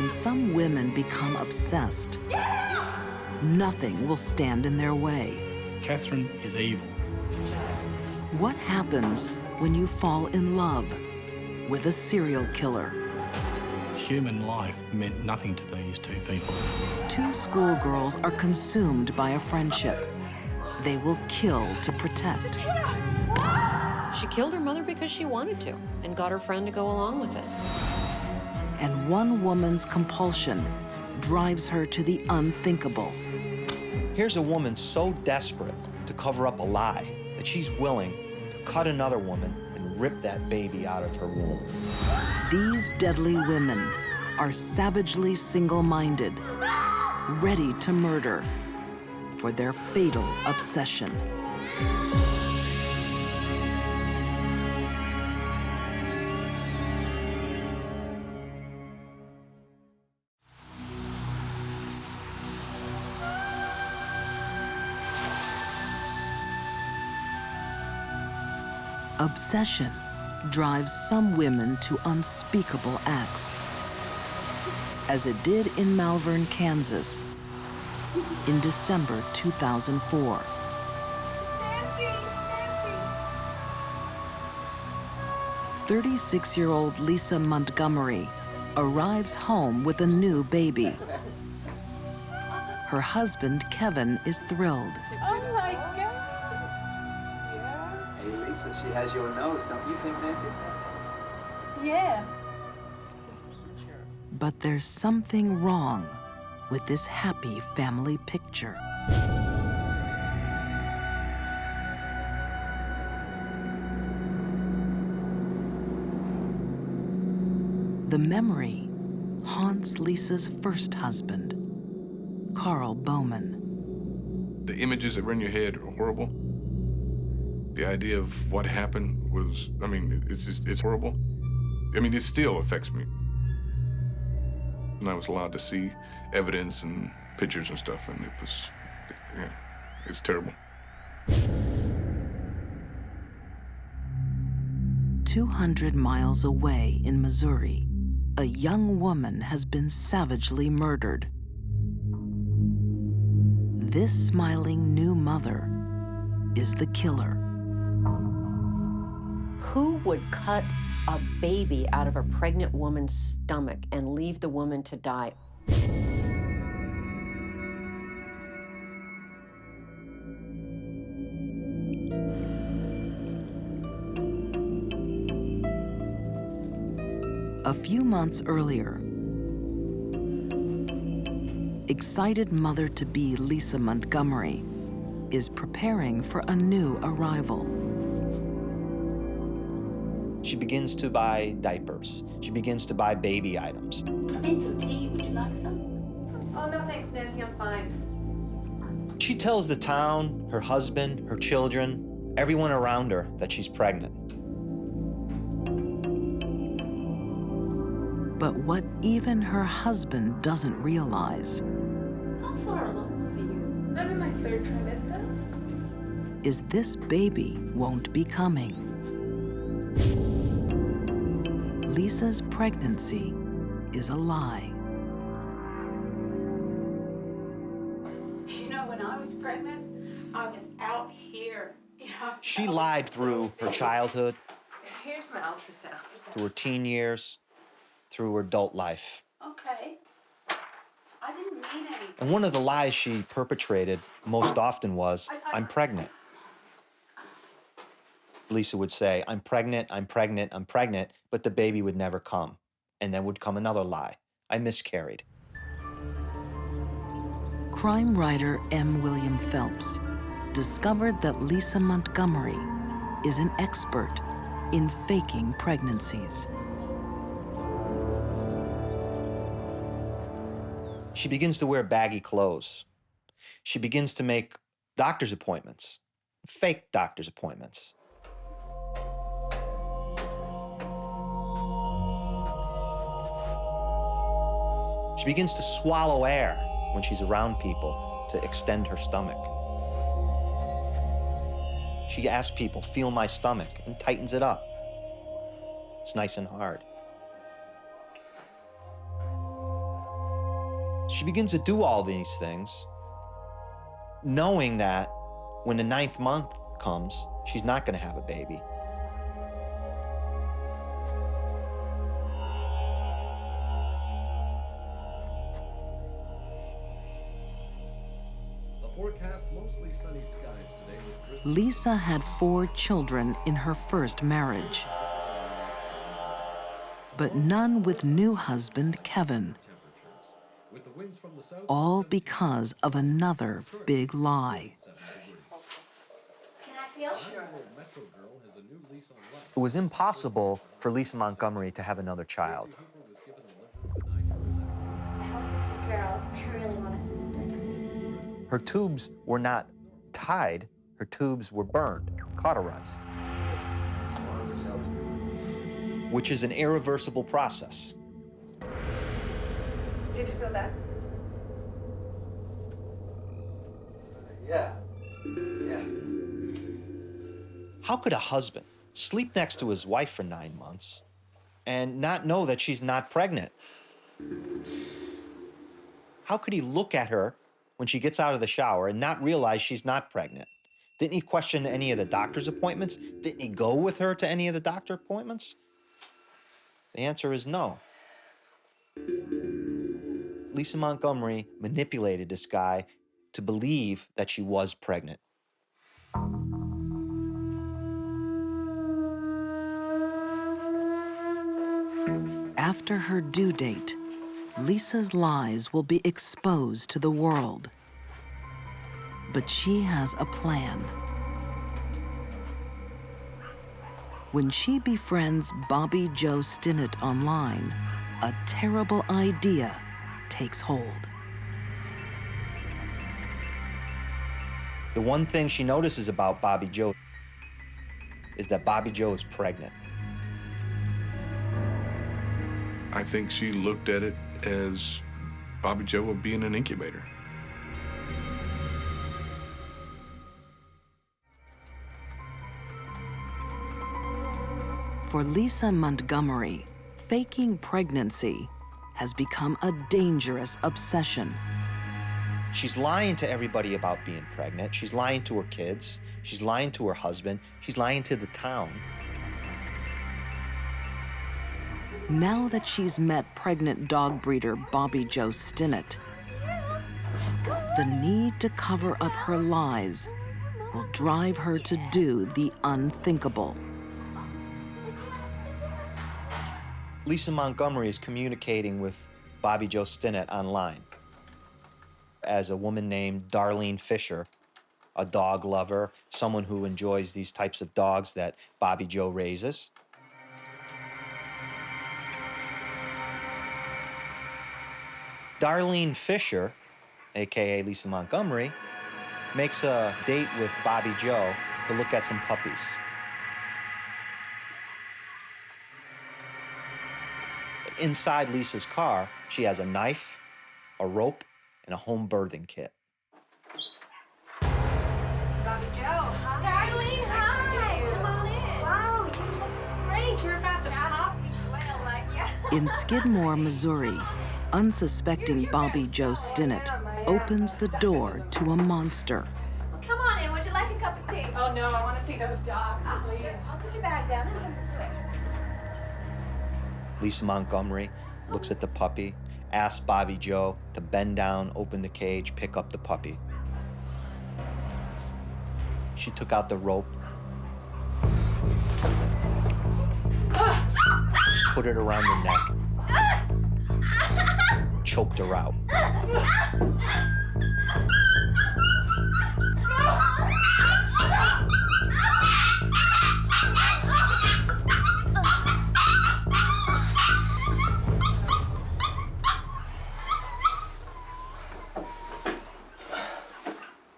When some women become obsessed, nothing will stand in their way. Catherine is evil. What happens when you fall in love with a serial killer? Human life meant nothing to these two people. Two schoolgirls are consumed by a friendship. They will kill to protect. She killed her mother because she wanted to and got her friend to go along with it. And one woman's compulsion drives her to the unthinkable. Here's a woman so desperate to cover up a lie that she's willing to cut another woman and rip that baby out of her womb. These deadly women are savagely single-minded, ready to murder for their fatal obsession. Obsession drives some women to unspeakable acts, as it did in Malvern, Kansas, in December 2004. 36-year-old Lisa Montgomery arrives home with a new baby. Her husband, Kevin, is thrilled. Oh my God. Hey, Lisa, she has your nose, don't you think, Nancy? Yeah. But there's something wrong with this happy family picture. The memory haunts Lisa's first husband, Carl Bowman. The images that run your head are horrible. The idea of what happened was, I mean, it's horrible. I mean, it still affects me. And I was allowed to see evidence and pictures and stuff, and it was, yeah, it's terrible. 200 miles away in Missouri, a young woman has been savagely murdered. This smiling new mother is the killer. Who would cut a baby out of a pregnant woman's stomach and leave the woman to die? A few months earlier, excited mother-to-be Lisa Montgomery is preparing for a new arrival. She begins to buy diapers. She begins to buy baby items. I made some tea. Would you like some? Oh, no, thanks, Nancy. I'm fine. She tells the town, her husband, her children, everyone around her that she's pregnant. But what even her husband doesn't realize How far along are you? I'm in my third trimester. is this baby won't be coming. Lisa's pregnancy is a lie. You know, when I was pregnant, I was out here. You know, She lied through her childhood, Here's my ultrasound. through her teen years, through her adult life. Okay. I didn't mean anything. And one of the lies she perpetrated most often was, I'm pregnant. Lisa would say, I'm pregnant, I'm pregnant, I'm pregnant, but the baby would never come. And then would come another lie. I miscarried. Crime writer M. William Phelps discovered that Lisa Montgomery is an expert in faking pregnancies. She begins to wear baggy clothes. She begins to make doctor's appointments, fake doctor's appointments. She begins to swallow air when she's around people to extend her stomach. She asks people, feel my stomach, and tightens it up. It's nice and hard. She begins to do all these things, knowing that when the 9th month comes, she's not going to have a baby. Lisa had 4 children in her first marriage, but none with new husband Kevin. All because of another big lie. Can I feel? It was impossible for Lisa Montgomery to have another child. I hope it's a girl. I really want a sister. Her tubes were not tied, her tubes were burned, cauterized, which is an irreversible process. Did you feel that? Yeah. How could a husband sleep next to his wife for 9 months and not know that she's not pregnant? How could he look at her when she gets out of the shower and not realize she's not pregnant? Didn't he question any of the doctor's appointments? Didn't he go with her to any of the doctor appointments? The answer is no. Lisa Montgomery manipulated this guy to believe that she was pregnant. After her due date, Lisa's lies will be exposed to the world. But she has a plan. When she befriends Bobby Joe Stinnett online, a terrible idea takes hold. The one thing she notices about Bobby Joe is that Bobby Joe is pregnant. I think she looked at it as Bobby Joe would be in an incubator. For Lisa Montgomery, faking pregnancy has become a dangerous obsession. She's lying to everybody about being pregnant. She's lying to her kids. She's lying to her husband. She's lying to the town. Now that she's met pregnant dog breeder Bobby Joe Stinnett, the need to cover up her lies will drive her to do the unthinkable. Lisa Montgomery is communicating with Bobby Joe Stinnett online as a woman named Darlene Fisher, a dog lover, someone who enjoys these types of dogs that Bobby Joe raises. Darlene Fisher, AKA Lisa Montgomery, makes a date with Bobby Joe to look at some puppies. Inside Lisa's car, she has a knife, a rope, and a home birthing kit. Bobby Joe, hi. Darlene, hi. Come on in. Wow, you look great. You're about to pop. Well, like ya. In Skidmore, Missouri, unsuspecting Bobby Joe Stinnett opens the door to a monster. Well, come on in. Would you like a cup of tea? Oh no, I want to see those dogs, please. I'll put your bag down and come this way. Lisa Montgomery looks at the puppy, asks Bobby Joe to bend down, open the cage, pick up the puppy. She took out the rope, put it around the neck, choked her out.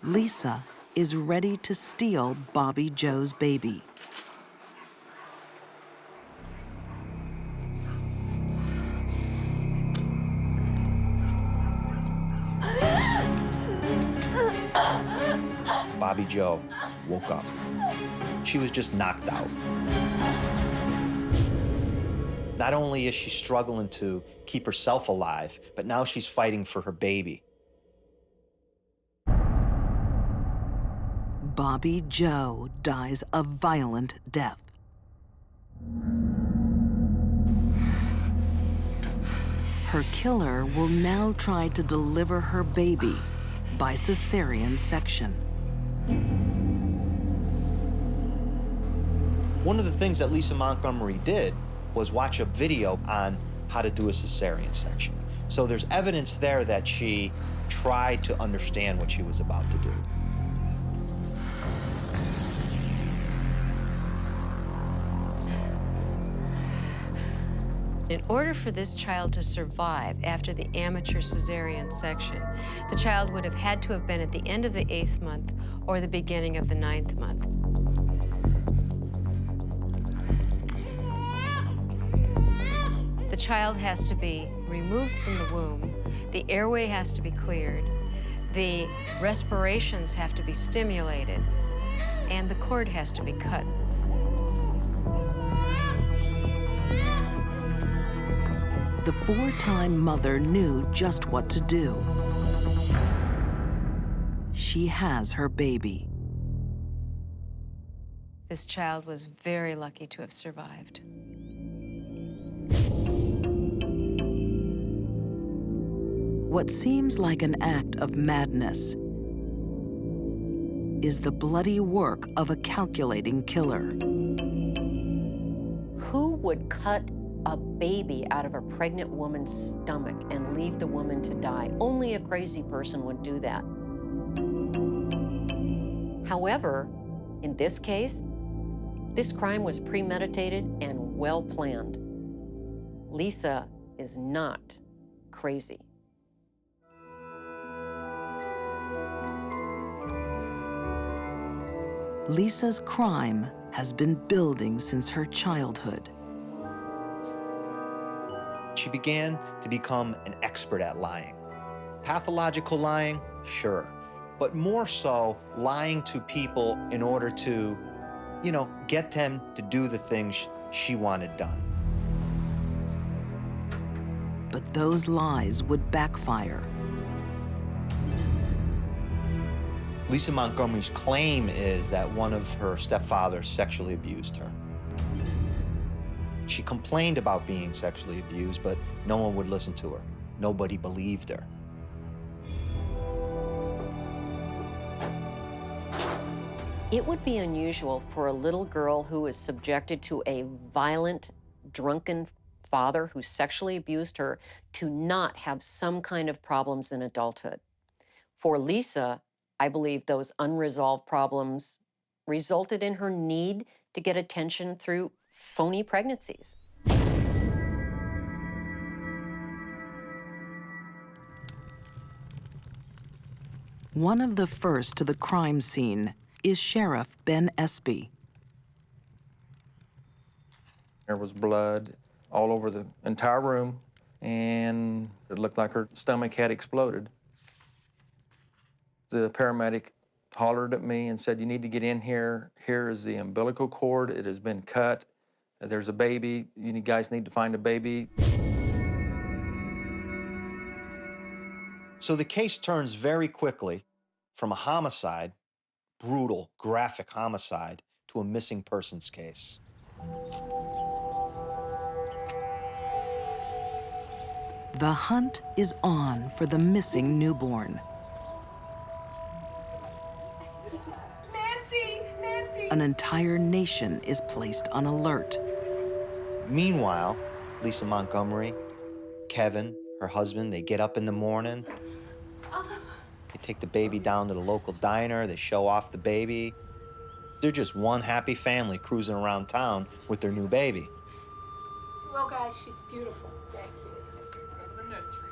Lisa is ready to steal Bobby Joe's baby. Bobby Joe woke up. She was just knocked out. Not only is she struggling to keep herself alive, but now she's fighting for her baby. Bobby Joe dies a violent death. Her killer will now try to deliver her baby by cesarean section. One of the things that Lisa Montgomery did was watch a video on how to do a cesarean section. So there's evidence there that she tried to understand what she was about to do. In order for this child to survive after the amateur cesarean section, the child would have had to have been at the end of the 8th month or the beginning of the 9th month. The child has to be removed from the womb, the airway has to be cleared, the respirations have to be stimulated, and the cord has to be cut. The 4-time mother knew just what to do. She has her baby. This child was very lucky to have survived. What seems like an act of madness is the bloody work of a calculating killer. Who would cut a baby out of a pregnant woman's stomach and leave the woman to die? Only a crazy person would do that. However, in this case, this crime was premeditated and well planned. Lisa is not crazy. Lisa's crime has been building since her childhood. She began to become an expert at lying. Pathological lying, sure, but more so lying to people in order to, get them to do the things she wanted done. But those lies would backfire. Lisa Montgomery's claim is that one of her stepfathers sexually abused her. She complained about being sexually abused, but no one would listen to her. Nobody believed her. It would be unusual for a little girl who is subjected to a violent, drunken father who sexually abused her to not have some kind of problems in adulthood. For Lisa, I believe those unresolved problems resulted in her need to get attention through phony pregnancies. One of the first to the crime scene is Sheriff Ben Espy. There was blood all over the entire room, and it looked like her stomach had exploded. The paramedic hollered at me and said, "You need to get in here. Here is the umbilical cord. It has been cut. There's a baby. You guys need to find a baby." So the case turns very quickly from a homicide, brutal, graphic homicide, to a missing persons case. The hunt is on for the missing newborn. Nancy! An entire nation is placed on alert. Meanwhile, Lisa Montgomery, Kevin, her husband, they get up in the morning. They take the baby down to the local diner. They show off the baby. They're just one happy family cruising around town with their new baby. Well, guys, she's beautiful. Thank you. Go to the nursery.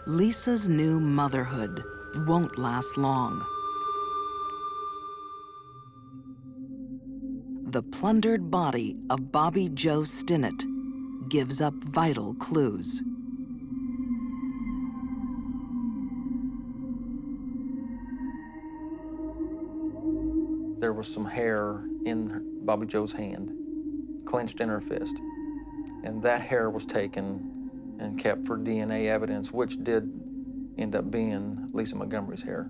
Lisa's new motherhood won't last long. The plundered body of Bobby Joe Stinnett gives up vital clues. There was some hair in Bobby Joe's hand, clenched in her fist. And that hair was taken and kept for DNA evidence, which did end up being Lisa Montgomery's hair.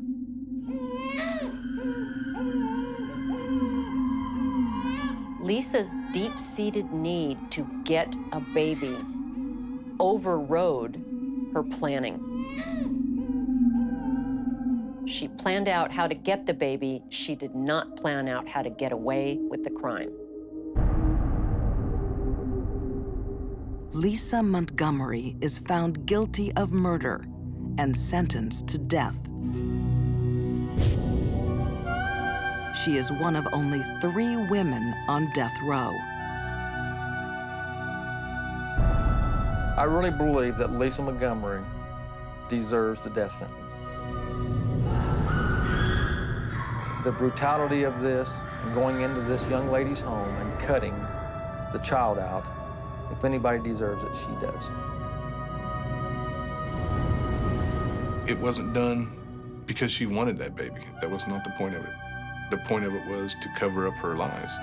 Lisa's deep-seated need to get a baby overrode her planning. She planned out how to get the baby. She did not plan out how to get away with the crime. Lisa Montgomery is found guilty of murder and sentenced to death. She is one of only 3 women on death row. I really believe that Lisa Montgomery deserves the death sentence. The brutality of this, and going into this young lady's home and cutting the child out, if anybody deserves it, she does. It wasn't done because she wanted that baby. That was not the point of it. The point of it was to cover up her lies.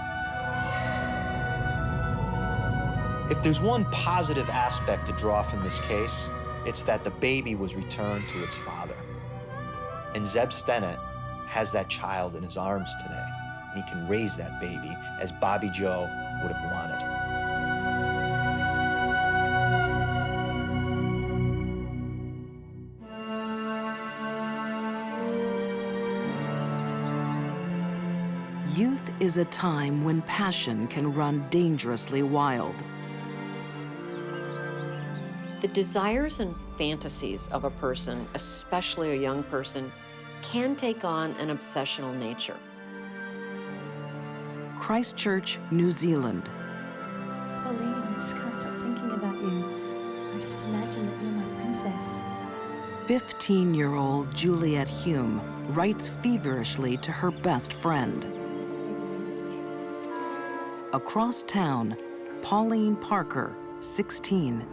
If there's one positive aspect to draw from this case, it's that the baby was returned to its father. And Zeb Stennett has that child in his arms today, and he can raise that baby as Bobby Joe would have wanted. Youth is a time when passion can run dangerously wild. The desires and fantasies of a person, especially a young person, can take on an obsessional nature. Christchurch, New Zealand. Pauline, I just can't stop thinking about you. I just imagine that you're my princess. 15-year-old Juliet Hume writes feverishly to her best friend. Across town, Pauline Parker, 16,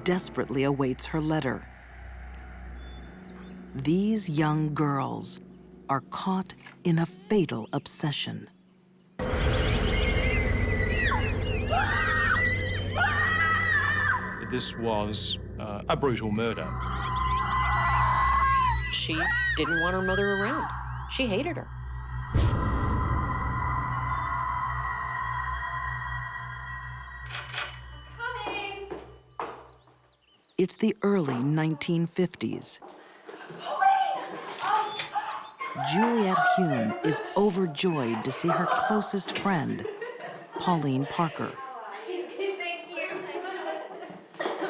desperately awaits her letter. These young girls are caught in a fatal obsession. This was a brutal murder. She didn't want her mother around. She hated her. Coming! It's the early 1950s. Juliet Hume is overjoyed to see her closest friend, Pauline Parker.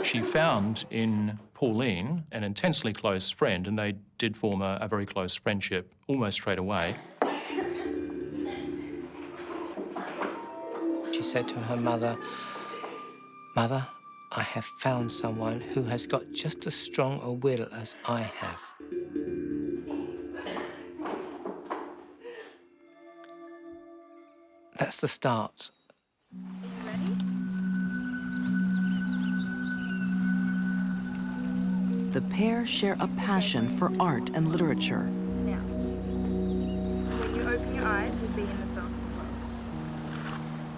She found in Pauline an intensely close friend, and they did form a very close friendship almost straight away. She said to her mother, "Mother, I have found someone who has got just as strong a will as I have." That's the start. The pair share a passion for art and literature. Now, when you open your eyes, we'll be in the film.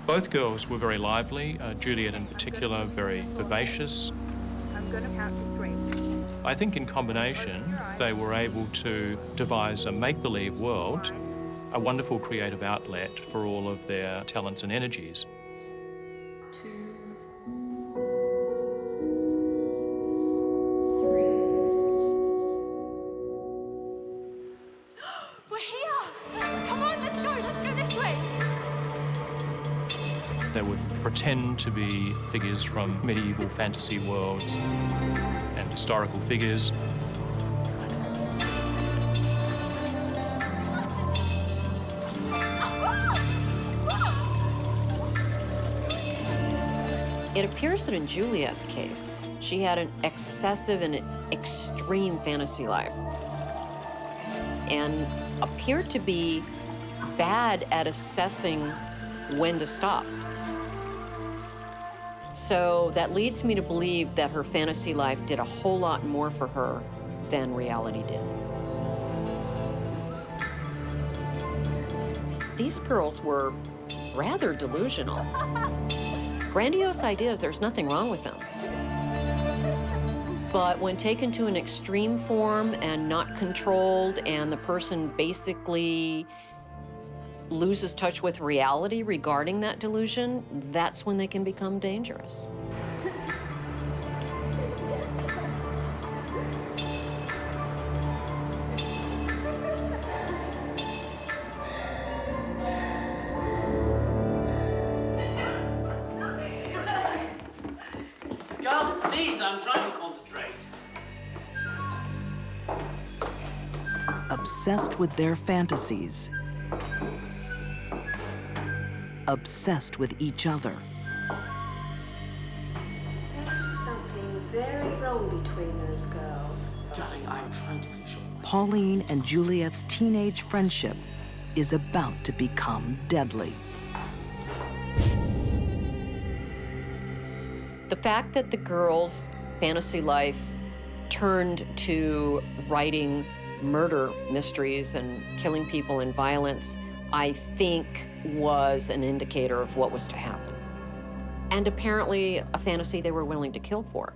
Both girls were very lively, Juliet in particular, very vivacious. I'm going to count to 3. I think in combination, they were able to devise a make-believe world, a wonderful creative outlet for all of their talents and energies. 2, 3. We're here! Come on, let's go this way! They would pretend to be figures from medieval fantasy worlds and historical figures. It appears that in Juliet's case, she had an excessive and extreme fantasy life and appeared to be bad at assessing when to stop. So that leads me to believe that her fantasy life did a whole lot more for her than reality did. These girls were rather delusional. Grandiose ideas, there's nothing wrong with them. But when taken to an extreme form and not controlled, and the person basically loses touch with reality regarding that delusion, that's when they can become dangerous. Girls, please, I'm trying to concentrate. Obsessed with their fantasies. Obsessed with each other. There's something very wrong between those girls. Darling, I'm trying to finish off. Pauline and Juliet's teenage friendship is about to become deadly. The fact that the girls' fantasy life turned to writing murder mysteries and killing people in violence, I think was an indicator of what was to happen. And apparently a fantasy they were willing to kill for.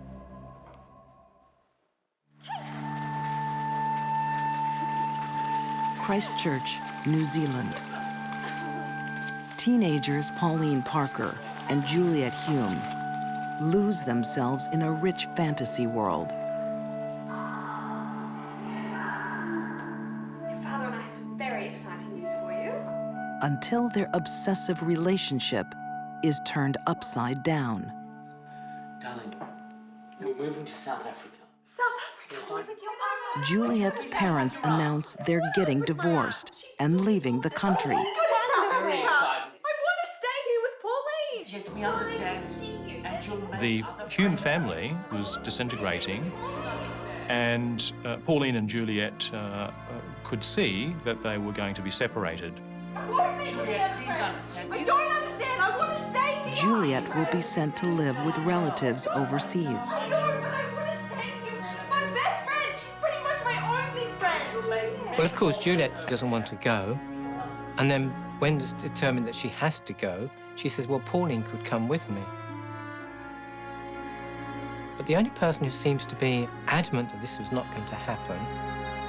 Christchurch, New Zealand. Teenagers Pauline Parker and Juliet Hume lose themselves in a rich fantasy world. Your father and I have some very exciting news for you. Until their obsessive relationship is turned upside down. Darling, we're moving to South Africa. South Africa? Yes, With your mother? Juliet's parents announce they're getting divorced and leaving the country. Very exciting. I want to stay here with Pauline. Yes, we understand. And you'll make The other Hume friends. family was disintegrating, and Pauline and Juliet could see that they were going to be separated. Juliet, please understand. I don't understand. I want to stay here. Juliet will be sent to live with relatives overseas. I know, but I want to stay here. She's my best friend. She's pretty much my only friend. Well, of course, Juliet doesn't want to go. And then when it's determined that she has to go, she says, well, Pauline could come with me. But the only person who seems to be adamant that this was not going to happen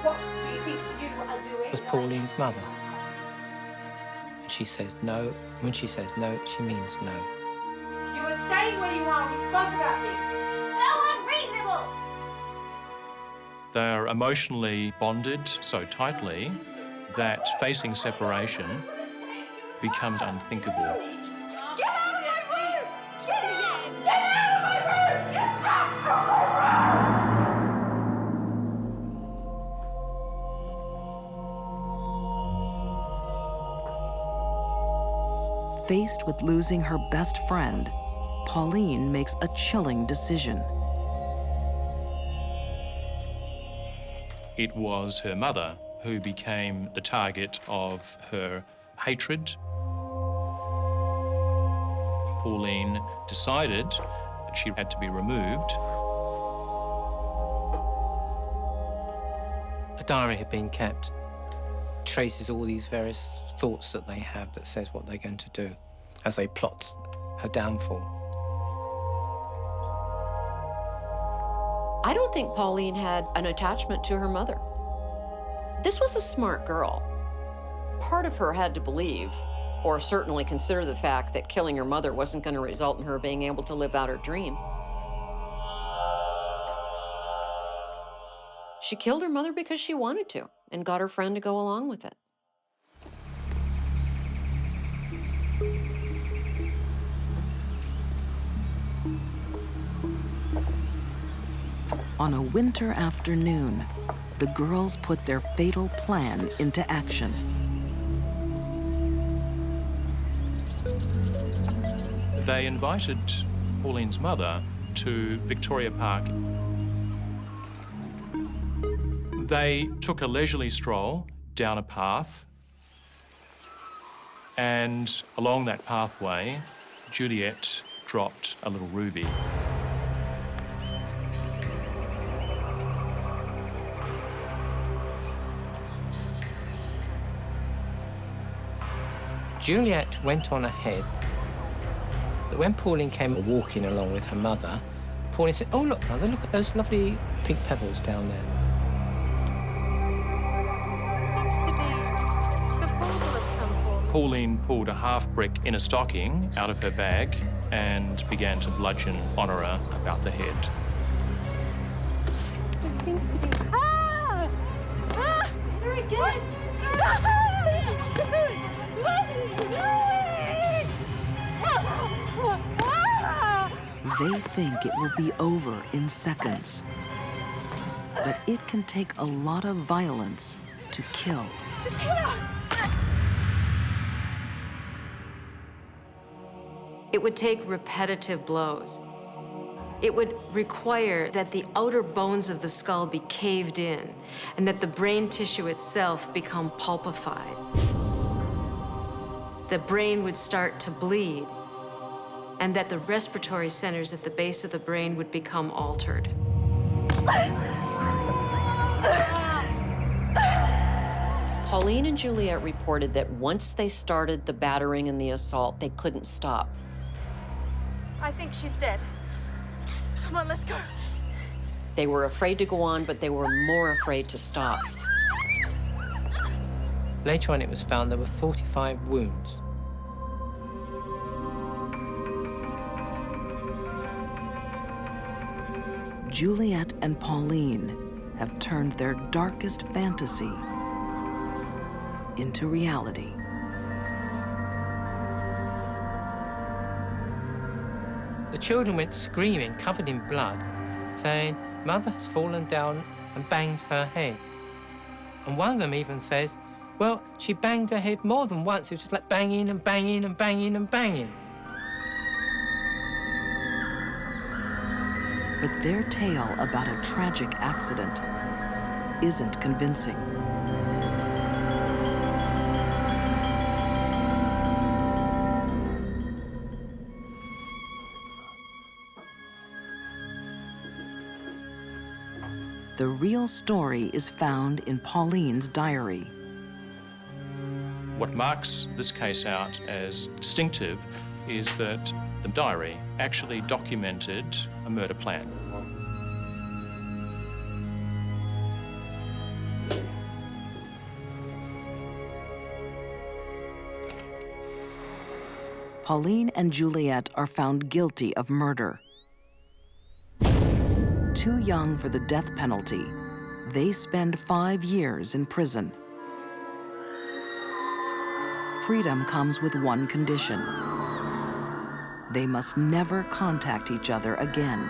What do you think you are doing? was Pauline's mother. And she says no. When she says no, she means no. You are staying where you are. We spoke about this. So unreasonable! They're emotionally bonded so tightly that facing separation becomes unthinkable. Get out of my room! Get out! Get out of my room! Get out of my Faced with losing her best friend, Pauline makes a chilling decision. It was her mother who became the target of her hatred. Pauline decided that she had to be removed. A diary had been kept, traces all these various thoughts that they have that says what they're going to do as they plot her downfall. I don't think Pauline had an attachment to her mother. This was a smart girl. Part of her had to believe, or certainly consider the fact that killing her mother wasn't going to result in her being able to live out her dream. She killed her mother because she wanted to, and got her friend to go along with it. On a winter afternoon, the girls put their fatal plan into action. They invited Pauline's mother to Victoria Park. They took a leisurely stroll down a path, and along that pathway, Juliet dropped a little ruby. Juliet went on ahead When Pauline came walking along with her mother, Pauline said, "Oh, look, Mother, look at those lovely pink pebbles down there." Seems to be it's a bauble of some form. Pauline pulled a half brick in a stocking out of her bag and began to bludgeon Honora about the head. It seems to be. Ah! Ah! Very good. They think it will be over in seconds. But it can take a lot of violence to kill. Just hit her. It would take repetitive blows. It would require that the outer bones of the skull be caved in and that the brain tissue itself become pulpified. The brain would start to bleed, and that the respiratory centers at the base of the brain would become altered. Pauline and Juliet reported that once they started the battering and the assault, they couldn't stop. I think she's dead. Come on, let's go. They were afraid to go on, but they were more afraid to stop. Later on, it was found there were 45 wounds. Juliet and Pauline have turned their darkest fantasy into reality. The children went screaming, covered in blood, saying, "Mother has fallen down and banged her head." And one of them even says, "Well, she banged her head more than once. It was just like banging and banging and banging and banging." But their tale about a tragic accident isn't convincing. The real story is found in Pauline's diary. What marks this case out as distinctive is that the diary actually documented a murder plan. Pauline and Juliet are found guilty of murder. Too young for the death penalty, they spend 5 years in prison. Freedom comes with one condition. They must never contact each other again.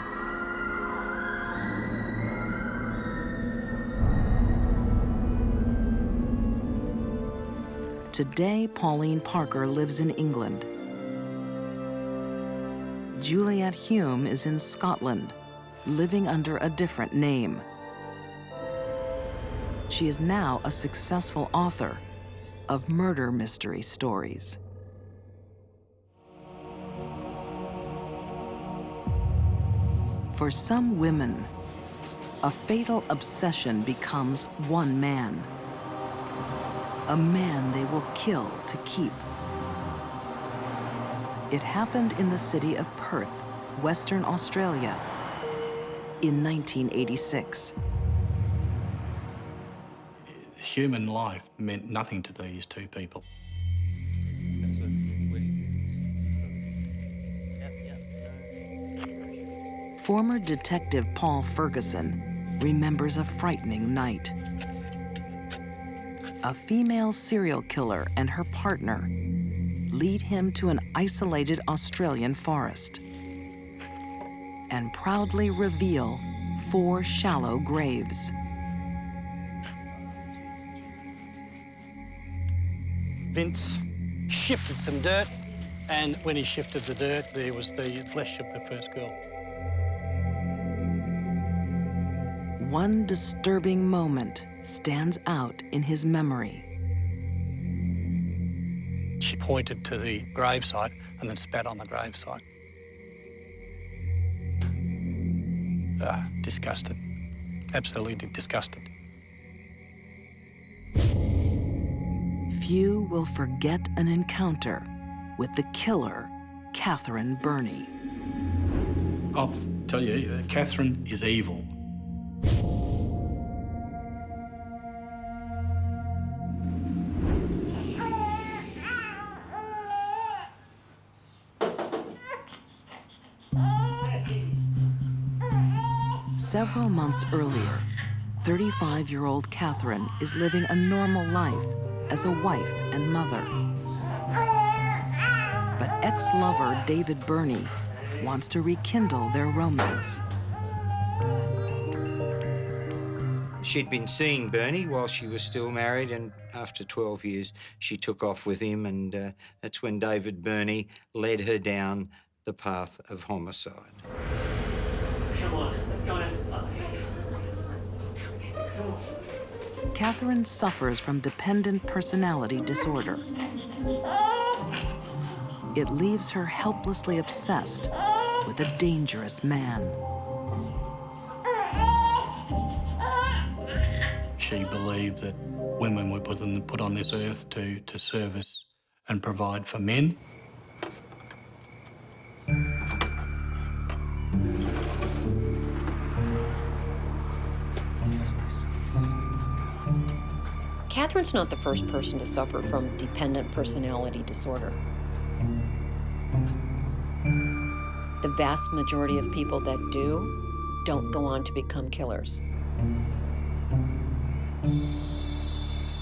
Today, Pauline Parker lives in England. Juliet Hume is in Scotland, living under a different name. She is now a successful author of murder mystery stories. For some women, a fatal obsession becomes one man. A man they will kill to keep. It happened in the city of Perth, Western Australia, in 1986. Human life meant nothing to these two people. Former detective Paul Ferguson remembers a frightening night. A female serial killer and her partner lead him to an isolated Australian forest and proudly reveal 4 shallow graves. Vince shifted some dirt, and when he shifted the dirt, there was the flesh of the first girl. One disturbing moment stands out in his memory. She pointed to the gravesite and then spat on the gravesite. Disgusted. Absolutely disgusted. Few will forget an encounter with the killer Catherine Burney. I'll tell you, Catherine is evil. Several months earlier, 35-year-old Catherine is living a normal life as a wife and mother. But ex-lover David Burney wants to rekindle their romance. She'd been seeing Bernie while she was still married, and after 12 years, she took off with him, and that's when David Burney led her down the path of homicide. Come on, let's go and have some fun. Catherine suffers from dependent personality disorder. It leaves her helplessly obsessed with a dangerous man. She believed that women were put on this earth to service and provide for men. Catherine's not the first person to suffer from dependent personality disorder. The vast majority of people that do don't go on to become killers.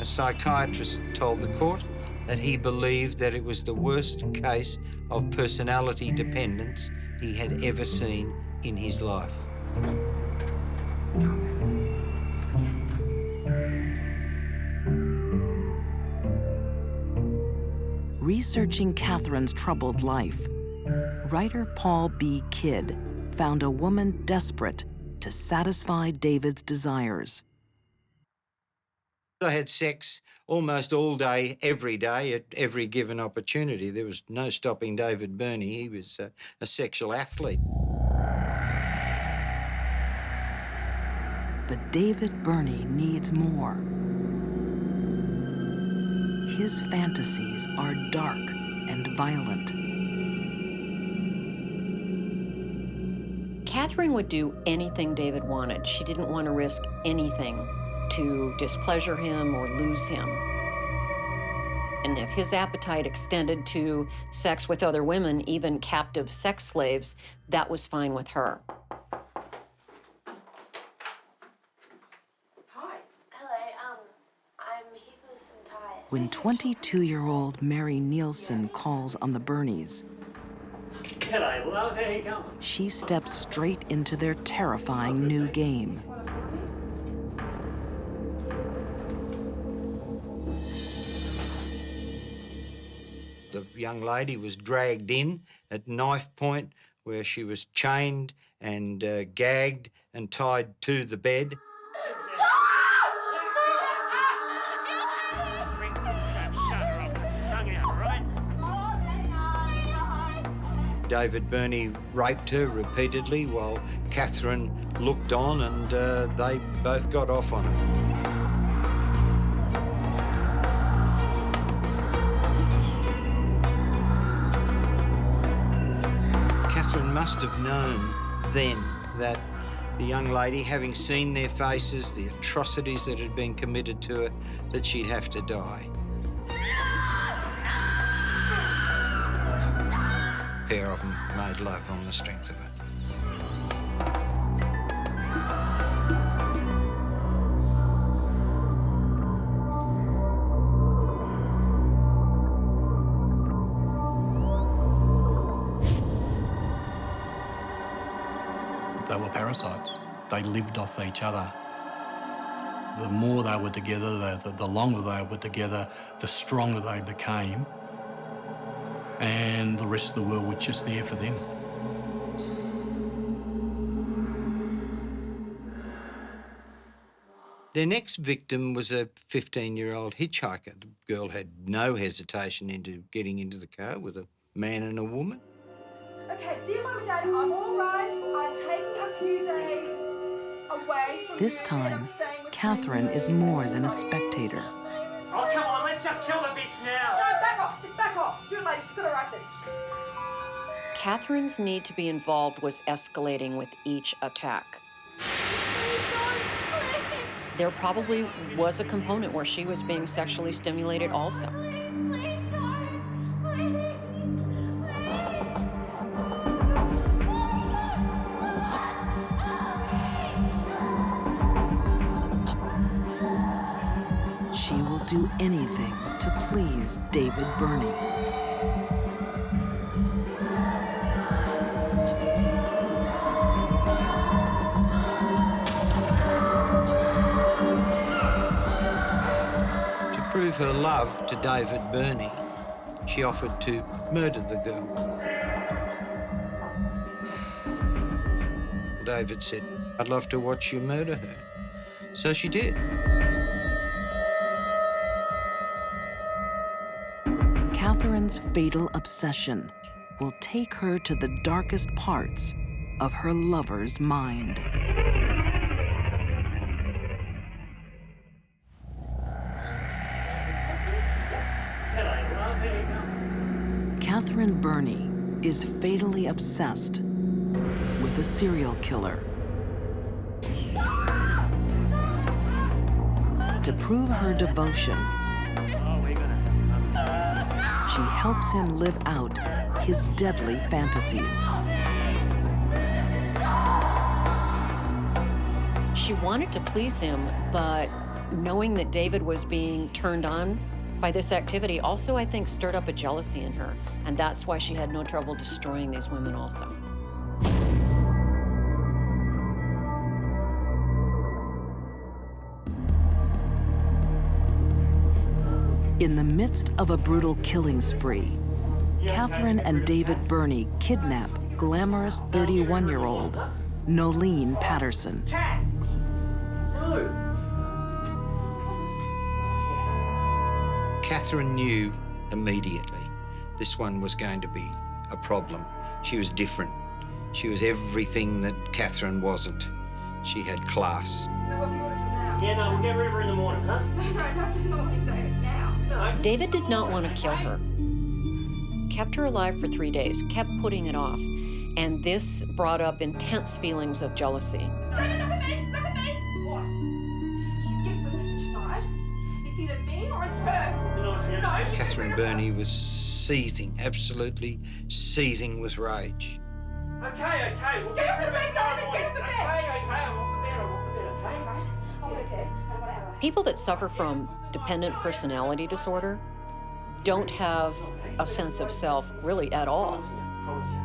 A psychiatrist told the court that he believed that it was the worst case of personality dependence he had ever seen in his life. Researching Catherine's troubled life, writer Paul B. Kidd found a woman desperate to satisfy David's desires. I had sex almost all day, every day, at every given opportunity. There was no stopping David Burney. He was a sexual athlete. But David Burney needs more. His fantasies are dark and violent. Catherine would do anything David wanted. She didn't want to risk anything to displeasure him or lose him. And if his appetite extended to sex with other women, even captive sex slaves, that was fine with her. Hi. Hello, I'm here for some tires. When 22-year-old Mary Nielsen calls on the Burneys, G'day, love. How you going? she steps straight into their terrifying new game. The young lady was dragged in at knife point, where she was chained and gagged and tied to the bed. David Burney raped her repeatedly while Catherine looked on, and they both got off on it. Catherine must have known then that the young lady, having seen their faces, the atrocities that had been committed to her, that she'd have to die. A pair of them made love on the strength of it. They were parasites. They lived off each other. The more they were together, the longer they were together, the stronger they became. And the rest of the world was just there for them. Their next victim was a 15-year-old hitchhiker. The girl had no hesitation into getting into the car with a man and a woman. Okay, dear Mum and Dad, I'm all right. I'm taking a few days away from This you, time, and I'm staying with Catherine you. is more than a spectator. Oh, come on, let's just kill the bitch now. No, back off. Just back off. Do it later. Just gotta write this. Catherine's need to be involved was escalating with each attack. There probably was a component where she was being sexually stimulated also. She will do anything to please David Burney. To prove her love to David Burney, she offered to murder the girl. David said, "I'd love to watch you murder her." So she did. Catherine's fatal obsession will take her to the darkest parts of her lover's mind. Catherine Burney is fatally obsessed with a serial killer. To prove her devotion, she helps him live out his deadly fantasies. She wanted to please him, but knowing that David was being turned on by this activity also, I think, stirred up a jealousy in her, and that's why she had no trouble destroying these women also. In the midst of a brutal killing spree, Catherine and David Burney kidnap glamorous 31-year-old Nolene Patterson. Catherine knew immediately this one was going to be a problem. She was different. She was everything that Catherine wasn't. She had class. Yeah, no, we'll get rid of her in the morning, huh? No, not David now. No. David did not want to kill her. Kept her alive for 3 days, kept putting it off. And this brought up intense feelings of jealousy. David, look at me! Look at me! What? You get rid of her tonight. It's either me or it's her. No, Catherine Burney was seething, absolutely seething with rage. Okay. We'll Get off the bed, David! Get off the bed! Okay. I'm off the bed, okay? I want it dead. I don't want to have People that suffer from dependent personality disorder don't have a sense of self really at all. Promise you.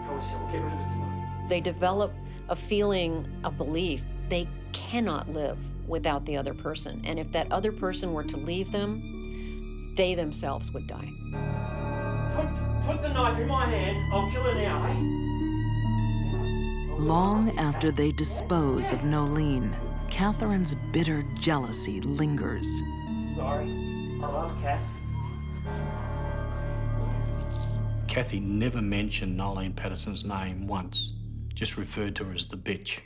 We'll get rid of it tonight. They develop a feeling, a belief, they cannot live without the other person. And if that other person were to leave them, they themselves would die. Put the knife in my hand. I'll kill her now, eh? Long after they dispose of Nolene, Catherine's bitter jealousy lingers. Sorry. I love Kath. Kathy never mentioned Nolene Patterson's name once, just referred to her as the bitch.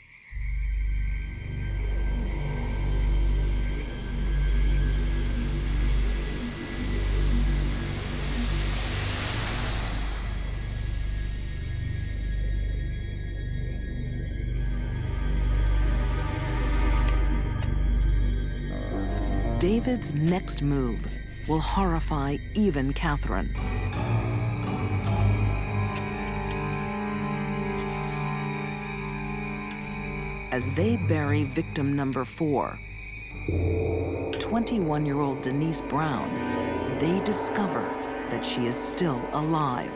David's next move will horrify even Catherine. As they bury victim number 4, 21-year-old Denise Brown, they discover that she is still alive.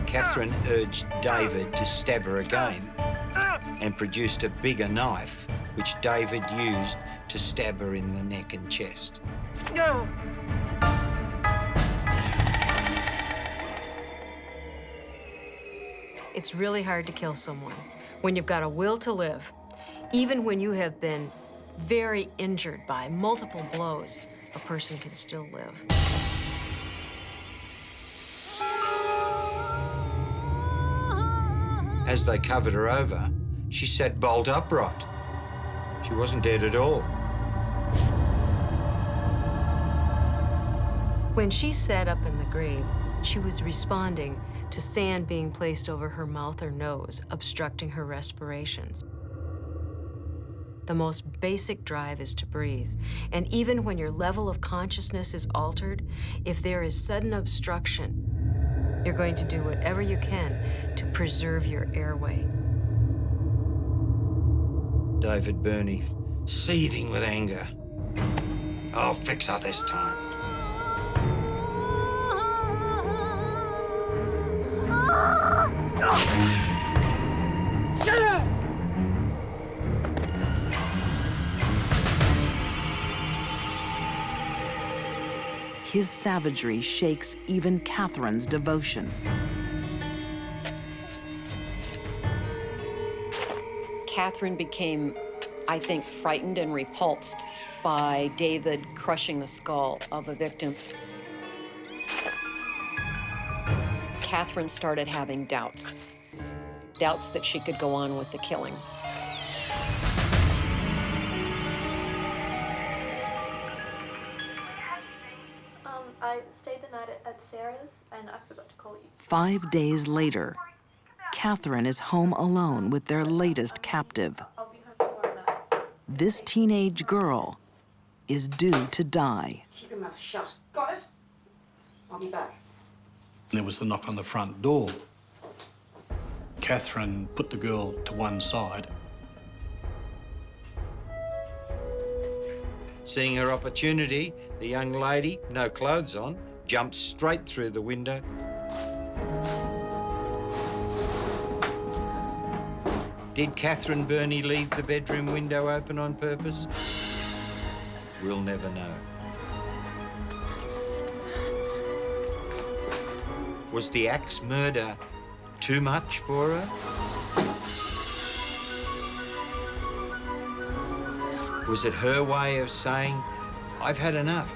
Catherine urged David to stab her again and produced a bigger knife, which David used to stab her in the neck and chest. No. It's really hard to kill someone when you've got a will to live. Even when you have been very injured by multiple blows, a person can still live. As they covered her over, she sat bolt upright. She wasn't dead at all. When she sat up in the grave, she was responding to sand being placed over her mouth or nose, obstructing her respirations. The most basic drive is to breathe. And even when your level of consciousness is altered, if there is sudden obstruction, you're going to do whatever you can to preserve your airway. David Burney, seething with anger. I'll fix her this time. His savagery shakes even Catherine's devotion. Catherine became, I think, frightened and repulsed by David crushing the skull of a victim. Catherine started having doubts that she could go on with the killing. I stayed the night at Sarah's, and I forgot to call you. 5 days later, Catherine is home alone with their latest captive. I'll be home tomorrow night. This teenage girl is due to die. Keep your mouth shut. Got it? I'll be back. There was the knock on the front door. Catherine put the girl to one side. Seeing her opportunity, the young lady, no clothes on, jumped straight through the window. Did Catherine Burney leave the bedroom window open on purpose? We'll never know. Was the axe murder too much for her? Was it her way of saying, I've had enough?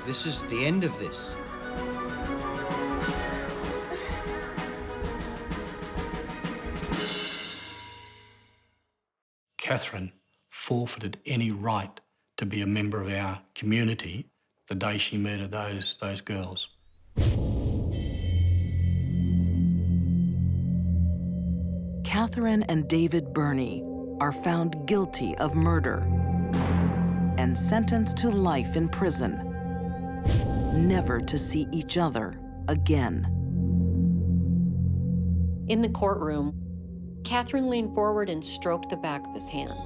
This is the end of this. Catherine forfeited any right to be a member of our community the day she murdered those girls. Catherine and David Burney are found guilty of murder and sentenced to life in prison, never to see each other again. In the courtroom, Catherine leaned forward and stroked the back of his hand,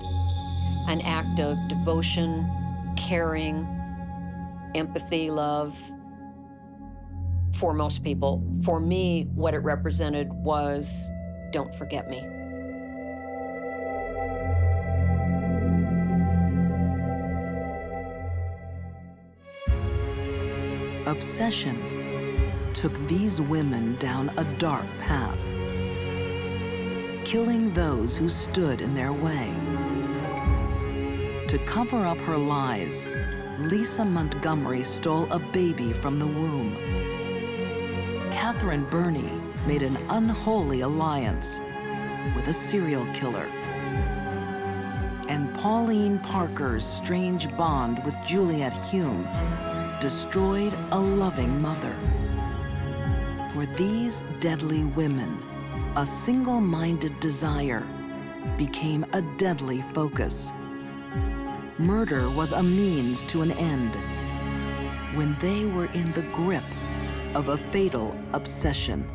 an act of devotion, caring, empathy, love. For most people, for me, what it represented was, don't forget me. Obsession took these women down a dark path, killing those who stood in their way. To cover up her lies, Lisa Montgomery stole a baby from the womb. Catherine Burney made an unholy alliance with a serial killer. And Pauline Parker's strange bond with Juliet Hume destroyed a loving mother. For these deadly women, a single-minded desire became a deadly focus. Murder was a means to an end when they were in the grip of a fatal obsession.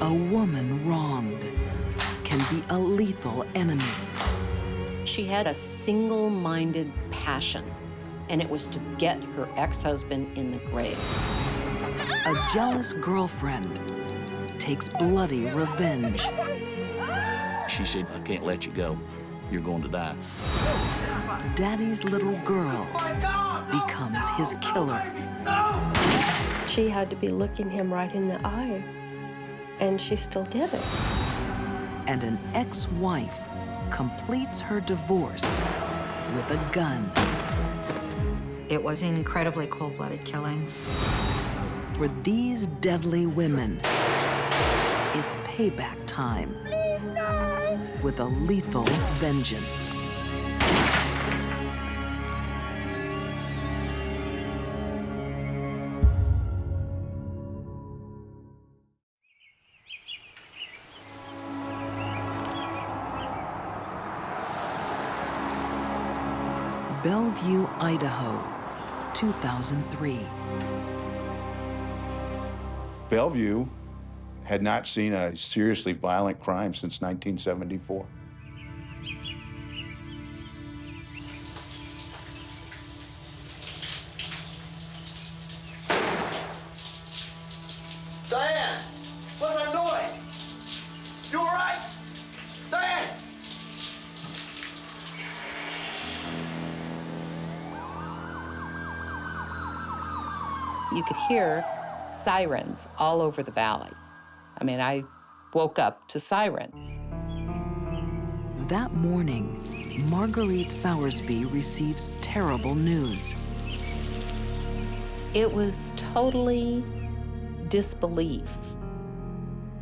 A woman wronged can be a lethal enemy. She had a single-minded passion, and it was to get her ex-husband in the grave. A jealous girlfriend takes bloody revenge. She said, I can't let you go. You're going to die. Daddy's little girl becomes his killer. She had to be looking him right in the eye, and she still did it. And an ex-wife completes her divorce with a gun. It was an incredibly cold-blooded killing. For these deadly women, it's payback time with a lethal vengeance. Bellevue, Idaho, 2003. Bellevue had not seen a seriously violent crime since 1974. Diane! What's that noise? You all right? Diane! You could hear sirens all over the valley. I mean, I woke up to sirens. That morning, Marguerite Sowersby receives terrible news. It was totally disbelief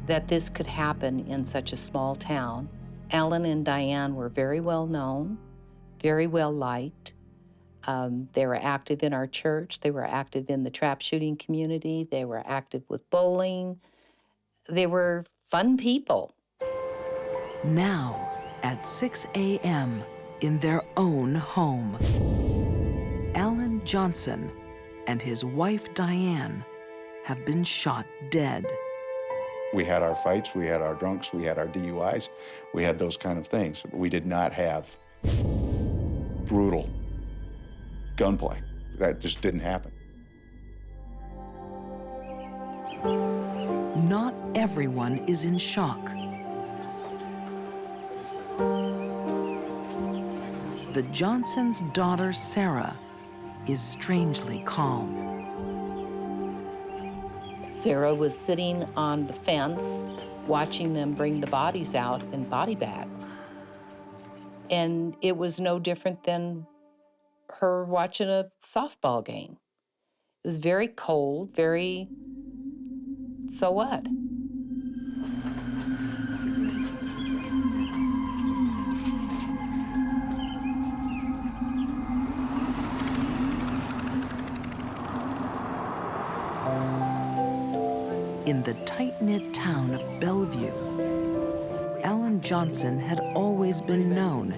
that this could happen in such a small town. Alan and Diane were very well known, very well liked. They were active in our church. They were active in the trap shooting community. They were active with bowling. They were fun people. Now, at 6 a.m. in their own home, Alan Johnson and his wife Diane have been shot dead. We had our fights, we had our drunks, we had our DUIs, we had those kind of things. We did not have brutal gunplay. That just didn't happen. Not everyone is in shock. The Johnsons' daughter, Sarah, is strangely calm. Sarah was sitting on the fence, watching them bring the bodies out in body bags. And it was no different than her watching a softball game. It was very cold, very, so what? In the tight-knit town of Bellevue, Alan Johnson had always been known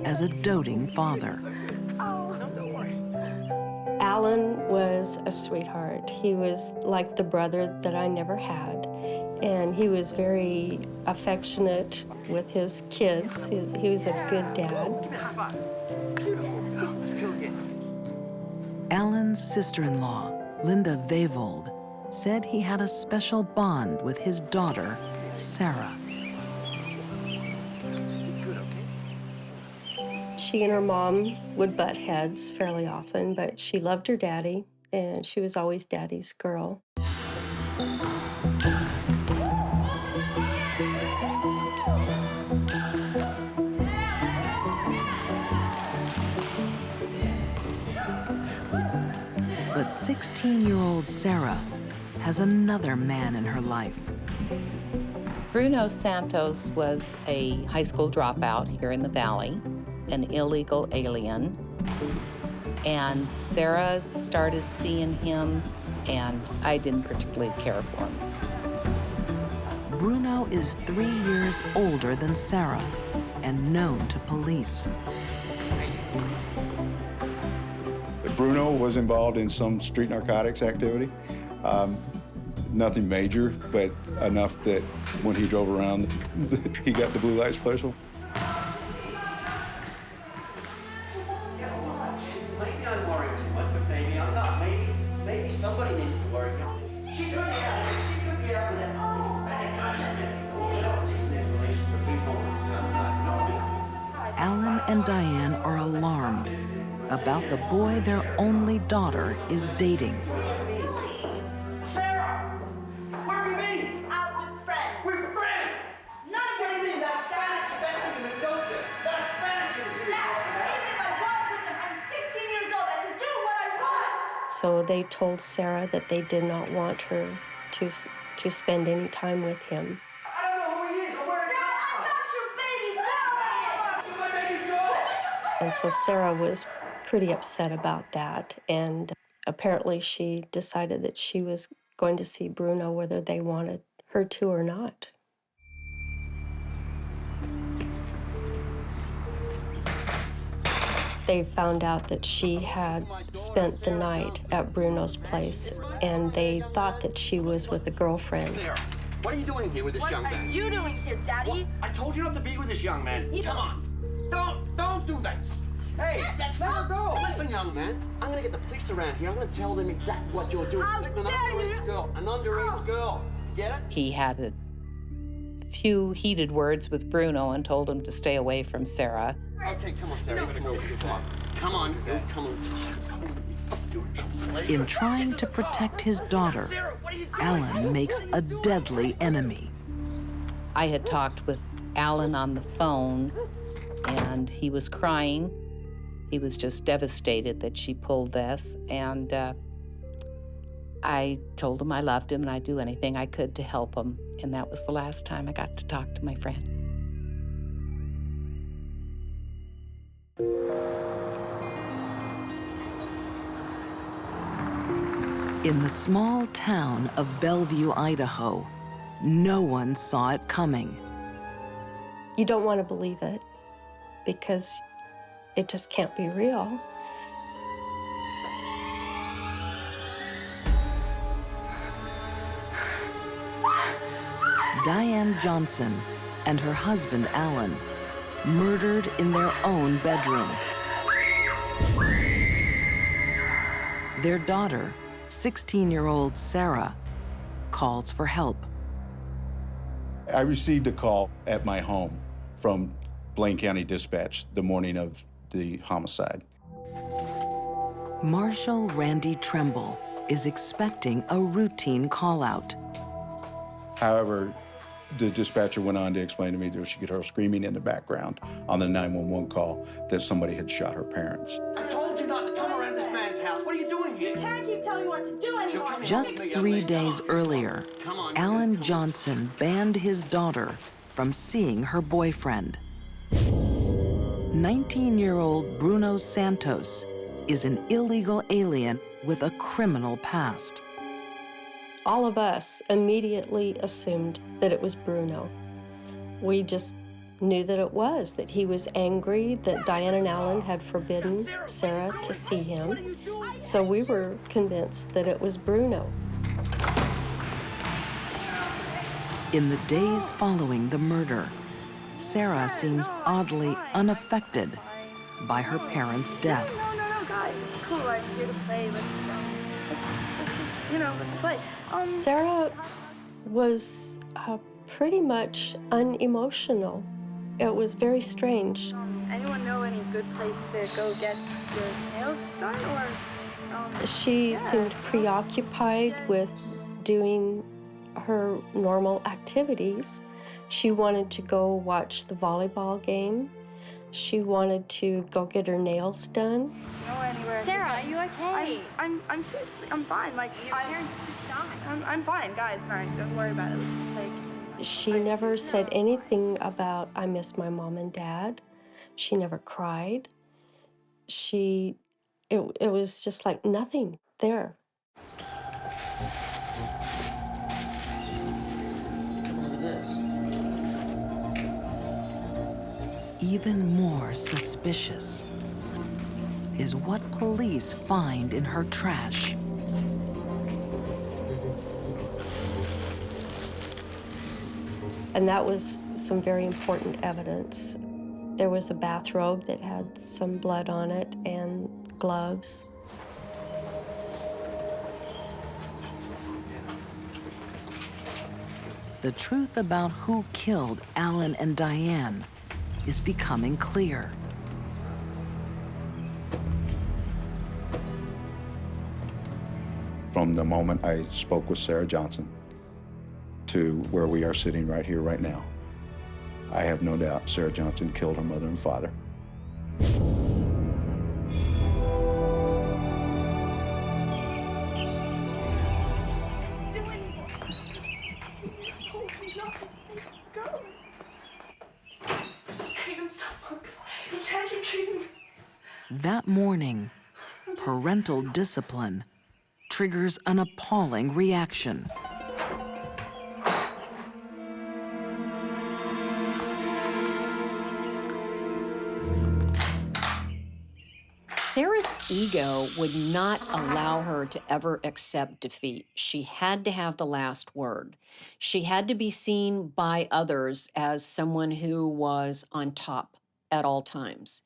as a doting father. Alan was a sweetheart. He was like the brother that I never had. And he was very affectionate with his kids. He was a good dad. Alan's sister-in-law, Linda Vavold, said he had a special bond with his daughter, Sarah. She and her mom would butt heads fairly often, but she loved her daddy, and she was always daddy's girl. But 16-year-old Sarah has another man in her life. Bruno Santos was a high school dropout here in the Valley, an illegal alien. And Sarah started seeing him, and I didn't particularly care for him. Bruno is 3 years older than Sarah and known to police. Bruno was involved in some street narcotics activity. Nothing major, but enough that when he drove around, he got the blue light special. Maybe I'm worrying too much, but maybe I'm not. Maybe somebody needs to worry. She could be out with that Hispanic and Diane are alarmed about the boy their only daughter is dating. Sarah! Where have you been? Out with friends. With friends? None of your business. That's Spanish, don't you? That's Spanish. Dad, even if I was with him, I'm 16 years old. I can do what I want. So they told Sarah that they did not want her to spend any time with him. I don't know who he is or where he comes from. Dad, I'm not your baby. Go! My baby, go! And so Sarah was pretty upset about that, and apparently she decided that she was going to see Bruno whether they wanted her to or not. They found out that she had spent the night at Bruno's place, and they thought that she was with a girlfriend. Sarah, what are you doing here with this young man? What are you doing here, Daddy? What? I told you not to be with this young man. Come on. Don't do that. Hey, let's let her go. Listen, young man, I'm gonna get the police around here. I'm gonna tell them exactly what you're doing. How An dare underage you? girl. An underage girl. Get it? He had a few heated words with Bruno and told him to stay away from Sarah. Okay, come on, Sarah. Come on. Come on. In trying to protect his daughter, Alan makes a deadly enemy. I had talked with Alan on the phone, and he was crying. He was just devastated that she pulled this, and I told him I loved him and I'd do anything I could to help him, and that was the last time I got to talk to my friend. In the small town of Bellevue, Idaho, no one saw it coming. You don't want to believe it because it just can't be real. Diane Johnson and her husband, Alan, murdered in their own bedroom. Their daughter, 16-year-old Sarah, calls for help. I received a call at my home from Blaine County Dispatch the morning of the homicide. Marshal Randy Tremble is expecting a routine call-out. However, the dispatcher went on to explain to me that she could hear screaming in the background on the 911 call that somebody had shot her parents. I told you not to come around this man's house. What are you doing here? You can't keep telling me what to do anymore. Just 3 days earlier, Alan Johnson banned his daughter from seeing her boyfriend. 19-year-old Bruno Santos is an illegal alien with a criminal past. All of us immediately assumed that it was Bruno. We just knew that it was, that he was angry that Diane and Alan had forbidden Sarah to see him. So we were convinced that it was Bruno. In the days following the murder, Sarah seems oddly unaffected by her parents' death. No, guys, it's cool. I'm here to play. Let's just, let's play. Sarah was pretty much unemotional. It was very strange. Anyone know any good place to go get your nails done, or? She seemed preoccupied with doing her normal activities. She wanted to go watch the volleyball game. She wanted to go get her nails done. Sarah, are you okay? I'm seriously, I'm fine. Like, your parents just died. I'm fine, guys. Don't worry about it. Let's just play. She never said anything about, I miss my mom and dad. She never cried. It was just like nothing there. Come on to this. Even more suspicious is what police find in her trash. And that was some very important evidence. There was a bathrobe that had some blood on it and gloves. The truth about who killed Alan and Diane is becoming clear. From the moment I spoke with Sarah Johnson to where we are sitting right here, right now, I have no doubt Sarah Johnson killed her mother and father. That morning, parental discipline triggers an appalling reaction. Sarah's ego would not allow her to ever accept defeat. She had to have the last word. She had to be seen by others as someone who was on top at all times.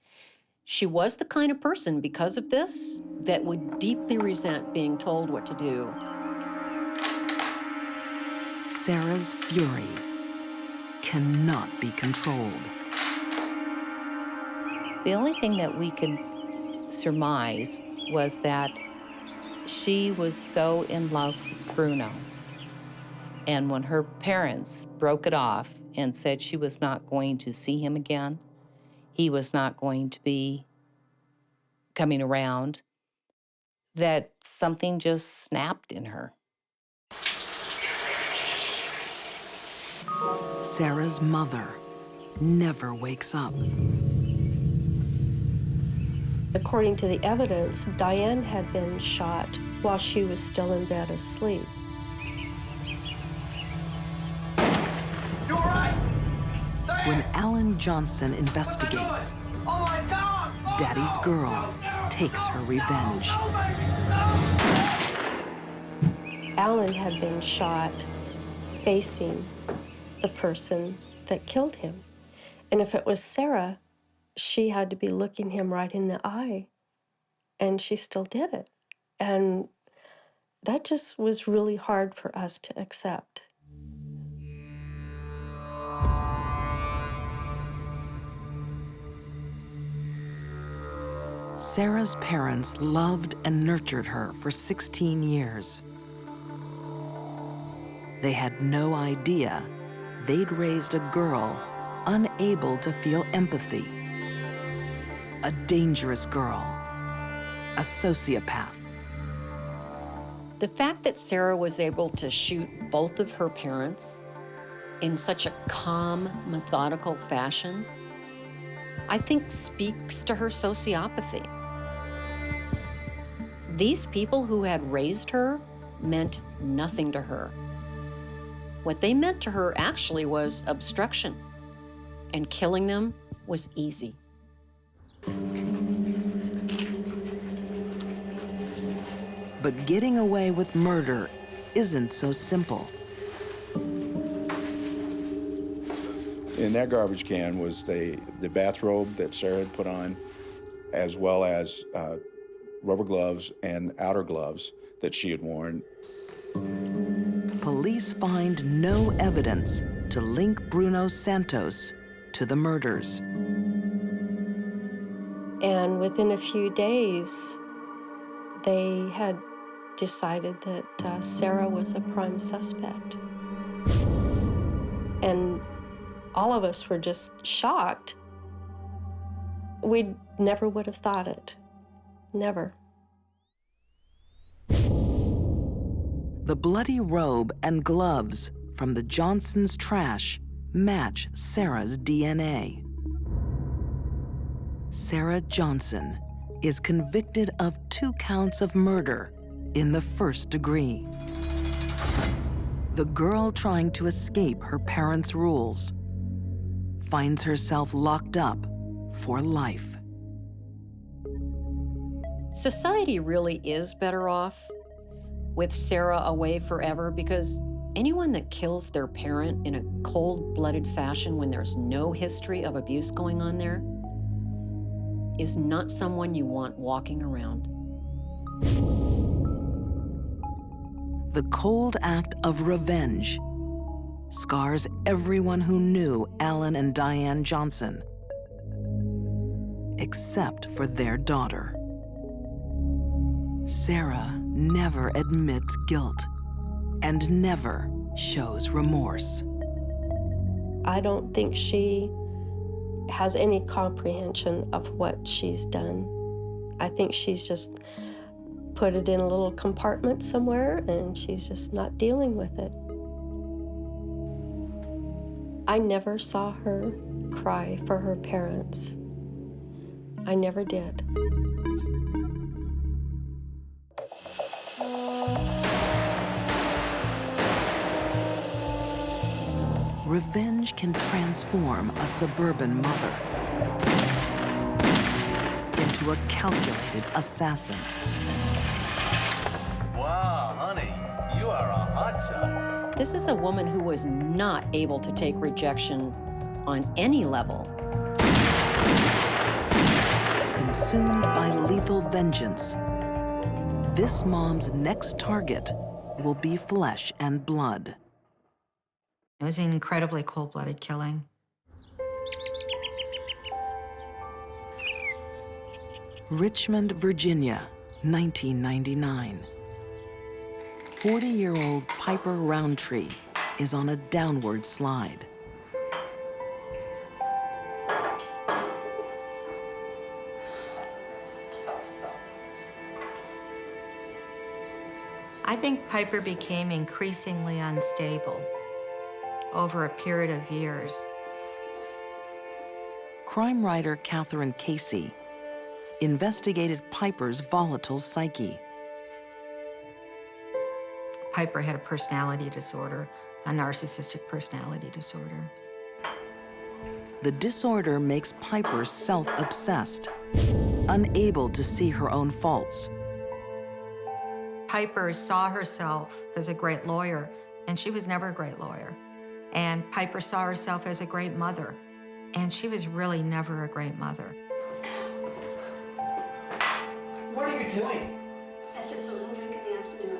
She was the kind of person, because of this, that would deeply resent being told what to do. Sarah's fury cannot be controlled. The only thing that we could surmise was that she was so in love with Bruno. And when her parents broke it off and said she was not going to see him again, he was not going to be coming around, that something just snapped in her. Sarah's mother never wakes up. According to the evidence, Diane had been shot while she was still in bed asleep. You're right. When Alan Johnson investigates, Oh my God! Daddy's girl takes her revenge. Alan had been shot facing the person that killed him. And if it was Sarah, she had to be looking him right in the eye. And she still did it. And that just was really hard for us to accept. Sarah's parents loved and nurtured her for 16 years. They had no idea they'd raised a girl unable to feel empathy. A dangerous girl, a sociopath. The fact that Sarah was able to shoot both of her parents in such a calm, methodical fashion, I think speaks to her sociopathy. These people who had raised her meant nothing to her. What they meant to her actually was obstruction, and killing them was easy. But getting away with murder isn't so simple. In that garbage can was the bathrobe that Sarah had put on, as well as rubber gloves and outer gloves that she had worn. Police find no evidence to link Bruno Santos to the murders. And within a few days, they had decided that Sarah was a prime suspect. And all of us were just shocked. We never would have thought it. Never. The bloody robe and gloves from the Johnsons' trash match Sarah's DNA. Sarah Johnson is convicted of 2 counts of murder in the 1st degree. The girl trying to escape her parents' rules finds herself locked up for life. Society really is better off with Sarah away forever, because anyone that kills their parent in a cold-blooded fashion when there's no history of abuse going on there is not someone you want walking around. The cold act of revenge scars everyone who knew Alan and Diane Johnson, except for their daughter. Sarah never admits guilt and never shows remorse. I don't think she has any comprehension of what she's done. I think she's just put it in a little compartment somewhere and she's just not dealing with it. I never saw her cry for her parents. I never did. Revenge can transform a suburban mother into a calculated assassin. Wow, honey, you are a hotshot. This is a woman who was not able to take rejection on any level. Consumed by lethal vengeance, this mom's next target will be flesh and blood. It was an incredibly cold-blooded killing. Richmond, Virginia, 1999. 40-year-old Piper Roundtree is on a downward slide. I think Piper became increasingly unstable over a period of years. Crime writer Catherine Casey investigated Piper's volatile psyche. Piper had a personality disorder, a narcissistic personality disorder. The disorder makes Piper self-obsessed, unable to see her own faults. Piper saw herself as a great lawyer, and she was never a great lawyer. And Piper saw herself as a great mother, and she was really never a great mother. What are you doing? That's just a little drink in the afternoon.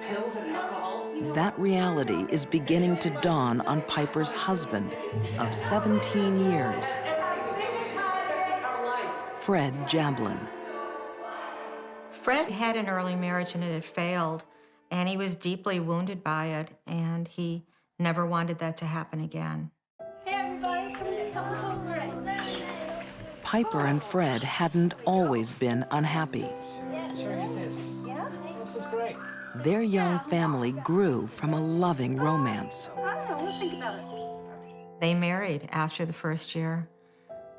Pills and alcohol? That reality is beginning to dawn on Piper's husband of 17 years, Fred Jablin. Fred had an early marriage and it had failed, and he was deeply wounded by it, and he never wanted that to happen again. Hey, everybody, come get something so great. Piper and Fred hadn't always been unhappy. Sure, use this. Yeah? This is great. Their young family grew from a loving romance. I don't know, we'll think about it. They married after the first year,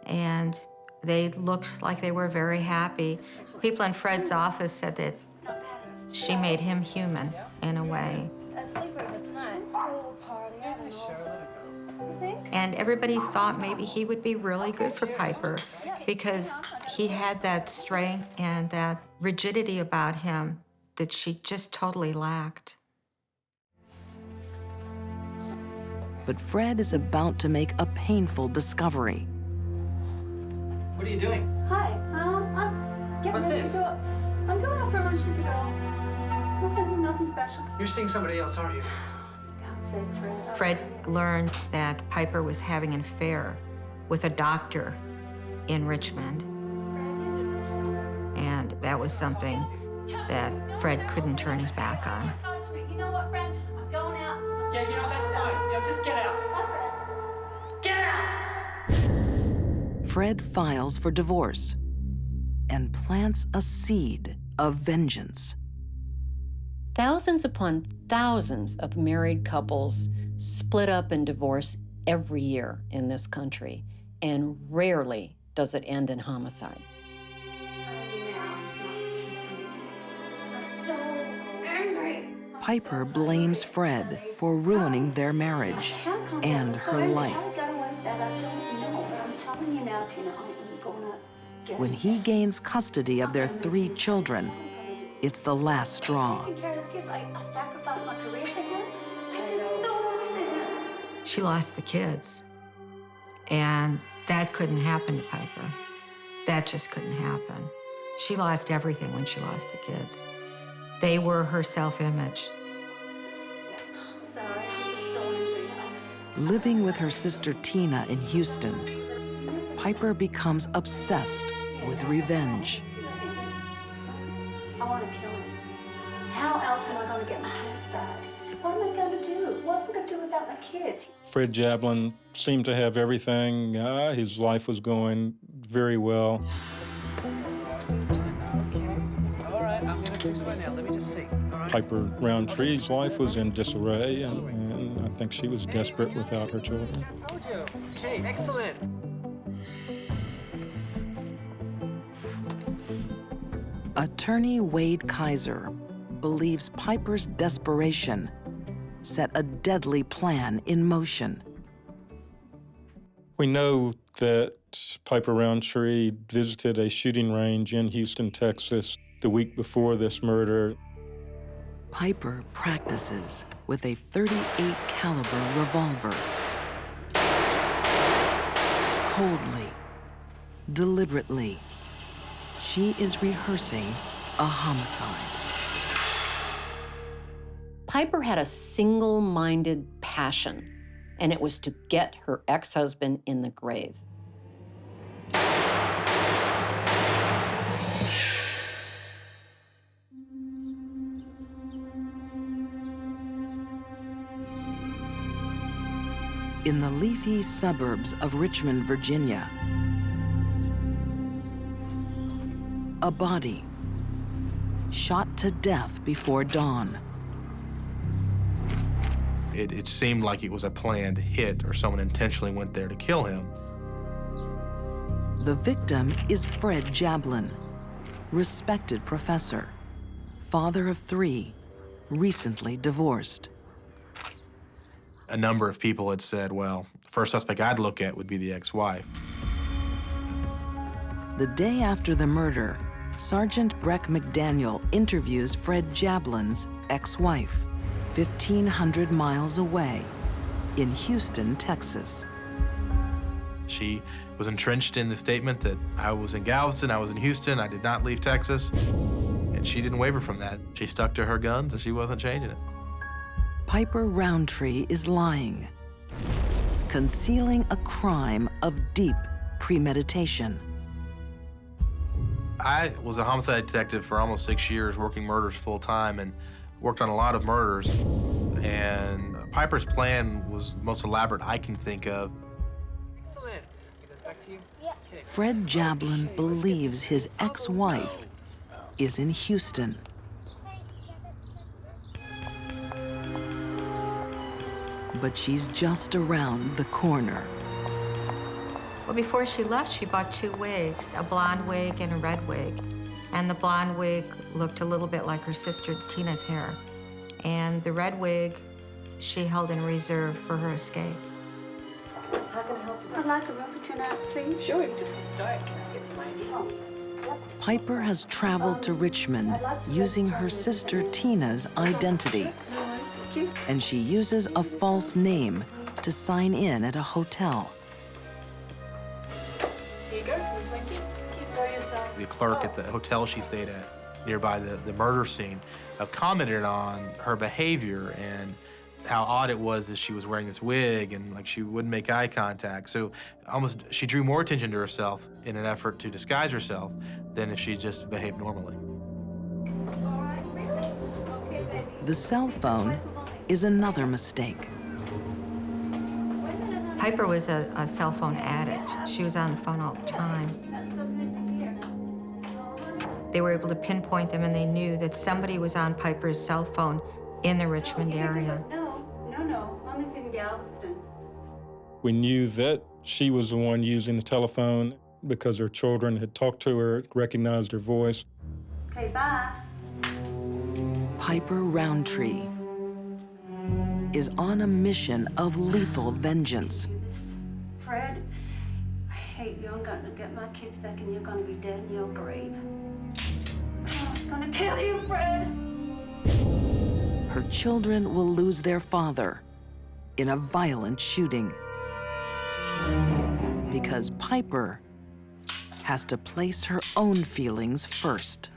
and they looked like they were very happy. People in Fred's office said that she made him human in a way. A sleepover tonight. School party. I don't know. You think? And everybody thought maybe he would be really good for Piper because he had that strength and that rigidity about him that she just totally lacked. But Fred is about to make a painful discovery. What are you doing? Hi, I'm getting What's ready this? to go. I'm going out for lunch with the girls. Nothing special. You're seeing somebody else, aren't you? God's sake, Fred. Fred learned that Piper was having an affair with a doctor in Richmond. And that was something that Fred couldn't turn his back on. Touch me. You know what, friend? I'm going out. Yeah, you know, that's fine. Yeah, just get out. Get out! Fred files for divorce and plants a seed of vengeance. Thousands upon thousands of married couples split up and divorce every year in this country, and rarely does it end in homicide. Piper blames Fred for ruining their marriage and her life. I'm telling you now, Tina, I'm going to get When he gains custody of their 3 children, it's the last straw. taking care of the kids. I sacrificed my career to him. I did so much for him. She lost the kids, and that couldn't happen to Piper. That just couldn't happen. She lost everything when she lost the kids. They were her self-image. I'm sorry. I'm just so angry. Living with her sister Tina in Houston, Piper becomes obsessed with revenge. I want to kill him. How else am I going to get my hands back? What am I going to do? What am I going to do without my kids? Fred Jablin seemed to have everything. His life was going very well. All right, I'm gonna fix it right now. Let me just see. All right. Piper Roundtree's life was in disarray, and I think she was desperate without her children. I told you. Okay, excellent. Attorney Wade Kaiser believes Piper's desperation set a deadly plan in motion. We know that Piper Roundtree visited a shooting range in Houston, Texas, the week before this murder. Piper practices with a .38 caliber revolver. Coldly, deliberately, she is rehearsing a homicide. Piper had a single-minded passion, and it was to get her ex-husband in the grave. In the leafy suburbs of Richmond, Virginia, a body shot to death before dawn. It seemed like it was a planned hit or someone intentionally went there to kill him. The victim is Fred Jablin, respected professor, father of 3, recently divorced. A number of people had said, well, the first suspect I'd look at would be the ex-wife. The day after the murder, Sergeant Breck McDaniel interviews Fred Jablin's ex-wife, 1,500 miles away in Houston, Texas. She was entrenched in the statement that I was in Galveston, I was in Houston, I did not leave Texas, and she didn't waver from that. She stuck to her guns and she wasn't changing it. Piper Roundtree is lying, concealing a crime of deep premeditation. I was a homicide detective for almost 6 years, working murders full-time, and worked on a lot of murders. And Piper's plan was the most elaborate I can think of. Excellent. Get this back to you. Yeah. Okay. Fred Jablin believes his ex-wife is in Houston. But she's just around the corner. Well, before she left, she bought 2 wigs, a blonde wig and a red wig. And the blonde wig looked a little bit like her sister Tina's hair. And the red wig she held in reserve for her escape. How can I help you? I'd like a rubber tonight, please. Sure, just a start. Can I get some ID? Piper has traveled to Richmond using her sister Tina's identity. And she uses a false name to sign in at a hotel. Here you go. Thank you. Enjoy yourself. The clerk at the hotel she stayed at nearby the murder scene commented on her behavior and how odd it was that she was wearing this wig and like she wouldn't make eye contact. So almost she drew more attention to herself in an effort to disguise herself than if she just behaved normally. The cell phone is another mistake. Piper was a cell phone addict. She was on the phone all the time. They were able to pinpoint them, and they knew that somebody was on Piper's cell phone in the Richmond area. No. Mom is in Galveston. We knew that she was the one using the telephone because her children had talked to her, recognized her voice. Okay, bye. Piper Roundtree is on a mission of lethal vengeance. Fred, I hate you. I'm going to get my kids back and you're going to be dead in your grave. I'm going to kill you, Fred. Her children will lose their father in a violent shooting. Because Piper has to place her own feelings first.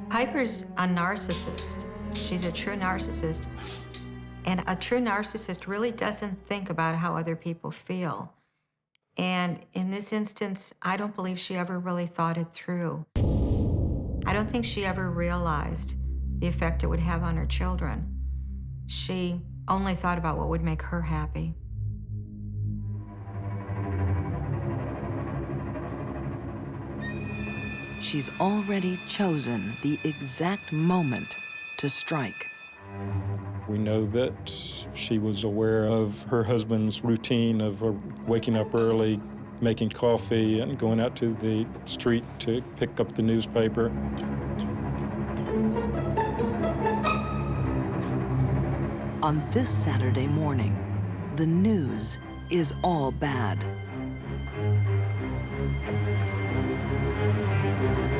Piper's a narcissist. She's a true narcissist. And a true narcissist really doesn't think about how other people feel. And in this instance, I don't believe she ever really thought it through. I don't think she ever realized the effect it would have on her children. She only thought about what would make her happy. She's already chosen the exact moment to strike. We know that she was aware of her husband's routine of waking up early, making coffee, and going out to the street to pick up the newspaper. On this Saturday morning, the news is all bad.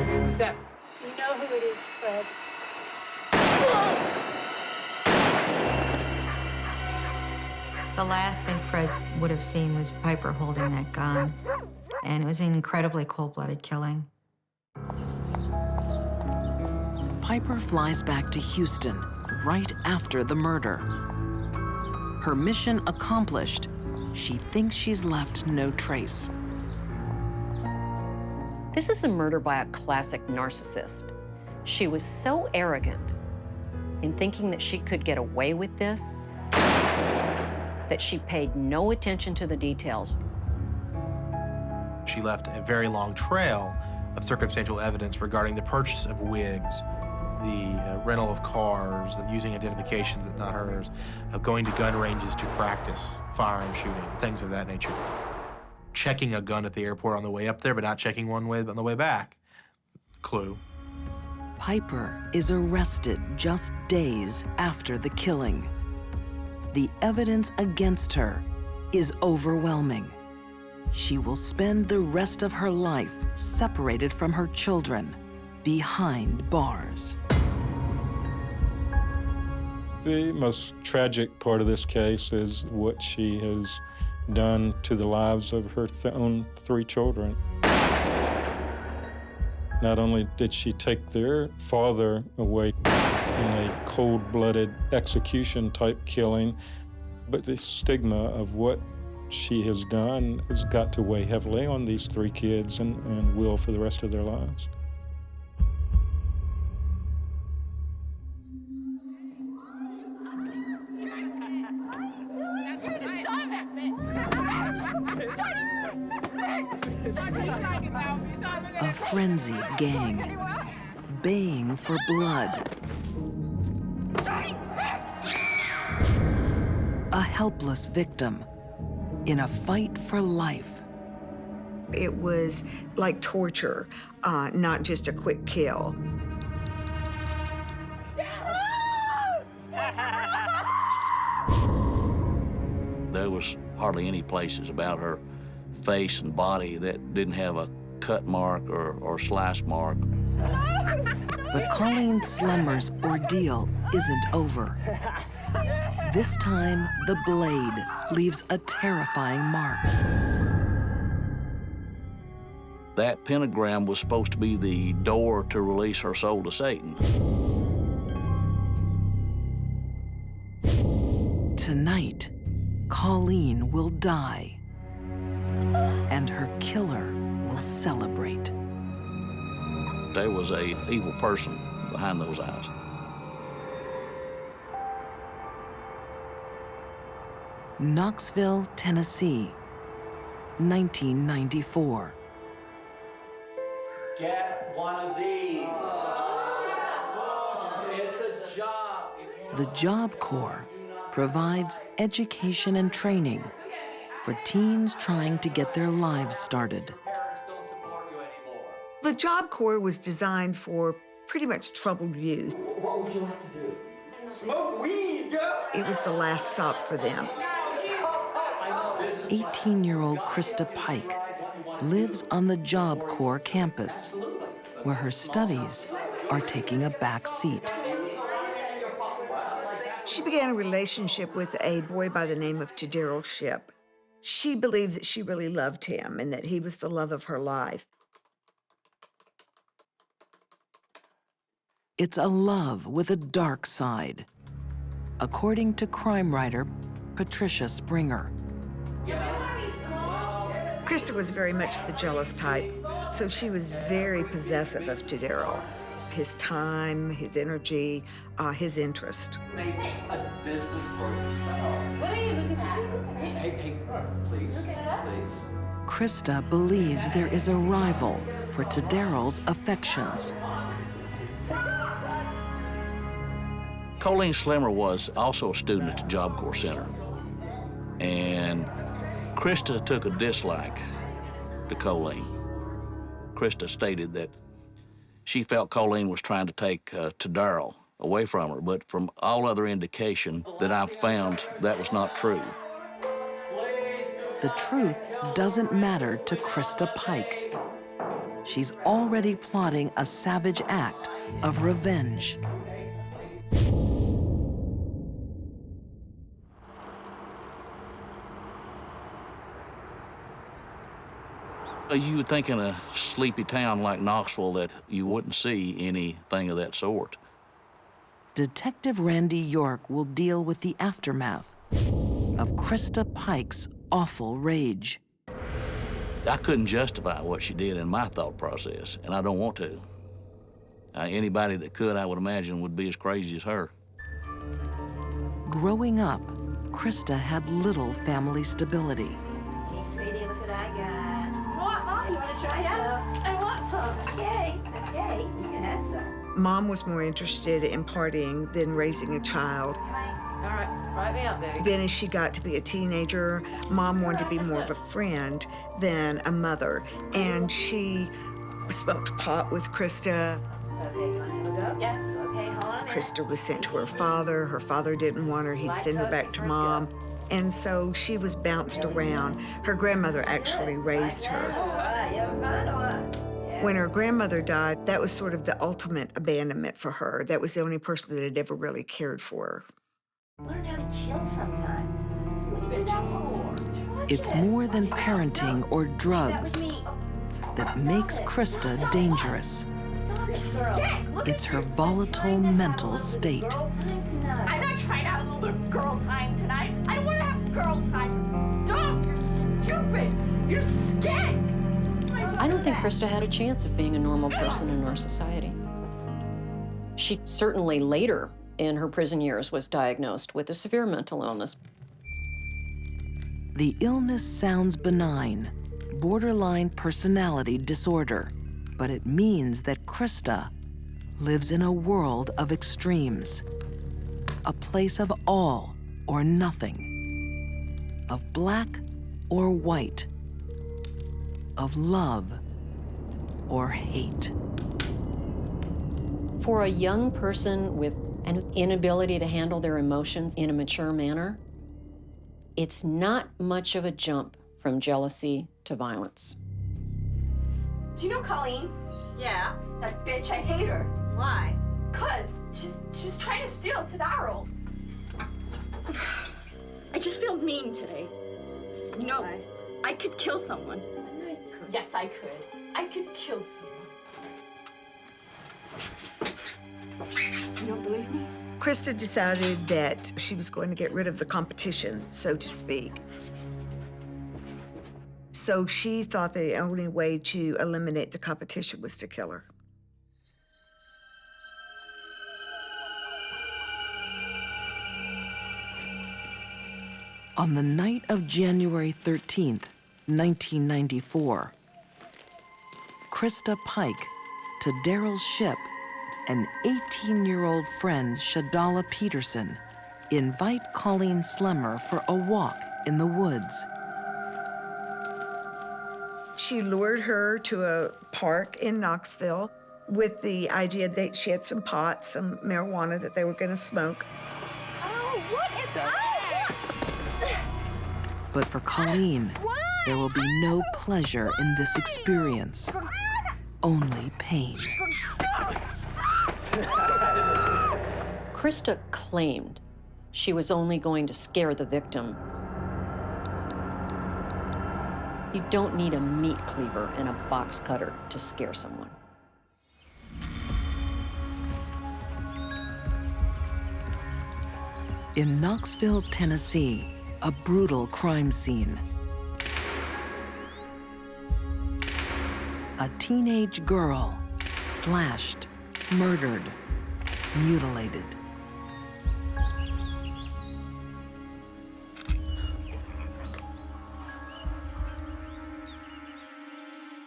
Who's that? You know who it is, Fred. The last thing Fred would have seen was Piper holding that gun, and it was an incredibly cold-blooded killing. Piper flies back to Houston right after the murder. Her mission accomplished, she thinks she's left no trace. This is a murder by a classic narcissist. She was so arrogant in thinking that she could get away with this that she paid no attention to the details. She left a very long trail of circumstantial evidence regarding the purchase of wigs, the rental of cars, using identifications that not hers, of going to gun ranges to practice firearm shooting, things of that nature. Checking a gun at the airport on the way up there, but not checking one way on the way back. Clue. Piper is arrested just days after the killing. The evidence against her is overwhelming. She will spend the rest of her life separated from her children, behind bars. The most tragic part of this case is what she has done to the lives of her own 3 children. Not only did she take their father away in a cold-blooded execution-type killing, but the stigma of what she has done has got to weigh heavily on these 3 kids and will for the rest of their lives. A frenzied gang, baying for blood. A helpless victim in a fight for life. It was like torture, not just a quick kill. There was hardly any places about her face and body that didn't have a cut mark or slice mark. But Colleen Slemmer's ordeal isn't over. This time, the blade leaves a terrifying mark. That pentagram was supposed to be the door to release her soul to Satan. Tonight, Colleen will die, and her killer will celebrate. There was an evil person behind those eyes. Knoxville, Tennessee, 1994. Get one of these. It's a job. The Job Corps provides education and training for teens trying to get their lives started. The Job Corps was designed for pretty much troubled youth. What would you like to do? Smoke weed, Joe. It was the last stop for them. 18-year-old Krista Pike lives on the Job Corps campus, where her studies are taking a back seat. She began a relationship with a boy by the name of Daryl Shipp. She believed that she really loved him and that he was the love of her life. It's a love with a dark side, according to crime writer Patricia Springer. Krista was very much the jealous type, so she was very possessive of Daryl. his time, his energy, his interest. Make a business for yourselves. What are you looking at? Hey, please, please. Krista believes there is a rival for Tadero's affections. Colleen Slimmer was also a student at the Job Corps Center. And Krista took a dislike to Colleen. Krista stated that she felt Colleen was trying to take Tadero away from her, but from all other indication that I've found, that was not true. The truth doesn't matter to Krista Pike. She's already plotting a savage act of revenge. You would think in a sleepy town like Knoxville that you wouldn't see anything of that sort. Detective Randy York will deal with the aftermath of Krista Pike's awful rage. I couldn't justify what she did in my thought process, and I don't want to. Anybody that could, I would imagine, would be as crazy as her. Growing up, Krista had little family stability. Hey, sweetie, look what I got. What, Mom? You want to try some? I want some. Okay, okay, you can have some. Mom was more interested in partying than raising a child. All right, write me up, baby. Then as she got to be a teenager, Mom wanted to be more of a friend than a mother. And she smoked pot with Krista. Okay, you want to look up? Yes. Okay, hold on a minute. Krista was sent to her father. Her father didn't want her. He'd send her back to Mom. And so she was bounced around. Her grandmother actually raised her. All right, you having fun or what? When her grandmother died, that was sort of the ultimate abandonment for her. That was the only person that had ever really cared for her. Learn how to chill sometime. What do you do that for? It's more than parenting or drugs that makes Krista dangerous. It's her volatile mental state. I'm not trying to have a little girl time tonight. I don't want to have girl time. Don't. You're stupid. You're skank. I don't think Krista had a chance of being a normal person in our society. She certainly later in her prison years was diagnosed with a severe mental illness. The illness sounds benign, borderline personality disorder, but it means that Krista lives in a world of extremes, a place of all or nothing, of black or white, of love or hate. For a young person with an inability to handle their emotions in a mature manner, it's not much of a jump from jealousy to violence. Do you know Colleen? Yeah. That bitch, I hate her. Why? 'Cause she's trying to steal Tadaro. I just feel mean today. You know, I could kill someone. Yes, I could. I could kill someone. You don't believe me? Krista decided that she was going to get rid of the competition, so to speak. So she thought the only way to eliminate the competition was to kill her. On the night of January 13th, 1994, Krista Pike, Tadero's ship, and 18-year-old friend Shadala Peterson invite Colleen Slimmer for a walk in the woods. She lured her to a park in Knoxville with the idea that she had some pot, some marijuana that they were going to smoke. Oh, what is that? But for Colleen, there will be no pleasure in this experience, only pain. Krista claimed she was only going to scare the victim. You don't need a meat cleaver and a box cutter to scare someone. In Knoxville, Tennessee, a brutal crime scene. A teenage girl slashed, murdered, mutilated.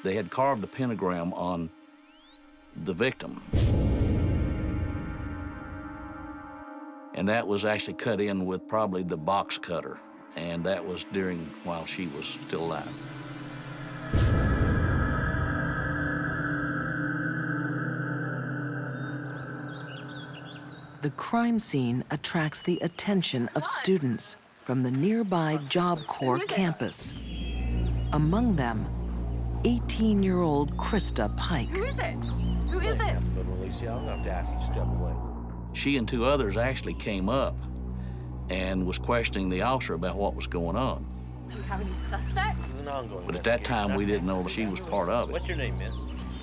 They had carved a pentagram on the victim. And that was actually cut in with probably the box cutter. And that was while she was still alive. The crime scene attracts the attention of students from the nearby Job Corps campus. Among them, 18-year-old Krista Pike. Who is it? Who is it? She and two others actually came up and was questioning the officer about what was going on. Do you have any suspects? But at that time, we didn't know that she was part of it. What's your name, miss?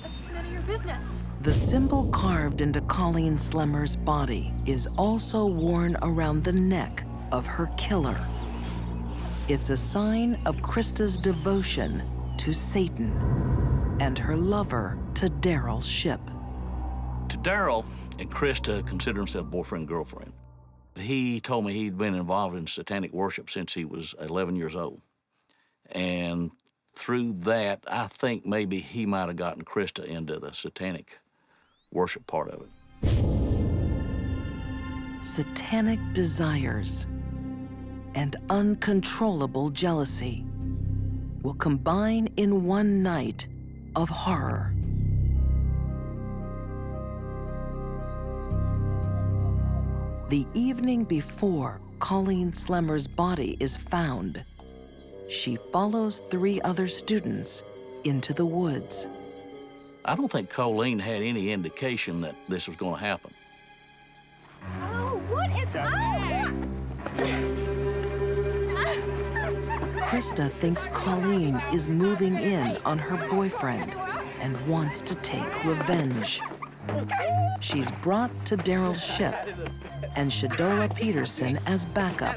That's none of your business. The symbol carved into Colleen Slemmer's body is also worn around the neck of her killer. It's a sign of Krista's devotion to Satan and her lover to Daryl Shipp. To Daryl and Krista consider himself boyfriend and girlfriend. He told me he'd been involved in satanic worship since he was 11 years old. And through that, I think maybe he might have gotten Krista into the satanic worship part of it. Satanic desires and uncontrollable jealousy will combine in one night of horror. The evening before Colleen Slemmer's body is found, she follows 3 other students into the woods. I don't think Colleen had any indication that this was going to happen. Oh, what is Krista thinks Colleen is moving in on her boyfriend and wants to take revenge. She's brought to Daryl Shipp and Shadola Peterson as backup.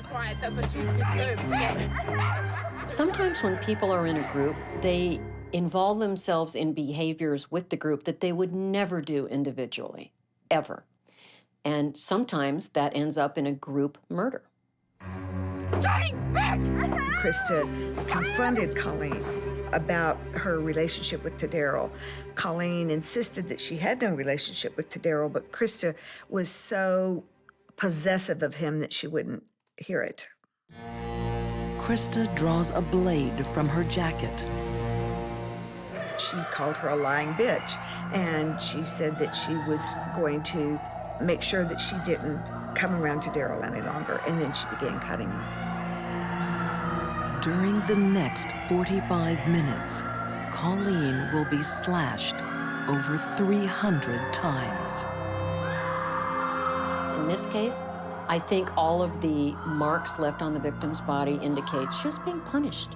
Sometimes when people are in a group, they involve themselves in behaviors with the group that they would never do individually, ever. And sometimes that ends up in a group murder. Krista confronted Colleen about her relationship with Daryl. Colleen insisted that she had no relationship with Daryl, but Krista was so possessive of him that she wouldn't hear it. Krista draws a blade from her jacket. She called her a lying bitch, and she said that she was going to make sure that she didn't come around to Daryl any longer, and then she began cutting her. During the next 45 minutes, Colleen will be slashed over 300 times. In this case, I think all of the marks left on the victim's body indicate she was being punished.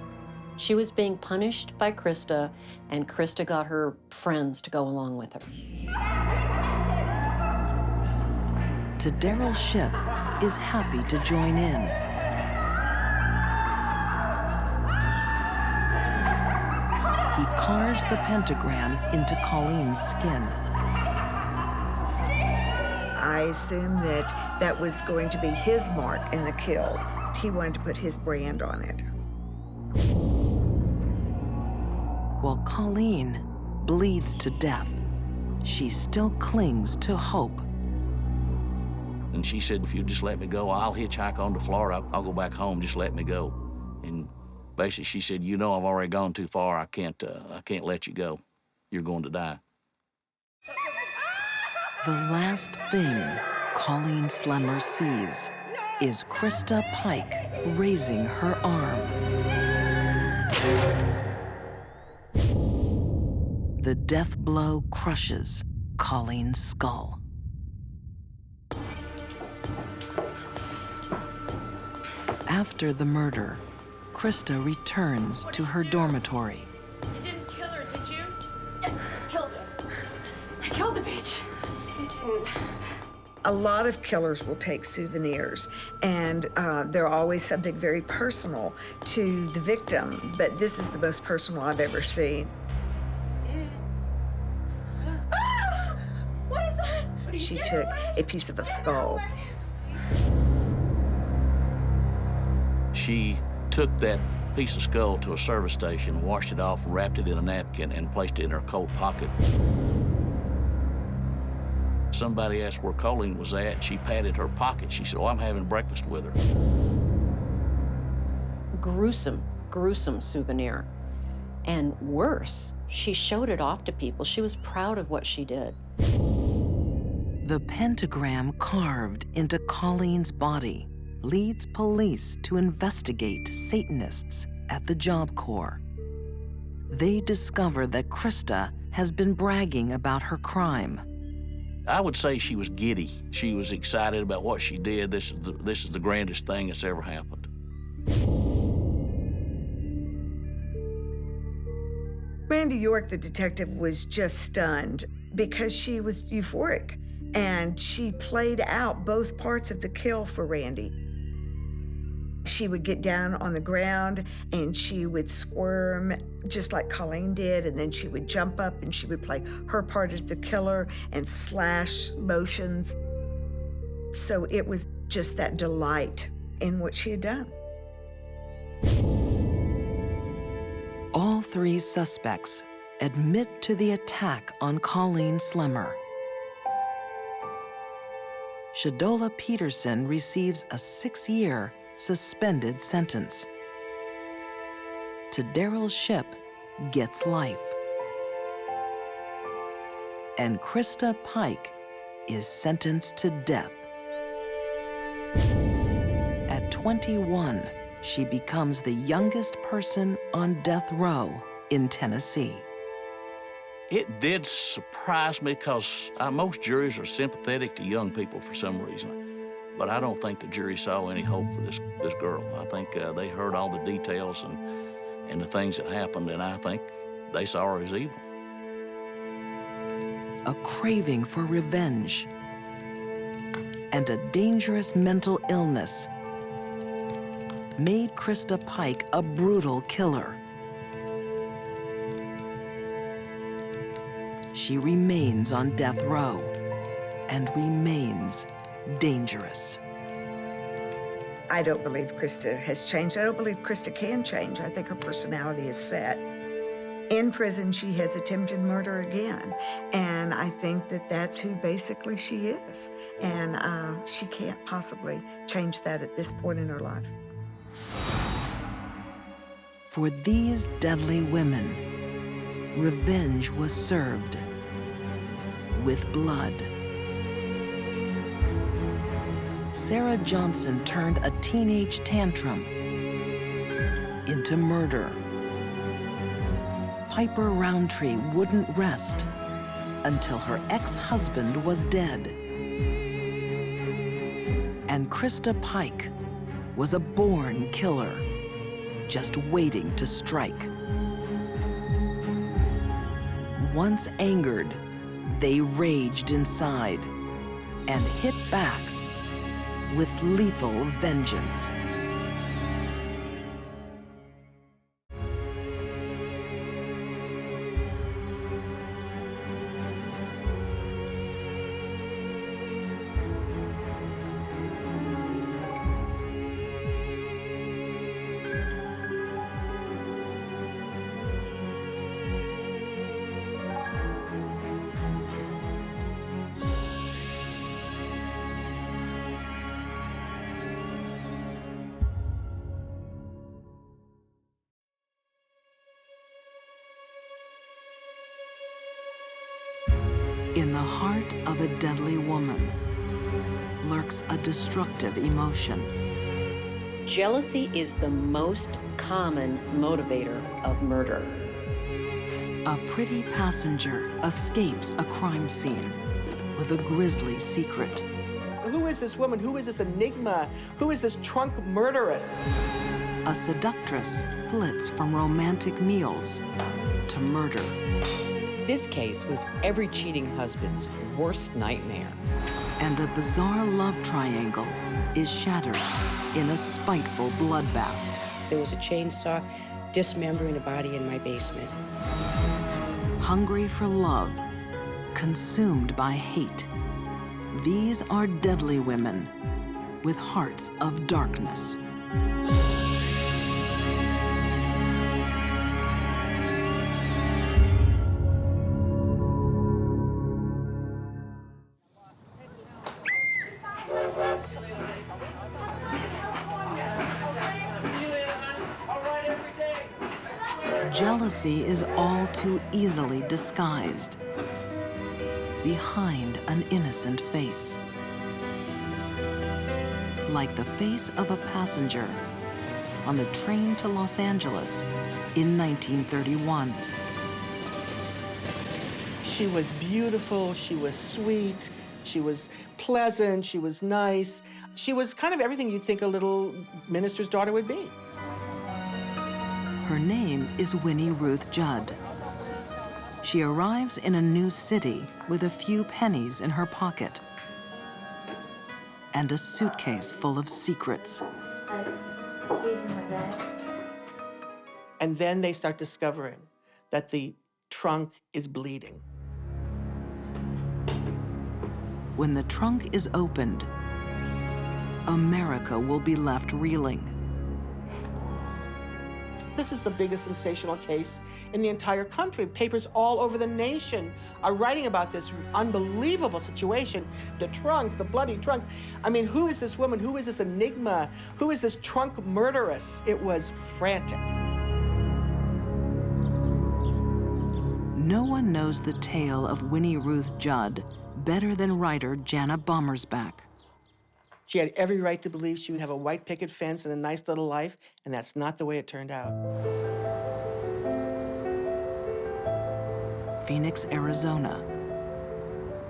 She was being punished by Krista, and Krista got her friends to go along with her. To Daryl Shipp is happy to join in. He carves the pentagram into Colleen's skin. I assumed that that was going to be his mark in the kill. He wanted to put his brand on it. While Colleen bleeds to death, she still clings to hope. And she said, if you just let me go, I'll hitchhike on to Florida. I'll go back home, just let me go. And basically she said, you know, I've already gone too far. I can't let you go. You're going to die. The last thing Colleen Slemmer sees is Krista Pike raising her arm. The death blow crushes Colleen's skull. After the murder, Krista returns to her dormitory. You didn't kill her, did you? Yes, I killed her. I killed the bitch. You didn't. A lot of killers will take souvenirs, and they're always something very personal to the victim, but this is the most personal I've ever seen. Ah! What is that? She took a piece of a skull. She took that piece of skull to a service station, washed it off, wrapped it in a napkin, and placed it in her coat pocket. Somebody asked where Colleen was at. She patted her pocket. She said, "Oh, I'm having breakfast with her." Gruesome, gruesome souvenir. And worse, she showed it off to people. She was proud of what she did. The pentagram carved into Colleen's body leads police to investigate Satanists at the Job Corps. They discover that Krista has been bragging about her crime. I would say she was giddy. She was excited about what she did. This is the grandest thing that's ever happened. Randy York, the detective, was just stunned because she was euphoric, and she played out both parts of the kill for Randy. She would get down on the ground and she would squirm just like Colleen did, and then she would jump up and she would play her part as the killer and slash motions. So it was just that delight in what she had done. All three suspects admit to the attack on Colleen Slemmer. Shadola Peterson receives a 6-year suspended sentence. Daryl Shipp gets life. And Krista Pike is sentenced to death. At 21, she becomes the youngest person on death row in Tennessee. It did surprise me because most juries are sympathetic to young people for some reason. But I don't think the jury saw any hope for this girl. I think they heard all the details and the things that happened, and I think they saw her as evil. A craving for revenge and a dangerous mental illness made Krista Pike a brutal killer. She remains on death row and remains dangerous. I don't believe Krista has changed. I don't believe Krista can change. I think her personality is set. In prison, she has attempted murder again, and I think that that's who basically she is. And she can't possibly change that at this point in her life. For these deadly women, revenge was served with blood. Sarah Johnson turned a teenage tantrum into murder. Piper Roundtree wouldn't rest until her ex-husband was dead. And Krista Pike was a born killer, just waiting to strike. Once angered, they raged inside and hit back with lethal vengeance. In the heart of a deadly woman lurks a destructive emotion. Jealousy is the most common motivator of murder. A pretty passenger escapes a crime scene with a grisly secret. Who is this woman? Who is this enigma? Who is this trunk murderess? A seductress flits from romantic meals to murder. This case was every cheating husband's worst nightmare. And a bizarre love triangle is shattered in a spiteful bloodbath. There was a chainsaw dismembering a body in my basement. Hungry for love, consumed by hate, These are deadly women with hearts of darkness. Jealousy is all too easily disguised behind an innocent face. Like the face of a passenger on the train to Los Angeles in 1931. She was beautiful, she was sweet, she was pleasant, she was nice. She was kind of everything you'd think a little minister's daughter would be. Her name is Winnie Ruth Judd. She arrives in a new city with a few pennies in her pocket and a suitcase full of secrets. And then they start discovering that the trunk is bleeding. When the trunk is opened, America will be left reeling. This is the biggest sensational case in the entire country. Papers all over the nation are writing about this unbelievable situation. The trunks, the bloody trunk. I mean, who is this woman? Who is this enigma? Who is this trunk murderess? It was frantic. No one knows the tale of Winnie Ruth Judd better than writer Jana Bommersback. She had every right to believe she would have a white picket fence and a nice little life, and that's not the way it turned out. Phoenix, Arizona.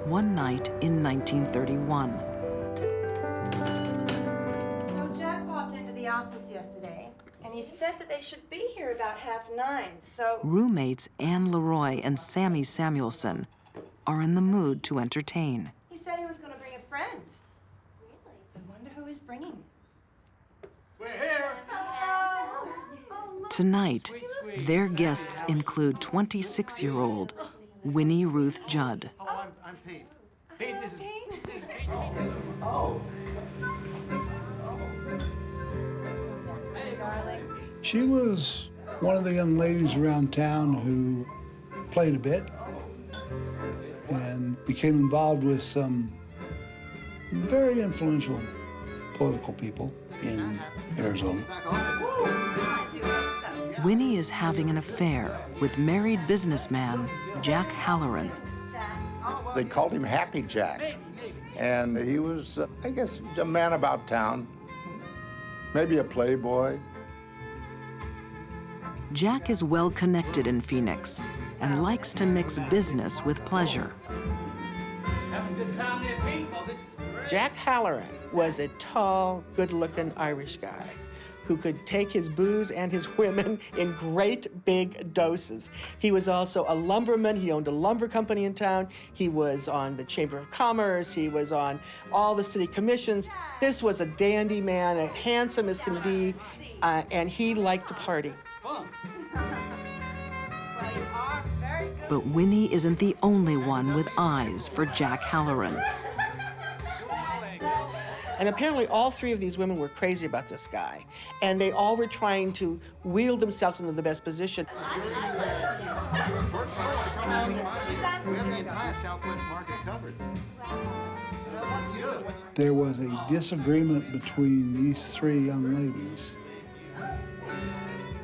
One night in 1931. So Jack popped into the office yesterday, and he said that they should be here about 8:30, so... Roommates Anne Leroy and Sammy Samuelson are in the mood to entertain. He said he was going to bring a friend. I wonder who he's bringing. We're here. Hello. Tonight, their guests include 26-year-old Winnie Ruth Judd. Oh, I'm Pete. Pete, this is Pete. Oh. She was one of the young ladies around town who played a bit and became involved with some very influential political people in Arizona. Winnie is having an affair with married businessman Jack Halloran. They called him Happy Jack. And he was, I guess, a man about town, maybe a playboy. Jack is well connected in Phoenix and likes to mix business with pleasure. Having a good time there, Pete? Oh, this is great. Jack Halloran was a tall, good-looking Irish guy who could take his booze and his women in great big doses. He was also a lumberman. He owned a lumber company in town. He was on the Chamber of Commerce. He was on all the city commissions. This was a dandy man, as handsome as can be, and he liked to party. But Winnie isn't the only one with eyes for Jack Halloran. And apparently all three of these women were crazy about this guy, and they all were trying to wheel themselves into the best position. We have the entire Southwest market covered. There was a disagreement between these three young ladies,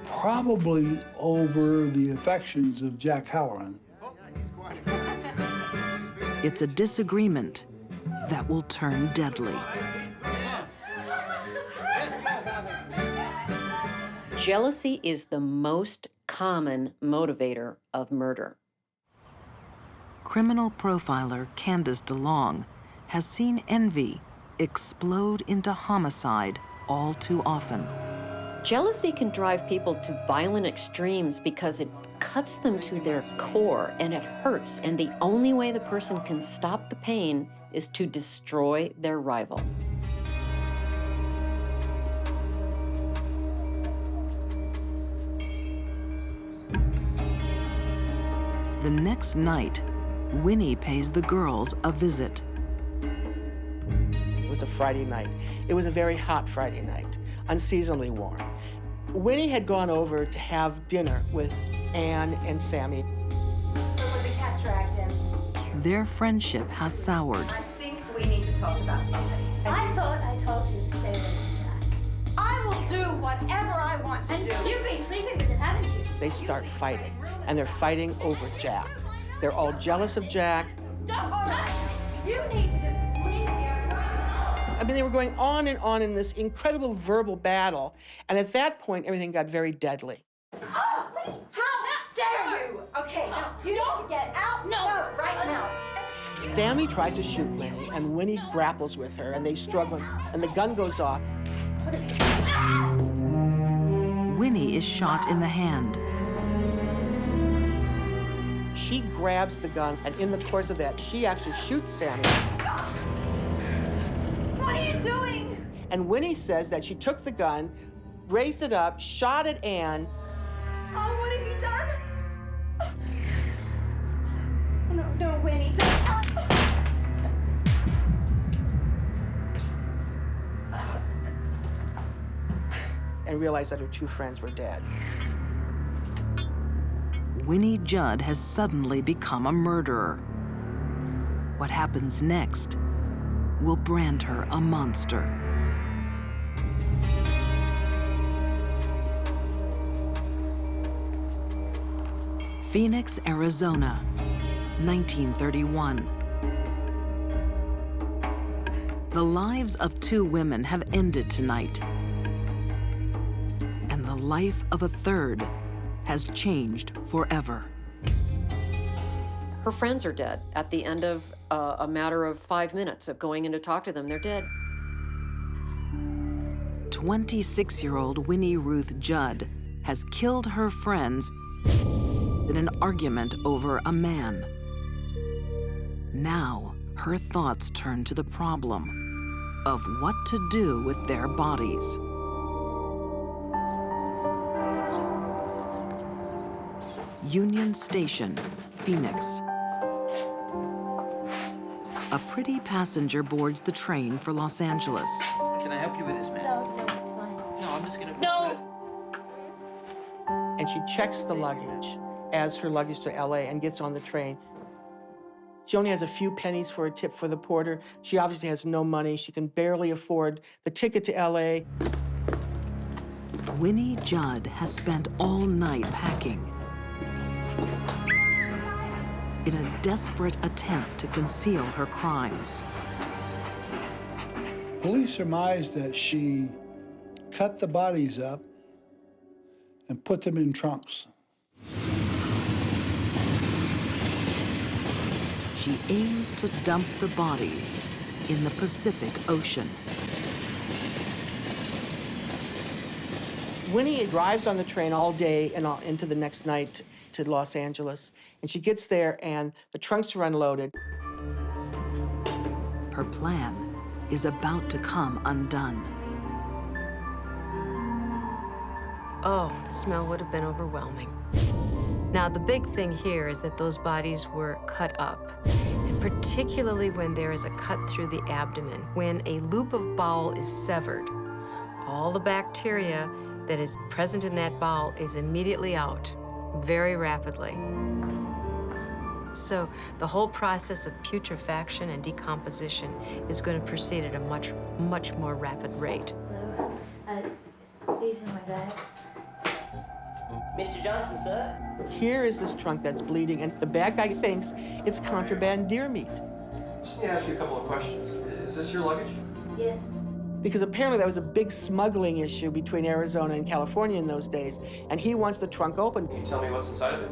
probably over the affections of Jack Halloran. It's a disagreement that will turn deadly. Jealousy is the most common motivator of murder. Criminal profiler Candace DeLong has seen envy explode into homicide all too often. Jealousy can drive people to violent extremes because it cuts them to their core and it hurts, and the only way the person can stop the pain is to destroy their rival. The next night, Winnie pays the girls a visit. was a Friday night. It was a very hot Friday night, unseasonably warm. Winnie had gone over to have dinner with Ann and Sammy. With the cat dragged in. Their friendship has soured. I think we need to talk about something. I thought I told you to stay away from Jack. I will do whatever I want to do. You've been sleeping with him, haven't you? They start fighting, and they're fighting over Jack. They're all jealous of Jack. All right, you need to just leave here right now. I mean, they were going on and on in this incredible verbal battle, and at that point, everything got very deadly. Oh, how dare you? Okay, now you need to get out. No, right now. Sammy tries to shoot Winnie, and Winnie grapples with her, and they struggle, and the gun goes off. Winnie is shot in the hand. She grabs the gun, and in the course of that, she actually shoots Sammy. What are you doing? And Winnie says that she took the gun, raised it up, shot at Ann. Oh, what have you done? No, Winnie. And realized that her two friends were dead. Winnie Judd has suddenly become a murderer. What happens next will brand her a monster. Phoenix, Arizona, 1931. The lives of two women have ended tonight, and the life of a third has changed forever. Her friends are dead. At the end of a matter of 5 minutes of going in to talk to them, they're dead. 26-year-old Winnie Ruth Judd has killed her friends in an argument over a man. Now, her thoughts turn to the problem of what to do with their bodies. Union Station, Phoenix. A pretty passenger boards the train for Los Angeles. Can I help you with this, man? No, it's fine. No, I'm just gonna. No! And she checks the luggage, adds her luggage to LA, and gets on the train. She only has a few pennies for a tip for the porter. She obviously has no money. She can barely afford the ticket to LA. Winnie Judd has spent all night packing in a desperate attempt to conceal her crimes. Police surmise that she cut the bodies up and put them in trunks. She aims to dump the bodies in the Pacific Ocean. Winnie drives on the train all day and into the next night to Los Angeles. And she gets there and the trunks are unloaded. Her plan is about to come undone. Oh, the smell would have been overwhelming. Now, the big thing here is that those bodies were cut up, and particularly when there is a cut through the abdomen. When a loop of bowel is severed, all the bacteria that is present in that bowel is immediately out, very rapidly. So the whole process of putrefaction and decomposition is going to proceed at a much, much more rapid rate. These are my bags. Mr. Johnson, sir. Here is this trunk that's bleeding, and the bad guy thinks it's contraband deer meat. Just need to ask you a couple of questions. Is this your luggage? Yes. Because apparently that was a big smuggling issue between Arizona and California in those days, and he wants the trunk open. Can you tell me what's inside of it?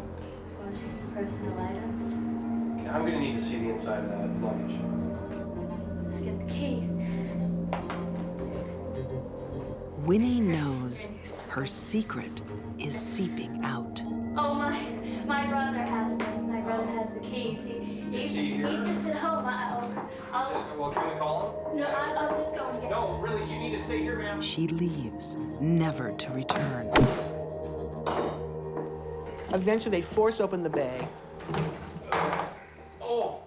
Or just personal items. Okay, I'm gonna need to see the inside of that luggage. Just get the keys. Winnie knows her secret is seeping out. Oh, my brother has them. My brother has the keys. He's just at home. Well, can we call him? No, I'll just go and get No, really, you need to stay here, ma'am. She leaves, never to return. Eventually, they force open the bag. Oh!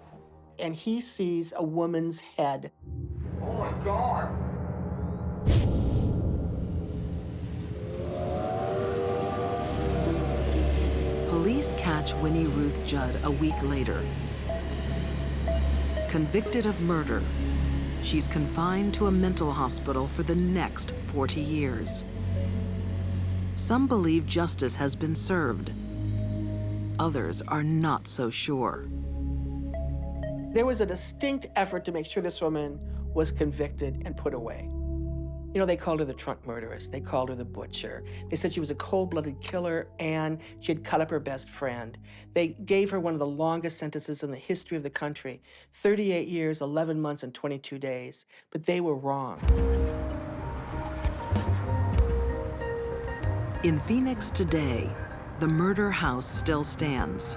And he sees a woman's head. Oh my God! Police catch Winnie Ruth Judd a week later. Convicted of murder, she's confined to a mental hospital for the next 40 years. Some believe justice has been served. Others are not so sure. There was a distinct effort to make sure this woman was convicted and put away. You know, they called her the trunk murderess. They called her the butcher. They said she was a cold-blooded killer and she had cut up her best friend. They gave her one of the longest sentences in the history of the country, 38 years, 11 months, and 22 days. But they were wrong. In Phoenix today, the murder house still stands.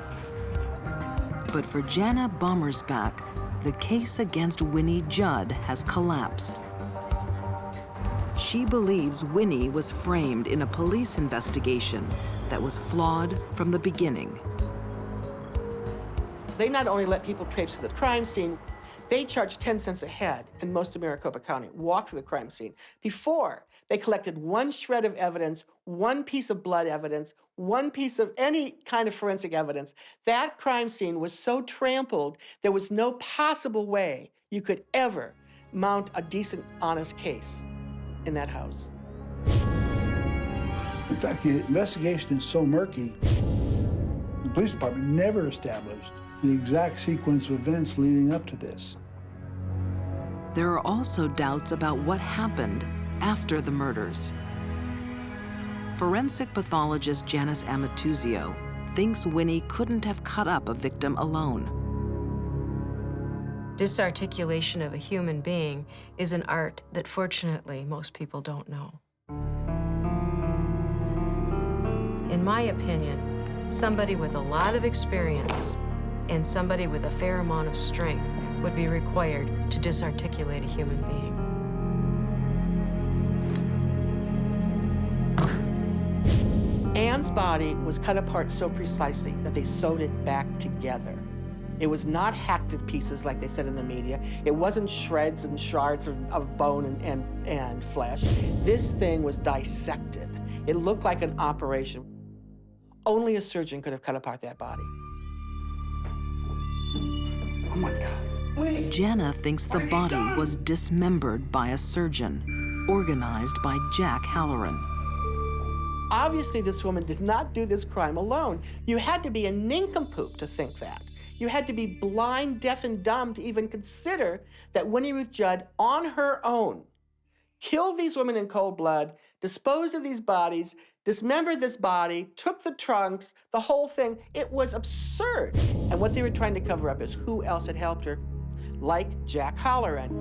But for Jana Bommersbach, the case against Winnie Judd has collapsed. She believes Winnie was framed in a police investigation that was flawed from the beginning. They not only let people traipse to the crime scene, they charged 10 cents a head in most of Maricopa County, walk through the crime scene. Before, they collected one shred of evidence, one piece of blood evidence, one piece of any kind of forensic evidence. That crime scene was so trampled, there was no possible way you could ever mount a decent, honest case in that house. In fact, the investigation is so murky, the police department never established the exact sequence of events leading up to this. There are also doubts about what happened after the murders. Forensic pathologist Janice Amatuzio thinks Winnie couldn't have cut up a victim alone. Disarticulation of a human being is an art that, fortunately, most people don't know. In my opinion, somebody with a lot of experience and somebody with a fair amount of strength would be required to disarticulate a human being. Ann's body was cut apart so precisely that they sewed it back together. It was not hacked to pieces like they said in the media. It wasn't shreds and shards of bone and flesh. This thing was dissected. It looked like an operation. Only a surgeon could have cut apart that body. Oh my God. Jana thinks the body was dismembered by a surgeon, organized by Jack Halloran. Obviously, this woman did not do this crime alone. You had to be a nincompoop to think that. You had to be blind, deaf, and dumb to even consider that Winnie Ruth Judd, on her own, killed these women in cold blood, disposed of these bodies, dismembered this body, took the trunks, the whole thing. It was absurd. And what they were trying to cover up is who else had helped her, like Jack Halloran.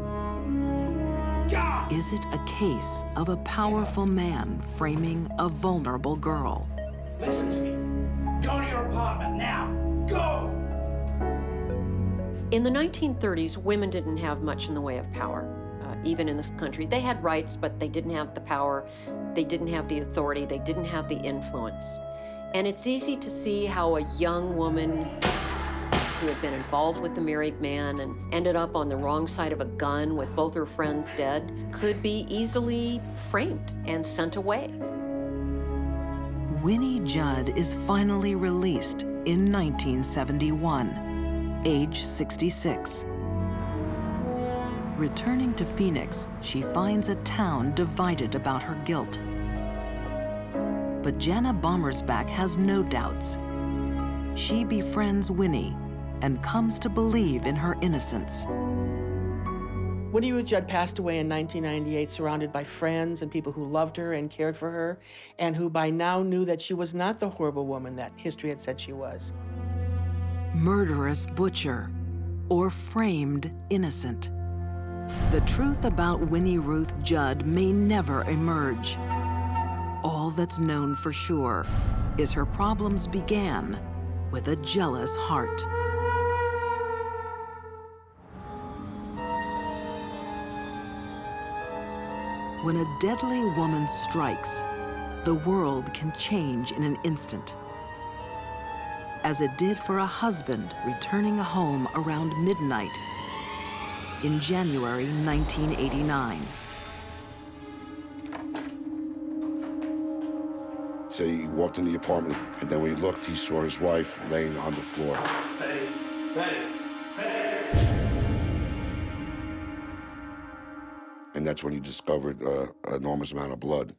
Is it a case of a powerful man framing a vulnerable girl? Listen to me. Go to your apartment now. Go! In the 1930s, women didn't have much in the way of power, even in this country. They had rights, but they didn't have the power, they didn't have the authority, they didn't have the influence. And it's easy to see how a young woman who had been involved with the married man and ended up on the wrong side of a gun with both her friends dead could be easily framed and sent away. Winnie Judd is finally released in 1971. Age 66. Returning to Phoenix, she finds a town divided about her guilt. But Jana Bommersbach has no doubts. She befriends Winnie and comes to believe in her innocence. Winnie Ruth Judd passed away in 1998, surrounded by friends and people who loved her and cared for her, and who by now knew that she was not the horrible woman that history had said she was. Murderous butcher, or framed innocent. The truth about Winnie Ruth Judd may never emerge. All that's known for sure is her problems began with a jealous heart. When a deadly woman strikes, the world can change in an instant. As it did for a husband returning home around midnight, in January 1989. So he walked in the apartment, and then when he looked, he saw his wife laying on the floor. And that's when he discovered an enormous amount of blood.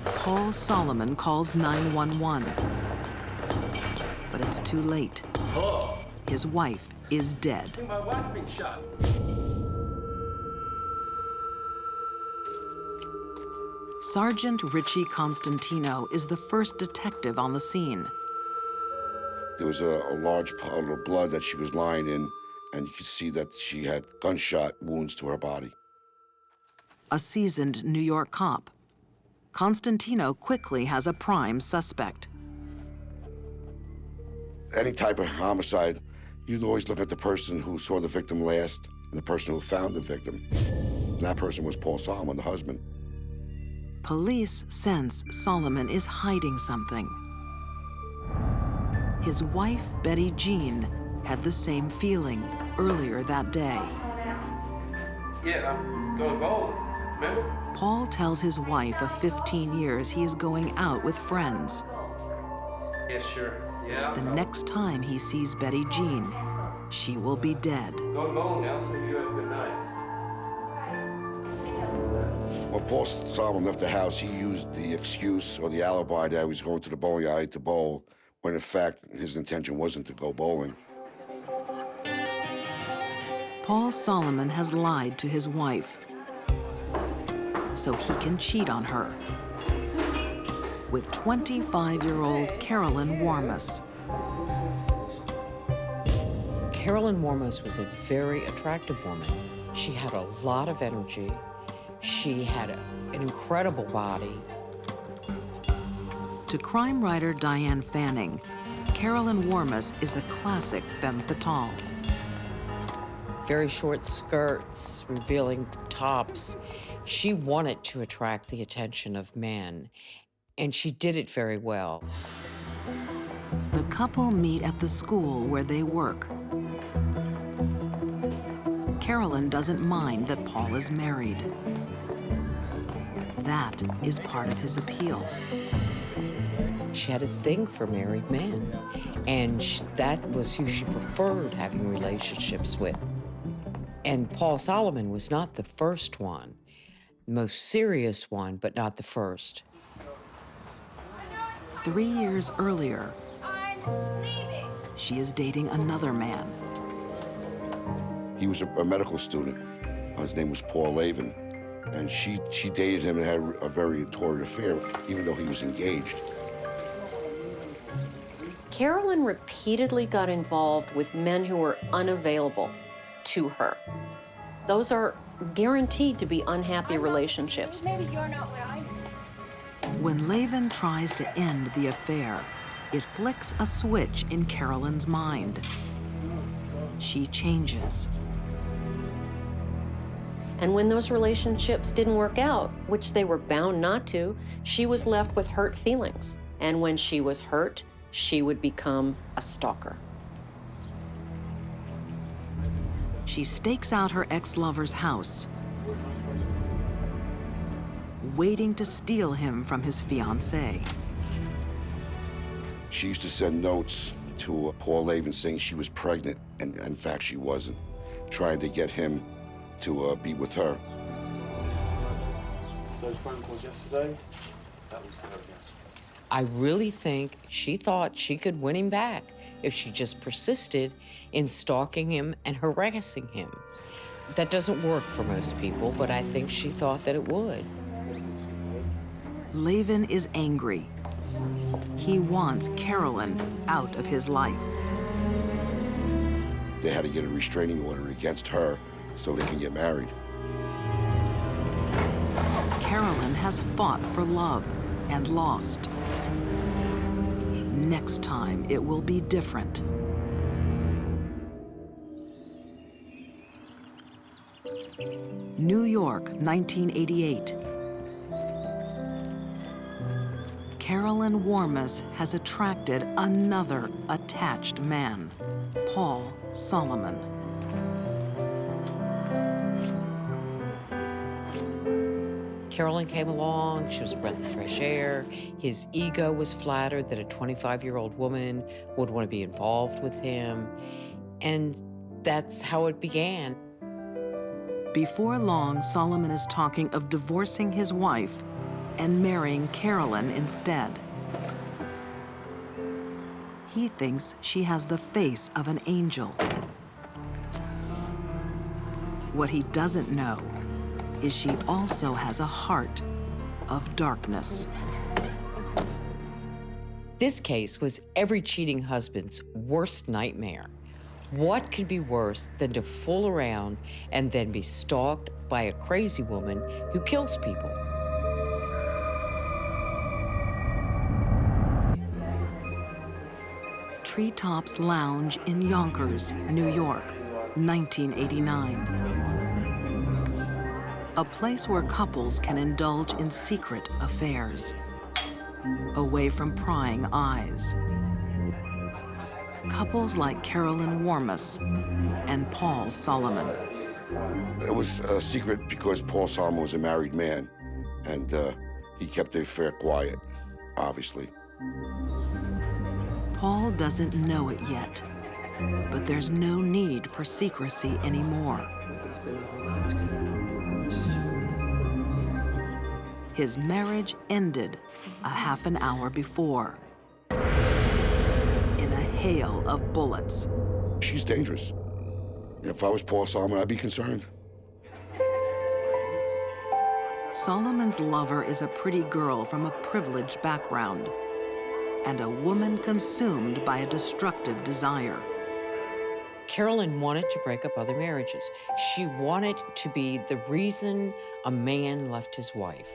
Paul Solomon calls 911, but it's too late. Hello? His wife is dead. I think my wife's been shot. Sergeant Richie Constantino is the first detective on the scene. There was a large puddle of blood that she was lying in, and you could see that she had gunshot wounds to her body. A seasoned New York cop, Constantino quickly has a prime suspect. Any type of homicide, you'd always look at the person who saw the victim last and the person who found the victim. And that person was Paul Solomon, the husband. Police sense Solomon is hiding something. His wife, Betty Jean, had the same feeling earlier that day. Yeah, I'm going bowling. Remember? Paul tells his wife of 15 years he is going out with friends. Yeah, sure. Yeah. The next time he sees Betty Jean, she will be dead. Going bowling now, so you have a good night. When Paul Solomon left the house, he used the excuse or the alibi that he was going to the bowling alley to bowl, when in fact his intention wasn't to go bowling. Paul Solomon has lied to his wife so he can cheat on her with 25-year-old Carolyn Warmus. Carolyn Warmus was a very attractive woman. She had a lot of energy. She had an incredible body. To crime writer Diane Fanning, Carolyn Warmus is a classic femme fatale. Very short skirts, revealing tops. She wanted to attract the attention of men, and she did it very well. The couple meet at the school where they work. Carolyn doesn't mind that Paul is married. That is part of his appeal. She had a thing for married men, and that was who she preferred having relationships with. And Paul Solomon was not the first one, most serious one, but not the first. 3 years earlier, she is dating another man. He was a medical student. His name was Paul Lavin. And she dated him and had a very torrid affair, even though he was engaged. Carolyn repeatedly got involved with men who were unavailable to her. Those are guaranteed to be unhappy relationships. Maybe you're not what I need. When Lavin tries to end the affair, it flicks a switch in Carolyn's mind. She changes. And when those relationships didn't work out, which they were bound not to, she was left with hurt feelings. And when she was hurt, she would become a stalker. She stakes out her ex-lover's house, waiting to steal him from his fiancée. She used to send notes to Paul Lavin saying she was pregnant, and in fact she wasn't, trying to get him to be with her. Those phone calls yesterday, that was her again. I really think she thought she could win him back if she just persisted in stalking him and harassing him. That doesn't work for most people, but I think she thought that it would. Lavin is angry. He wants Carolyn out of his life. They had to get a restraining order against her so they can get married. Carolyn has fought for love and lost. Next time, it will be different. New York, 1988. Carolyn Warmus has attracted another attached man, Paul Solomon. Carolyn came along. She was a breath of fresh air. His ego was flattered that a 25-year-old woman would want to be involved with him. And that's how it began. Before long, Solomon is talking of divorcing his wife and marrying Carolyn instead. He thinks she has the face of an angel. What he doesn't know is she also has a heart of darkness. This case was every cheating husband's worst nightmare. What could be worse than to fool around and then be stalked by a crazy woman who kills people? Treetops Lounge in Yonkers, New York, 1989. A place where couples can indulge in secret affairs, away from prying eyes. Couples like Carolyn Warmus and Paul Solomon. It was a secret because Paul Solomon was a married man, and he kept the affair quiet, obviously. Paul doesn't know it yet, but there's no need for secrecy anymore. His marriage ended a half an hour before, in a hail of bullets. She's dangerous. If I was Paul Solomon, I'd be concerned. Solomon's lover is a pretty girl from a privileged background, and a woman consumed by a destructive desire. Carolyn wanted to break up other marriages. She wanted to be the reason a man left his wife.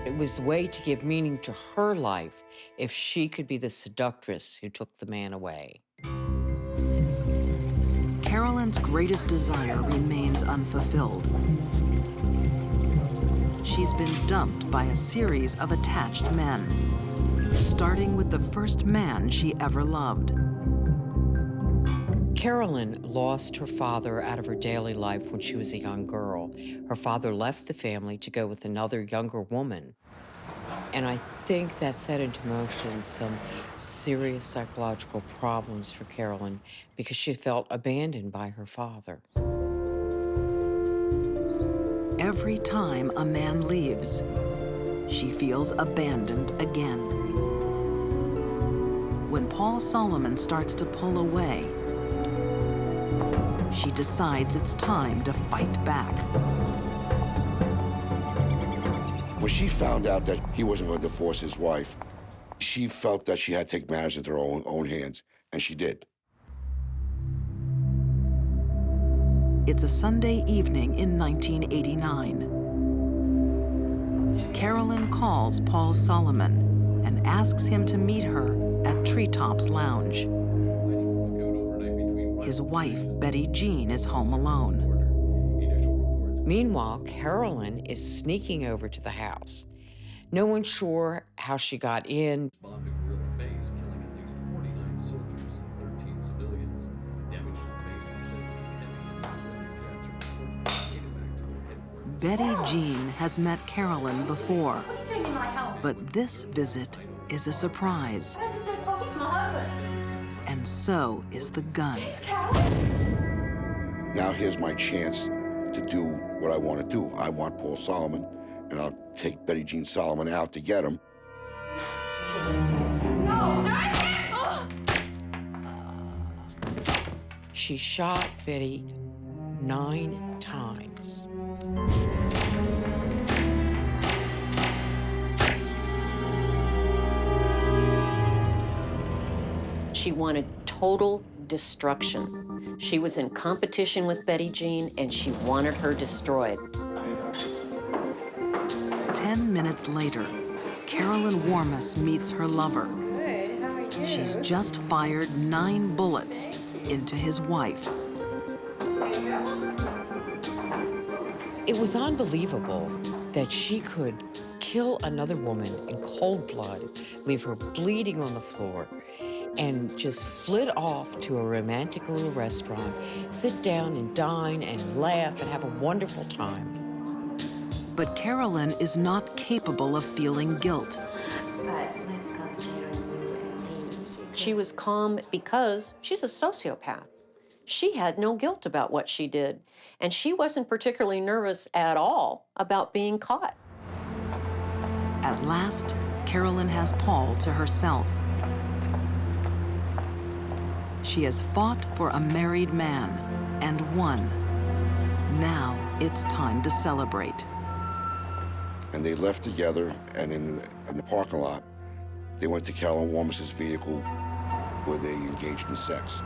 It was the way to give meaning to her life if she could be the seductress who took the man away. Carolyn's greatest desire remains unfulfilled. She's been dumped by a series of attached men, starting with the first man she ever loved. Carolyn lost her father out of her daily life when she was a young girl. Her father left the family to go with another younger woman. And I think that set into motion some serious psychological problems for Carolyn because she felt abandoned by her father. Every time a man leaves, she feels abandoned again. When Paul Solomon starts to pull away, she decides it's time to fight back. When she found out that he wasn't going to divorce his wife, she felt that she had to take matters into her own hands, and she did. It's a Sunday evening in 1989. Carolyn calls Paul Solomon and asks him to meet her at Treetops Lounge. His wife, Betty Jean, is home alone. Meanwhile, Carolyn is sneaking over to the house. No one's sure how she got in. Betty Jean has met Carolyn before, but this visit is a surprise. He's my husband. And so is the gun. Now here's my chance to do what I want to do. I want Paul Solomon, and I'll take Betty Jean Solomon out to get him. No, sir! She shot Betty 9 times. She wanted total destruction. She was in competition with Betty Jean, and she wanted her destroyed. 10 minutes later, Carolyn Warmus meets her lover. Good, how are you? She's just fired 9 bullets into his wife. It was unbelievable that she could kill another woman in cold blood, leave her bleeding on the floor, and just flit off to a romantic little restaurant, sit down and dine and laugh and have a wonderful time. But Carolyn is not capable of feeling guilt. She was calm because she's a sociopath. She had no guilt about what she did, and she wasn't particularly nervous at all about being caught. At last, Carolyn has Paul to herself. She has fought for a married man and won. Now it's time to celebrate. And they left together, and in the parking lot, they went to Carolyn Warmus's vehicle where they engaged in sex.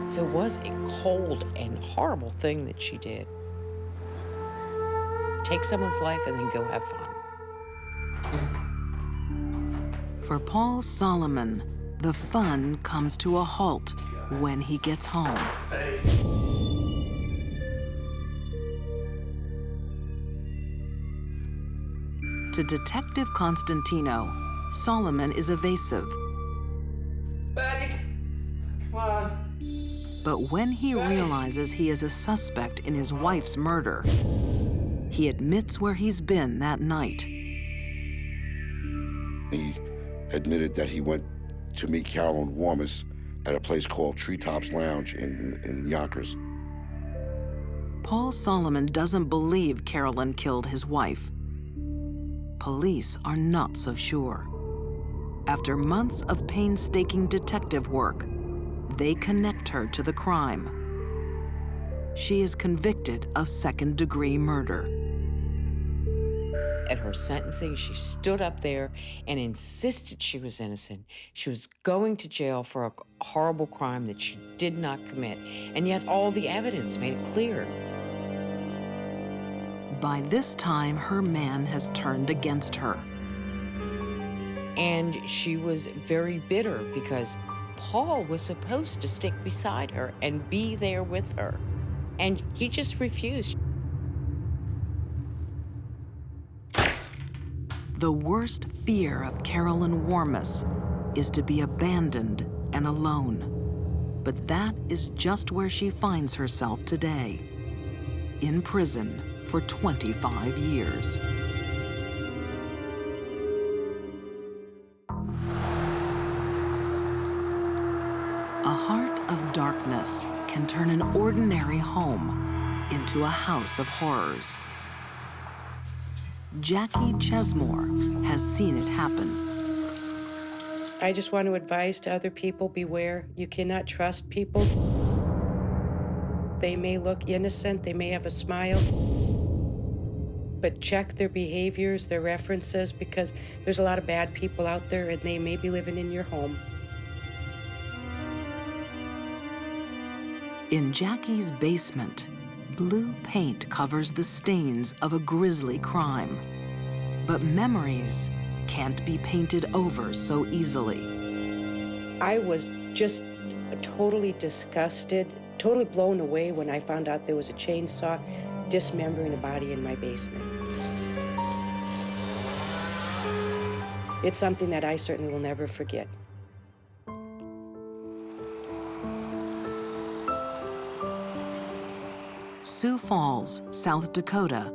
So it was a cold and horrible thing that she did. Take someone's life and then go have fun. For Paul Solomon, the fun comes to a halt when he gets home. To Detective Constantino, Solomon is evasive. Betty, come on. But when he realizes he is a suspect in his wife's murder, he admits where he's been that night. He admitted that he went to meet Carolyn Warmus at a place called Treetops Lounge in Yonkers. Paul Solomon doesn't believe Carolyn killed his wife. Police are not so sure. After months of painstaking detective work, they connect her to the crime. She is convicted of second-degree murder. At her sentencing, she stood up there and insisted she was innocent. She was going to jail for a horrible crime that she did not commit, and yet all the evidence made it clear. By this time, her man has turned against her. And she was very bitter because Paul was supposed to stick beside her and be there with her, and he just refused. The worst fear of Carolyn Warmus is to be abandoned and alone. But that is just where she finds herself today, in prison for 25 years. A heart of darkness can turn an ordinary home into a house of horrors. Jackie Chesmore has seen it happen. I just want to advise to other people, beware. You cannot trust people. They may look innocent, they may have a smile, but check their behaviors, their references, because there's a lot of bad people out there and they may be living in your home. In Jackie's basement, blue paint covers the stains of a grisly crime. But memories can't be painted over so easily. I was just totally disgusted, totally blown away when I found out there was a chainsaw dismembering a body in my basement. It's something that I certainly will never forget. Sioux Falls, South Dakota,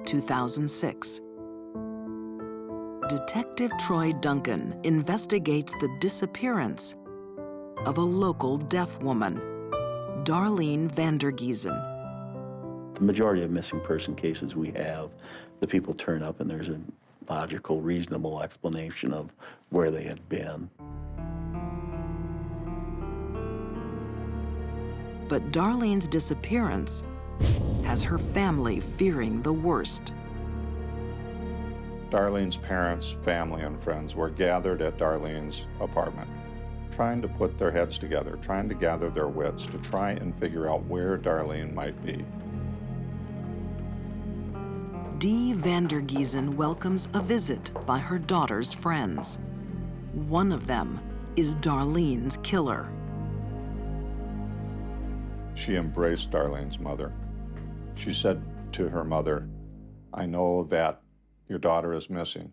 2006. Detective Troy Duncan investigates the disappearance of a local deaf woman, Darlene Vandergiesen. The majority of missing person cases we have, the people turn up and there's a logical, reasonable explanation of where they had been. But Darlene's disappearance has her family fearing the worst. Darlene's parents, family, and friends were gathered at Darlene's apartment, trying to put their heads together, trying to gather their wits to try and figure out where Darlene might be. Dee Vandergiesen welcomes a visit by her daughter's friends. One of them is Darlene's killer. She embraced Darlene's mother. She said to her mother, "I know that your daughter is missing.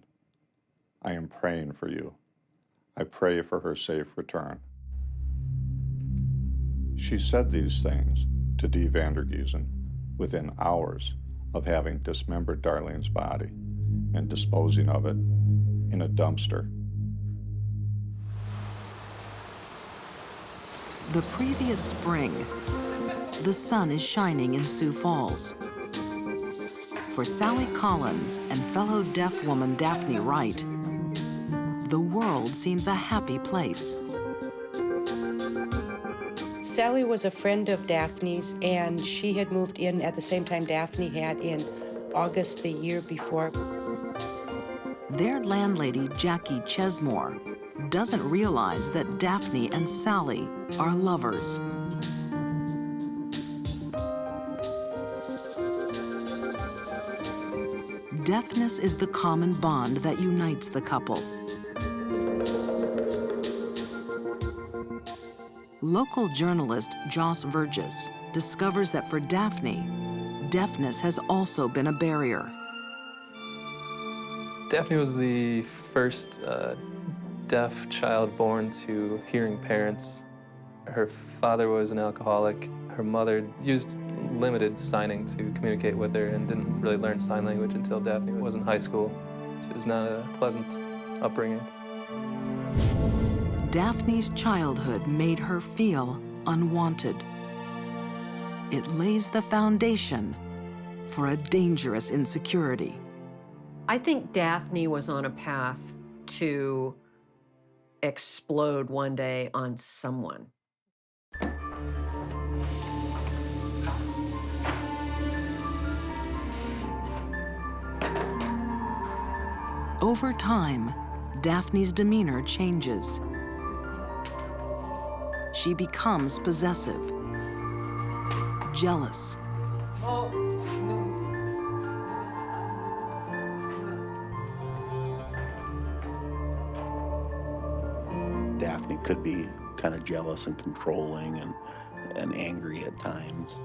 I am praying for you. I pray for her safe return." She said these things to Dee Vandergiesen within hours of having dismembered Darlene's body and disposing of it in a dumpster. The previous spring, the sun is shining in Sioux Falls. For Sally Collins and fellow deaf woman Daphne Wright, the world seems a happy place. Sally was a friend of Daphne's, and she had moved in at the same time Daphne had in August the year before. Their landlady, Jackie Chesmore, doesn't realize that Daphne and Sally are lovers. Deafness is the common bond that unites the couple. Local journalist Joss Vergis discovers that for Daphne, deafness has also been a barrier. Daphne was the first deaf child born to hearing parents. Her father was an alcoholic. Her mother used limited signing to communicate with her and didn't really learn sign language until Daphne was in high school. So it was not a pleasant upbringing. Daphne's childhood made her feel unwanted. It lays the foundation for a dangerous insecurity. I think Daphne was on a path to explode one day on someone. Over time, Daphne's demeanor changes. She becomes possessive, jealous, Daphne could be kind of jealous and controlling and angry at times.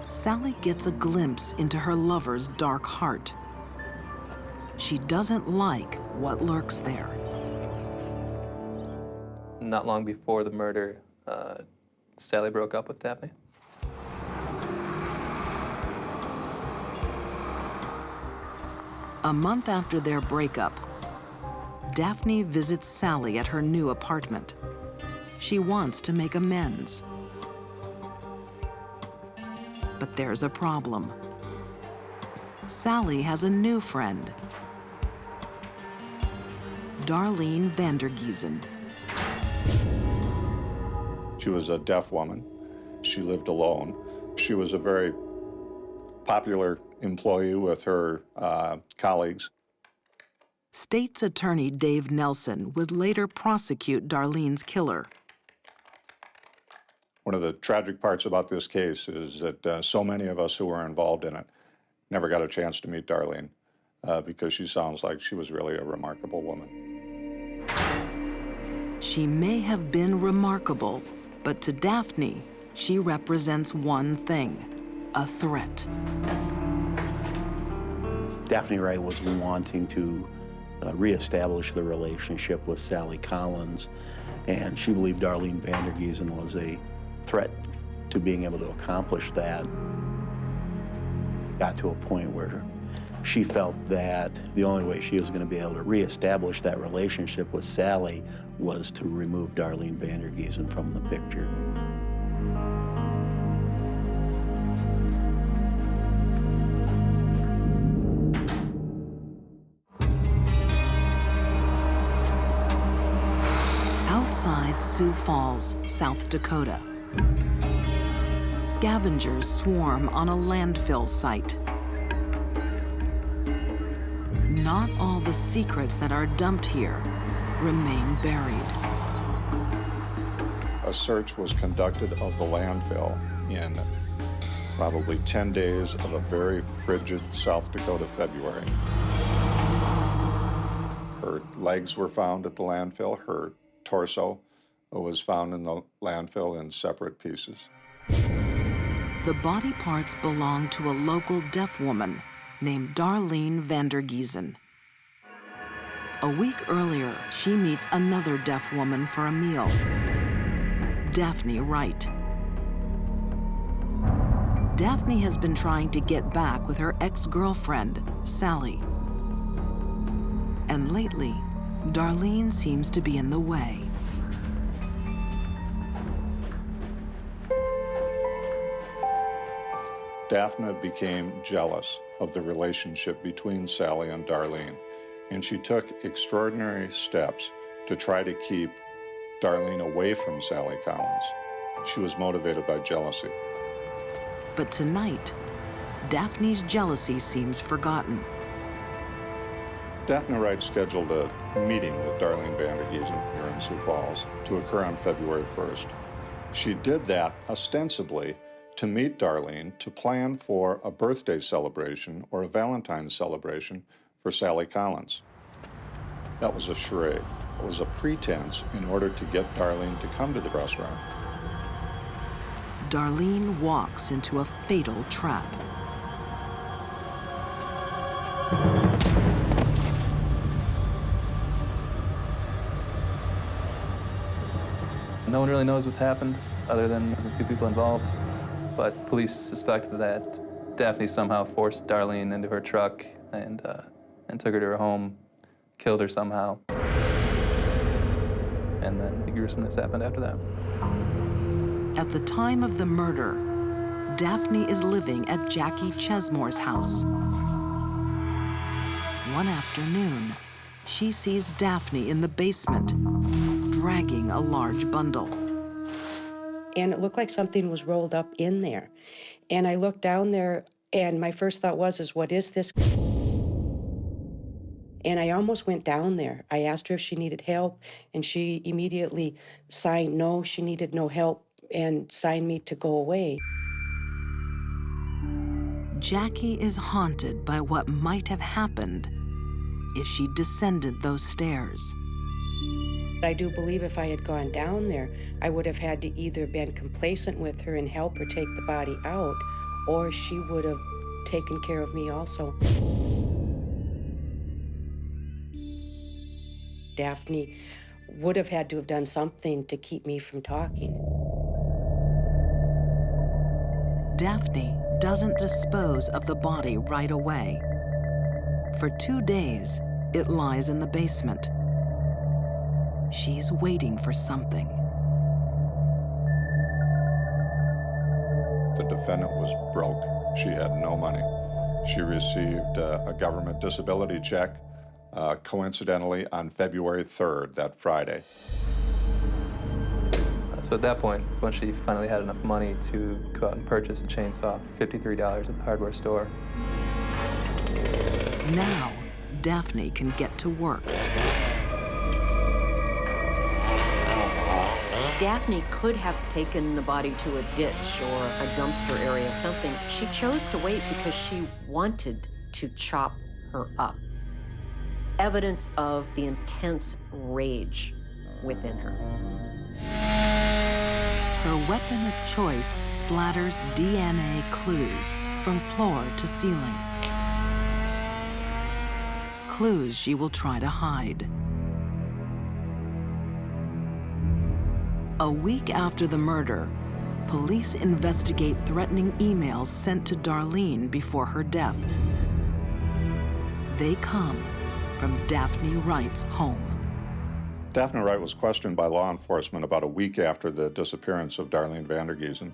Sally gets a glimpse into her lover's dark heart. She doesn't like what lurks there. Not long before the murder, Sally broke up with Daphne. A month after their breakup, Daphne visits Sally at her new apartment. She wants to make amends. But there's a problem. Sally has a new friend, Darlene Vandergiesen. She was a deaf woman. She lived alone. She was a very popular employee with her colleagues. State's Attorney Dave Nelson would later prosecute Darlene's killer. One of the tragic parts about this case is that so many of us who were involved in it never got a chance to meet Darlene because she sounds like she was really a remarkable woman. She may have been remarkable, but to Daphne, she represents one thing: a threat. Daphne Wright was wanting to reestablish the relationship with Sally Collins, and she believed Darlene Vandergiesen was a threat to being able to accomplish that. Got to a point where she felt that the only way she was going to be able to reestablish that relationship with Sally was to remove Darlene Vandergiesen from the picture. Outside Sioux Falls, South Dakota, scavengers swarm on a landfill site. Not all the secrets that are dumped here remain buried. A search was conducted of the landfill in probably 10 days of a very frigid South Dakota February. Her legs were found at the landfill. Her torso was found in the landfill in separate pieces. The body parts belong to a local deaf woman named Darlene Vandergiesen. A week earlier, she meets another deaf woman for a meal. Daphne Wright. Daphne has been trying to get back with her ex-girlfriend, Sally. And lately, Darlene seems to be in the way. Daphne became jealous of the relationship between Sally and Darlene, and she took extraordinary steps to try to keep Darlene away from Sally Collins. She was motivated by jealousy. But tonight, Daphne's jealousy seems forgotten. Daphne Wright scheduled a meeting with Darlene Vandergiesen here in Sioux Falls to occur on February 1st. She did that ostensibly to meet Darlene to plan for a birthday celebration or a Valentine's celebration for Sally Collins. That was a charade. It was a pretense in order to get Darlene to come to the restaurant. Darlene walks into a fatal trap. No one really knows what's happened other than the two people involved, but police suspect that Daphne somehow forced Darlene into her truck and took her to her home, killed her somehow, and then the gruesomeness happened after that. At the time of the murder, Daphne is living at Jackie Chesmore's house. One afternoon, she sees Daphne in the basement, dragging a large bundle. And it looked like something was rolled up in there. And I looked down there, and my first thought was, what is this? And I almost went down there. I asked her if she needed help, and she immediately signed no, she needed no help, and signed me to go away. Jackie is haunted by what might have happened if she descended those stairs. I do believe if I had gone down there, I would have had to either been complacent with her and help her take the body out, or she would have taken care of me also. Daphne would have had to have done something to keep me from talking. Daphne doesn't dispose of the body right away. For 2 days, it lies in the basement. She's waiting for something. The defendant was broke. She had no money. She received a government disability check, coincidentally, on February 3rd, that Friday. So at that point is when she finally had enough money to go out and purchase a chainsaw, $53 at the hardware store. Now, Daphne can get to work. Daphne could have taken the body to a ditch or a dumpster area, something. She chose to wait because she wanted to chop her up. Evidence of the intense rage within her. Her weapon of choice splatters DNA clues from floor to ceiling. Clues she will try to hide. A week after the murder, police investigate threatening emails sent to Darlene before her death. They come from Daphne Wright's home. Daphne Wright was questioned by law enforcement about a week after the disappearance of Darlene Vandergiesen.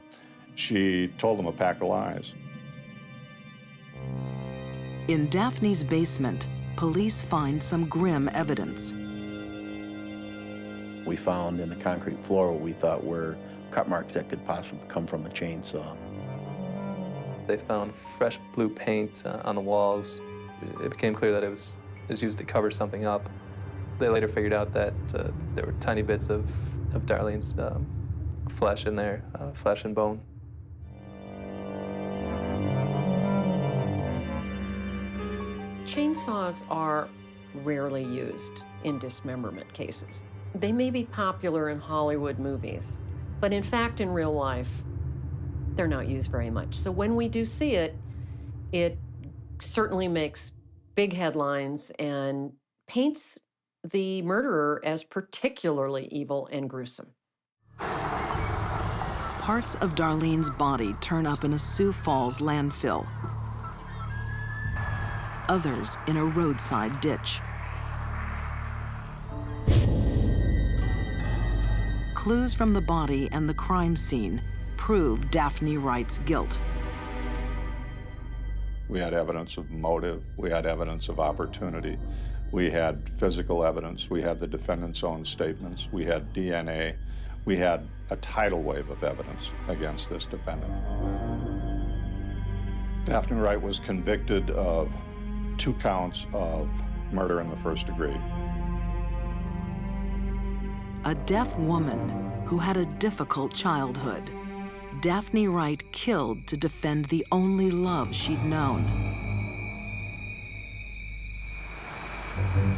She told them a pack of lies. In Daphne's basement, police find some grim evidence. We found in the concrete floor what we thought were cut marks that could possibly come from a chainsaw. They found fresh blue paint on the walls. It became clear that it was used to cover something up. They later figured out that there were tiny bits of Darlene's flesh in there, flesh and bone. Chainsaws are rarely used in dismemberment cases. They may be popular in Hollywood movies, but in fact, in real life, they're not used very much. So when we do see it, it certainly makes big headlines and paints the murderer as particularly evil and gruesome. Parts of Darlene's body turn up in a Sioux Falls landfill. Others in a roadside ditch. Clues from the body and the crime scene prove Daphne Wright's guilt. We had evidence of motive, we had evidence of opportunity, we had physical evidence, we had the defendant's own statements, we had DNA, we had a tidal wave of evidence against this defendant. Daphne Wright was convicted of 2 counts of murder in the first degree. A deaf woman who had a difficult childhood. Daphne Wright killed to defend the only love she'd known.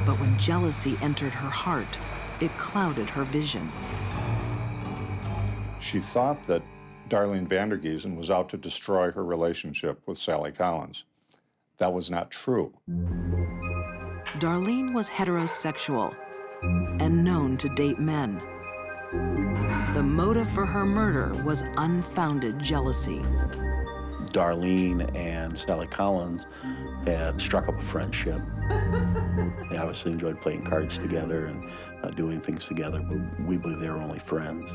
But when jealousy entered her heart, it clouded her vision. She thought that Darlene Vandergiesen was out to destroy her relationship with Sally Collins. That was not true. Darlene was heterosexual and known to date men. The motive for her murder was unfounded jealousy. Darlene and Sally Collins had struck up a friendship. They obviously enjoyed playing cards together and doing things together, but we believe they were only friends.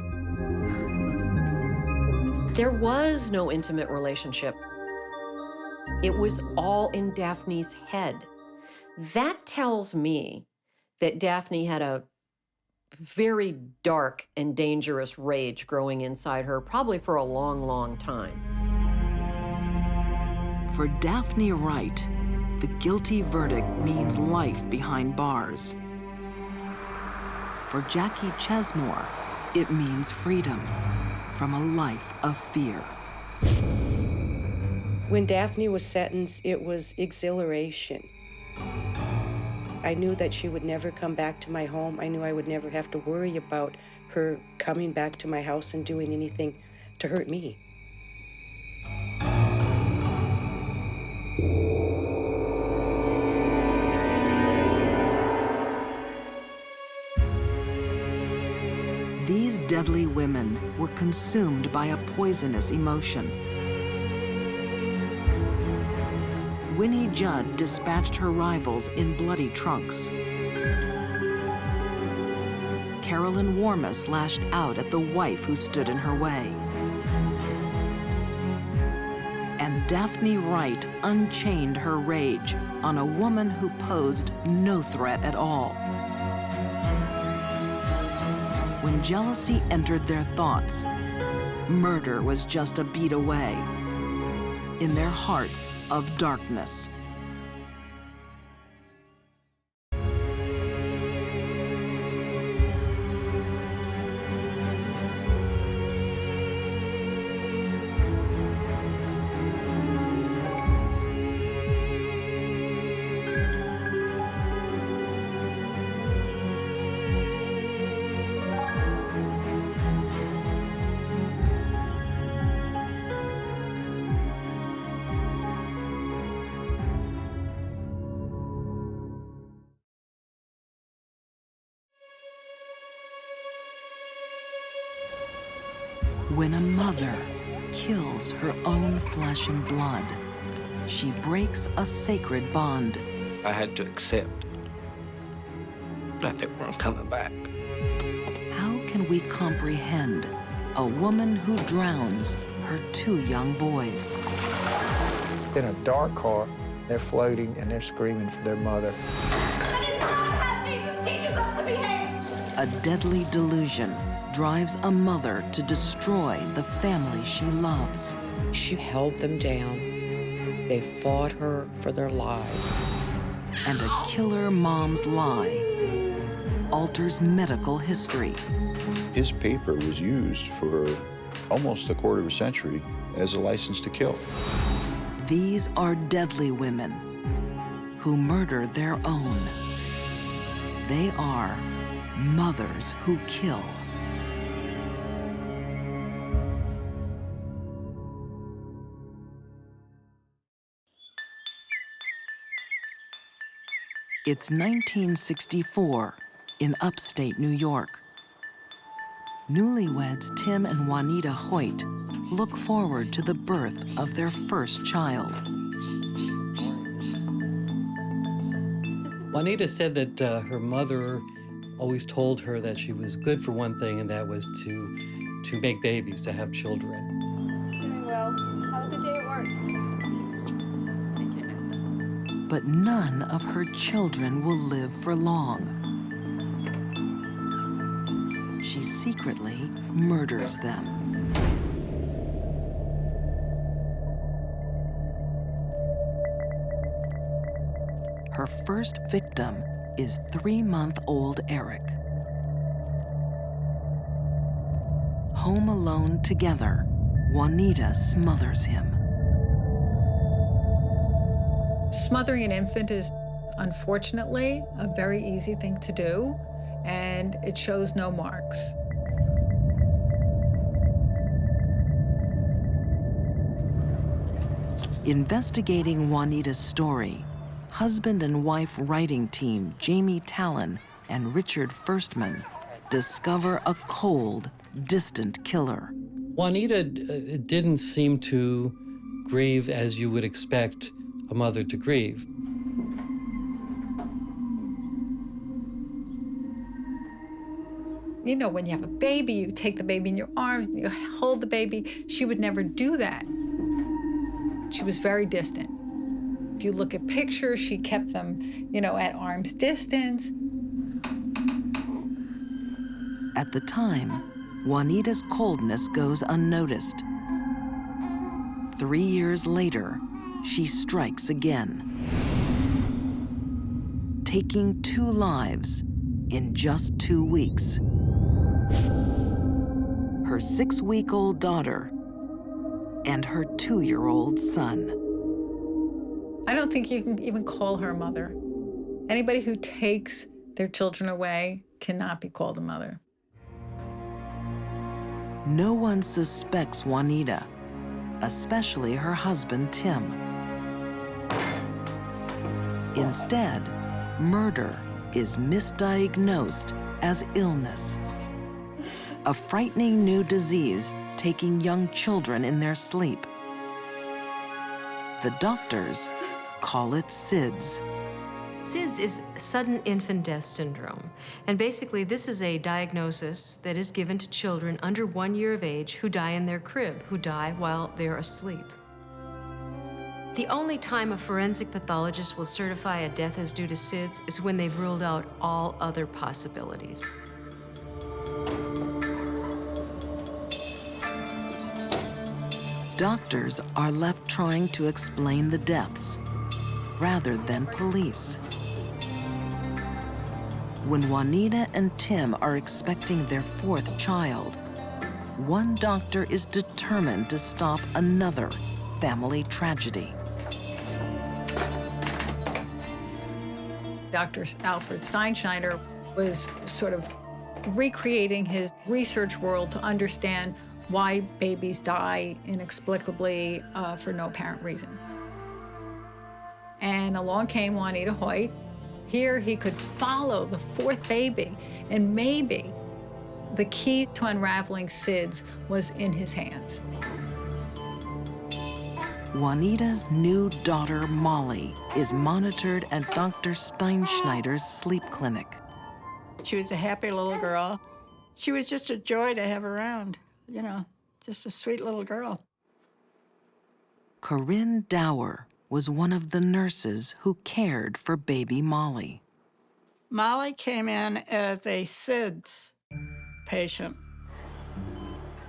There was no intimate relationship. It was all in Daphne's head. That tells me that Daphne had a very dark and dangerous rage growing inside her, probably for a long, long time. For Daphne Wright, the guilty verdict means life behind bars. For Jackie Chesmore, it means freedom from a life of fear. When Daphne was sentenced, it was exhilaration. I knew that she would never come back to my home. I knew I would never have to worry about her coming back to my house and doing anything to hurt me. These deadly women were consumed by a poisonous emotion. Winnie Judd dispatched her rivals in bloody trunks. Carolyn Warmus lashed out at the wife who stood in her way. And Daphne Wright unchained her rage on a woman who posed no threat at all. When jealousy entered their thoughts, murder was just a beat away in their hearts of darkness. When a mother kills her own flesh and blood, she breaks a sacred bond. I had to accept that they weren't coming back. How can we comprehend a woman who drowns her 2 young boys? In a dark car, they're floating and they're screaming for their mother. That is not how Jesus teaches us to behave! A deadly delusion drives a mother to destroy the family she loves. She held them down. They fought her for their lives. And a killer mom's lie alters medical history. His paper was used for almost a quarter of a century as a license to kill. These are deadly women who murder their own. They are mothers who kill. It's 1964 in upstate New York. Newlyweds Tim and Juanita Hoyt look forward to the birth of their first child. Juanita said that her mother always told her that she was good for one thing, and that was to make babies, to have children. Doing well. Have a good day at work. But none of her children will live for long. She secretly murders them. Her first victim is 3-month-old Eric. Home alone together, Juanita smothers him. Smothering an infant is, unfortunately, a very easy thing to do, and it shows no marks. Investigating Juanita's story, husband and wife writing team Jamie Talon and Richard Firstman discover a cold, distant killer. Juanita didn't seem to grieve as you would expect a mother to grieve. You know, when you have a baby, you take the baby in your arms, you hold the baby. She would never do that. She was very distant. If you look at pictures, she kept them, you know, at arm's distance. At the time, Juanita's coldness goes unnoticed. 3 years later, she strikes again, taking 2 lives in just 2 weeks. Her 6-week-old daughter and her 2-year-old son. I don't think you can even call her a mother. Anybody who takes their children away cannot be called a mother. No one suspects Juanita, especially her husband, Tim. Instead, murder is misdiagnosed as illness, a frightening new disease taking young children in their sleep. The doctors call it SIDS. SIDS is sudden infant death syndrome. And basically, this is a diagnosis that is given to children under 1 year of age who die in their crib, who die while they're asleep. The only time a forensic pathologist will certify a death as due to SIDS is when they've ruled out all other possibilities. Doctors are left trying to explain the deaths rather than police. When Juanita and Tim are expecting their 4th child, one doctor is determined to stop another family tragedy. Dr. Alfred Steinschneider was sort of recreating his research world to understand why babies die inexplicably for no apparent reason. And along came Juanita Hoyt. Here he could follow the 4th baby, and maybe the key to unraveling SIDS was in his hands. Juanita's new daughter, Molly, is monitored at Dr. Steinschneider's sleep clinic. She was a happy little girl. She was just a joy to have around, you know, just a sweet little girl. Corinne Dower was one of the nurses who cared for baby Molly. Molly came in as a SIDS patient.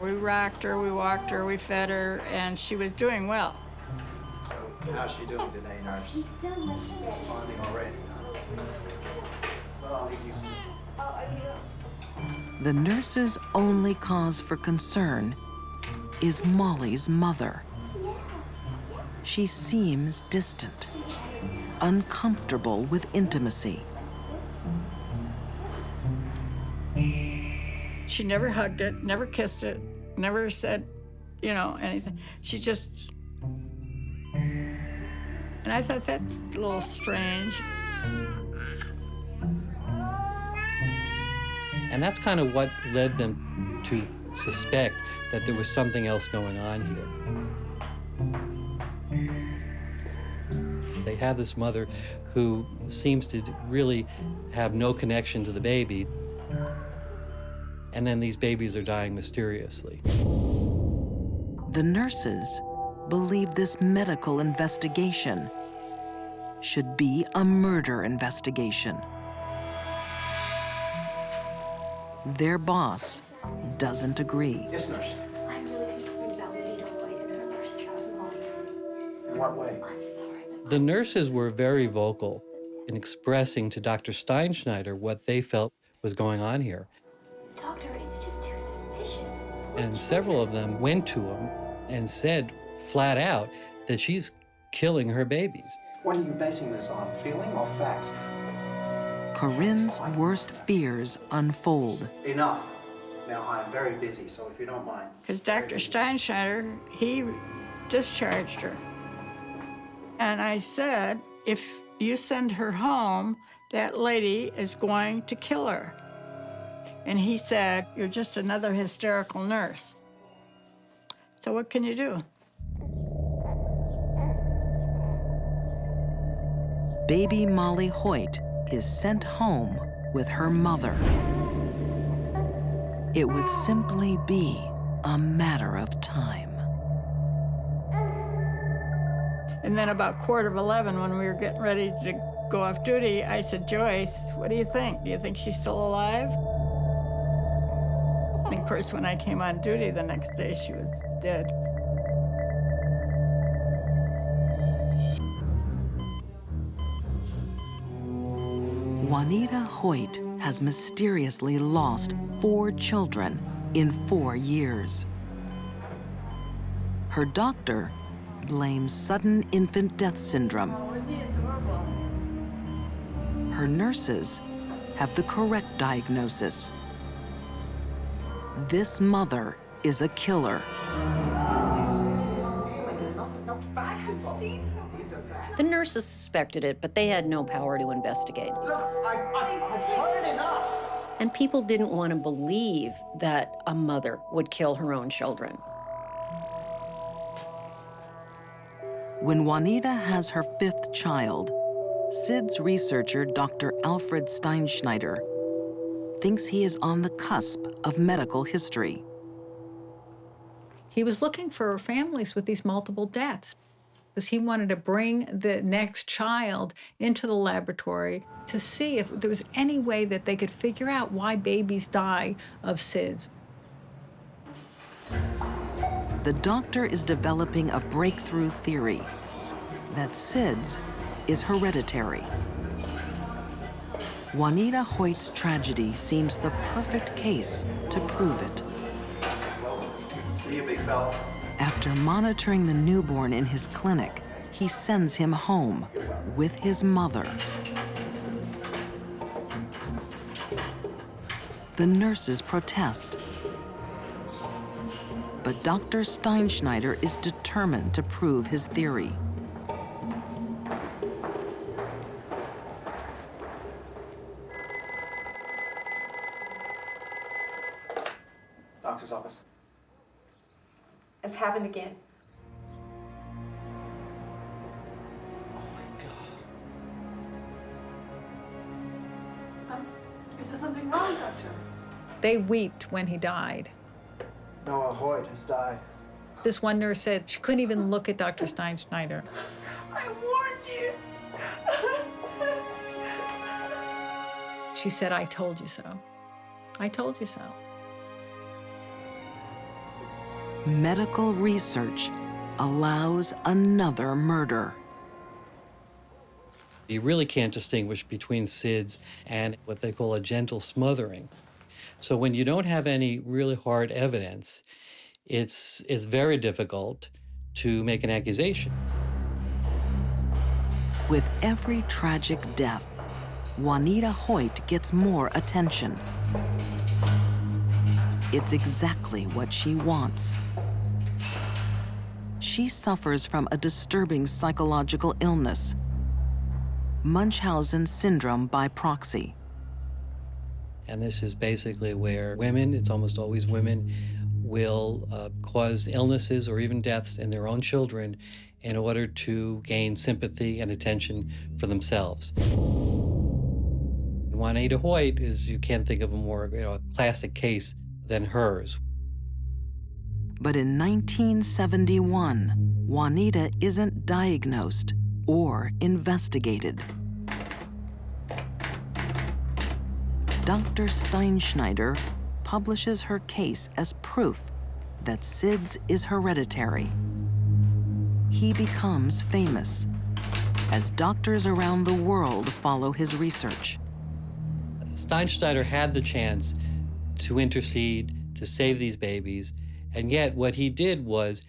We rocked her, we walked her, we fed her, and she was doing well. So, how's she doing today, nurse? She's still responding already. Well, I'll leave you some. The nurse's only cause for concern is Molly's mother. She seems distant, uncomfortable with intimacy. She never hugged it, never kissed it, never said, you know, anything. She just... And I thought that's a little strange. And that's kind of what led them to suspect that there was something else going on here. They have this mother who seems to really have no connection to the baby, and then these babies are dying mysteriously. The nurses believe this medical investigation should be a murder investigation. Their boss doesn't agree. Yes, nurse. I'm really concerned about Juanita Hoyt and her nurse child, Molly. In what way? I'm sorry. The nurses were very vocal in expressing to Dr. Steinschneider what they felt was going on here. Doctor, it's just too suspicious. And several of them went to him and said flat out that she's killing her babies. What are you basing this on, feeling or facts? Corinne's worst fears unfold. Enough. Now, I'm very busy, so if you don't mind. Because Dr. Steinschneider, he discharged her. And I said, if you send her home, that lady is going to kill her. And he said, you're just another hysterical nurse. So what can you do? Baby Molly Hoyt is sent home with her mother. It would simply be a matter of time. And then about 11:15, when we were getting ready to go off duty, I said, Joyce, what do you think? Do you think she's still alive? And of course, when I came on duty the next day, she was dead. Juanita Hoyt has mysteriously lost 4 children in 4 years. Her doctor blames sudden infant death syndrome. Oh, isn't he adorable? Her nurses have the correct diagnosis. This mother is a killer. The nurses suspected it, but they had no power to investigate. Look, I've heard enough. And people didn't want to believe that a mother would kill her own children. When Juanita has her 5th child, SIDS researcher Dr. Alfred Steinschneider thinks he is on the cusp of medical history. He was looking for families with these multiple deaths because he wanted to bring the next child into the laboratory to see if there was any way that they could figure out why babies die of SIDS. The doctor is developing a breakthrough theory that SIDS is hereditary. Juanita Hoyt's tragedy seems the perfect case to prove it. See you, big fella. After monitoring the newborn in his clinic, he sends him home with his mother. The nurses protest. But Dr. Steinschneider is determined to prove his theory. Doctor's office. It's happened again. Is there something wrong, Doctor? They wept when he died. Noah Hoyt has died. This one nurse said she couldn't even look at Dr. Steinschneider. I warned you. She said, I told you so. I told you so. Medical research allows another murder. You really can't distinguish between SIDS and what they call a gentle smothering. So when you don't have any really hard evidence, it's very difficult to make an accusation. With every tragic death, Juanita Hoyt gets more attention. It's exactly what she wants. She suffers from a disturbing psychological illness, Munchausen syndrome by proxy. And this is basically where women, it's almost always women, will cause illnesses or even deaths in their own children in order to gain sympathy and attention for themselves. Juanita Hoyt is, you can't think of a more a classic case than hers. But in 1971, Juanita isn't diagnosed or investigated. Dr. Steinschneider publishes her case as proof that SIDS is hereditary. He becomes famous as doctors around the world follow his research. Steinschneider had the chance to intercede, to save these babies, and yet what he did was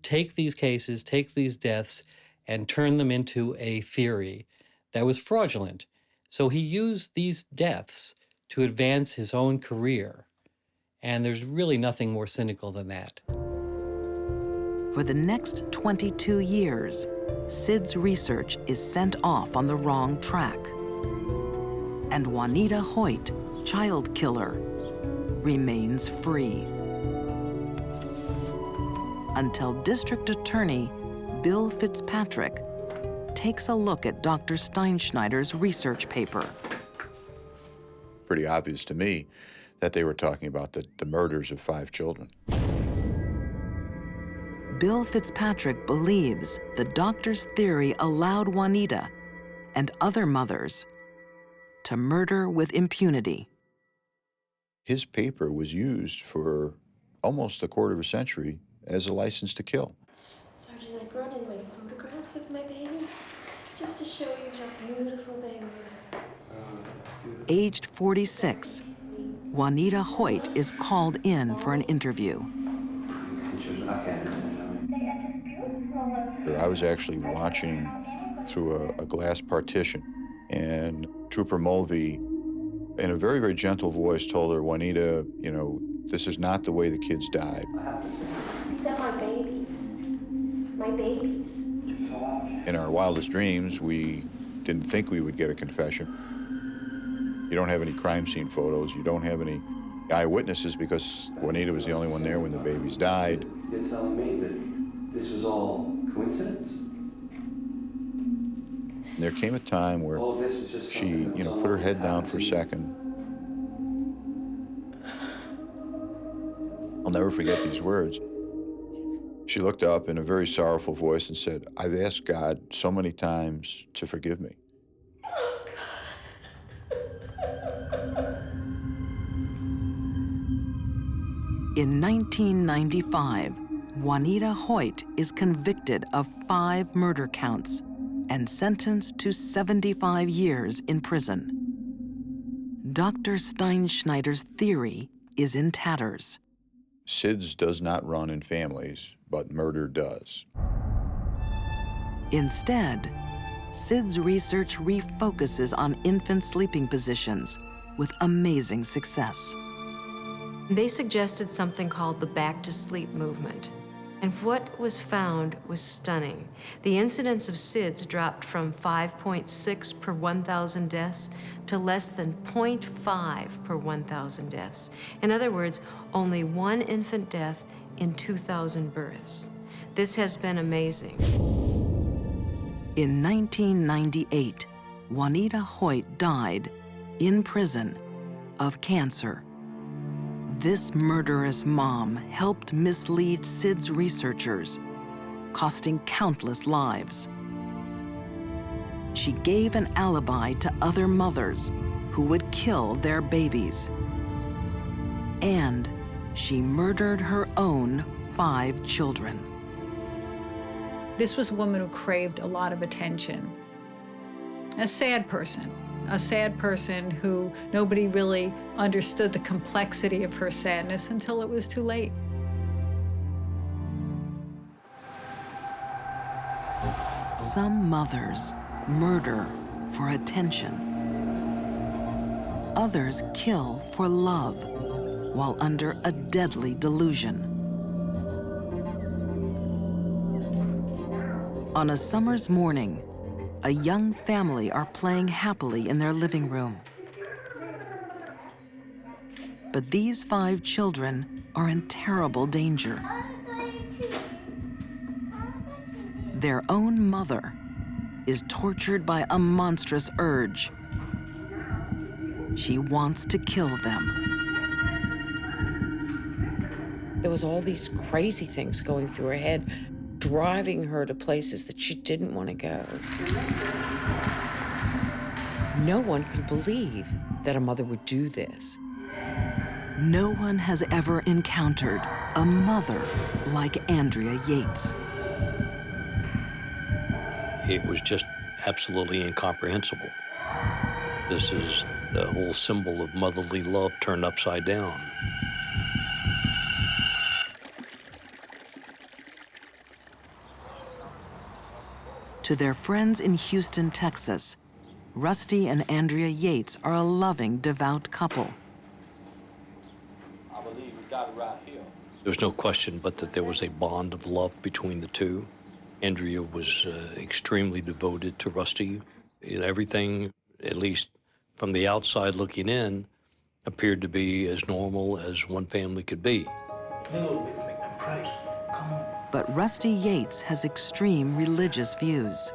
take these cases, take these deaths, and turn them into a theory that was fraudulent. So he used these deaths to advance his own career. And there's really nothing more cynical than that. For the next 22 years, SIDS research is sent off on the wrong track. And Juanita Hoyt, child killer, remains free. Until District Attorney Bill Fitzpatrick takes a look at Dr. Steinschneider's research paper. Pretty obvious to me that they were talking about the murders of 5 children. Bill Fitzpatrick believes the doctor's theory allowed Juanita and other mothers to murder with impunity. His paper was used for almost a quarter of a century as a license to kill. Sergeant, I brought in my photographs of my babies just to show you how beautiful they were. Aged 46, Juanita Hoyt is called in for an interview. I was actually watching through a glass partition, and Trooper Mulvey, in a very, very gentle voice, told her, Juanita, you know, this is not the way the kids died. These are my babies. My babies. In our wildest dreams, we didn't think we would get a confession. You don't have any crime scene photos. You don't have any eyewitnesses because Juanita was the only one there when the babies died. You're telling me that this was all coincidence? And there came a time where she, you know, put her head down for a second. I'll never forget these words. She looked up in a very sorrowful voice and said, I've asked God so many times to forgive me. In 1995, Juanita Hoyt is convicted of 5 murder counts and sentenced to 75 years in prison. Dr. Steinschneider's theory is in tatters. SIDS does not run in families, but murder does. Instead, SIDS research refocuses on infant sleeping positions with amazing success. They suggested something called the back to sleep movement. And what was found was stunning. The incidence of SIDS dropped from 5.6 per 1,000 deaths to less than 0.5 per 1,000 deaths. In other words, only 1 infant death in 2,000 births. This has been amazing. In 1998, Juanita Hoyt died in prison of cancer. This murderous mom helped mislead SIDS researchers, costing countless lives. She gave an alibi to other mothers who would kill their babies. And she murdered her own 5 children. This was a woman who craved a lot of attention. A sad person who nobody really understood the complexity of her sadness until it was too late. Some mothers murder for attention. Others kill for love while under a deadly delusion. On a summer's morning, a young family are playing happily in their living room. But these 5 children are in terrible danger. Their own mother is tortured by a monstrous urge. She wants to kill them. There was all these crazy things going through her head, driving her to places that she didn't want to go. No one could believe that a mother would do this. No one has ever encountered a mother like Andrea Yates. It was just absolutely incomprehensible. This is the whole symbol of motherly love turned upside down. To their friends in Houston, Texas, Rusty and Andrea Yates are a loving, devout couple. I believe we got it right here. There's no question but that there was a bond of love between the two. Andrea was extremely devoted to Rusty. Everything, at least from the outside looking in, appeared to be as normal as one family could be. But Rusty Yates has extreme religious views.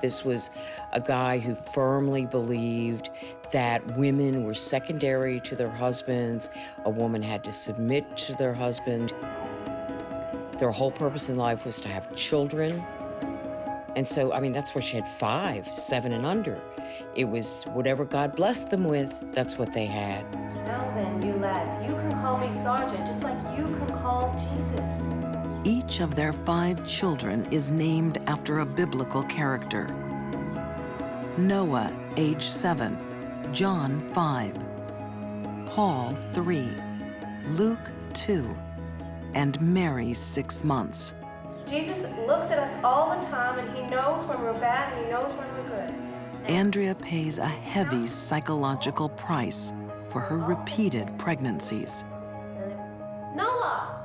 This was a guy who firmly believed that women were secondary to their husbands. A woman had to submit to their husband. Their whole purpose in life was to have children. And so, I mean, that's why she had 5, 7 and under. It was whatever God blessed them with, that's what they had. Now then, you lads, you can call me Sergeant, just like you can call Jesus. Each of their 5 children is named after a biblical character. Noah, age 7, John, 5, Paul, 3, Luke, 2, and Mary, 6 months. Jesus looks at us all the time, and he knows when we're bad and he knows when we're good. Andrea pays a heavy psychological price for her repeated pregnancies. Noah,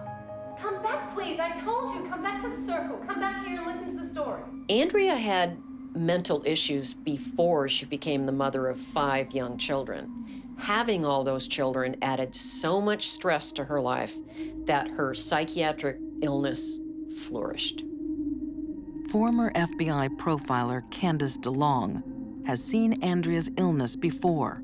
come back, please. I told you, come back to the circle. Come back here and listen to the story. Andrea had mental issues before she became the mother of 5 young children. Having all those children added so much stress to her life that her psychiatric illness flourished. Former FBI profiler Candace DeLong has seen Andrea's illness before,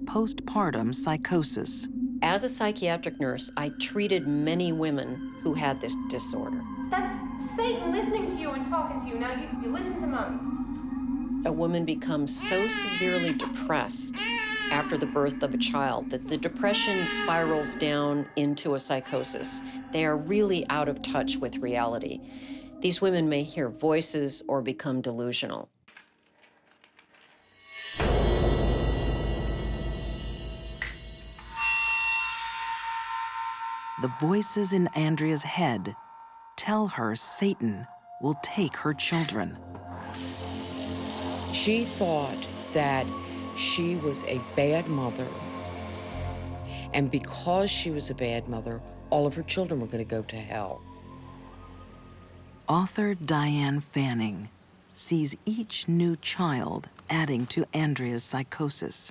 postpartum psychosis. As a psychiatric nurse, I treated many women who had this disorder. That's Satan listening to you and talking to you. Now you listen to Mommy. A woman becomes so severely depressed after the birth of a child that the depression spirals down into a psychosis. They are really out of touch with reality. These women may hear voices or become delusional. The voices in Andrea's head tell her Satan will take her children. She thought that she was a bad mother, and because she was a bad mother, all of her children were going to go to hell. Author Diane Fanning sees each new child adding to Andrea's psychosis.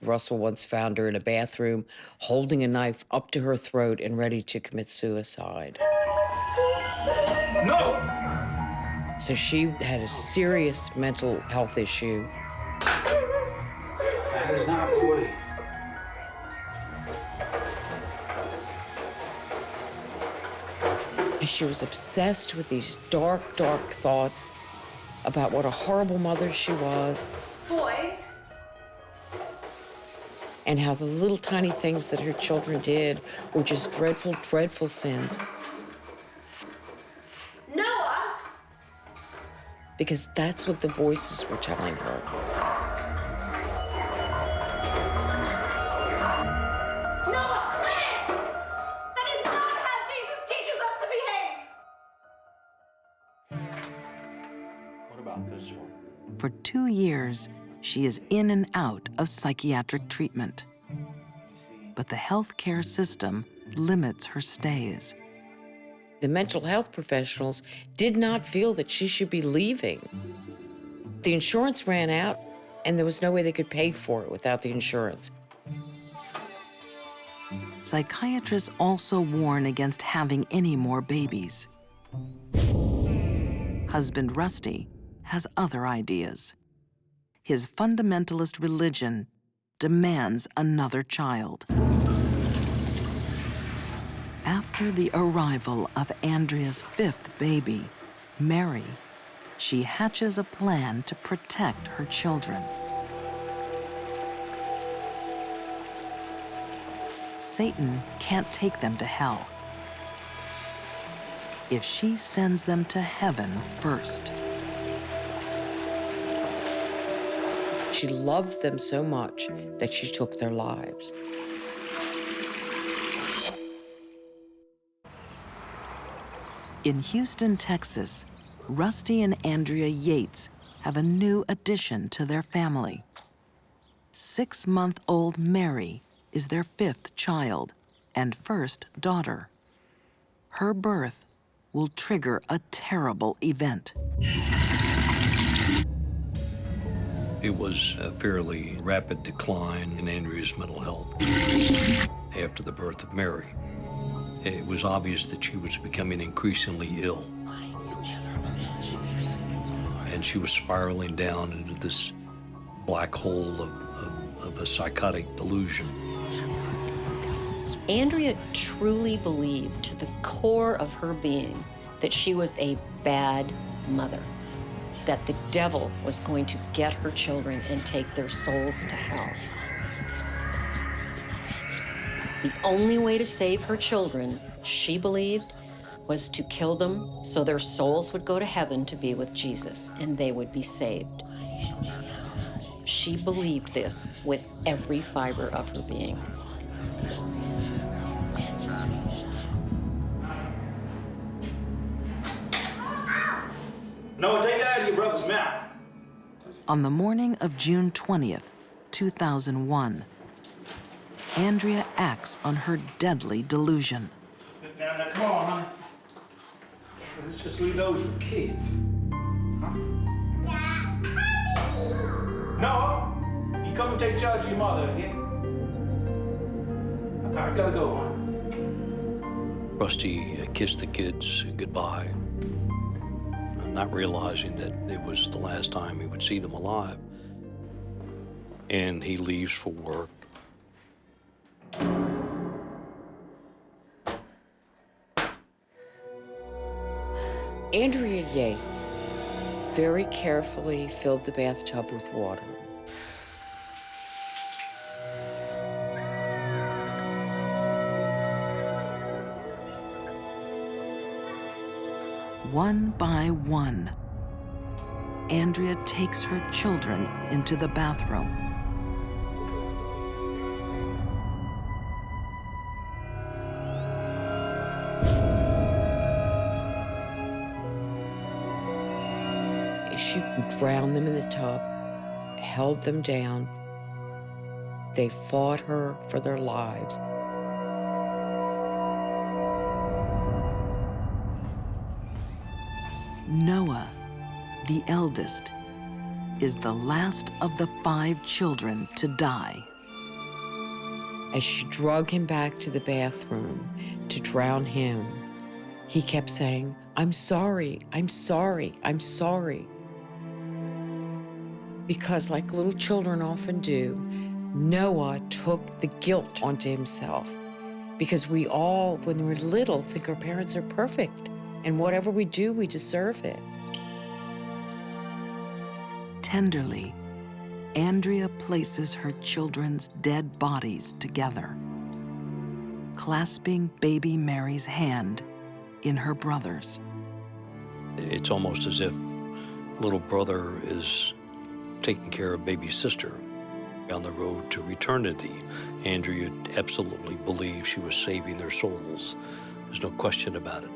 Russell once found her in a bathroom holding a knife up to her throat and ready to commit suicide. No! So she had a serious mental health issue. That is not the way. She was obsessed with these dark, dark thoughts about what a horrible mother she was. Boys. And how the little tiny things that her children did were just dreadful, dreadful sins. Noah! Because that's what the voices were telling her. Noah, quit it! That is not how Jesus teaches us to behave! What about this one? For 2 years, she is in and out of psychiatric treatment. But the healthcare system limits her stays. The mental health professionals did not feel that she should be leaving. The insurance ran out, and there was no way they could pay for it without the insurance. Psychiatrists also warn against having any more babies. Husband Rusty has other ideas. His fundamentalist religion demands another child. After the arrival of Andrea's 5th baby, Mary, she hatches a plan to protect her children. Satan can't take them to hell if she sends them to heaven first. She loved them so much that she took their lives. In Houston, Texas, Rusty and Andrea Yates have a new addition to their family. 6-month-old Mary is their 5th child and first daughter. Her birth will trigger a terrible event. It was a fairly rapid decline in Andrea's mental health after the birth of Mary. It was obvious that she was becoming increasingly ill. And she was spiraling down into this black hole of a psychotic delusion. Andrea truly believed to the core of her being that she was a bad mother, that the devil was going to get her children and take their souls to hell. The only way to save her children, she believed, was to kill them so their souls would go to heaven to be with Jesus and they would be saved. She believed this with every fiber of her being. No, take that out of your brother's mouth. On the morning of June 20th, 2001, Andrea acts on her deadly delusion. Sit down now, come on, honey. Let's just leave those for kids. Huh? No, you come and take charge of your mother, yeah? I gotta go, huh? Rusty kissed the kids goodbye, not realizing that it was the last time he would see them alive. And he leaves for work. Andrea Yates very carefully filled the bathtub with water. One by one, Andrea takes her children into the bathroom. She drowned them in the tub, held them down. They fought her for their lives. Noah, the eldest, is the last of the 5 children to die. As she drug him back to the bathroom to drown him, he kept saying, "I'm sorry, I'm sorry, I'm sorry." Because like little children often do, Noah took the guilt onto himself. Because we all, when we're little, think our parents are perfect. And whatever we do, we deserve it. Tenderly, Andrea places her children's dead bodies together, clasping baby Mary's hand in her brother's. It's almost as if little brother is taking care of baby sister on the road to eternity. Andrea absolutely believed she was saving their souls. There's no question about it.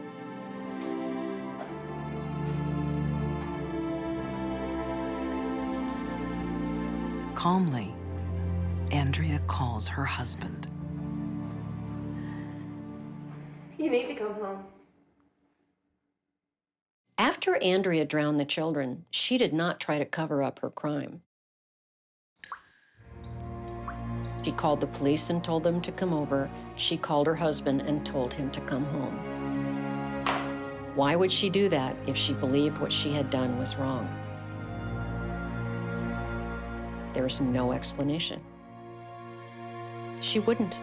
Calmly, Andrea calls her husband. You need to come home. After Andrea drowned the children, she did not try to cover up her crime. She called the police and told them to come over. She called her husband and told him to come home. Why would she do that if she believed what she had done was wrong? There's no explanation. She wouldn't.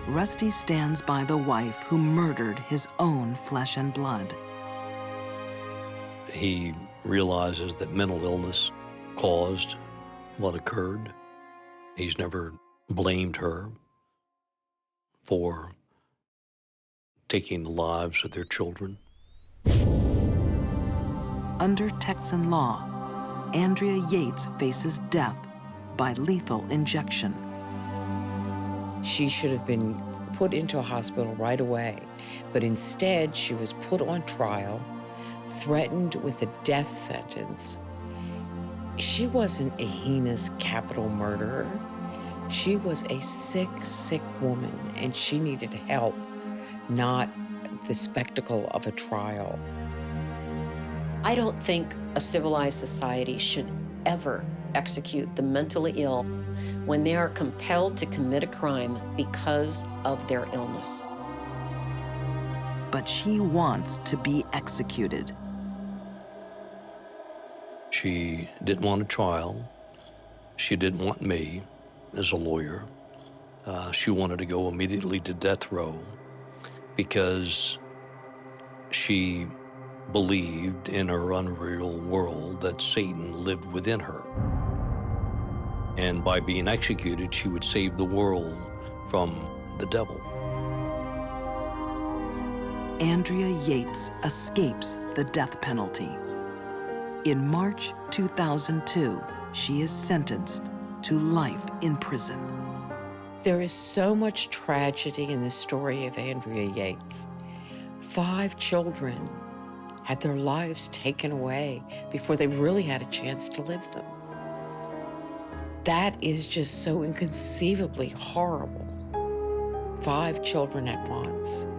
Rusty stands by the wife who murdered his own flesh and blood. He realizes that mental illness caused what occurred. He's never blamed her for taking the lives of their children. Under Texan law, Andrea Yates faces death by lethal injection. She should have been put into a hospital right away, but instead she was put on trial, threatened with a death sentence. She wasn't a heinous capital murderer. She was a sick, sick woman, and she needed help, not the spectacle of a trial. I don't think a civilized society should ever execute the mentally ill when they are compelled to commit a crime because of their illness. But she wants to be executed. She didn't want a trial. She didn't want me as a lawyer. She wanted to go immediately to death row because she believed in her unreal world that Satan lived within her. And by being executed, she would save the world from the devil. Andrea Yates escapes the death penalty. In March 2002, she is sentenced to life in prison. There is so much tragedy in the story of Andrea Yates. 5 children had their lives taken away before they really had a chance to live them. That is just so inconceivably horrible. 5 children at once.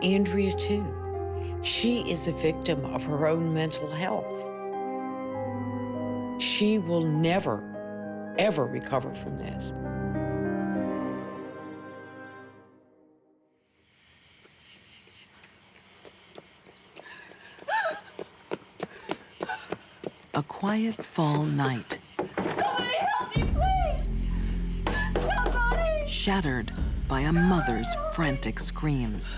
Andrea, too. She is a victim of her own mental health. She will never, ever recover from this. A quiet fall night. Somebody help me, please! Somebody! Shattered by a mother's frantic screams.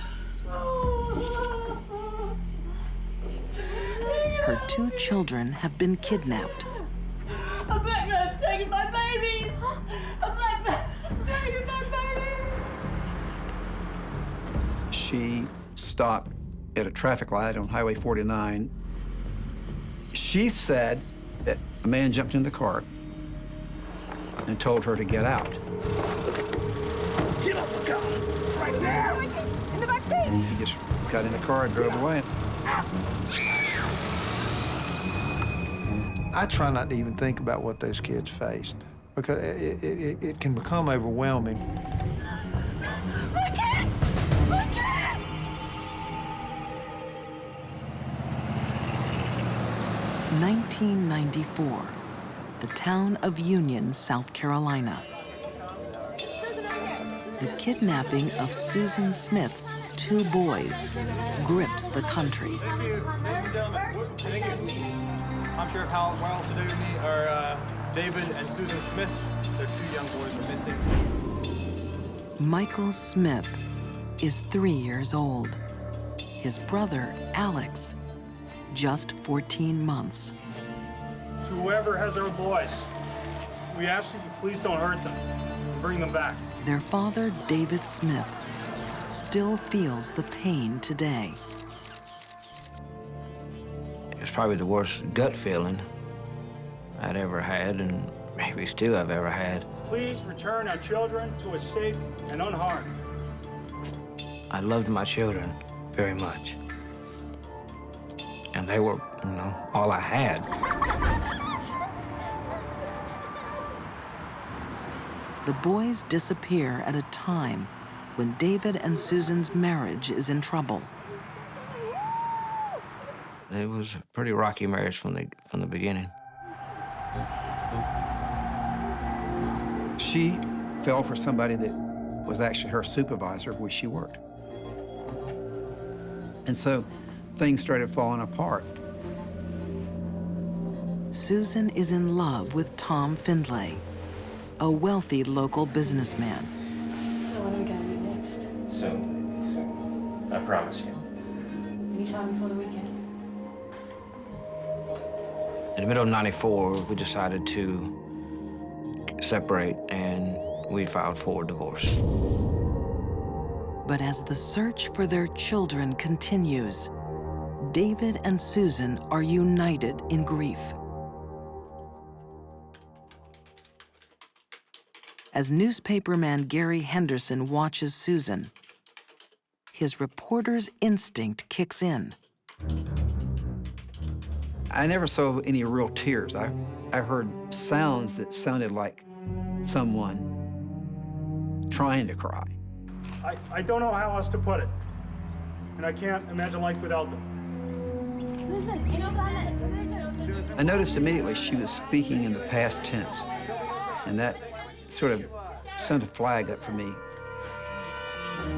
Her 2 children have been kidnapped. A black man's taking my baby! A black man's taking my baby! She stopped at a traffic light on Highway 49. She said that a man jumped in the car and told her to get out. Get up the car! Right there! In the back seat! He just got in the car and drove away. I try not to even think about what those kids faced because it can become overwhelming. I can't! I can't! 1994, the town of Union, South Carolina. The kidnapping of Susan Smith's 2 boys grips the country. Thank you. Ladies and gentlemen, thank you. I'm Sheriff Howard well-to-do me are David and Susan Smith. Their 2 young boys are missing. Michael Smith is 3 years old. His brother, Alex, just 14 months. To whoever has our boys, we ask that you please don't hurt them. Bring them back. Their father, David Smith, still feels the pain today. It's probably the worst gut feeling I'd ever had, and maybe still I've ever had. Please return our children to us safe and unharmed. I loved my children very much. And they were, all I had. The boys disappear at a time when David and Susan's marriage is in trouble. It was a pretty rocky marriage from the beginning. She fell for somebody that was actually her supervisor where she worked. And so things started falling apart. Susan is in love with Tom Findlay, a wealthy local businessman. So when are we gonna meet next? Soon. I promise you. Anytime before the weekend. In the middle of '94, we decided to separate, and we filed for divorce. But as the search for their children continues, David and Susan are united in grief. As newspaperman Gary Henderson watches Susan, his reporter's instinct kicks in. I never saw any real tears. I heard sounds that sounded like someone trying to cry. I don't know how else to put it. And I can't imagine life without them. Susan, you know that? I noticed immediately she was speaking in the past tense, and that sort of sent a flag up for me.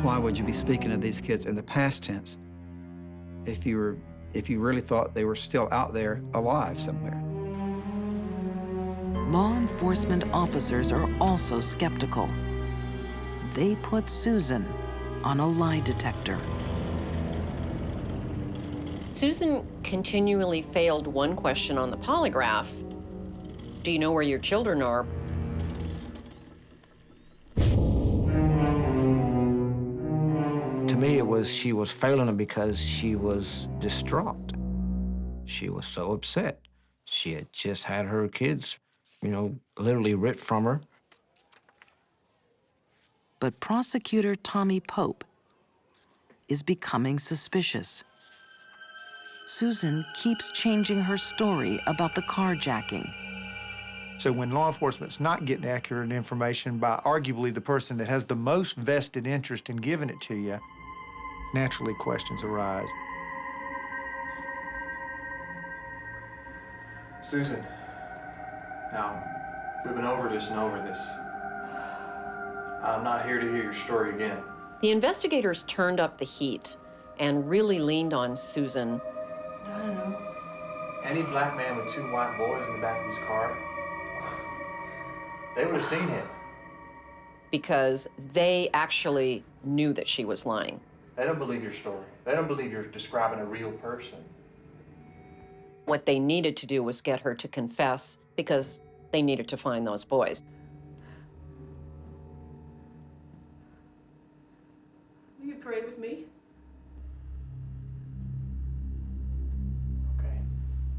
Why would you be speaking of these kids in the past tense if you really thought they were still out there alive somewhere? Law enforcement officers are also skeptical. They put Susan on a lie detector. Susan continually failed one question on the polygraph. Do you know where your children are? To me, it was she was failing it because she was distraught. She was so upset. She had just had her kids, literally ripped from her. But prosecutor Tommy Pope is becoming suspicious. Susan keeps changing her story about the carjacking. So when law enforcement's not getting accurate information by arguably the person that has the most vested interest in giving it to you, naturally questions arise. Susan, now, we've been over this and over this. I'm not here to hear your story again. The investigators turned up the heat and really leaned on Susan. I don't know. Any black man with 2 white boys in the back of his car, they would have seen him. Because they actually knew that she was lying. They don't believe your story. They don't believe you're describing a real person. What they needed to do was get her to confess because they needed to find those boys. Will you pray with me?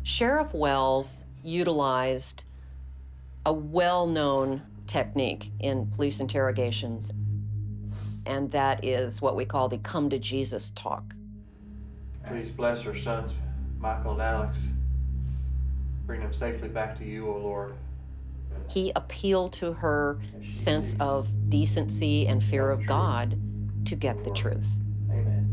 Sheriff Wells utilized a well-known technique in police interrogations, and that is what we call the come to Jesus talk. Please bless our sons, Michael and Alex. Bring them safely back to you, O Lord. He appealed to her sense of decency and fear of God to get the truth. Amen.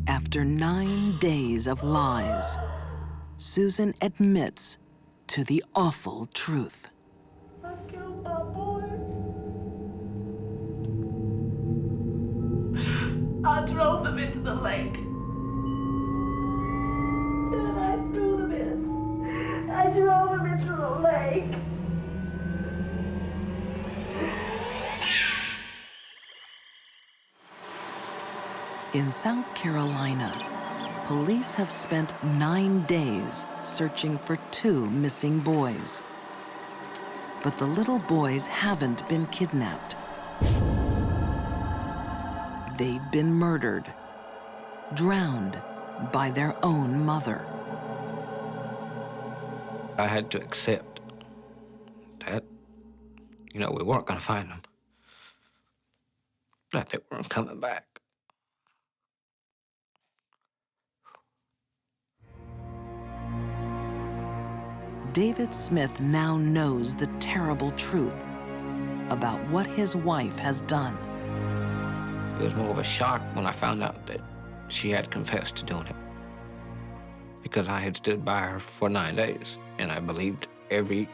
After 9 days of lies, Susan admits to the awful truth. I killed my boy. I drove them into the lake. And I threw them in. I drove them into the lake. In South Carolina, police have spent 9 days searching for 2 missing boys. But the little boys haven't been kidnapped. They've been murdered, drowned by their own mother. I had to accept that, we weren't going to find them, that they weren't coming back. David Smith now knows the terrible truth about what his wife has done. It was more of a shock when I found out that she had confessed to doing it. because I had stood by her for 9 days, and I believed every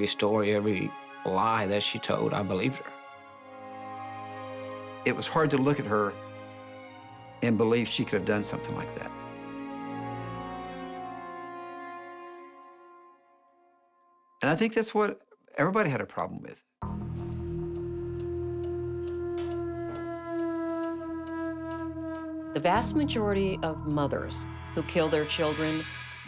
story, every lie that she told. I believed her. It was hard to look at her and believe she could have done something like that. And I think that's what everybody had a problem with. The vast majority of mothers who kill their children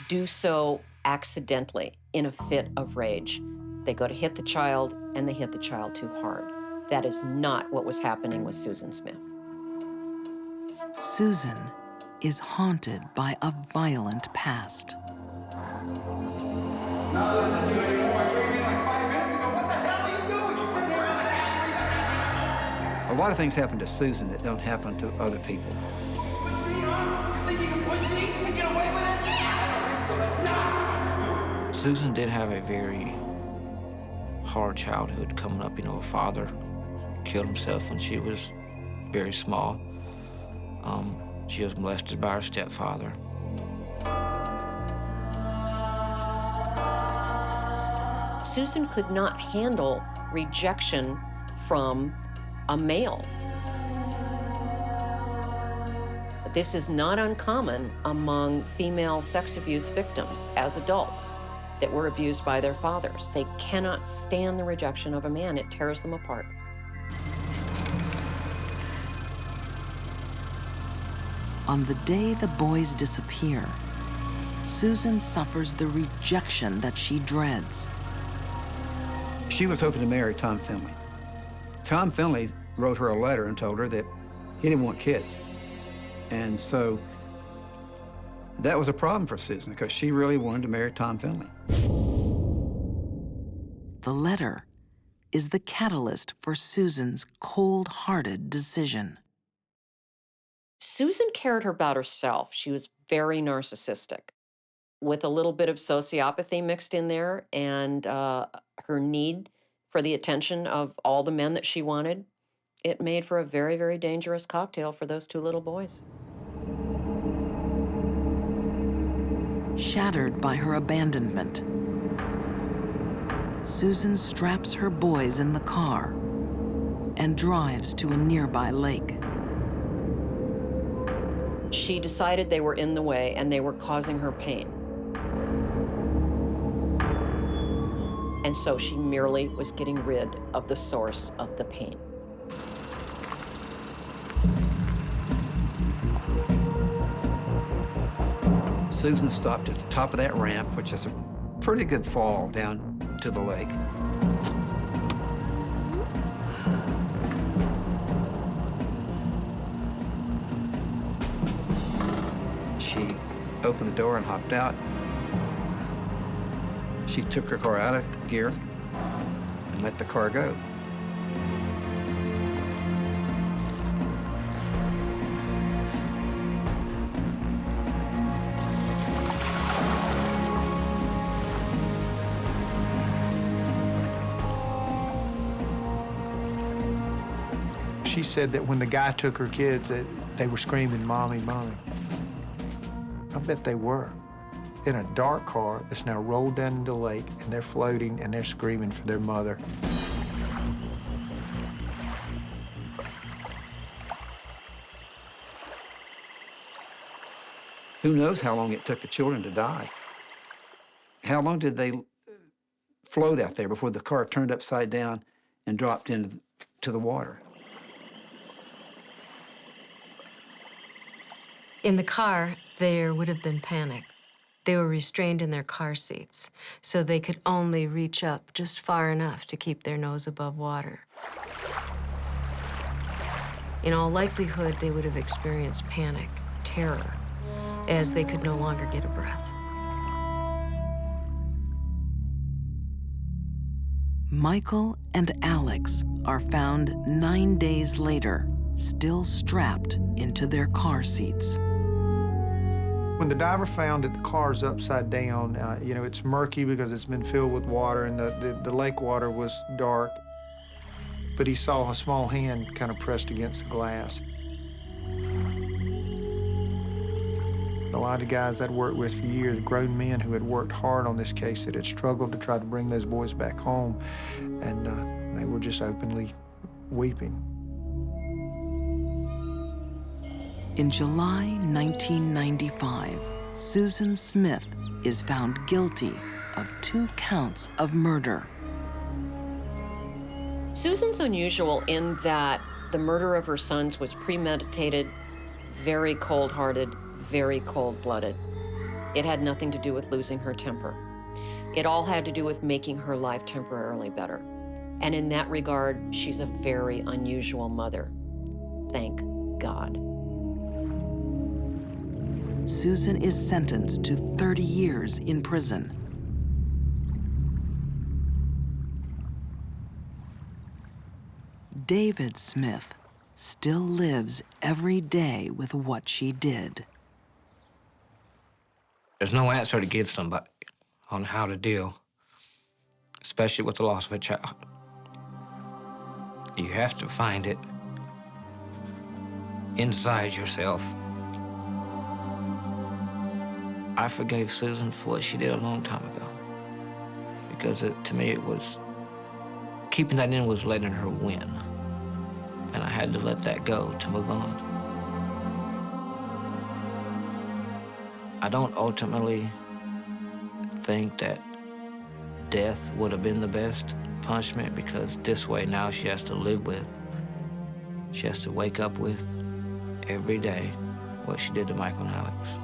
do so accidentally in a fit of rage. They go to hit the child, and they hit the child too hard. That is not what was happening with Susan Smith. Susan is haunted by a violent past. A lot of things happen to Susan that don't happen to other people. Susan did have a very hard childhood coming up. You know, her father killed himself when she was very small. She was molested by her stepfather. Susan could not handle rejection from a male. This is not uncommon among female sex abuse victims as adults that were abused by their fathers. They cannot stand the rejection of a man. It tears them apart. On the day the boys disappear, Susan suffers the rejection that she dreads. She was hoping to marry Tom Finley. Tom Finley wrote her a letter and told her that he didn't want kids. And so that was a problem for Susan because she really wanted to marry Tom Finley. The letter is the catalyst for Susan's cold-hearted decision. Susan cared about herself. She was very narcissistic, with a little bit of sociopathy mixed in there, and her need for the attention of all the men that she wanted. It made for a very, very dangerous cocktail for those two little boys. Shattered by her abandonment, Susan straps her boys in the car and drives to a nearby lake. She decided they were in the way and they were causing her pain. And so she merely was getting rid of the source of the pain. Susan stopped at the top of that ramp, which is a pretty good fall down to the lake. She opened the door and hopped out. She took her car out of gear and let the car go. She said that when the guy took her kids, that they were screaming, "Mommy, Mommy." I bet they were. In a dark car that's now rolled down into the lake, and they're floating, and they're screaming for their mother. Who knows how long it took the children to die? How long did they float out there before the car turned upside down and dropped into the water? In the car, there would have been panic. They were restrained in their car seats, so they could only reach up just far enough to keep their nose above water. In all likelihood, they would have experienced panic, terror, as they could no longer get a breath. Michael and Alex are found 9 days later, still strapped into their car seats. When the diver found that the car's upside down, you know, it's murky because it's been filled with water, and the lake water was dark. But he saw a small hand kind of pressed against the glass. A lot of guys I'd worked with for years, grown men who had worked hard on this case that had struggled to try to bring those boys back home, and they were just openly weeping. In July 1995, Susan Smith is found guilty of 2 counts of murder. Susan's unusual in that the murder of her sons was premeditated, very cold-hearted, very cold-blooded. It had nothing to do with losing her temper. It all had to do with making her life temporarily better. And in that regard, she's a very unusual mother. Thank God. Susan is sentenced to 30 years in prison. David Smith still lives every day with what she did. There's no answer to give somebody on how to deal, especially with the loss of a child. You have to find it inside yourself. I forgave Susan for what she did a long time ago, because to me it was, keeping that in was letting her win, and I had to let that go to move on. I don't ultimately think that death would have been the best punishment, because this way now she has to live with, she has to wake up with every day what she did to Michael and Alex.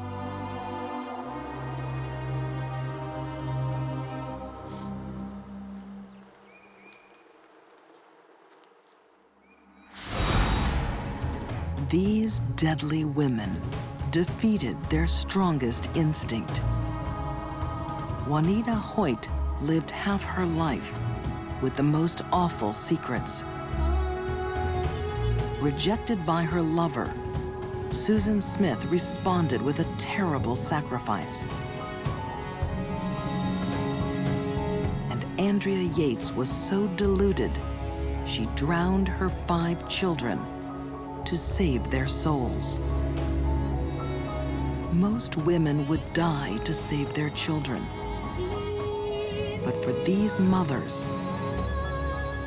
These deadly women defeated their strongest instinct. Juanita Hoyt lived half her life with the most awful secrets. Rejected by her lover, Susan Smith responded with a terrible sacrifice. And Andrea Yates was so deluded, she drowned her 5 children to save their souls. Most women would die to save their children. But for these mothers,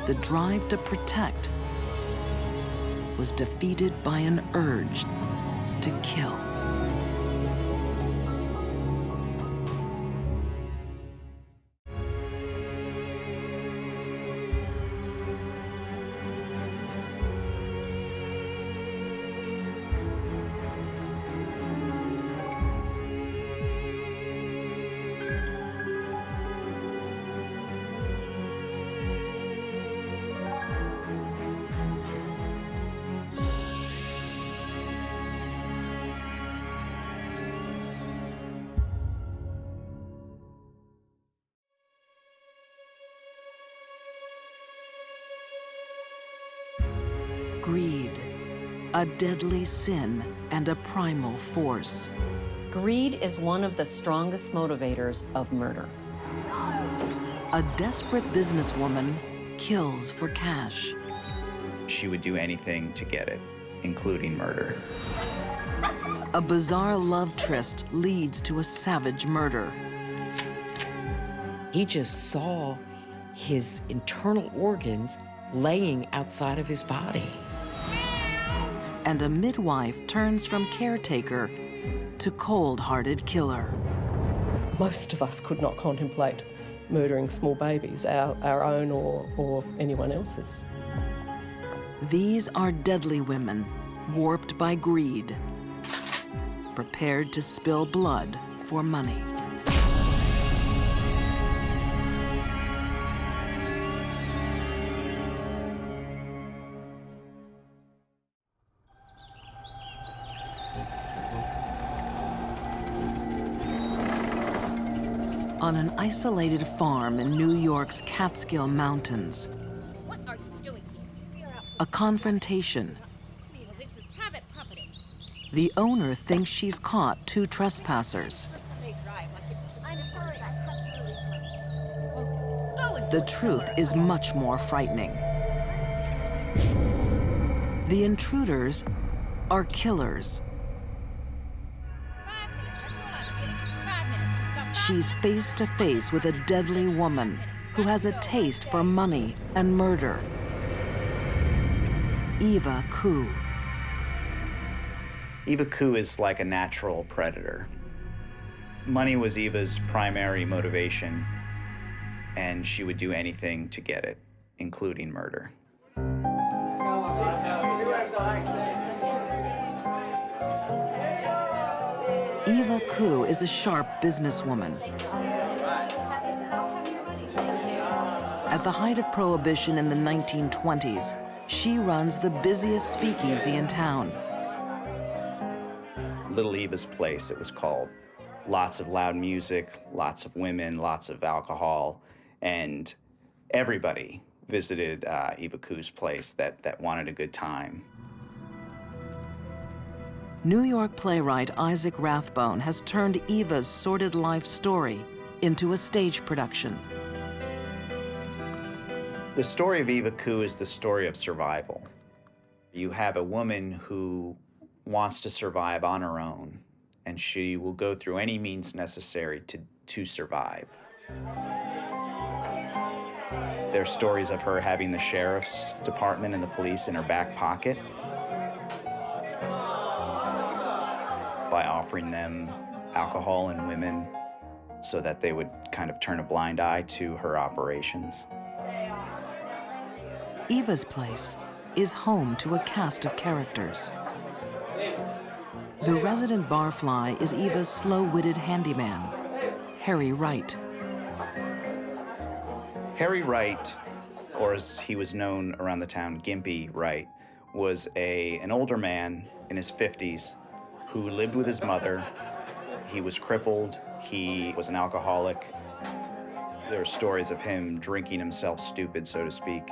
the drive to protect was defeated by an urge to kill. Greed, a deadly sin and a primal force. Greed is one of the strongest motivators of murder. A desperate businesswoman kills for cash. She would do anything to get it, including murder. A bizarre love tryst leads to a savage murder. He just saw his internal organs laying outside of his body. And a midwife turns from caretaker to cold-hearted killer. Most of us could not contemplate murdering small babies, our own or anyone else's. These are deadly women, warped by greed, prepared to spill blood for money. On an isolated farm in New York's Catskill Mountains, What are you doing here? a confrontation. This is private property. The owner thinks she's caught 2 trespassers. I'm sorry, I cut you. The truth is much more frightening. The intruders are killers. she's face to face with a deadly woman who has a taste for money and murder. Eva Koo. Eva Koo is like a natural predator. Money was Eva's primary motivation, and she would do anything to get it, including murder. Eva Koo is a sharp businesswoman. At the height of Prohibition in the 1920s, she runs the busiest speakeasy in town. Little Eva's Place, it was called. Lots of loud music, lots of women, lots of alcohol, and everybody visited Eva Koo's place that wanted a good time. New York playwright Isaac Rathbone has turned Eva's sordid life story into a stage production. The story of Eva Koo is the story of survival. You have a woman who wants to survive on her own, and she will go through any means necessary to survive. There are stories of her having the sheriff's department and the police in her back pocket by offering them alcohol and women so that they would kind of turn a blind eye to her operations. Eva's Place is home to a cast of characters. The resident barfly is Eva's slow-witted handyman, Harry Wright. Harry Wright, or as he was known around the town, Gimpy Wright, was an older man in his 50s who lived with his mother. He was crippled, he was an alcoholic. There are stories of him drinking himself stupid, so to speak.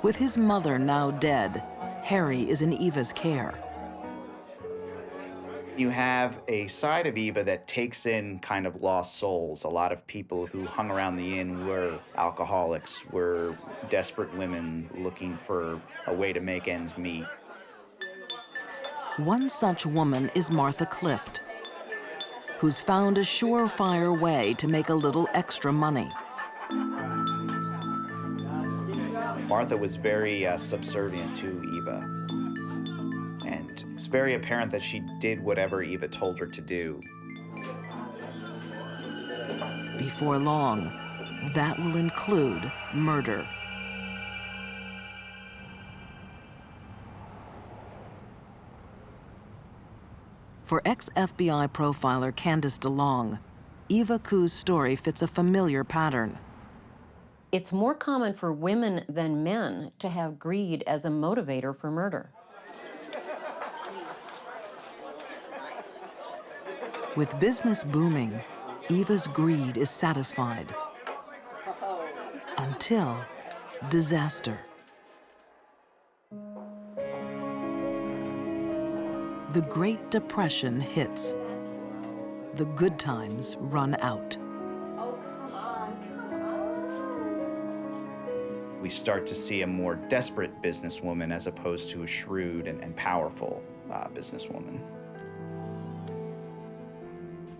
With his mother now dead, Harry is in Eva's care. You have a side of Eva that takes in kind of lost souls. A lot of people who hung around the inn were alcoholics, were desperate women looking for a way to make ends meet. One such woman is Martha Clift, who's found a surefire way to make a little extra money. Martha was very subservient to Eva, and it's very apparent that she did whatever Eva told her to do. Before long, that will include murder. For ex-FBI profiler Candace DeLong, Eva Koo's story fits a familiar pattern. It's more common for women than men to have greed as a motivator for murder. With business booming, Eva's greed is satisfied. Until disaster. The Great Depression hits. The good times run out. We start to see a more desperate businesswoman as opposed to a shrewd and powerful businesswoman.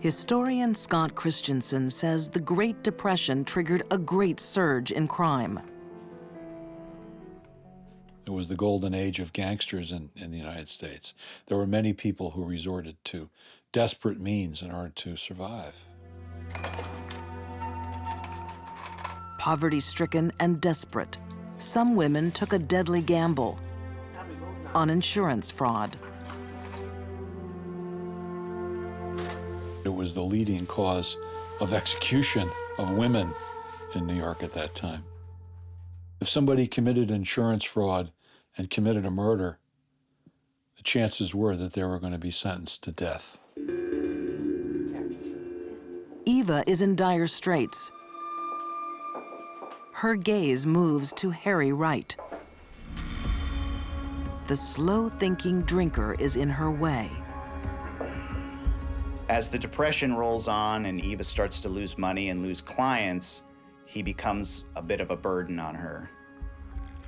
Historian Scott Christensen says the Great Depression triggered a great surge in crime. It was the golden age of gangsters in the United States. There were many people who resorted to desperate means in order to survive. Poverty-stricken and desperate, some women took a deadly gamble on insurance fraud. It was the leading cause of execution of women in New York at that time. If somebody committed insurance fraud and committed a murder, the chances were that they were going to be sentenced to death. Eva is in dire straits. Her gaze moves to Harry Wright. The slow-thinking drinker is in her way. As the Depression rolls on and Eva starts to lose money and lose clients, he becomes a bit of a burden on her.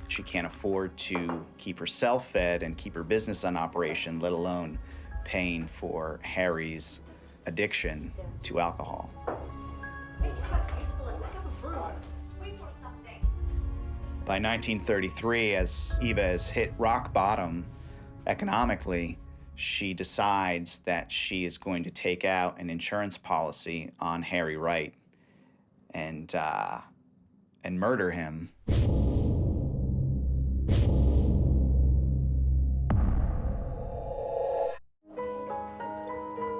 She can't afford to keep herself fed and keep her business on operation, let alone paying for Harry's addiction to alcohol. By 1933, as Eva has hit rock bottom economically, she decides that she is going to take out an insurance policy on Harry Wright and murder him.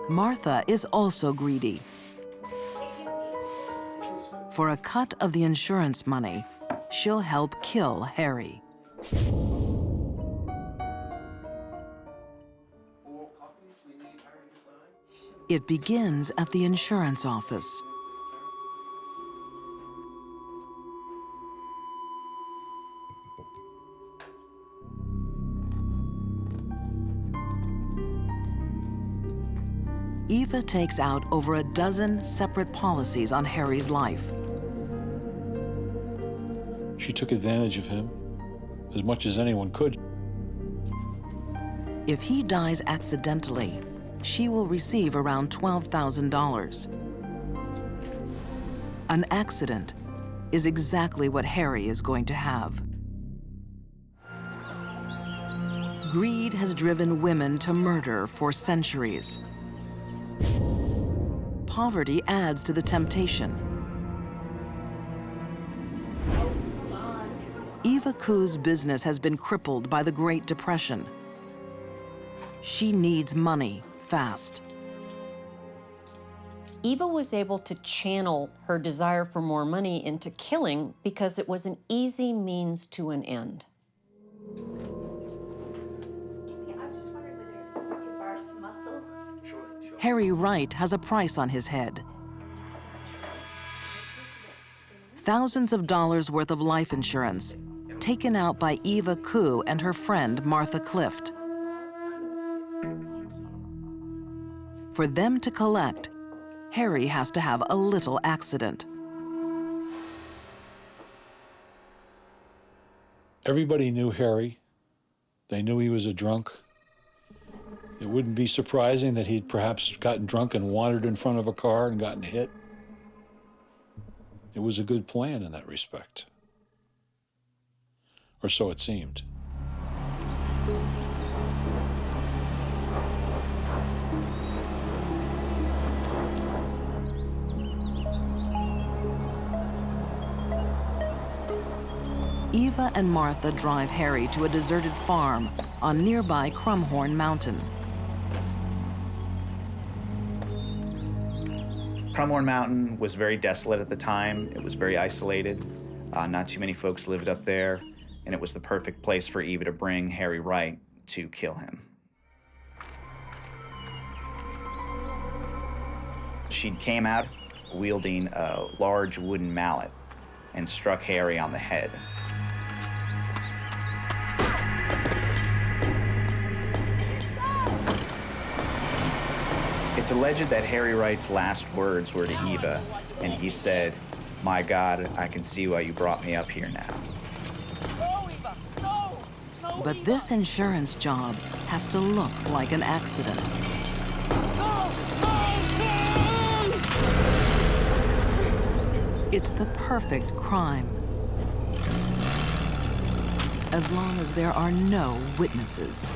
Martha is also greedy. For a cut of the insurance money, she'll help kill Harry. It begins at the insurance office. Eva takes out over a dozen separate policies on Harry's life. She took advantage of him as much as anyone could. If he dies accidentally, she will receive around $12,000. An accident is exactly what Harry is going to have. Greed has driven women to murder for centuries. Poverty adds to the temptation. Eva Ku's business has been crippled by the Great Depression. She needs money fast. Eva was able to channel her desire for more money into killing because it was an easy means to an end. Harry Wright has a price on his head. Thousands of dollars worth of life insurance taken out by Eva Ku and her friend Martha Clift. For them to collect, Harry has to have a little accident. Everybody knew Harry. They knew he was a drunk. It wouldn't be surprising that he'd perhaps gotten drunk and wandered in front of a car and gotten hit. It was a good plan in that respect. Or so it seemed. Eva and Martha drive Harry to a deserted farm on nearby Crumhorn Mountain. Crumhorn Mountain was very desolate at the time. It was very isolated. Not too many folks lived up there, and it was the perfect place for Eva to bring Harry Wright to kill him. She came out wielding a large wooden mallet and struck Harry on the head. It's alleged that Harry Wright's last words were to Eva, and he said, "My God, I can see why you brought me up here now." But this insurance job has to look like an accident. It's the perfect crime, as long as there are no witnesses.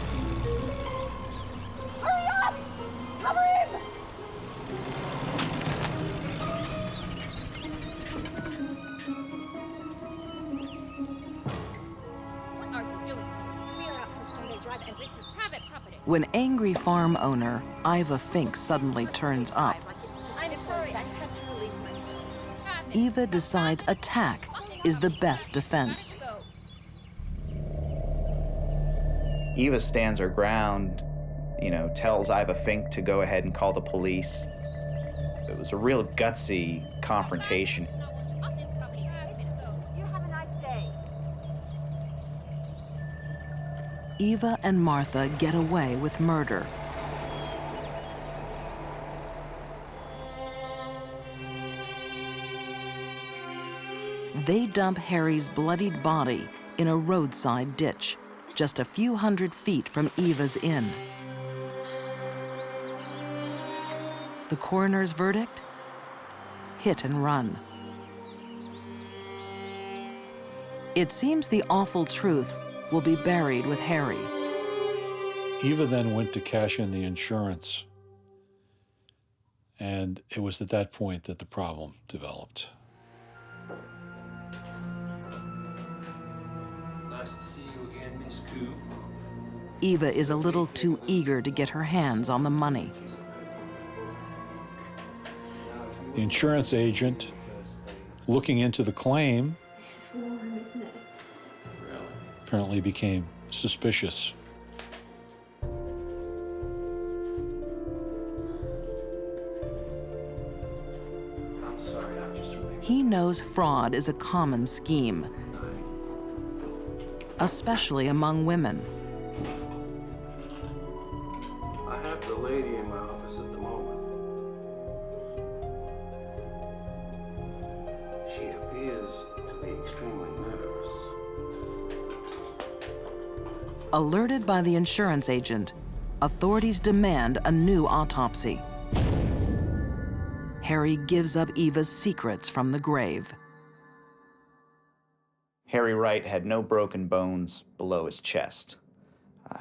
When angry farm owner Iva Fink suddenly turns up, I'm sorry, I had to relieve myself. Eva decides attack is the best defense. Eva stands her ground, tells Iva Fink to go ahead and call the police. It was a real gutsy confrontation. You have a nice day. Eva and Martha get away with murder. They dump Harry's bloodied body in a roadside ditch, just a few hundred feet from Eva's inn. The coroner's verdict? Hit and run. It seems the awful truth will be buried with Harry. Eva then went to cash in the insurance, and it was at that point that the problem developed. Nice to see you again, Miss Koo. Eva is a little too eager to get her hands on the money. The insurance agent, looking into the claim, It's warm, isn't it? apparently became suspicious. I'm sorry, I'm just He knows fraud is a common scheme, especially among women. I have the lady in my office at the moment. She appears to be extremely nervous. Alerted by the insurance agent, authorities demand a new autopsy. Harry gives up Eva's secrets from the grave. Harry Wright had no broken bones below his chest.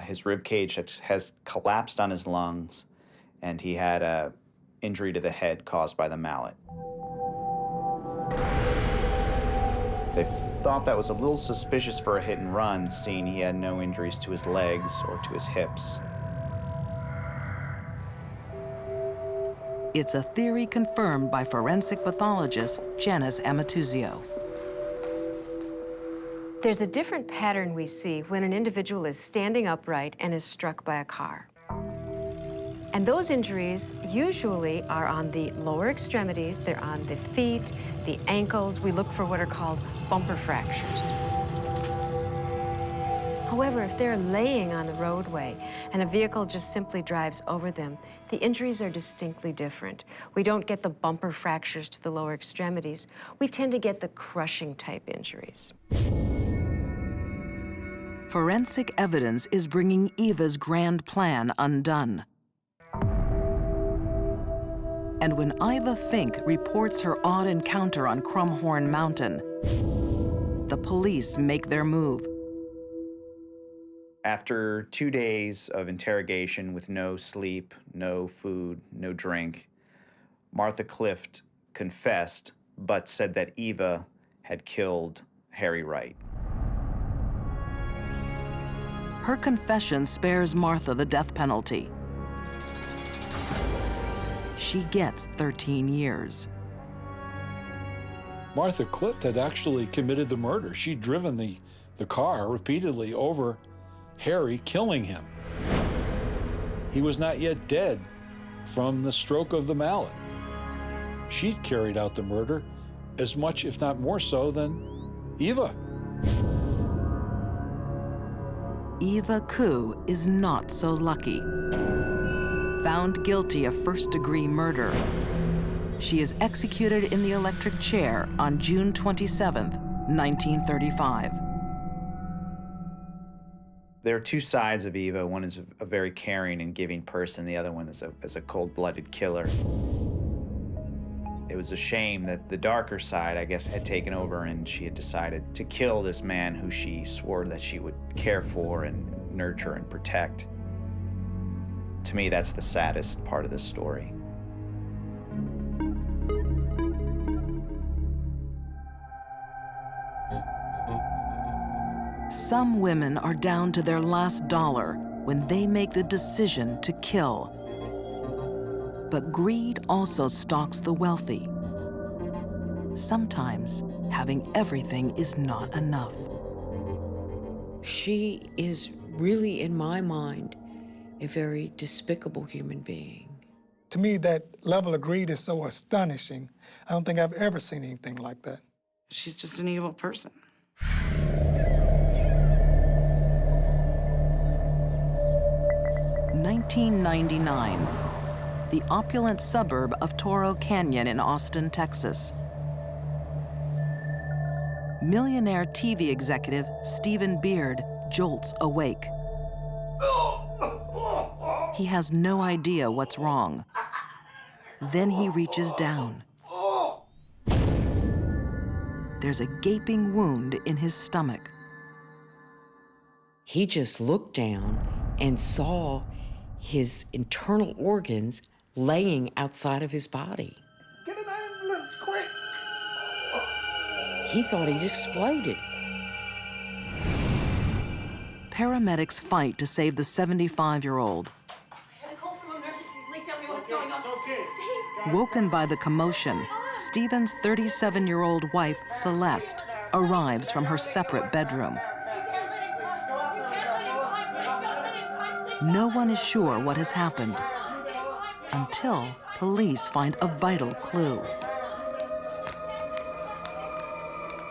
His rib cage has collapsed on his lungs, and he had an injury to the head caused by the mallet. They thought that was a little suspicious for a hit and run, seeing he had no injuries to his legs or to his hips. It's a theory confirmed by forensic pathologist Janice Amatuzio. There's a different pattern we see when an individual is standing upright and is struck by a car. And those injuries usually are on the lower extremities, they're on the feet, the ankles. We look for what are called bumper fractures. However, if they're laying on the roadway and a vehicle just simply drives over them, the injuries are distinctly different. We don't get the bumper fractures to the lower extremities. We tend to get the crushing type injuries. Forensic evidence is bringing Eva's grand plan undone. And when Iva Fink reports her odd encounter on Crumhorn Mountain, the police make their move. After 2 days of interrogation with no sleep, no food, no drink, Martha Clift confessed, but said that Eva had killed Harry Wright. Her confession spares Martha the death penalty. She gets 13 years. Martha Clift had actually committed the murder. She'd driven the car repeatedly over Harry, killing him. He was not yet dead from the stroke of the mallet. She'd carried out the murder as much, if not more so, than Eva. Eva Koo is not so lucky. Found guilty of first-degree murder, she is executed in the electric chair on June 27, 1935. There are two sides of Eva. One is a very caring and giving person. The other one is a cold-blooded killer. It was a shame that the darker side, I guess, had taken over, and she had decided to kill this man who she swore that she would care for and nurture and protect. To me, that's the saddest part of this story. Some women are down to their last dollar when they make the decision to kill. But greed also stalks the wealthy. Sometimes having everything is not enough. She is really, in my mind, a very despicable human being. To me, that level of greed is so astonishing. I don't think I've ever seen anything like that. She's just an evil person. 1999, the opulent suburb of Toro Canyon in Austin, Texas. Millionaire TV executive Stephen Beard jolts awake. He has no idea what's wrong. Then he reaches down. There's a gaping wound in his stomach. He just looked down and saw his internal organs laying outside of his body. Get an ambulance, quick! He thought he'd exploded. Paramedics fight to save the 75-year-old. I had a call from emergency. Please tell me what's going on. Steve! Woken by the commotion, Stephen's 37-year-old wife, Celeste, arrives from her separate bedroom. No one is sure what has happened until police find a vital clue.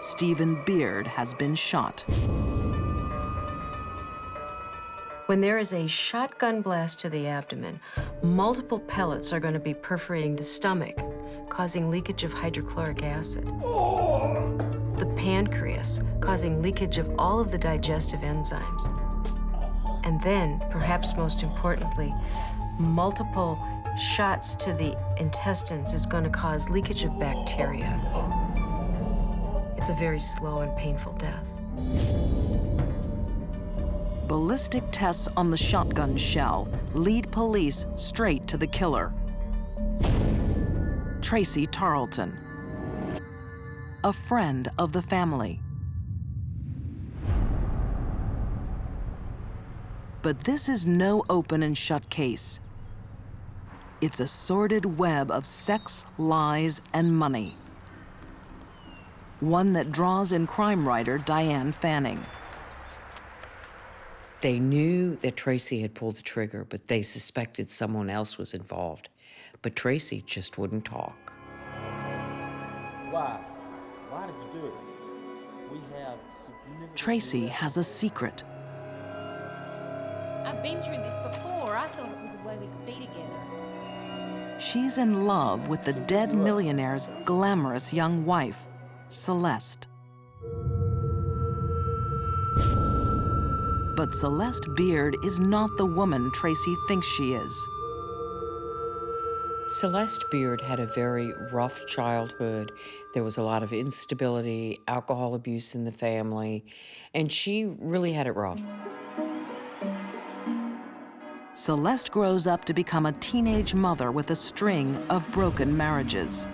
Stephen Beard has been shot. When there is a shotgun blast to the abdomen, multiple pellets are going to be perforating the stomach, causing leakage of hydrochloric acid. The pancreas, causing leakage of all of the digestive enzymes. And then, perhaps most importantly, multiple shots to the intestines is going to cause leakage of bacteria. It's a very slow and painful death. Ballistic tests on the shotgun shell lead police straight to the killer. Tracy Tarleton, a friend of the family. But this is no open and shut case. It's a sordid web of sex, lies, and money. One that draws in crime writer Diane Fanning. They knew that Tracy had pulled the trigger, but they suspected someone else was involved. But Tracy just wouldn't talk. Why? Why did you do it? We have significant... Tracy has a secret. I've been through this before. I thought it was the way we could be together. She's in love with the dead millionaire's glamorous young wife, Celeste. But Celeste Beard is not the woman Tracy thinks she is. Celeste Beard had a very rough childhood. There was a lot of instability, alcohol abuse in the family, and she really had it rough. Celeste grows up to become a teenage mother with a string of broken marriages.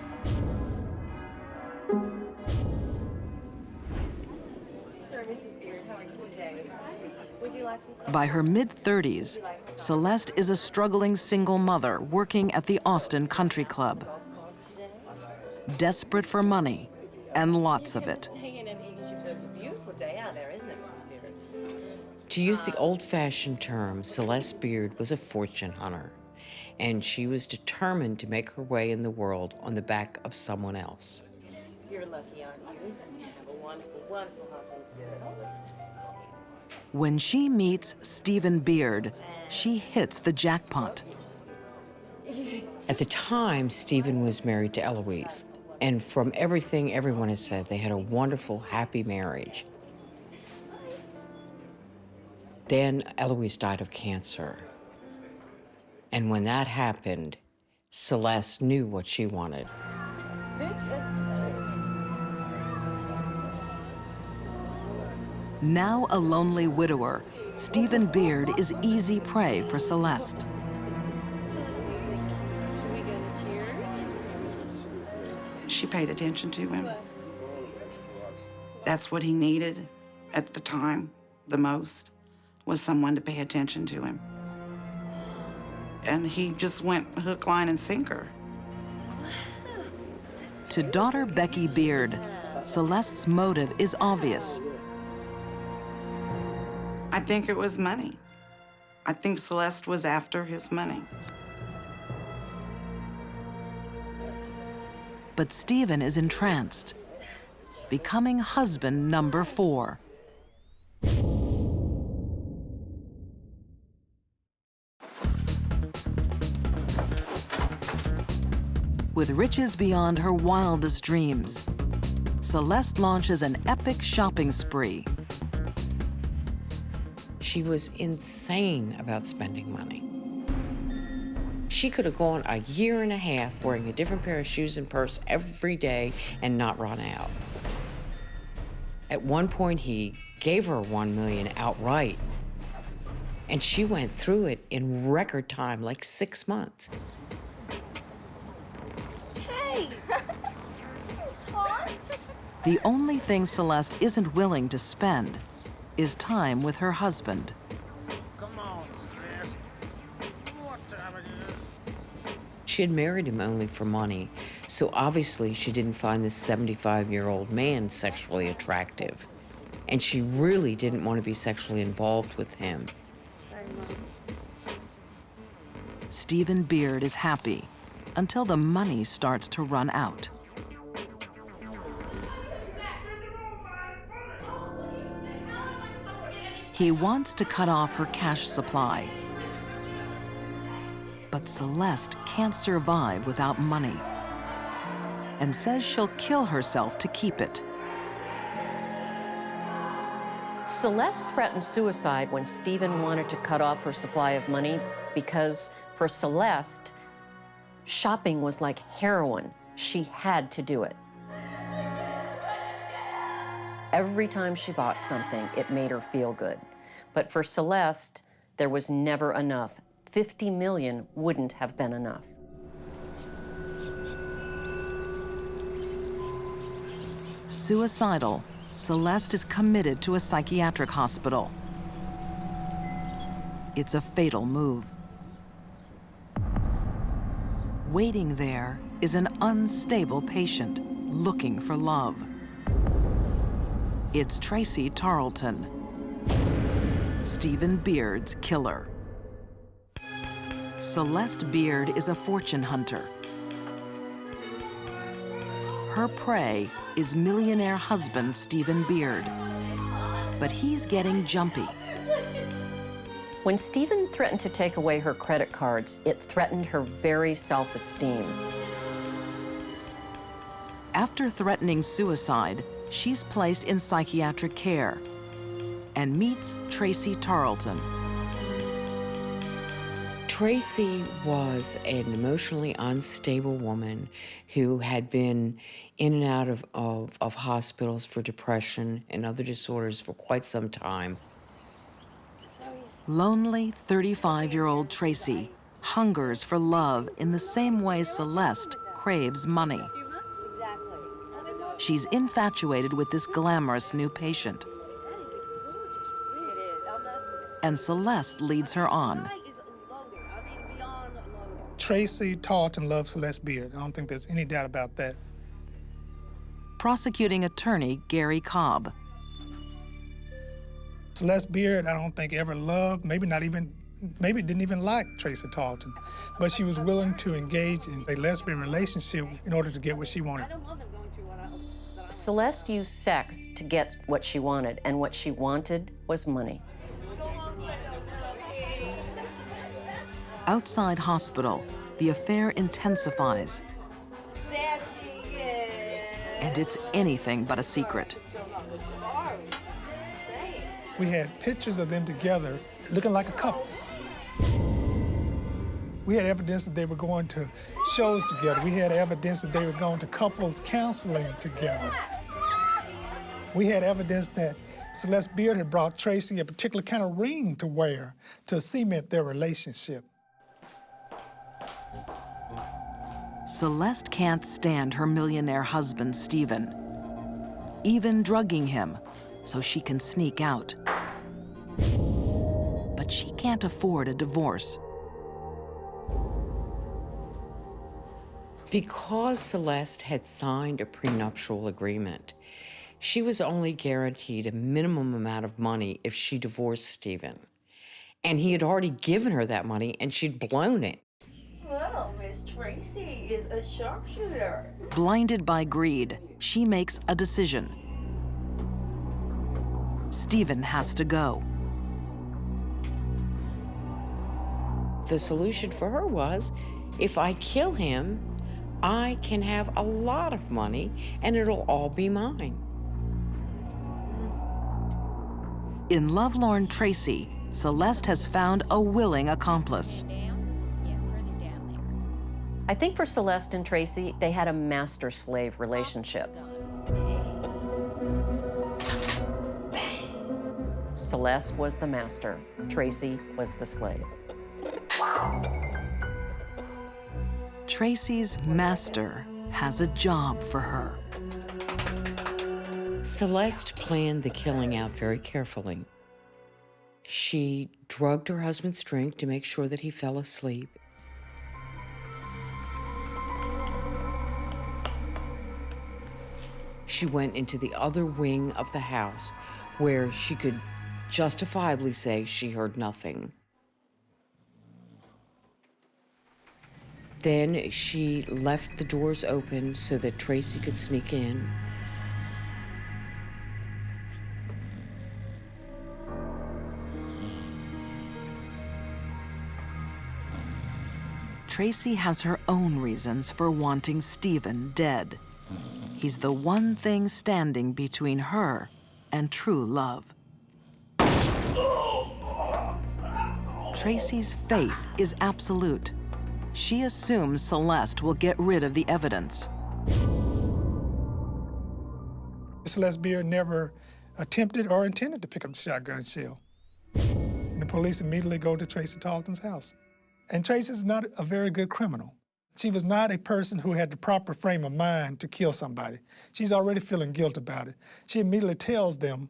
Sir, Mrs. Beard, how are you today? Would you like some... By her mid-30s, Celeste is a struggling single mother working at the Austin Country Club. Desperate for money, and lots of it. It's a beautiful day out there, isn't it, Mrs. Beard? To use the old-fashioned term, Celeste Beard was a fortune hunter, and she was determined to make her way in the world on the back of someone else. You're lucky, aren't you? You have a wonderful, wonderful husband, sir. When she meets Stephen Beard, she hits the jackpot. At the time, Stephen was married to Eloise, and from everything everyone has said, they had a wonderful, happy marriage. Then Eloise died of cancer. And when that happened, Celeste knew what she wanted. Now a lonely widower, Stephen Beard is easy prey for Celeste. She paid attention to him. That's what he needed at the time the most, was someone to pay attention to him. And he just went hook, line, and sinker. To daughter Becky Beard, Celeste's motive is obvious. I think it was money. I think Celeste was after his money. But Stephen is entranced, becoming husband number 4. With riches beyond her wildest dreams, Celeste launches an epic shopping spree. She was insane about spending money. She could have gone a year and a half wearing a different pair of shoes and purse every day and not run out. At one point, he gave her $1 million outright, and she went through it in record time, like 6 months. Hey! The only thing Celeste isn't willing to spend is time with her husband. Come on, Celeste. You know what time it is. She had married him only for money, so obviously she didn't find this 75-year-old man sexually attractive. And she really didn't want to be sexually involved with him. Stephen Beard is happy until the money starts to run out. He wants to cut off her cash supply. But Celeste can't survive without money and says she'll kill herself to keep it. Celeste threatened suicide when Stephen wanted to cut off her supply of money because for Celeste, shopping was like heroin. She had to do it. Every time she bought something, it made her feel good. But for Celeste, there was never enough. 50 million wouldn't have been enough. Suicidal, Celeste is committed to a psychiatric hospital. It's a fatal move. Waiting there is an unstable patient looking for love. It's Tracy Tarleton, Stephen Beard's killer. Celeste Beard is a fortune hunter. Her prey is millionaire husband Stephen Beard, but he's getting jumpy. When Stephen threatened to take away her credit cards, it threatened her very self-esteem. After threatening suicide, she's placed in psychiatric care and meets Tracy Tarleton. Tracy was an emotionally unstable woman who had been in and out of hospitals for depression and other disorders for quite some time. Lonely 35-year-old Tracy hungers for love in the same way Celeste craves money. She's infatuated with this glamorous new patient. And Celeste leads her on. Tracy Tarleton loves Celeste Beard. I don't think there's any doubt about that. Prosecuting attorney Gary Cobb. Celeste Beard, I don't think ever loved, maybe didn't even like Tracy Tarleton, but she was willing to engage in a lesbian relationship in order to get what she wanted. Celeste used sex to get what she wanted, and what she wanted was money. Outside hospital, the affair intensifies. And it's anything but a secret. We had pictures of them together looking like a couple. We had evidence that they were going to shows together. We had evidence that they were going to couples counseling together. We had evidence that Celeste Beard had brought Tracy a particular kind of ring to wear to cement their relationship. Celeste can't stand her millionaire husband, Stephen, even drugging him so she can sneak out. But she can't afford a divorce. Because Celeste had signed a prenuptial agreement, she was only guaranteed a minimum amount of money if she divorced Stephen. And he had already given her that money and she'd blown it. Well, Miss Tracy is a sharpshooter. Blinded by greed, she makes a decision. Stephen has to go. The solution for her was, if I kill him, I can have a lot of money and it'll all be mine. In Lovelorn Tracy, Celeste has found a willing accomplice. I think for Celeste and Tracy, they had a master-slave relationship. Celeste was the master, Tracy was the slave. Tracy's master has a job for her. Celeste planned the killing out very carefully. She drugged her husband's drink to make sure that he fell asleep. She went into the other wing of the house where she could justifiably say she heard nothing. Then she left the doors open so that Tracy could sneak in. Tracy has her own reasons for wanting Stephen dead. He's the one thing standing between her and true love. Tracy's faith is absolute. She assumes Celeste will get rid of the evidence. Celeste Beard never attempted or intended to pick up the shotgun shell. And the police immediately go to Tracy Tarleton's house. And Tracy's not a very good criminal. She was not a person who had the proper frame of mind to kill somebody. She's already feeling guilt about it. She immediately tells them,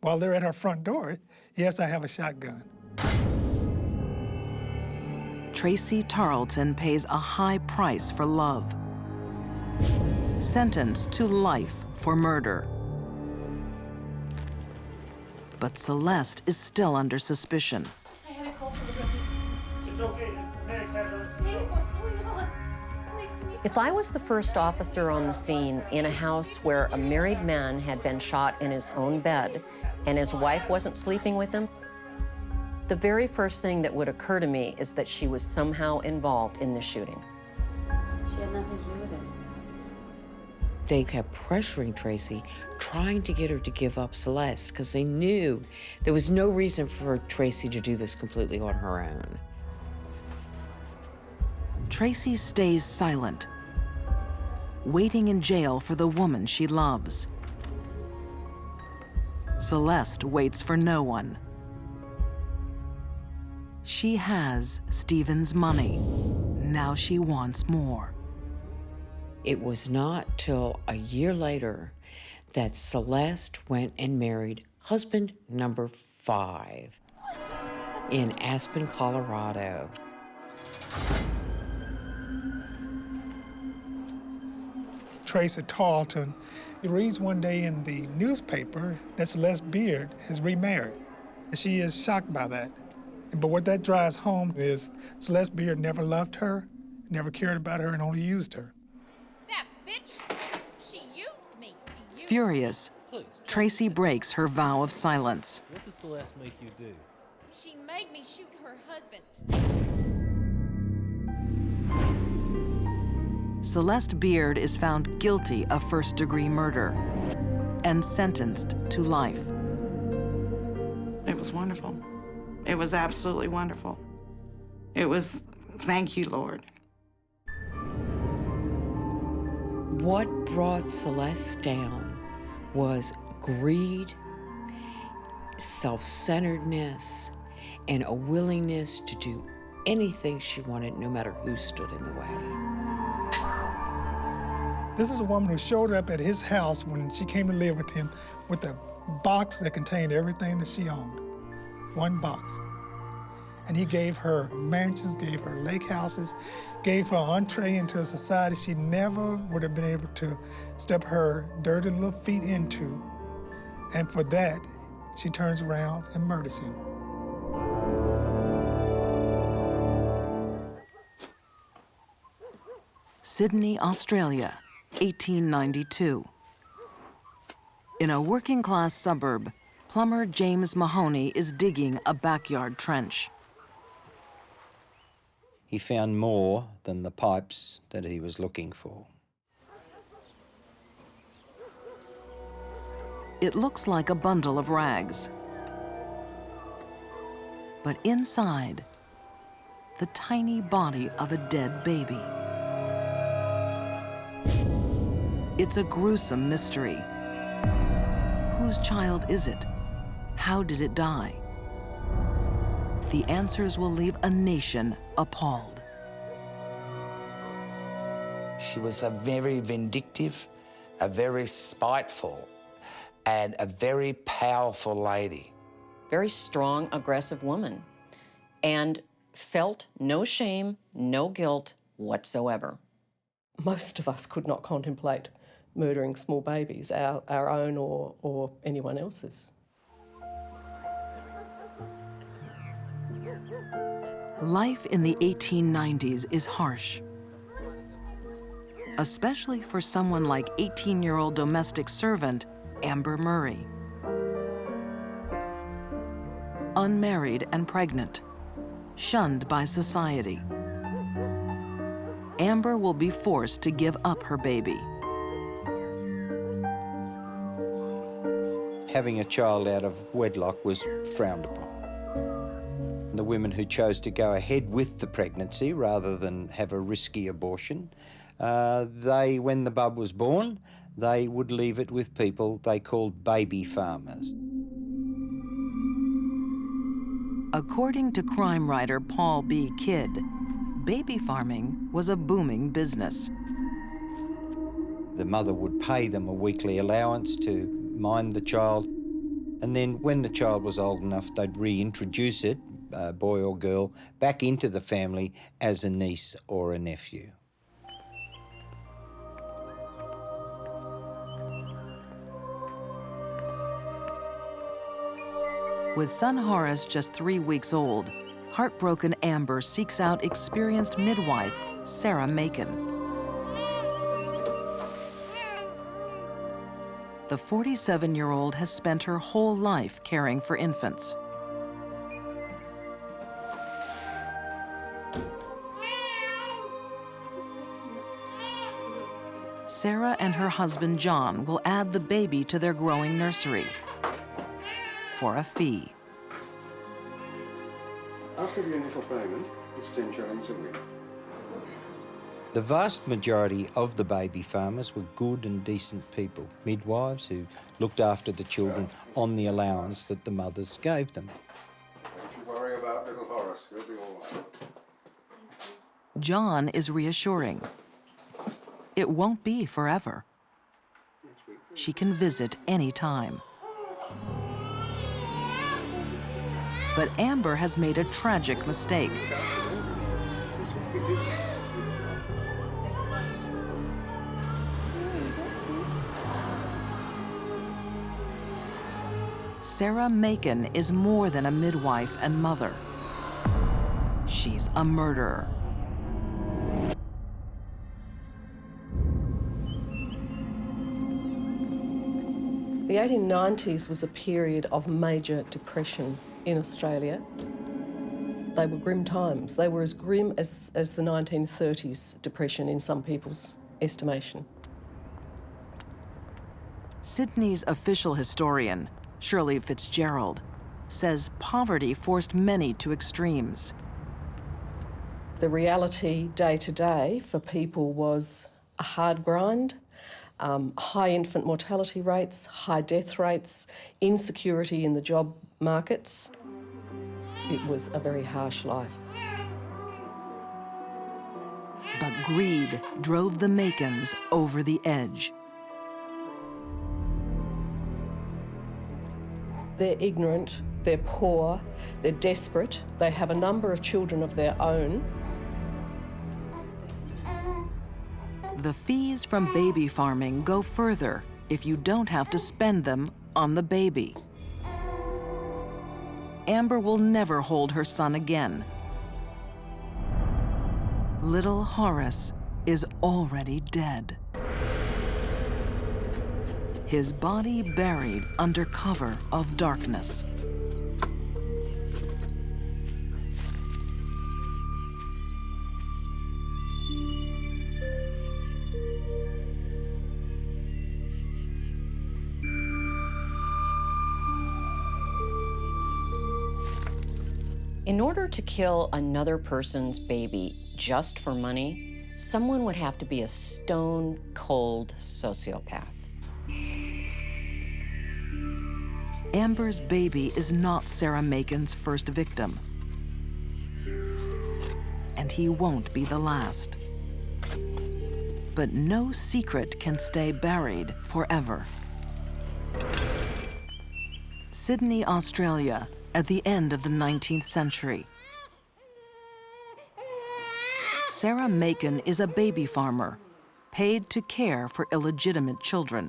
while they're at her front door, yes, I have a shotgun. Tracy Tarleton pays a high price for love. Sentenced to life for murder. But Celeste is still under suspicion. I had a call from the deputies. It's okay. The medics have her. Steve, what's going on? Please, can you... If I was the first officer on the scene in a house where a married man had been shot in his own bed and his wife wasn't sleeping with him, the very first thing that would occur to me is that she was somehow involved in the shooting. She had nothing to do with it. They kept pressuring Tracy, trying to get her to give up Celeste, because they knew there was no reason for Tracy to do this completely on her own. Tracy stays silent, waiting in jail for the woman she loves. Celeste waits for no one. She has Stephen's money. Now she wants more. It was not till a year later that Celeste went and married husband number 5 in Aspen, Colorado. Tracy Tarleton reads one day in the newspaper that Celeste Beard has remarried. She is shocked by that. But what that drives home is Celeste Beard never loved her, never cared about her, and only used her. That bitch, she used me. Furious, Tracy breaks her vow of silence. What does Celeste make you do? She made me shoot her husband. Celeste Beard is found guilty of first-degree murder and sentenced to life. It was wonderful. It was absolutely wonderful. It was, thank you, Lord. What brought Celeste down was greed, self-centeredness, and a willingness to do anything she wanted, no matter who stood in the way. This is a woman who showed up at his house when she came to live with him with a box that contained everything that she owned. One box. And he gave her mansions, gave her lake houses, gave her entree into a society she never would have been able to step her dirty little feet into. And for that, she turns around and murders him. Sydney, Australia, 1892. In a working-class suburb, plumber James Mahoney is digging a backyard trench. He found more than the pipes that he was looking for. It looks like a bundle of rags. But inside, the tiny body of a dead baby. It's a gruesome mystery. Whose child is it? How did it die? The answers will leave a nation appalled. She was a very vindictive, a very spiteful, and a very powerful lady. Very strong, aggressive woman, and felt no shame, no guilt whatsoever. Most of us could not contemplate murdering small babies, our own or anyone else's. Life in the 1890s is harsh, especially for someone like 18-year-old domestic servant Amber Murray. Unmarried and pregnant, shunned by society, Amber will be forced to give up her baby. Having a child out of wedlock was frowned upon. The women who chose to go ahead with the pregnancy rather than have a risky abortion, when the bub was born, they would leave it with people they called baby farmers. According to crime writer Paul B. Kidd, baby farming was a booming business. The mother would pay them a weekly allowance to mind the child, and then when the child was old enough, they'd reintroduce it, boy or girl, back into the family as a niece or a nephew. With son Horace just 3 weeks old, heartbroken Amber seeks out experienced midwife Sarah Macon. The 47-year-old has spent her whole life caring for infants. Sarah and her husband John will add the baby to their growing nursery for a fee. After the initial payment, it's 10 shillings a week. The vast majority of the baby farmers were good and decent people, midwives who looked after the children on the allowance that the mothers gave them. Don't you worry about little Horace, he'll be all right. John is reassuring. It won't be forever. She can visit any time. But Amber has made a tragic mistake. Sarah Macon is more than a midwife and mother. She's a murderer. The 1890s was a period of major depression in Australia. They were grim times. They were as grim as the 1930s depression in some people's estimation. Sydney's official historian, Shirley Fitzgerald, says poverty forced many to extremes. The reality day to day for people was a hard grind, high infant mortality rates, high death rates, insecurity in the job markets. It was a very harsh life. But greed drove the Macons over the edge. They're ignorant, they're poor, they're desperate, they have a number of children of their own. The fees from baby farming go further if you don't have to spend them on the baby. Amber will never hold her son again. Little Horace is already dead. His body buried under cover of darkness. In order to kill another person's baby just for money, someone would have to be a stone-cold sociopath. Amber's baby is not Sarah Macon's first victim. And he won't be the last. But no secret can stay buried forever. Sydney, Australia, at the end of the 19th century. Sarah Macon is a baby farmer, paid to care for illegitimate children.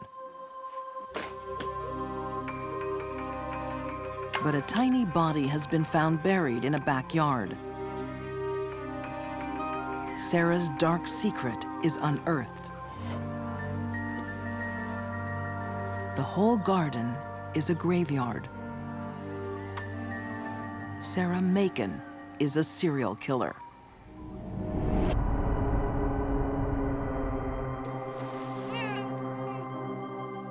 But a tiny body has been found buried in a backyard. Sarah's dark secret is unearthed. The whole garden is a graveyard. Sarah Macon is a serial killer.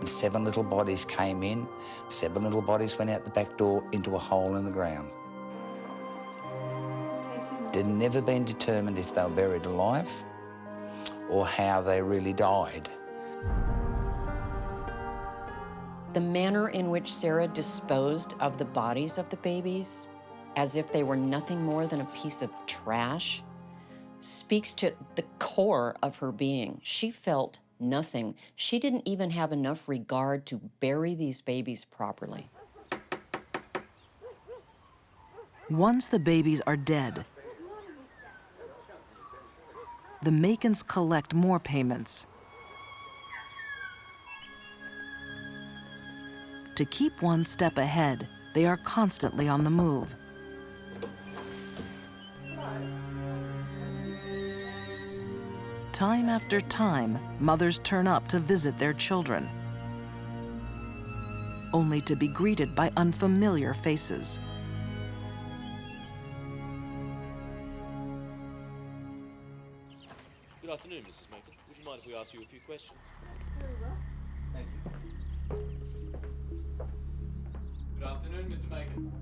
Seven little bodies came in, 7 little bodies went out the back door into a hole in the ground. It had never been determined if they were buried alive or how they really died. The manner in which Sarah disposed of the bodies of the babies, as if they were nothing more than a piece of trash, speaks to the core of her being. She felt nothing. She didn't even have enough regard to bury these babies properly. Once the babies are dead, the Macons collect more payments. To keep one step ahead, they are constantly on the move. Time after time, mothers turn up to visit their children, only to be greeted by unfamiliar faces. Good afternoon, Mrs. Macon. Would you mind if we ask you a few questions? Thank you. Good afternoon, Mr. Macon.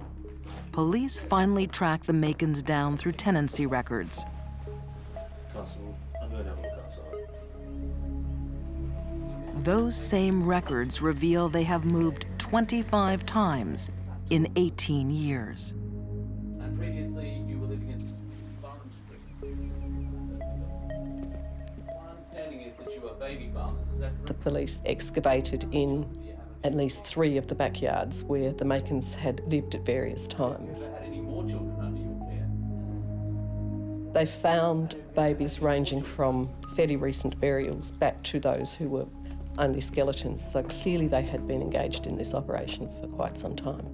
Police finally track the Macons down through tenancy records. Constable, I'm going to have a look outside. Those same records reveal they have moved 25 times in 18 years. And previously, you were living in Lawrence Street. My understanding is that you are baby farmers, is that correct? The police excavated in at least 3 of the backyards where the Macons had lived at various times. Had any more children under your care? They found babies ranging from fairly recent burials back to those who were only skeletons, so clearly they had been engaged in this operation for quite some time.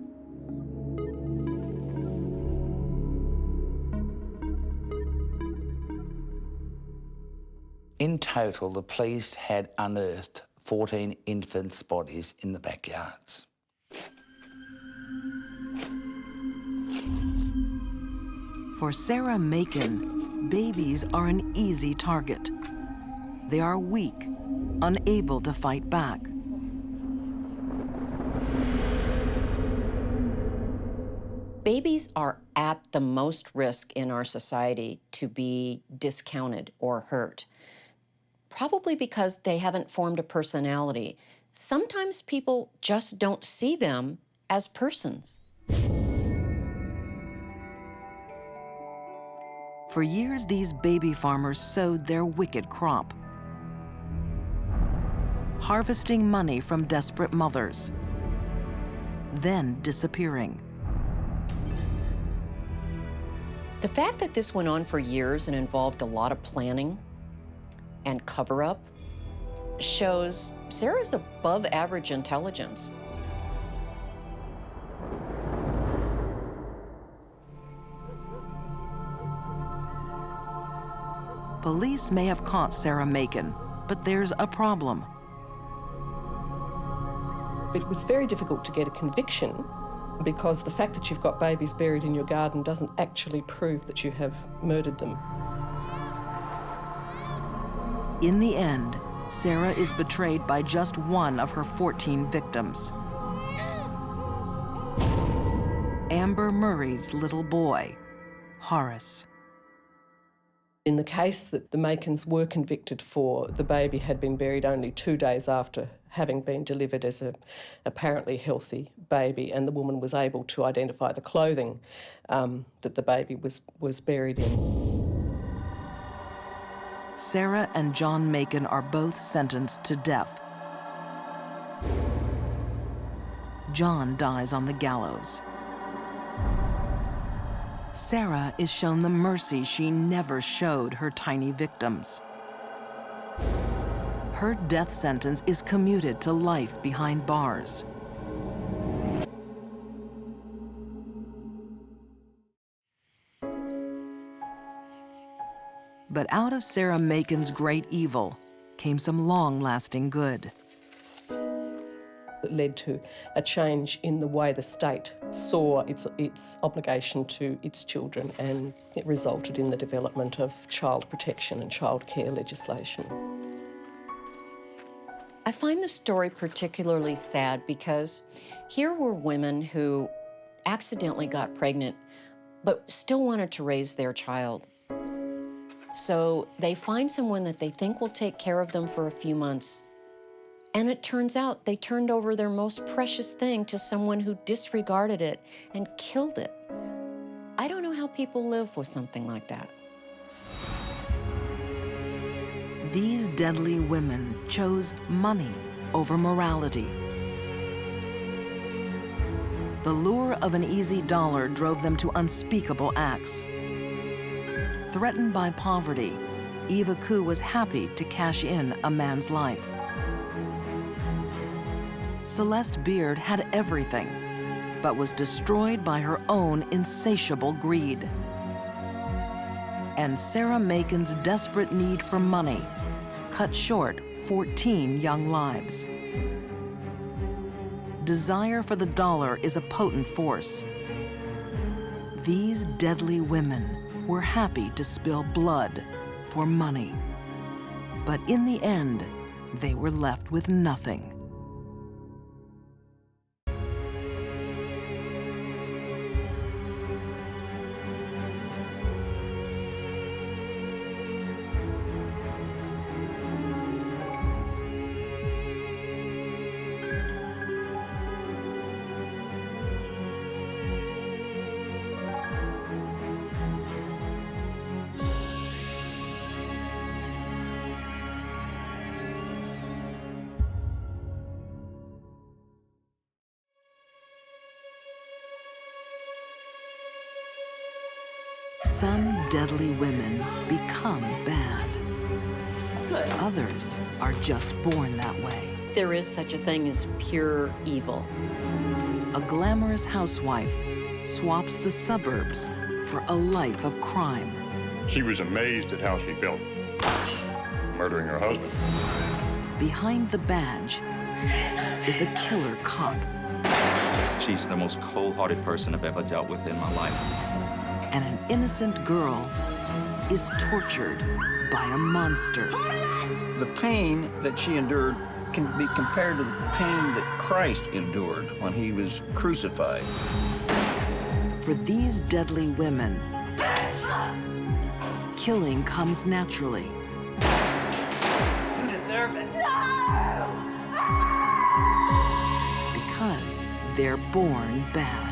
In total, the police had unearthed 14 infants' bodies in the backyards. For Sarah Macon, babies are an easy target. They are weak, unable to fight back. Babies are at the most risk in our society to be discounted or hurt, probably because they haven't formed a personality. Sometimes people just don't see them as persons. For years, these baby farmers sowed their wicked crop, harvesting money from desperate mothers, then disappearing. The fact that this went on for years and involved a lot of planning and cover-up shows Sarah's above average intelligence. Police may have caught Sarah Macon, but there's a problem. It was very difficult to get a conviction because the fact that you've got babies buried in your garden doesn't actually prove that you have murdered them. In the end, Sarah is betrayed by just one of her 14 victims. Amber Murray's little boy, Horace. In the case that the Makins were convicted for, the baby had been buried only 2 days after having been delivered as a apparently healthy baby, and the woman was able to identify the clothing that the baby was buried in. Sarah and John Macon are both sentenced to death. John dies on the gallows. Sarah is shown the mercy she never showed her tiny victims. Her death sentence is commuted to life behind bars. But out of Sarah Macon's great evil came some long-lasting good. It led to a change in the way the state saw its obligation to its children, and it resulted in the development of child protection and child care legislation. I find the story particularly sad because here were women who accidentally got pregnant but still wanted to raise their child. So they find someone that they think will take care of them for a few months. And it turns out they turned over their most precious thing to someone who disregarded it and killed it. I don't know how people live with something like that. These deadly women chose money over morality. The lure of an easy dollar drove them to unspeakable acts. Threatened by poverty, Eva Koo was happy to cash in a man's life. Celeste Beard had everything, but was destroyed by her own insatiable greed. And Sarah Macon's desperate need for money cut short 14 young lives. Desire for the dollar is a potent force. These deadly women were happy to spill blood for money. But in the end, they were left with nothing. Some deadly women become bad. Others are just born that way. There is such a thing as pure evil. A glamorous housewife swaps the suburbs for a life of crime. She was amazed at how she felt murdering her husband. Behind the badge is a killer cop. She's the most cold-hearted person I've ever dealt with in my life. And an innocent girl is tortured by a monster. The pain that she endured can be compared to the pain that Christ endured when he was crucified. For these deadly women, killing comes naturally. You deserve it. Because they're born bad.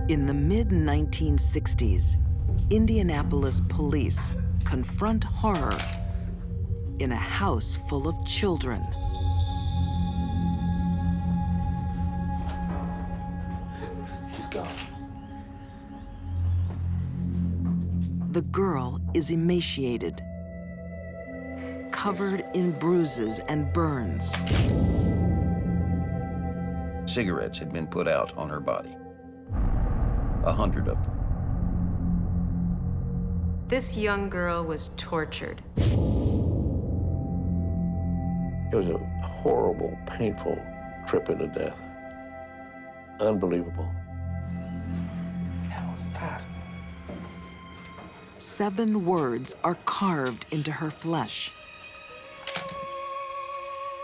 In the mid-1960s, Indianapolis police confront horror in a house full of children. She's gone. The girl is emaciated, covered in bruises and burns. Cigarettes had been put out on her body. 100 of them. This young girl was tortured. It was a horrible, painful trip into death. Unbelievable. How was that? 7 words are carved into her flesh.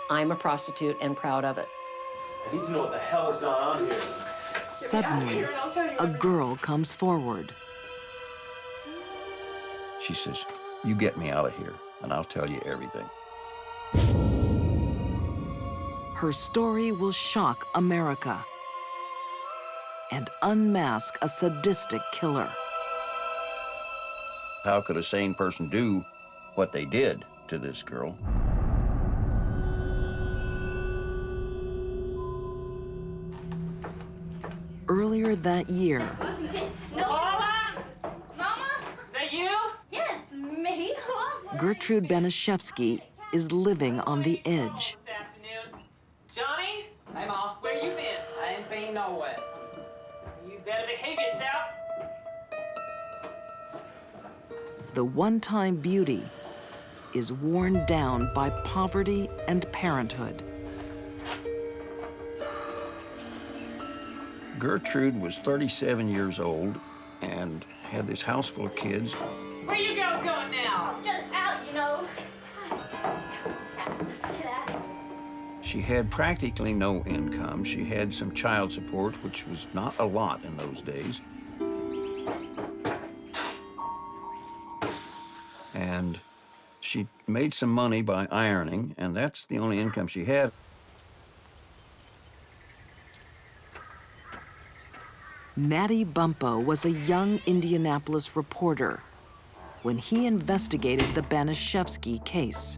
I'm a prostitute and proud of it. I need to know what the hell is going on here. Suddenly, a girl comes forward. She says, "You get me out of here, and I'll tell you everything." Her story will shock America and unmask a sadistic killer. How could a sane person do what they did to this girl? Earlier that year, Paula? Mama? That you? Yeah, it's me. Gertrude Banishevsky is living on the edge. This afternoon. Johnny? Hey, Ma. Where you been? I ain't been nowhere. You better behave yourself. The one-time beauty is worn down by poverty and parenthood. Gertrude was 37 years old and had this house full of kids. Where you girls going now? Just out, you know. She had practically no income. She had some child support, which was not a lot in those days. And she made some money by ironing, and that's the only income she had. Natty Bumppo was a young Indianapolis reporter when he investigated the Banishevsky case.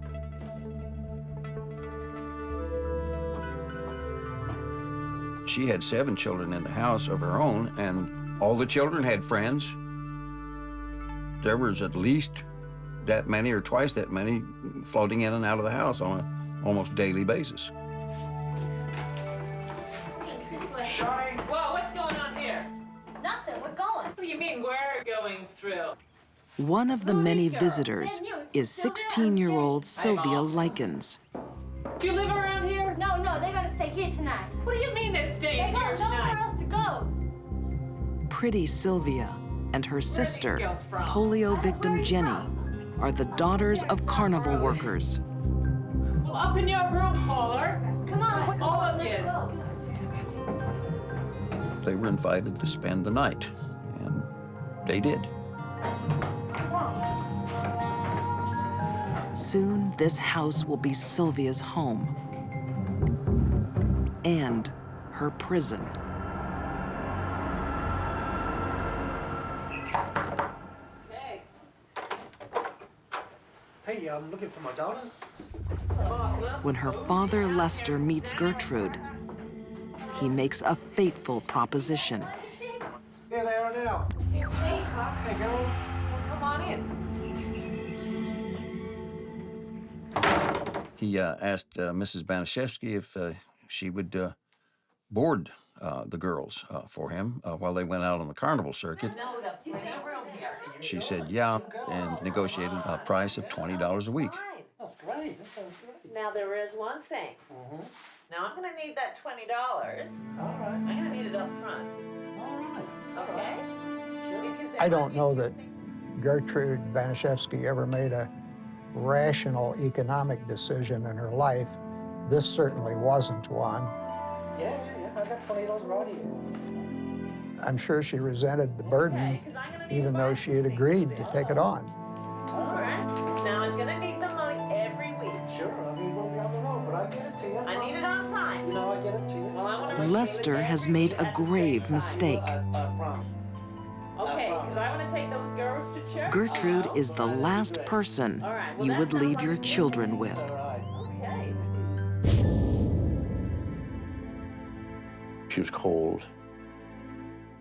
She had 7 children in the house of her own, and all the children had friends. There was at least that many or twice that many floating in and out of the house on an almost daily basis. Whoa, what's going on here? Nothing, we're going. What do you mean we're going through? One of the many visitors is 16-year-old Sylvia Likens. Do you live around here? No, they're gonna stay here tonight. What do you mean they're staying They here got nowhere tonight? else to go. Pretty Sylvia and her sister, girls from? polio victim Jenny, are the daughters of carnival workers. Well, up in your room, Paula. Come on, All of let's yous. go. They were invited to spend the night, and they did. Soon, this house will be Sylvia's home and her prison. Hey, I'm looking for my daughters. When her father, Lester, meets Gertrude, he makes a fateful proposition. Here they are now. Hey, girls. Well, come on in. He asked Mrs. Banishevsky if she would board the girls for him while they went out on the carnival circuit. Now we got plenty of room here. She said yeah, and negotiated a price of $20 a week. That's great. That sounds great. Now there is one thing. Now I'm gonna need that $20. All right. I'm gonna need it up front. All right. Okay? Because I don't know that Gertrude Banishevsky ever made a rational economic decision in her life. This certainly wasn't one. Yeah. I got $20 right here. I'm sure she resented the burden, even though she had agreed to take it on. All right. Now I'm gonna need the money every week. Sure, I mean, we'll be on the road, but I get it to you. I need it on time. You know, I get it to you. Well, I want to Lester has made a grave mistake. I promise. Okay, because I want to take those girls to church. Gertrude is the last person you would leave your children with. Okay. She was cold,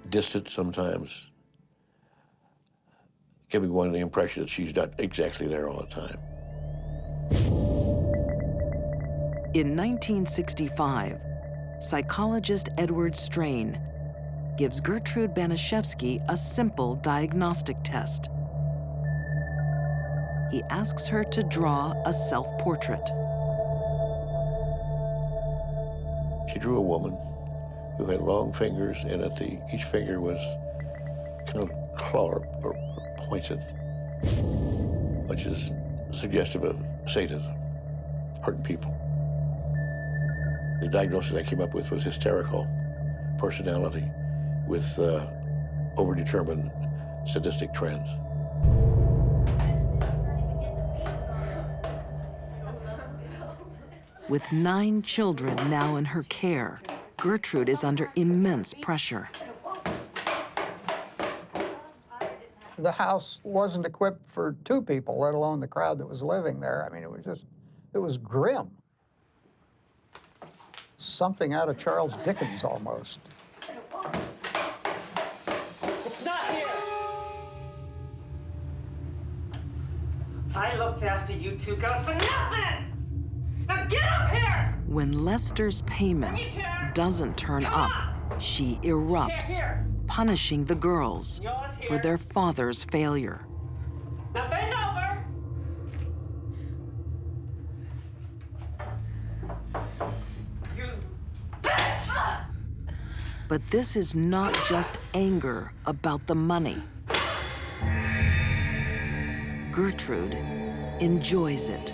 distant sometimes, giving one the impression that she's not exactly there all the time. In 1965, psychologist Edward Strain gives Gertrude Banishevsky a simple diagnostic test. He asks her to draw a self-portrait. She drew a woman who had long fingers, and each finger was kind of clawed or pointed. which is suggestive of sadism, hurting people. The diagnosis I came up with was hysterical personality with overdetermined sadistic trends. With 9 children now in her care, Gertrude is under immense pressure. The house wasn't equipped for 2 people, let alone the crowd that was living there. I mean, it was grim. Something out of Charles Dickens, almost. It's not here. I looked after you 2 girls for nothing! Now get up here! When Lester's payment doesn't turn up, she erupts, punishing the girls for their father's failure. Now bend over! You bitch! But this is not just anger about the money. Gertrude enjoys it.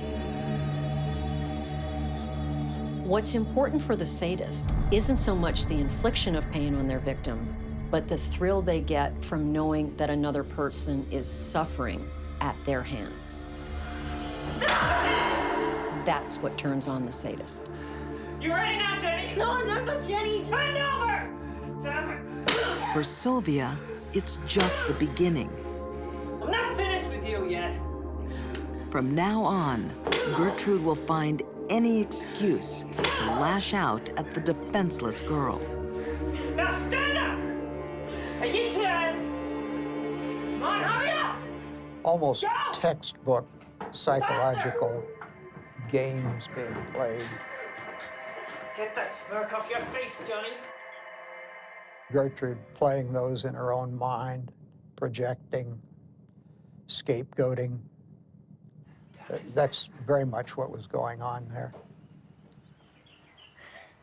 What's important for the sadist isn't so much the infliction of pain on their victim, but the thrill they get from knowing that another person is suffering at their hands. That's what turns on the sadist. You ready now, Jenny? No, Jenny. Just... Bend over! For Sylvia, it's just the beginning. I'm not finished with you yet. From now on, Gertrude will find any excuse to lash out at the defenseless girl. Now stand up! Take your chairs! Come on, hurry up! Almost textbook psychological games being played. Get that smirk off your face, Johnny. Gertrude playing those in her own mind, projecting, scapegoating. That's very much what was going on there.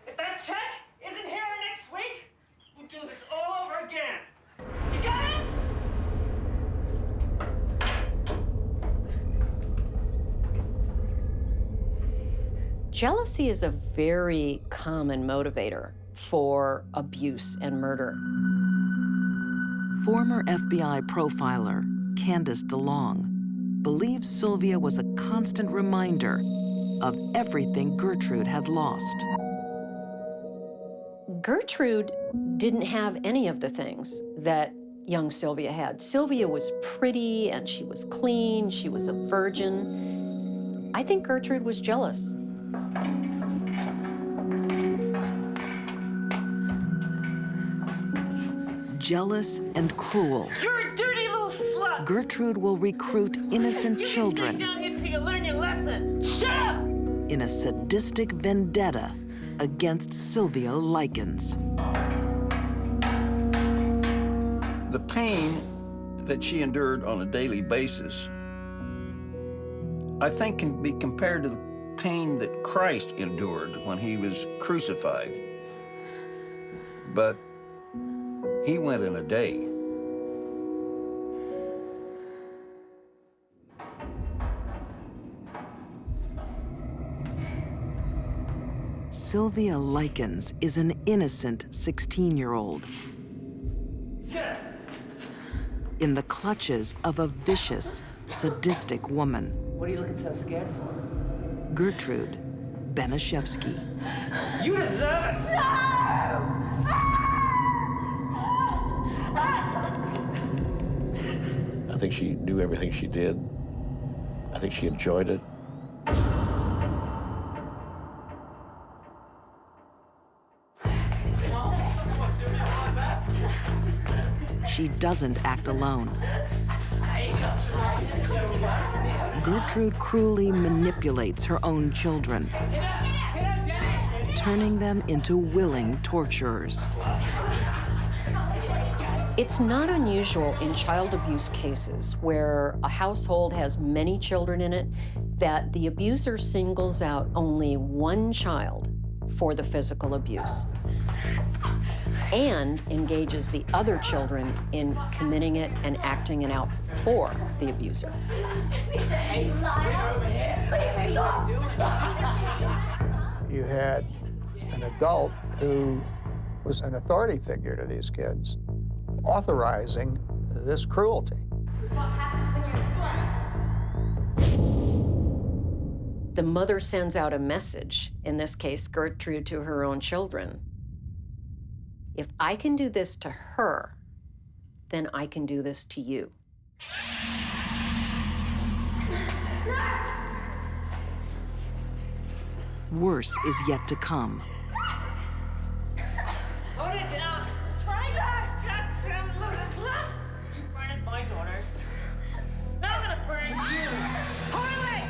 If that check isn't here next week, we'll do this all over again. You got it? Jealousy is a very common motivator for abuse and murder. Former FBI profiler Candace DeLong believes Sylvia was a constant reminder of everything Gertrude had lost. Gertrude didn't have any of the things that young Sylvia had. Sylvia was pretty and she was clean, she was a virgin. I think Gertrude was jealous. Jealous and cruel, You're a dirty little slut! Gertrude will recruit innocent children You can stay down here till you learn your lesson. Shut up! in a sadistic vendetta against Sylvia Likens. The pain that she endured on a daily basis, I think, can be compared to the pain that Christ endured when he was crucified. But he went in a day. Sylvia Likens is an innocent 16-year-old in the clutches of a vicious, sadistic woman. What are you looking so scared for? Gertrude Banishevsky. You deserve it! I think she knew everything she did. I think she enjoyed it. She doesn't act alone. Gertrude cruelly manipulates her own children, turning them into willing torturers. It's not unusual in child abuse cases where a household has many children in it that the abuser singles out only one child for the physical abuse. and engages the other children in committing it and acting it out for the abuser. You had an adult who was an authority figure to these kids, authorizing this cruelty. The mother sends out a message, in this case, Gertrude, to her own children. If I can do this to her, then I can do this to you. Worse is yet to come. Put it down. Try that. Goddamn little slut. You burned my daughters. Now I'm gonna burn you. Harley!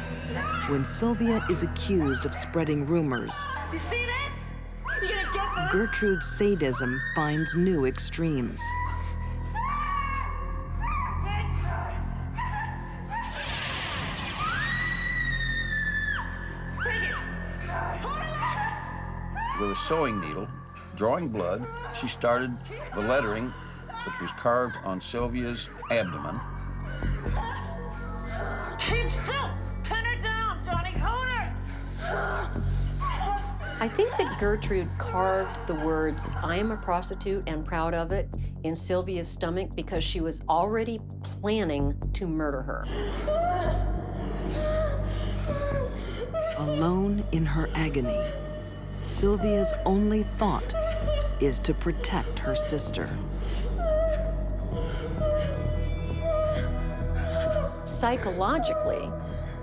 When Sylvia is accused of spreading rumors, You see this? You gonna get this? Gertrude's sadism finds new extremes. With a sewing needle, drawing blood, she started the lettering, which was carved on Sylvia's abdomen. Keep still. Pin her down, Johnny. Hold her. I think that Gertrude carved the words, "I am a prostitute and proud of it," in Sylvia's stomach because she was already planning to murder her. Alone in her agony, Sylvia's only thought is to protect her sister. Psychologically,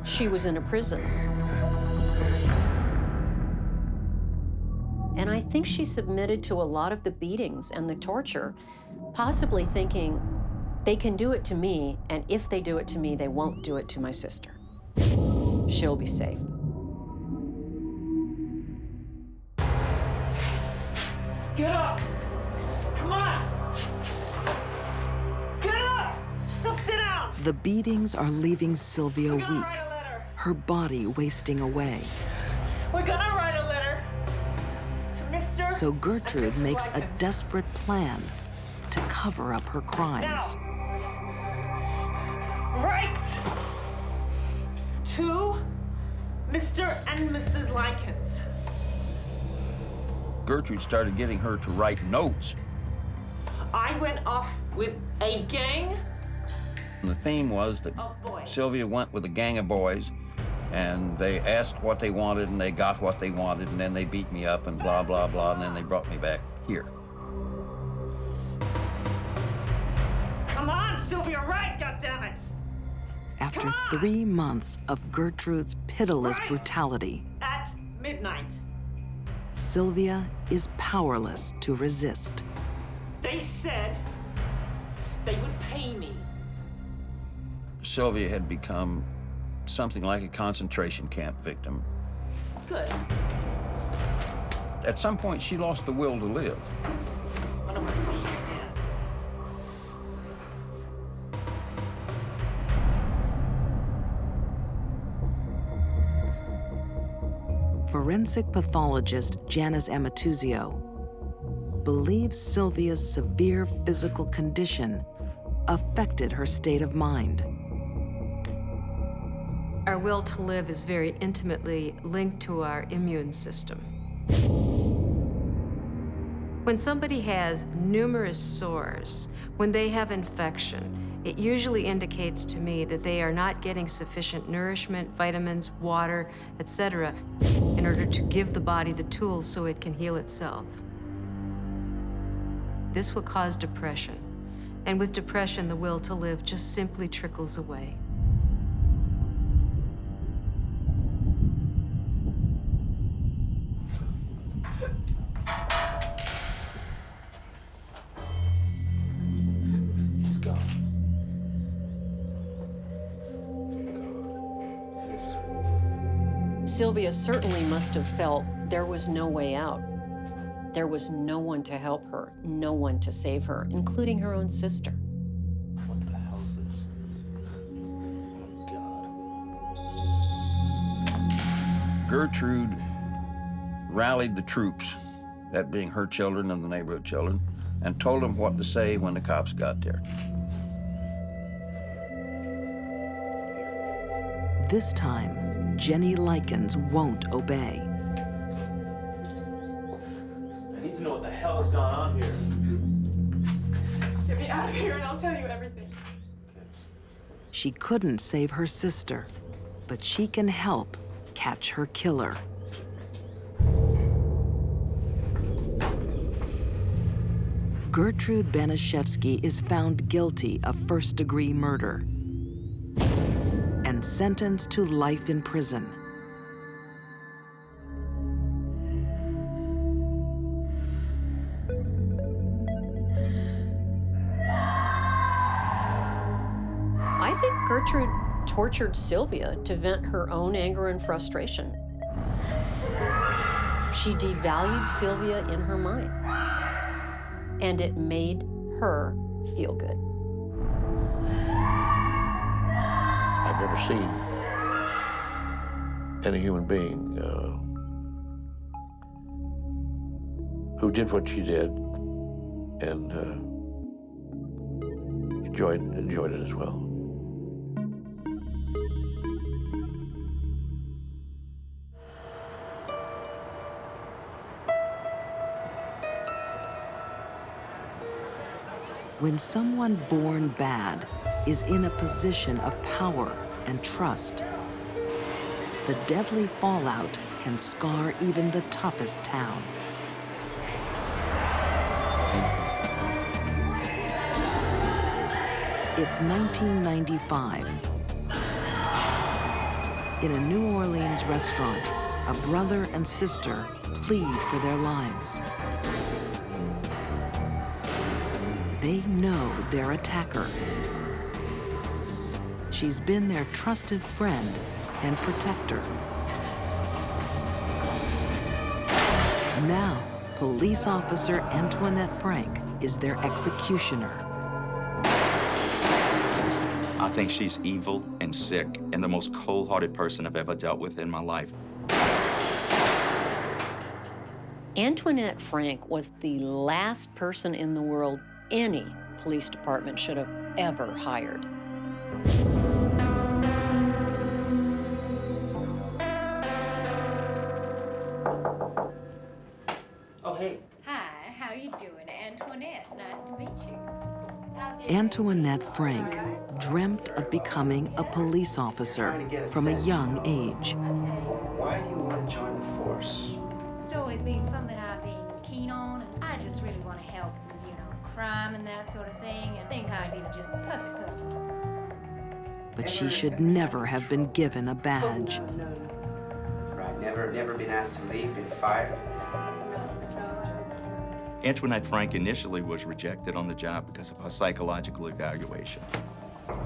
she was in a prison. And I think she submitted to a lot of the beatings and the torture, possibly thinking, they can do it to me, and if they do it to me, they won't do it to my sister. She'll be safe. Get up. Come on. Get up. Now sit down. The beatings are leaving Sylvia We're gonna weak, write a letter. her body wasting away. We're gonna write a letter to Mr. So Gertrude and Mrs. makes a Lycans. desperate plan to cover up her crimes. Right to Mr. and Mrs. Lycans. Gertrude started getting her to write notes. I went off with a gang And the theme was that of boys. Sylvia went with a gang of boys, and they asked what they wanted, and they got what they wanted, and then they beat me up, and blah, blah, blah, and then they brought me back here. Come on, Sylvia, right, goddammit! After 3 months of Gertrude's pitiless brutality, At midnight. Sylvia is powerless to resist. They said they would pay me. Sylvia had become something like a concentration camp victim. Good. At some point, she lost the will to live. I don't want to see you again. Forensic pathologist Janice Amatuzio believes Sylvia's severe physical condition affected her state of mind. Our will to live is very intimately linked to our immune system. When somebody has numerous sores, when they have infection, it usually indicates to me that they are not getting sufficient nourishment, vitamins, water, etc., in order to give the body the tools so it can heal itself. This will cause depression, and with depression, the will to live just simply trickles away. She's gone. Sylvia certainly must have felt there was no way out. There was no one to help her, no one to save her, including her own sister. What the hell's this? Oh, God. Gertrude rallied the troops that being her children and the neighborhood children, and told them what to say when the cops got there. This time, Jenny Likens won't obey. I need to know what the hell's gone on here. Get me out of here and I'll tell you everything. She couldn't save her sister, but she can help catch her killer. Gertrude Banishevsky is found guilty of first-degree murder and sentenced to life in prison. I think Gertrude tortured Sylvia to vent her own anger and frustration. She devalued Sylvia in her mind, and it made her feel good. I've never seen any human being who did what she did and enjoyed it as well. When someone born bad is in a position of power and trust, the deadly fallout can scar even the toughest town. It's 1995. In a New Orleans restaurant, a brother and sister plead for their lives. They know their attacker. She's been their trusted friend and protector. Now, police officer Antoinette Frank is their executioner. I think she's evil and sick and the most cold-hearted person I've ever dealt with in my life. Antoinette Frank was the last person in the world any police department should have ever hired. Oh, hey. Hi, how you doing? Antoinette, nice to meet you. Antoinette Frank dreamt of becoming a police officer from a young age. Why do you want to join the force? It's always been something I've been keen on, and I just really want to help with, crime and that sort of thing, and think I'd be just the perfect person. But she should never have been given a badge. Right, never been asked to leave, been fired? Antoinette Frank initially was rejected on the job because of her psychological evaluation.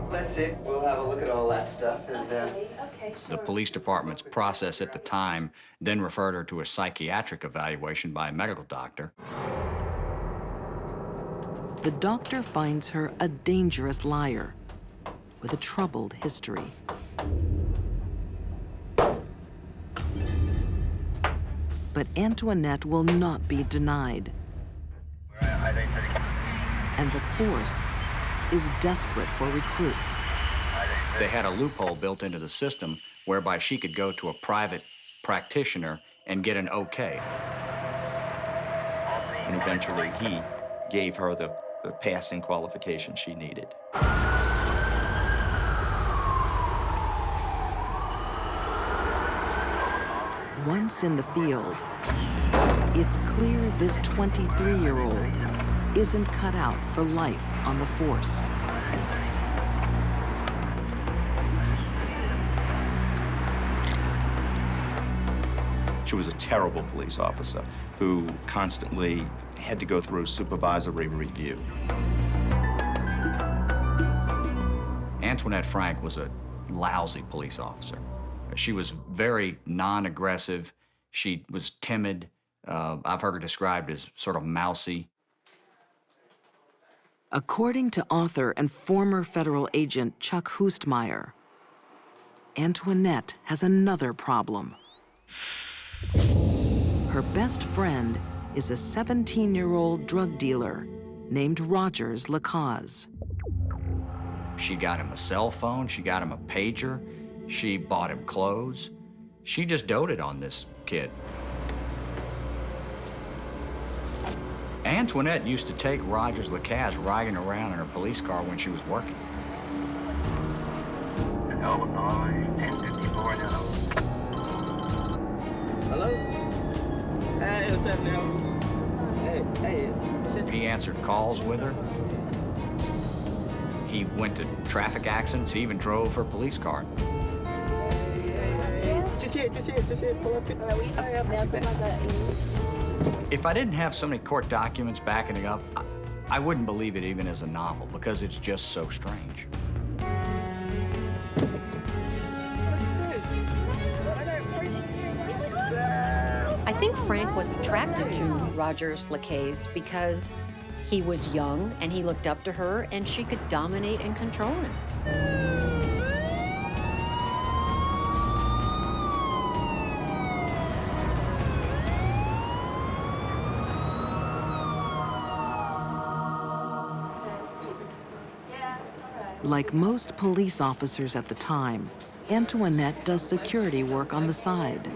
That's it. We'll have a look at all that stuff and, Okay, sure. The police department's process at the time then referred her to a psychiatric evaluation by a medical doctor. The doctor finds her a dangerous liar with a troubled history. But Antoinette will not be denied. And the force is desperate for recruits. They had a loophole built into the system whereby she could go to a private practitioner and get an okay. And eventually he gave her the passing qualification she needed. Once in the field, it's clear this 23-year-old isn't cut out for life on the force. She was a terrible police officer who constantly had to go through supervisory review. Antoinette Frank was a lousy police officer. She was very non-aggressive. She was timid. I've heard her described as sort of mousy. According to author and former federal agent Chuck Hoostmeyer, Antoinette has another problem. Her best friend is a 17-year-old drug dealer named Rogers Lacaze. She got him a cell phone, she got him a pager, she bought him clothes. She just doted on this kid. Antoinette used to take Rogers Lacaze riding around in her police car when she was working. Hello? Hey, what's up now? Hey, it's just... He answered calls with her. He went to traffic accidents. He even drove her police car. Just here, pull up. Hurry up now, If I didn't have so many court documents backing it up, I wouldn't believe it even as a novel because it's just so strange. I think Frank was attracted to Rogers Lacaze because he was young and he looked up to her and she could dominate and control him. Like most police officers at the time, Antoinette does security work on the side.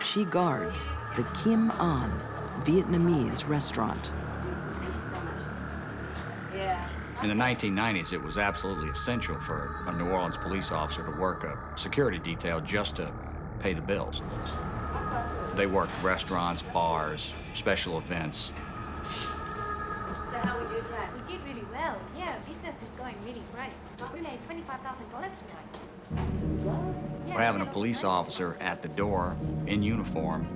She guards the Kim An Vietnamese restaurant. In the 1990s, it was absolutely essential for a New Orleans police officer to work a security detail just to pay the bills. They worked restaurants, bars, special events. So how we do that? We did really well. Yeah, business is going really great. We made $25,000 tonight. Or having a police officer at the door in uniform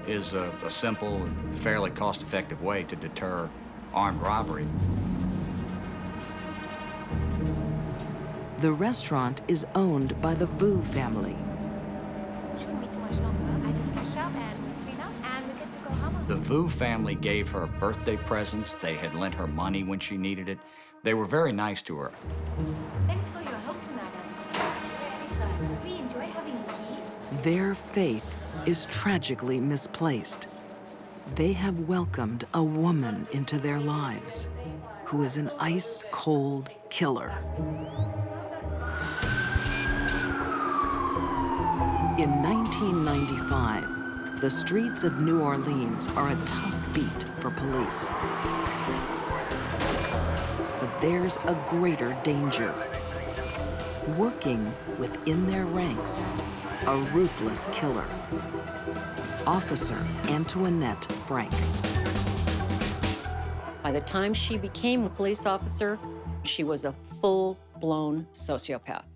is a simple and fairly cost-effective way to deter armed robbery. The restaurant is owned by the Vu family. Shouldn't be too much longer. I just finish up and clean up and we get to go home. The Vu family gave her birthday presents. They had lent her money when she needed it. They were very nice to her. Thanks for your help tonight, Anytime. We enjoy having you here. Their faith is tragically misplaced. They have welcomed a woman into their lives who is an ice-cold killer. In 1995, the streets of New Orleans are a tough beat for police. But there's a greater danger. Working within their ranks, a ruthless killer. Officer Antoinette Frank. By the time she became a police officer, she was a full-blown sociopath.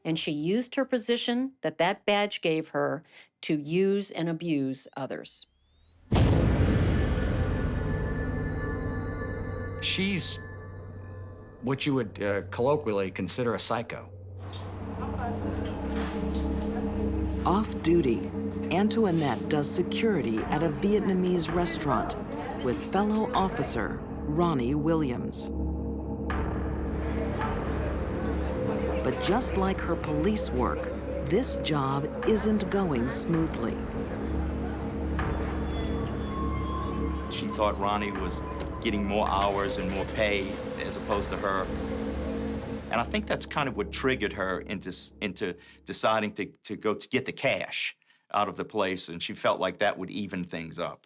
And she used her position that badge gave her to use and abuse others. She's what you would colloquially consider a psycho. Off duty, Antoinette does security at a Vietnamese restaurant with fellow officer Ronnie Williams. But just like her police work, this job isn't going smoothly. She thought Ronnie was getting more hours and more pay as opposed to her. And I think that's kind of what triggered her into deciding to go to get the cash out of the place, and she felt like that would even things up.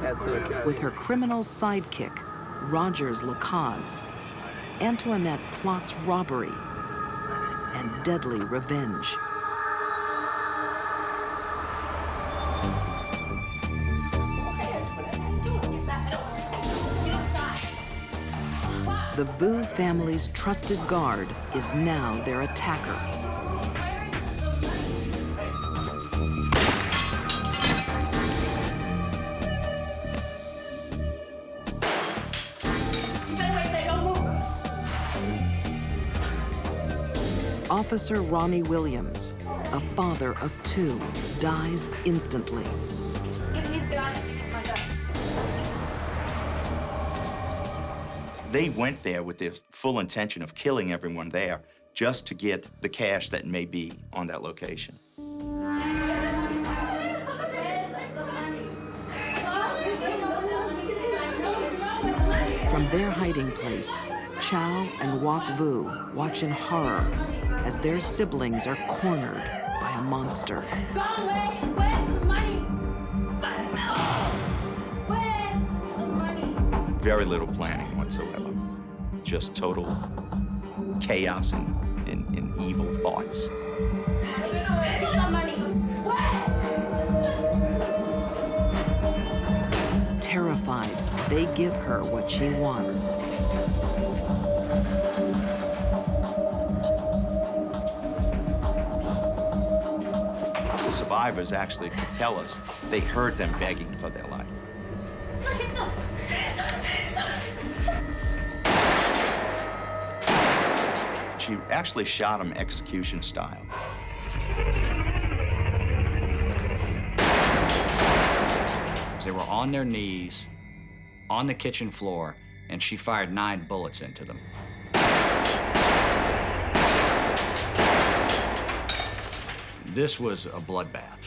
That's okay. With her criminal sidekick, Rogers Lacaze, Antoinette plots robbery and deadly revenge. The Vu family's trusted guard is now their attacker. Officer Ronnie Williams, a father of two, dies instantly. They went there with the full intention of killing everyone there, just to get the cash that may be on that location. From their hiding place, Chow and Wok Vu watch in horror as their siblings are cornered by a monster. Go away! Where's the money? Where's the money? Very little planning whatsoever. Just total chaos and evil thoughts. Get the money! Terrified, they give her what she wants. The survivors actually could tell us they heard them begging for their life. She actually shot him execution style. They were on their knees, on the kitchen floor, and she fired 9 bullets into them. This was a bloodbath.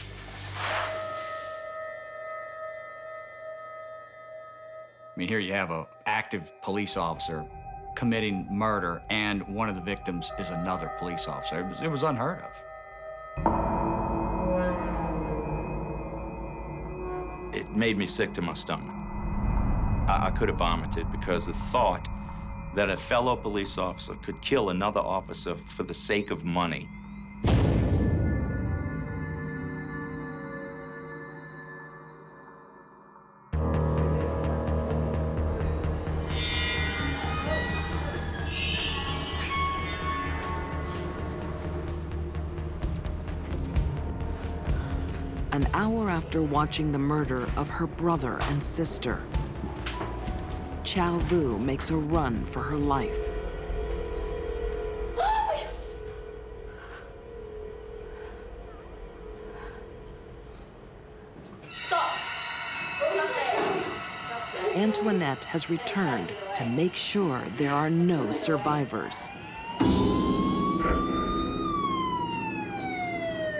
I mean, here you have an active police officer committing murder, and one of the victims is another police officer. It was unheard of. It made me sick to my stomach. I could have vomited because the thought that a fellow police officer could kill another officer for the sake of money. An hour after watching the murder of her brother and sister, Chow Vu makes a run for her life. Antoinette has returned to make sure there are no survivors.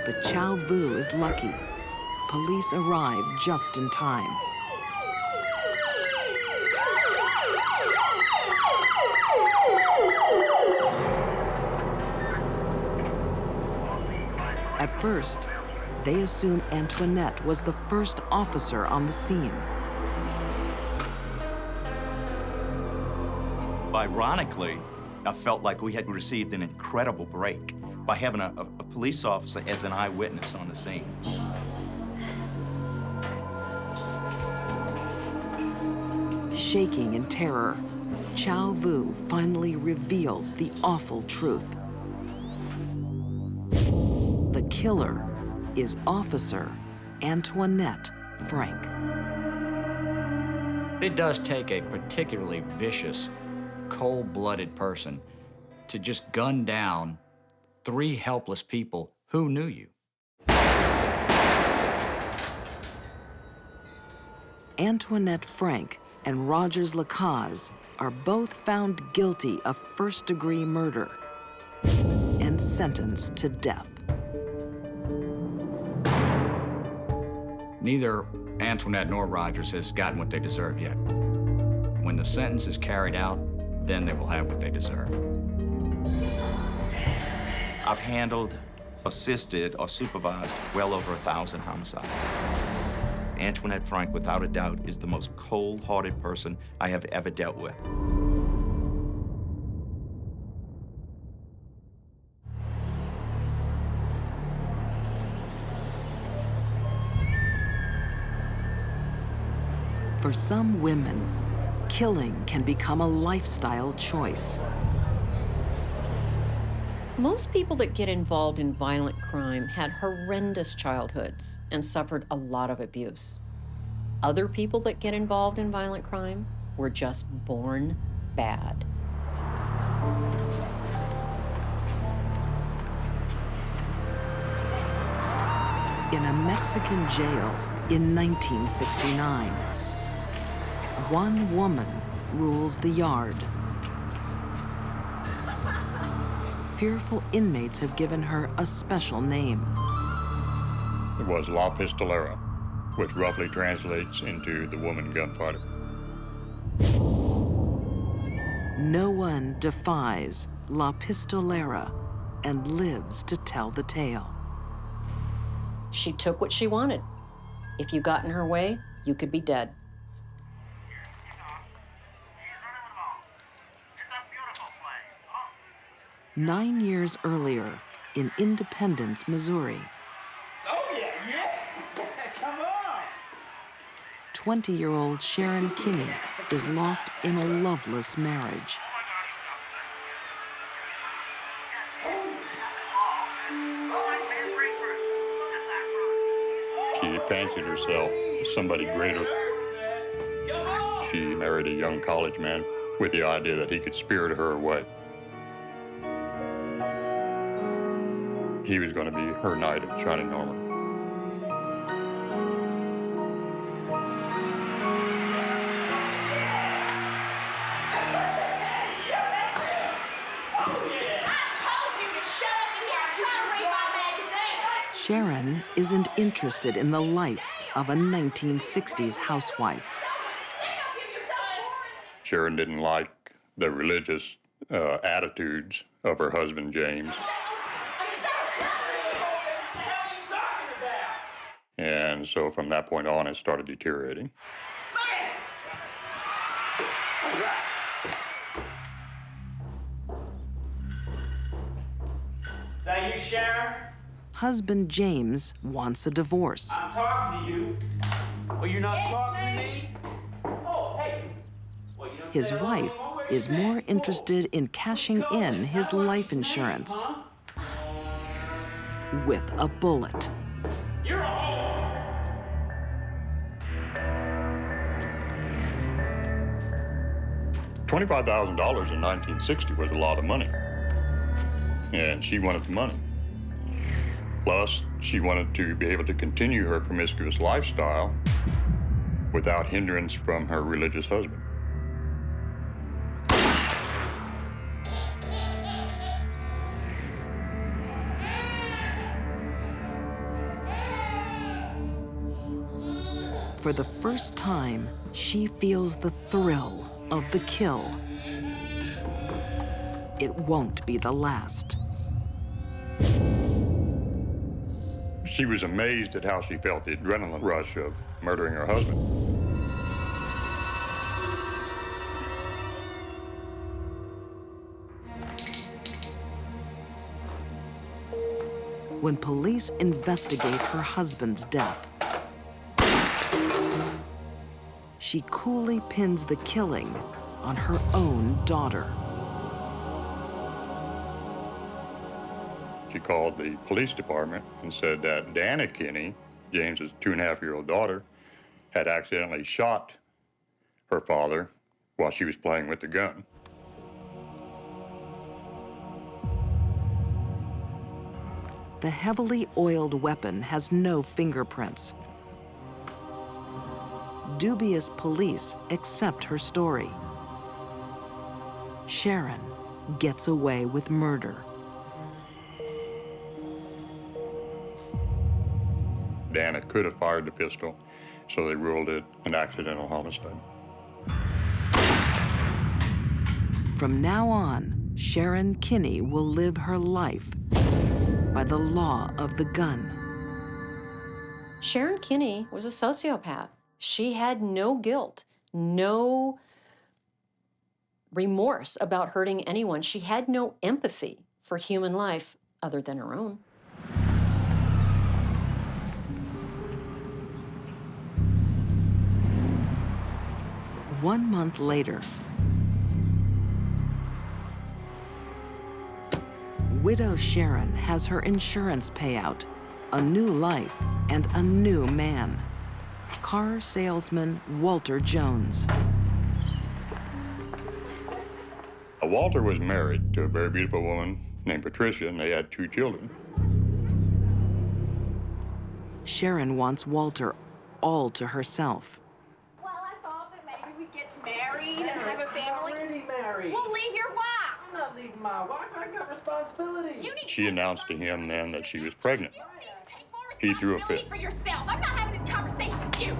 But Chow Vu is lucky. Police arrive just in time. At first, they assume Antoinette was the first officer on the scene. Ironically, I felt like we had received an incredible break by having a police officer as an eyewitness on the scene. Shaking in terror, Chow Vu finally reveals the awful truth. The killer is Officer Antoinette Frank. It does take a particularly vicious, cold-blooded person to just gun down 3 helpless people who knew you. Antoinette Frank and Rogers Lacaze are both found guilty of first-degree murder and sentenced to death. Neither Antoinette nor Rogers has gotten what they deserve yet. When the sentence is carried out, then they will have what they deserve. I've handled, assisted, or supervised well over 1,000 homicides. Antoinette Frank, without a doubt, is the most cold-hearted person I have ever dealt with. For some women, killing can become a lifestyle choice. Most people that get involved in violent crime had horrendous childhoods and suffered a lot of abuse. Other people that get involved in violent crime were just born bad. In a Mexican jail in 1969, one woman rules the yard. fearful inmates have given her a special name. It was La Pistolera, which roughly translates into the woman gunfighter. No one defies La Pistolera and lives to tell the tale. She took what she wanted. If you got in her way, you could be dead. Nine years earlier, in Independence, Missouri, Oh, yeah. Come on. 20-year-old Sharon Kinney is locked in a loveless marriage. She fancied herself somebody greater. She married a young college man with the idea that he could spirit her away. He was going to be her knight in shining armor. Sharon isn't interested in the life of a 1960s housewife. Sharon didn't like the religious attitudes of her husband, James. And so from that point on, it started deteriorating. Is that you, Sharon? Husband James wants a divorce. I'm talking to you. Well, you're not talking to me? Oh, hey. Well, you don't His say wife is more interested in cashing in his life insurance with a bullet. You're a whore. $25,000 in 1960 was a lot of money. And she wanted the money. Plus, she wanted to be able to continue her promiscuous lifestyle without hindrance from her religious husband. For the first time, she feels the thrill of the kill. It won't be the last. She was amazed at how she felt the adrenaline rush of murdering her husband. When police investigate her husband's death, she coolly pins the killing on her own daughter. She called the police department and said that Dana Kinney, James's 2.5-year-old daughter, had accidentally shot her father while she was playing with the gun. The heavily oiled weapon has no fingerprints. Dubious police accept her story. Sharon gets away with murder. Dana could have fired the pistol, so they ruled it an accidental homicide. From now on, Sharon Kinney will live her life by the law of the gun. Sharon Kinney was a sociopath. She had no guilt, no remorse about hurting anyone. She had no empathy for human life other than her own. One month later, widow Sharon has her insurance payout, a new life, and a new man. Car salesman Walter Jones. Walter was married to a very beautiful woman named Patricia, and they had 2 children. Sharon wants Walter all to herself. Well, I thought that maybe we'd get married and have a family. Already married. Well, leave your wife. I'm not leave my wife. I got responsibilities. She announced to him then that she was pregnant. He threw a fit. For yourself. I'm not having this conversation with you.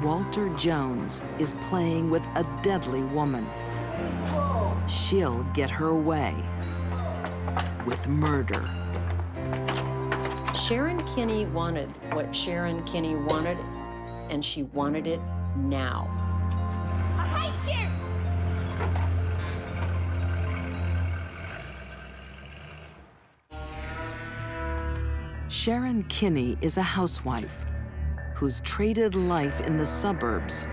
Walter Jones is playing with a deadly woman. She'll get her way with murder. Sharon Kinney wanted what Sharon Kinney wanted, and she wanted it now. I hate you! Sharon Kinney is a housewife who's traded life in the suburbs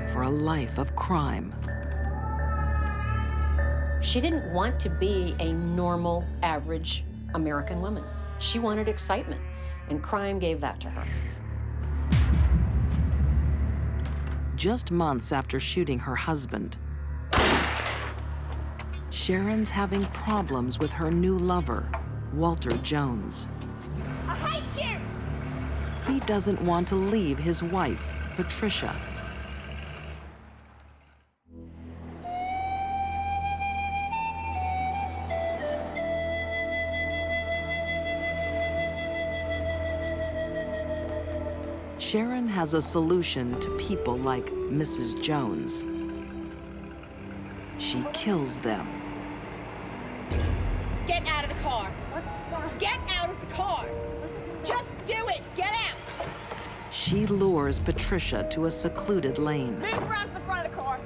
for a life of crime. She didn't want to be a normal, average American woman. She wanted excitement, and crime gave that to her. Just months after shooting her husband, Sharon's having problems with her new lover, Walter Jones. I hate you! He doesn't want to leave his wife, Patricia. Sharon has a solution to people like Mrs. Jones. She kills them. Get out of the car. Get out of the car. Just do it. Get out. She lures Patricia to a secluded lane. Move around to the front of the car.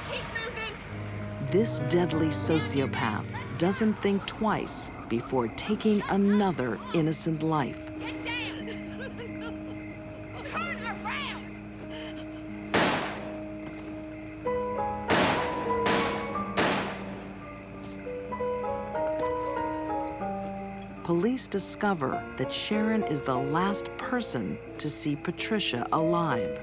Keep moving. This deadly sociopath doesn't think twice before taking another innocent life. Get down. Turn around. Police discover that Sharon is the last person to see Patricia alive.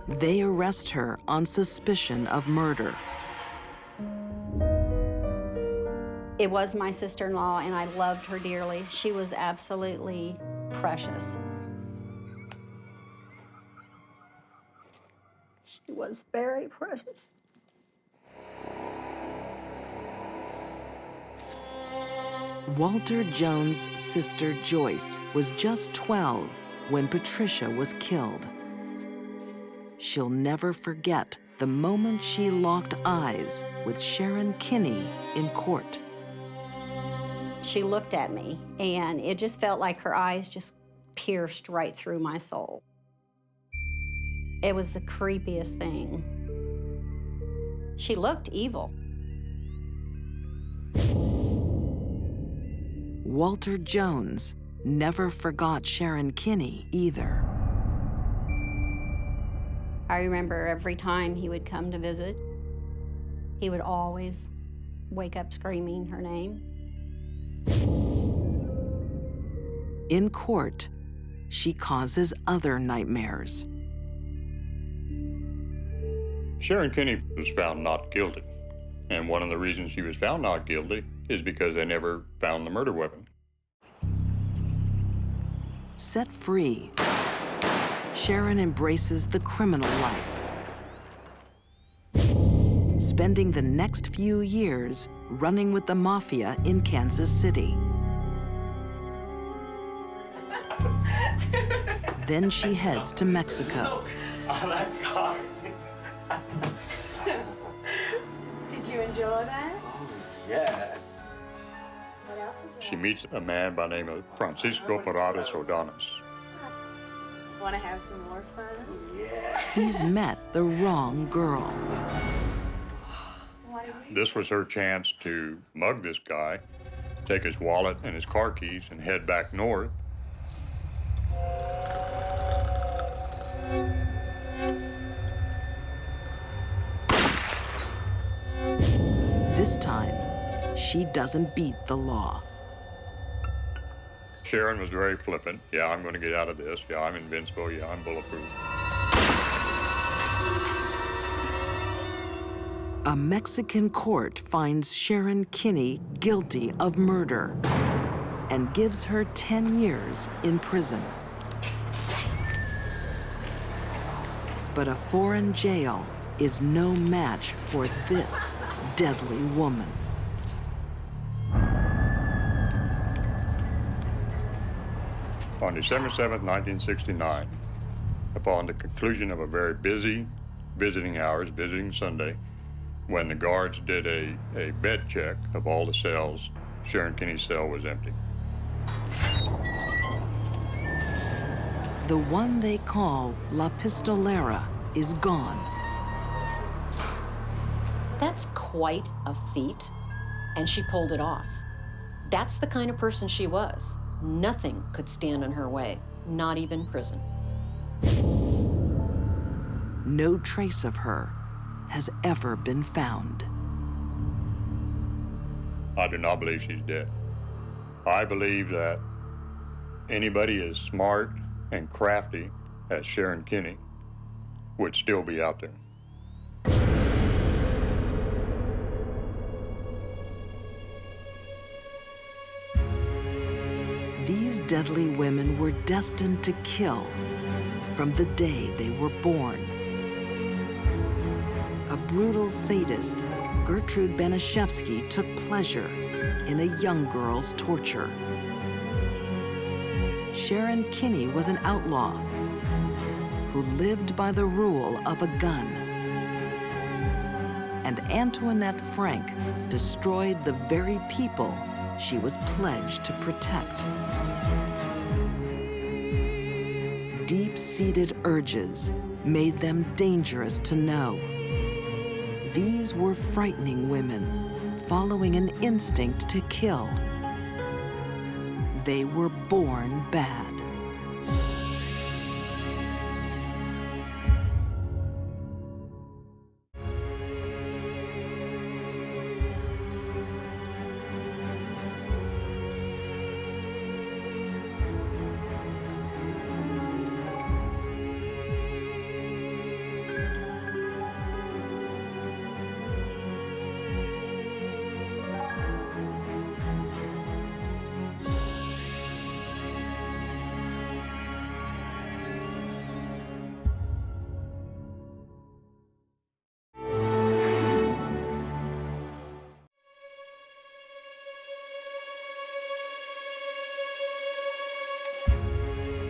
They arrest her on suspicion of murder. It was my sister-in-law, and I loved her dearly. She was absolutely precious. She was very precious. Walter Jones' sister Joyce was just 12 when Patricia was killed. She'll never forget the moment she locked eyes with Sharon Kinney in court. She looked at me, and it just felt like her eyes just pierced right through my soul. It was the creepiest thing. She looked evil. Walter Jones never forgot Sharon Kinney either. I remember every time he would come to visit, he would always wake up screaming her name. In court, she causes other nightmares. Sharon Kinney was found not guilty. And one of the reasons she was found not guilty is because they never found the murder weapon. Set free, Sharon embraces the criminal life, spending the next few years running with the mafia in Kansas City. Then she heads to Mexico. Oh, that car. Did you enjoy that? Yeah. What else would you She meets a man by the name of Francisco Paredes Ordonez. want to have some more fun? Yeah. He's met the wrong girl. This was her chance to mug this guy, take his wallet and his car keys, and head back north. This time, she doesn't beat the law. Sharon was very flippant. Yeah, I'm going to get out of this. Yeah, I'm invincible. Yeah, I'm bulletproof. A Mexican court finds Sharon Kinney guilty of murder and gives her 10 years in prison. But a foreign jail is no match for this deadly woman. On December 7, 1969, upon the conclusion of a very busy visiting hours, visiting Sunday, when the guards did a bed check of all the cells, Sharon Kinney's cell was empty. The one they call La Pistolera is gone. That's quite a feat, and she pulled it off. That's the kind of person she was. Nothing could stand in her way, not even prison. No trace of her has ever been found. I do not believe she's dead. I believe that anybody as smart and crafty as Sharon Kinney would still be out there. These deadly women were destined to kill from the day they were born. A brutal sadist, Gertrude Banishevsky took pleasure in a young girl's torture. Sharon Kinney was an outlaw who lived by the rule of a gun. And Antoinette Frank destroyed the very people she was pledged to protect. Deep-seated urges made them dangerous to know. These were frightening women, following an instinct to kill. They were born bad.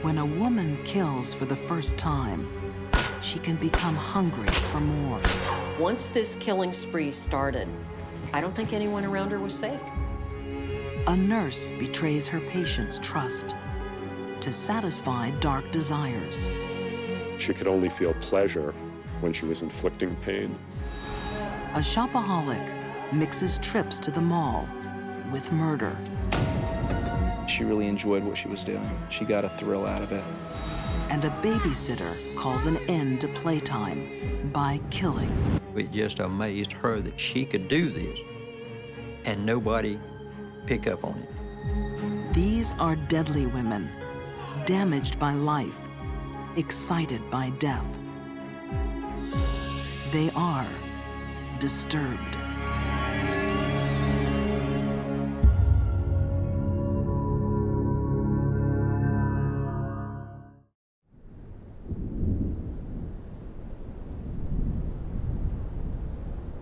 When a woman kills for the first time, she can become hungry for more. Once this killing spree started, I don't think anyone around her was safe. A nurse betrays her patient's trust to satisfy dark desires. She could only feel pleasure when she was inflicting pain. A shopaholic mixes trips to the mall with murder. She really enjoyed what she was doing. She got a thrill out of it. And a babysitter calls an end to playtime by killing. It just amazed her that she could do this and nobody pick up on it. These are deadly women, damaged by life, excited by death. They are disturbed.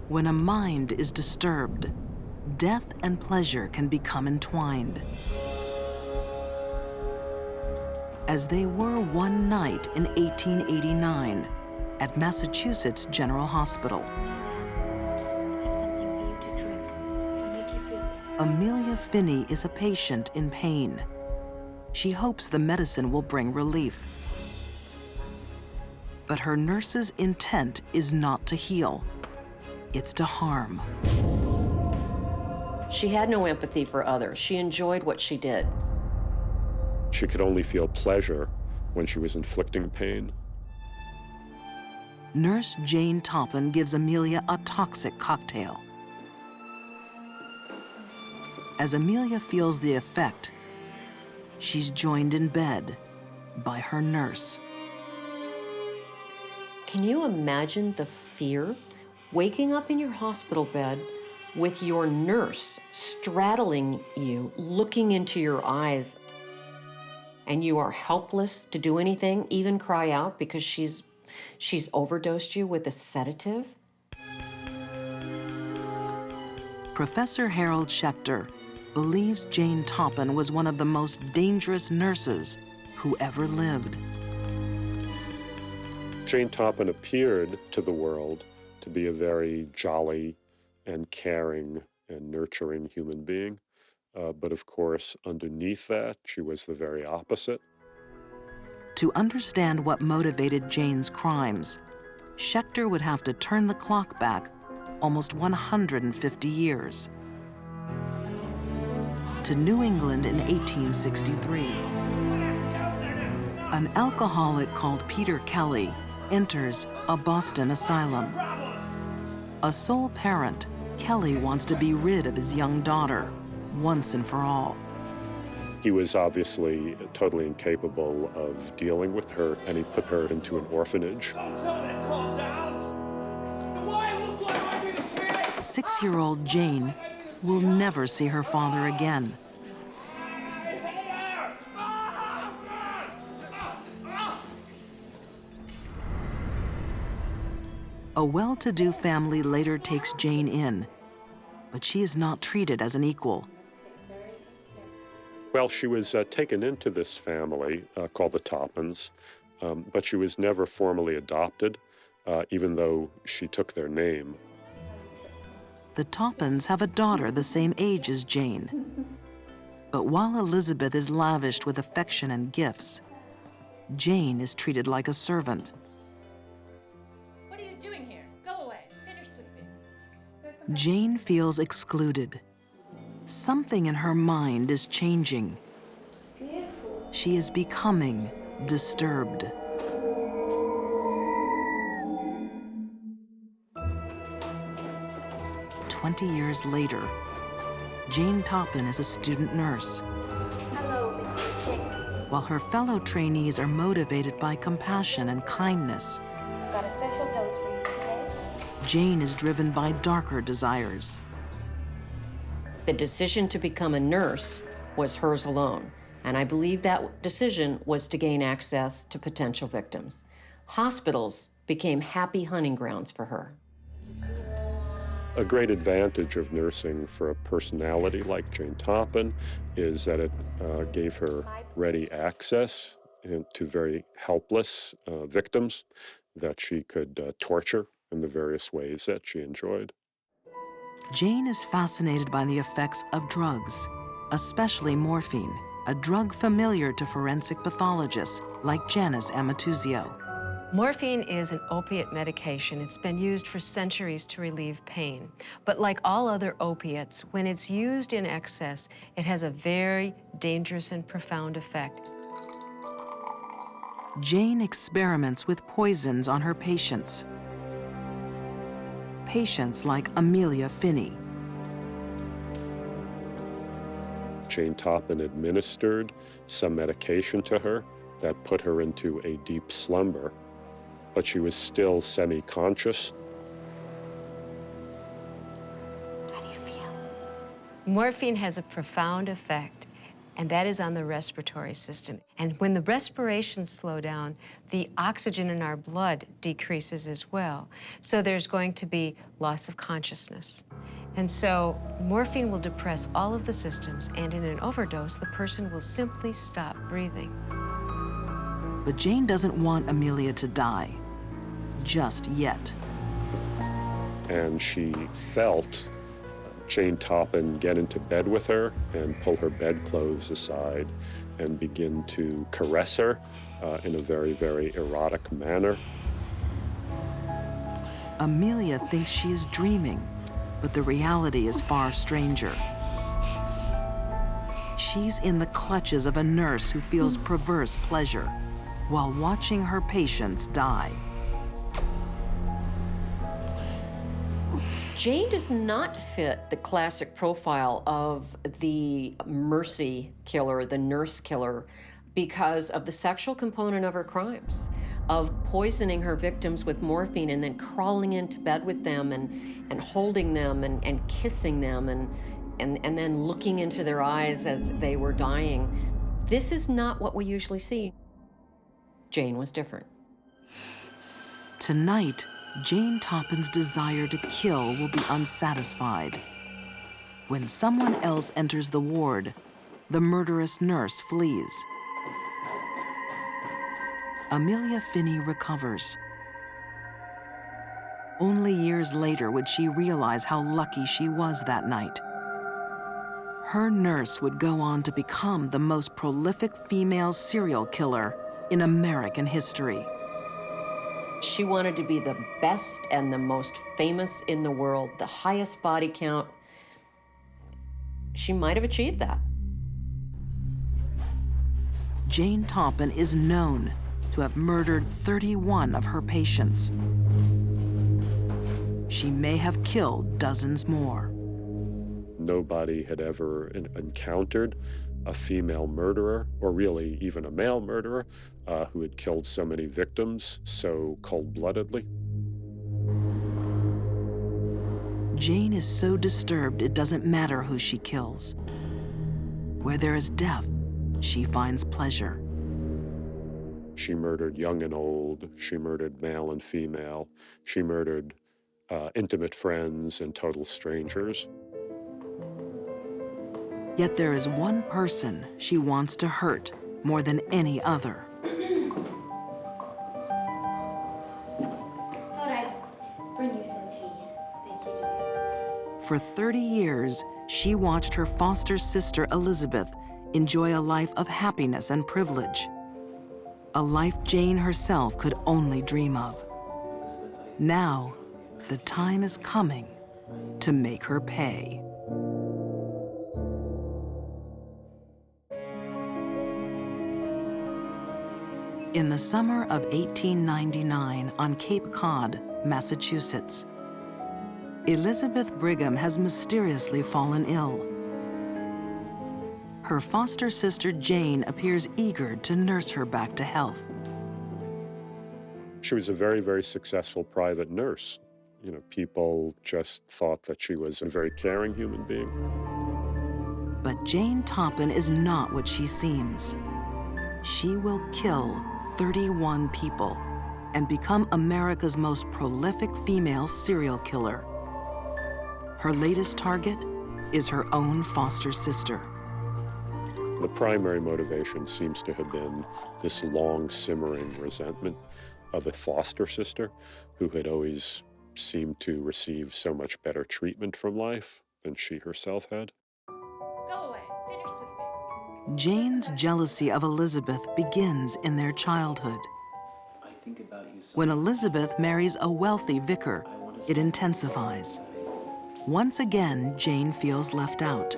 When a mind is disturbed, death and pleasure can become entwined. As they were one night in 1889 at Massachusetts General Hospital. I have something for you to drink. It'll make you feel better. Amelia Finney is a patient in pain. She hopes the medicine will bring relief. But her nurse's intent is not to heal. It's to harm. She had no empathy for others. She enjoyed what she did. She could only feel pleasure when she was inflicting pain. Nurse Jane Toppin gives Amelia a toxic cocktail. As Amelia feels the effect, she's joined in bed by her nurse. Can you imagine the fear? Waking up in your hospital bed with your nurse straddling you, looking into your eyes, and you are helpless to do anything, even cry out because she's She's overdosed you with a sedative? Professor Harold Schechter believes Jane Toppin was one of the most dangerous nurses who ever lived. Jane Toppin appeared to the world to be a very jolly and caring and nurturing human being. But of course, underneath that, she was the very opposite. To understand what motivated Jane's crimes, Schechter would have to turn the clock back almost 150 years to New England in 1863. An alcoholic called Peter Kelly enters a Boston asylum. A sole parent, Kelly wants to be rid of his young daughter once and for all. He was obviously totally incapable of dealing with her, and he put her into an orphanage. 6-year-old Jane will never see her father again. A well-to-do family later takes Jane in, but she is not treated as an equal. Well, she was taken into this family called the Toppins, but she was never formally adopted, even though she took their name. The Toppins have a daughter the same age as Jane. But while Elizabeth is lavished with affection and gifts, Jane is treated like a servant. What are you doing here? Go away. Finish sweeping. Jane feels excluded. Something in her mind is changing. Beautiful. She is becoming disturbed. "20 years later, Jane Toppin is a student nurse. Hello, Mr. Chick. While her fellow trainees are motivated by compassion and kindness, Got a special dose for you today. Jane is driven by darker desires. The decision to become a nurse was hers alone, and I believe that decision was to gain access to potential victims. Hospitals became happy hunting grounds for her. A great advantage of nursing for a personality like Jane Toppin is that it gave her ready access to very helpless victims that she could torture in the various ways that she enjoyed. Jane is fascinated by the effects of drugs, especially morphine, a drug familiar to forensic pathologists like Janice Amatuzio. Morphine is an opiate medication. It's been used for centuries to relieve pain. But like all other opiates, when it's used in excess, it has a very dangerous and profound effect. Jane experiments with poisons on her patients. Patients like Amelia Finney. Jane Toppin administered some medication to her that put her into a deep slumber, but she was still semi-conscious. How do you feel? Morphine has a profound effect, and that is on the respiratory system. And when the respirations slow down, the oxygen in our blood decreases as well. So there's going to be loss of consciousness. And so morphine will depress all of the systems, and in an overdose, the person will simply stop breathing. But Jane doesn't want Amelia to die, just yet. And she felt Jane Toppin get into bed with her and pull her bedclothes aside and begin to caress her in a very, very erotic manner. Amelia thinks she is dreaming, but the reality is far stranger. She's in the clutches of a nurse who feels perverse pleasure while watching her patients die. Jane does not fit the classic profile of the mercy killer, the nurse killer, because of the sexual component of her crimes, of poisoning her victims with morphine and then crawling into bed with them and holding them and kissing them and then looking into their eyes as they were dying. This is not what we usually see. Jane was different. Tonight, Jane Toppin's desire to kill will be unsatisfied. When someone else enters the ward, the murderous nurse flees. Amelia Finney recovers. Only years later would she realize how lucky she was that night. Her nurse would go on to become the most prolific female serial killer in American history. She wanted to be the best and the most famous in the world, the highest body count. She might have achieved that. Jane Toppin is known to have murdered 31 of her patients. She may have killed dozens more. Nobody had ever encountered a female murderer, or really even a male murderer, who had killed so many victims so cold-bloodedly. Jane is so disturbed it doesn't matter who she kills. Where there is death, she finds pleasure. She murdered young and old. She murdered male and female. She murdered intimate friends and total strangers. Yet there is one person she wants to hurt more than any other. Thought I'd bring you some tea. Thank you, Jane. For 30 years, she watched her foster sister Elizabeth enjoy a life of happiness and privilege. A life Jane herself could only dream of. Now, the time is coming to make her pay. In the summer of 1899 on Cape Cod, Massachusetts, Elizabeth Brigham has mysteriously fallen ill. Her foster sister Jane appears eager to nurse her back to health. She was a very, very successful private nurse. You know, people just thought that she was a very caring human being. But Jane Toppin is not what she seems. She will kill 31 people and become America's most prolific female serial killer. Her latest target is her own foster sister. The primary motivation seems to have been this long simmering resentment of a foster sister who had always seemed to receive so much better treatment from life than she herself had. Go away. Finish sweeping. Jane's jealousy of Elizabeth begins in their childhood. When Elizabeth marries a wealthy vicar, it intensifies. Once again, Jane feels left out.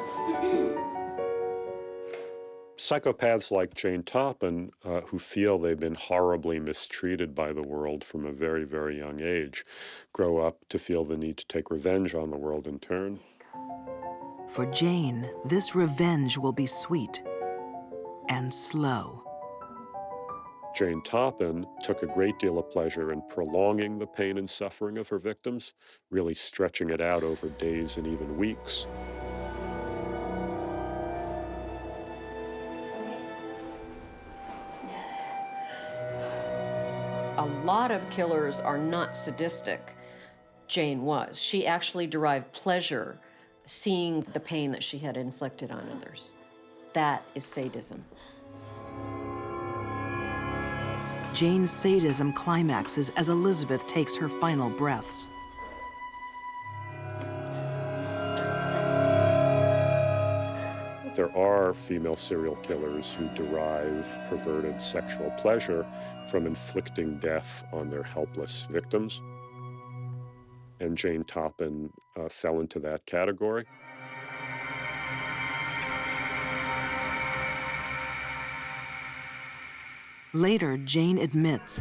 Psychopaths like Jane Toppin, who feel they've been horribly mistreated by the world from a very, very young age, grow up to feel the need to take revenge on the world in turn. For Jane, this revenge will be sweet and slow. Jane Toppin took a great deal of pleasure in prolonging the pain and suffering of her victims, really stretching it out over days and even weeks. A lot of killers are not sadistic. Jane was. She actually derived pleasure seeing the pain that she had inflicted on others. That is sadism. Jane's sadism climaxes as Elizabeth takes her final breaths. There are female serial killers who derive perverted sexual pleasure from inflicting death on their helpless victims. And Jane Toppin fell into that category. Later, Jane admits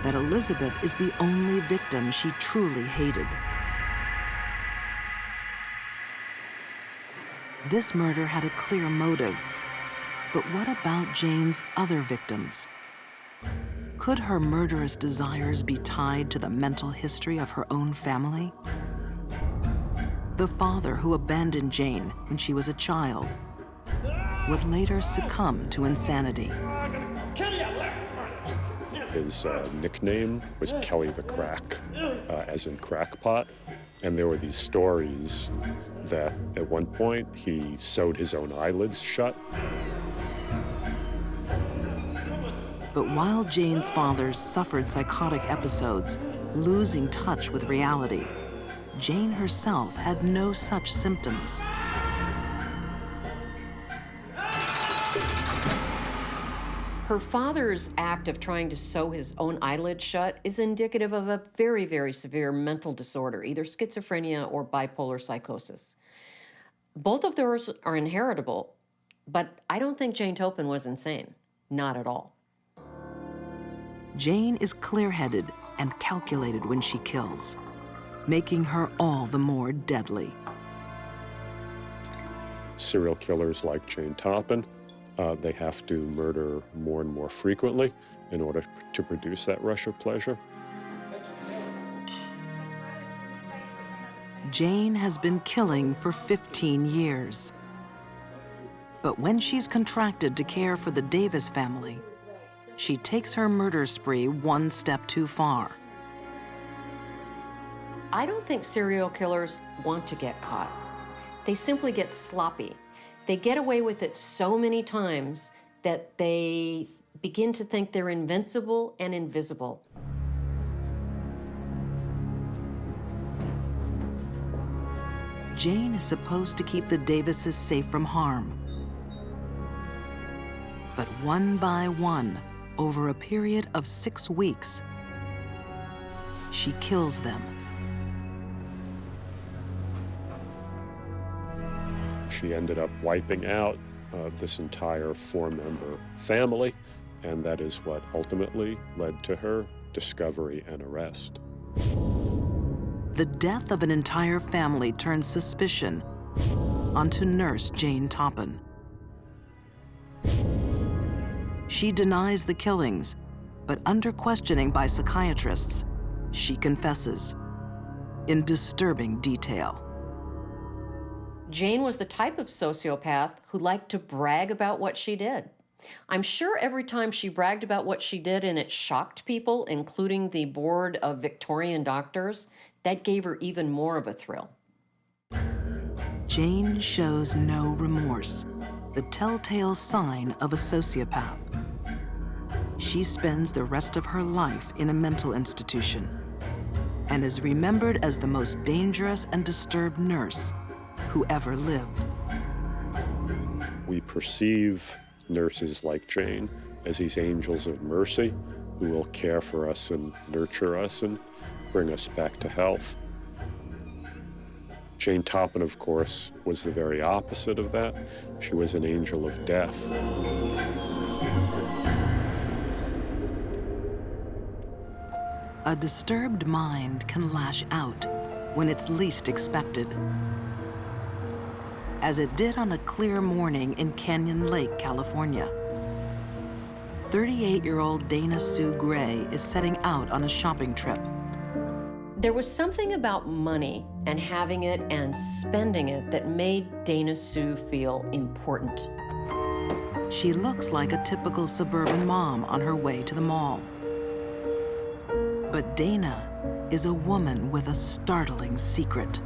that Elizabeth is the only victim she truly hated. This murder had a clear motive, but what about Jane's other victims? Could her murderous desires be tied to the mental history of her own family? The father who abandoned Jane when she was a child would later succumb to insanity. His nickname was Kelly the Crack, as in crackpot. And there were these stories that at one point he sewed his own eyelids shut. But while Jane's father suffered psychotic episodes, losing touch with reality, Jane herself had no such symptoms. Her father's act of trying to sew his own eyelids shut is indicative of a very, very severe mental disorder, either schizophrenia or bipolar psychosis. Both of those are inheritable, but I don't think Jane Toppan was insane. Not at all. Jane is clear-headed and calculated when she kills, making her all the more deadly. Serial killers like Jane Toppan, they have to murder more and more frequently in order to produce that rush of pleasure. Jane has been killing for 15 years. But when she's contracted to care for the Davis family, she takes her murder spree one step too far. I don't think serial killers want to get caught. They simply get sloppy. They get away with it so many times that they begin to think they're invincible and invisible. Jane is supposed to keep the Davises safe from harm. But one by one, over a period of 6 weeks, she kills them. She ended up wiping out this entire 4-member family, and that is what ultimately led to her discovery and arrest. The death of an entire family turns suspicion onto nurse Jane Toppan. She denies the killings, but under questioning by psychiatrists, she confesses in disturbing detail. Jane was the type of sociopath who liked to brag about what she did. I'm sure every time she bragged about what she did and it shocked people, including the board of Victorian doctors, that gave her even more of a thrill. Jane shows no remorse, the telltale sign of a sociopath. She spends the rest of her life in a mental institution and is remembered as the most dangerous and disturbed nurse who ever lived. We perceive nurses like Jane as these angels of mercy who will care for us and nurture us and bring us back to health. Jane Toppan, of course, was the very opposite of that. She was an angel of death. A disturbed mind can lash out when it's least expected. As it did on a clear morning in Canyon Lake, California. 38-year-old Dana Sue Gray is setting out on a shopping trip. There was something about money and having it and spending it that made Dana Sue feel important. She looks like a typical suburban mom on her way to the mall. But Dana is a woman with a startling secret.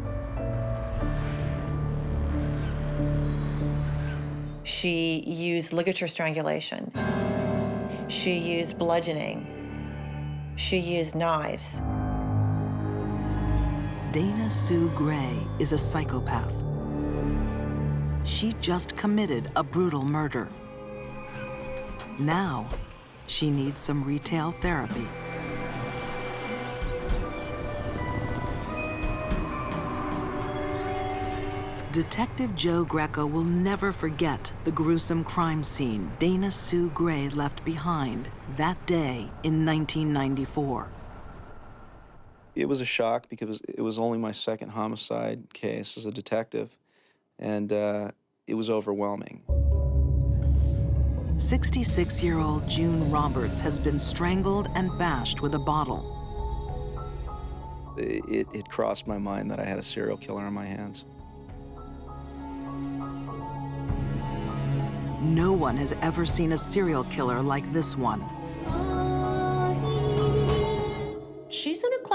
She used ligature strangulation. She used bludgeoning. She used knives. Dana Sue Gray is a psychopath. She just committed a brutal murder. Now, she needs some retail therapy. Detective Joe Greco will never forget the gruesome crime scene Dana Sue Gray left behind that day in 1994. It was a shock because it was only my second homicide case as a detective, and it was overwhelming. 66-year-old June Roberts has been strangled and bashed with a bottle. It crossed my mind that I had a serial killer on my hands. No one has ever seen a serial killer like this one.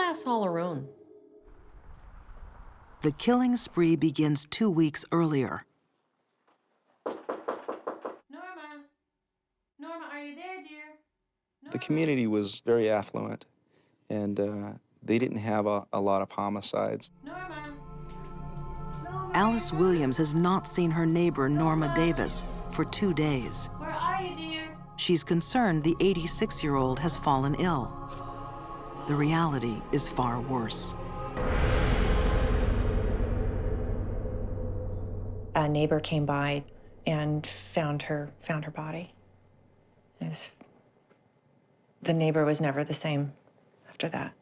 class all her own. The killing spree begins 2 weeks earlier. Norma, are you there, dear? The community was very affluent, and they didn't have a lot of homicides. Alice Williams has not seen her neighbor, Norma Davis, for 2 days. Where are you, dear? She's concerned the 86-year-old has fallen ill. The reality is far worse. A neighbor came by and found her body. The neighbor was never the same after that.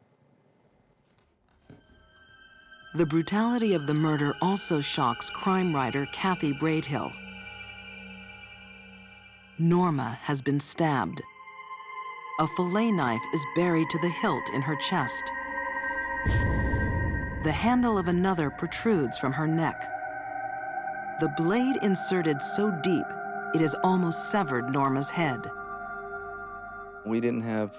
The brutality of the murder also shocks crime writer Kathy Braidhill. Norma has been stabbed. A fillet knife is buried to the hilt in her chest. The handle of another protrudes from her neck. The blade inserted so deep, it has almost severed Norma's head. We didn't have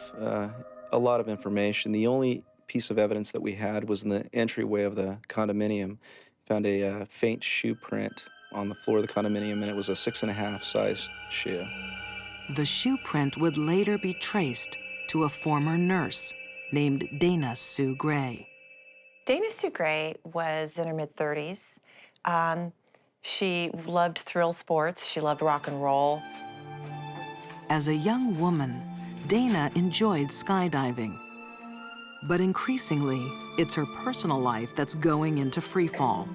a lot of information. The only piece of evidence that we had was in the entryway of the condominium. Found a faint shoe print on the floor of the condominium, and it was a 6.5 size shoe. The shoe print would later be traced to a former nurse named Dana Sue Gray. Dana Sue Gray was in her mid-30s. She loved thrill sports. She loved rock and roll. As a young woman, Dana enjoyed skydiving. But increasingly, it's her personal life that's going into free fall.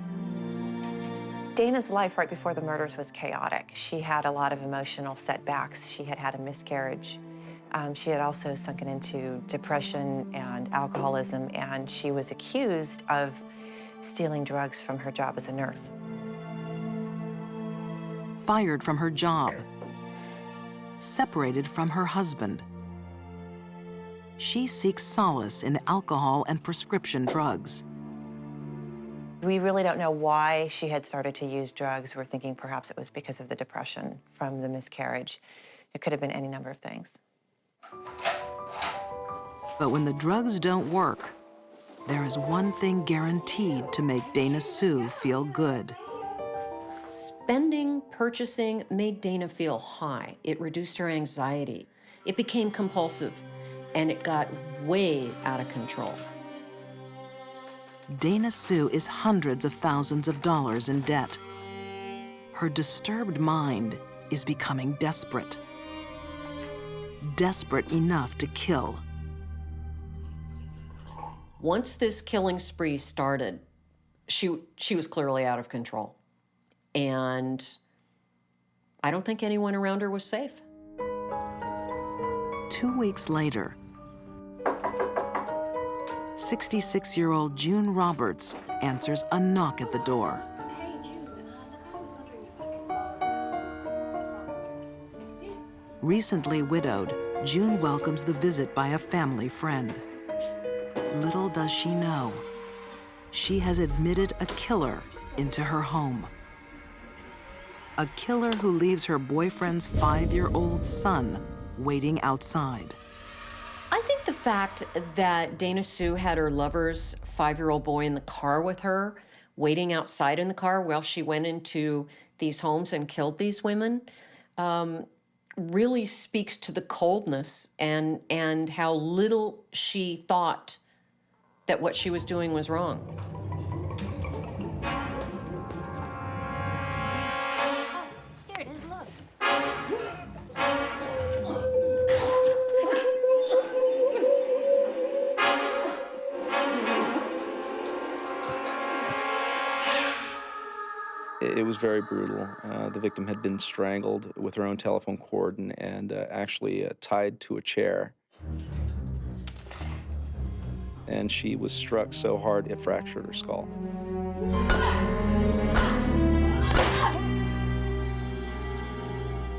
Dana's life right before the murders was chaotic. She had a lot of emotional setbacks. She had had a miscarriage. She had also sunken into depression and alcoholism, and she was accused of stealing drugs from her job as a nurse. Fired from her job. Separated from her husband. She seeks solace in alcohol and prescription drugs. We really don't know why she had started to use drugs. We're thinking perhaps it was because of the depression from the miscarriage. It could have been any number of things. But when the drugs don't work, there is one thing guaranteed to make Dana Sue feel good. Spending, purchasing made Dana feel high. It reduced her anxiety. It became compulsive, and it got way out of control. Dana Sue is hundreds of thousands of dollars in debt. Her disturbed mind is becoming desperate. Desperate enough to kill. Once this killing spree started, she was clearly out of control. And I don't think anyone around her was safe. 2 weeks later, 66-year-old June Roberts answers a knock at the door. Hey, June, I was wondering if I could... Recently widowed, June welcomes the visit by a family friend. Little does she know, she has admitted a killer into her home. A killer who leaves her boyfriend's 5-year-old son waiting outside. I think the fact that Dana Sue had her lover's 5-year-old boy in the car with her, waiting outside in the car while she went into these homes and killed these women, really speaks to the coldness and how little she thought that what she was doing was wrong. Here it is, look. It was very brutal. The victim had been strangled with her own telephone cord and actually tied to a chair. And she was struck so hard it fractured her skull.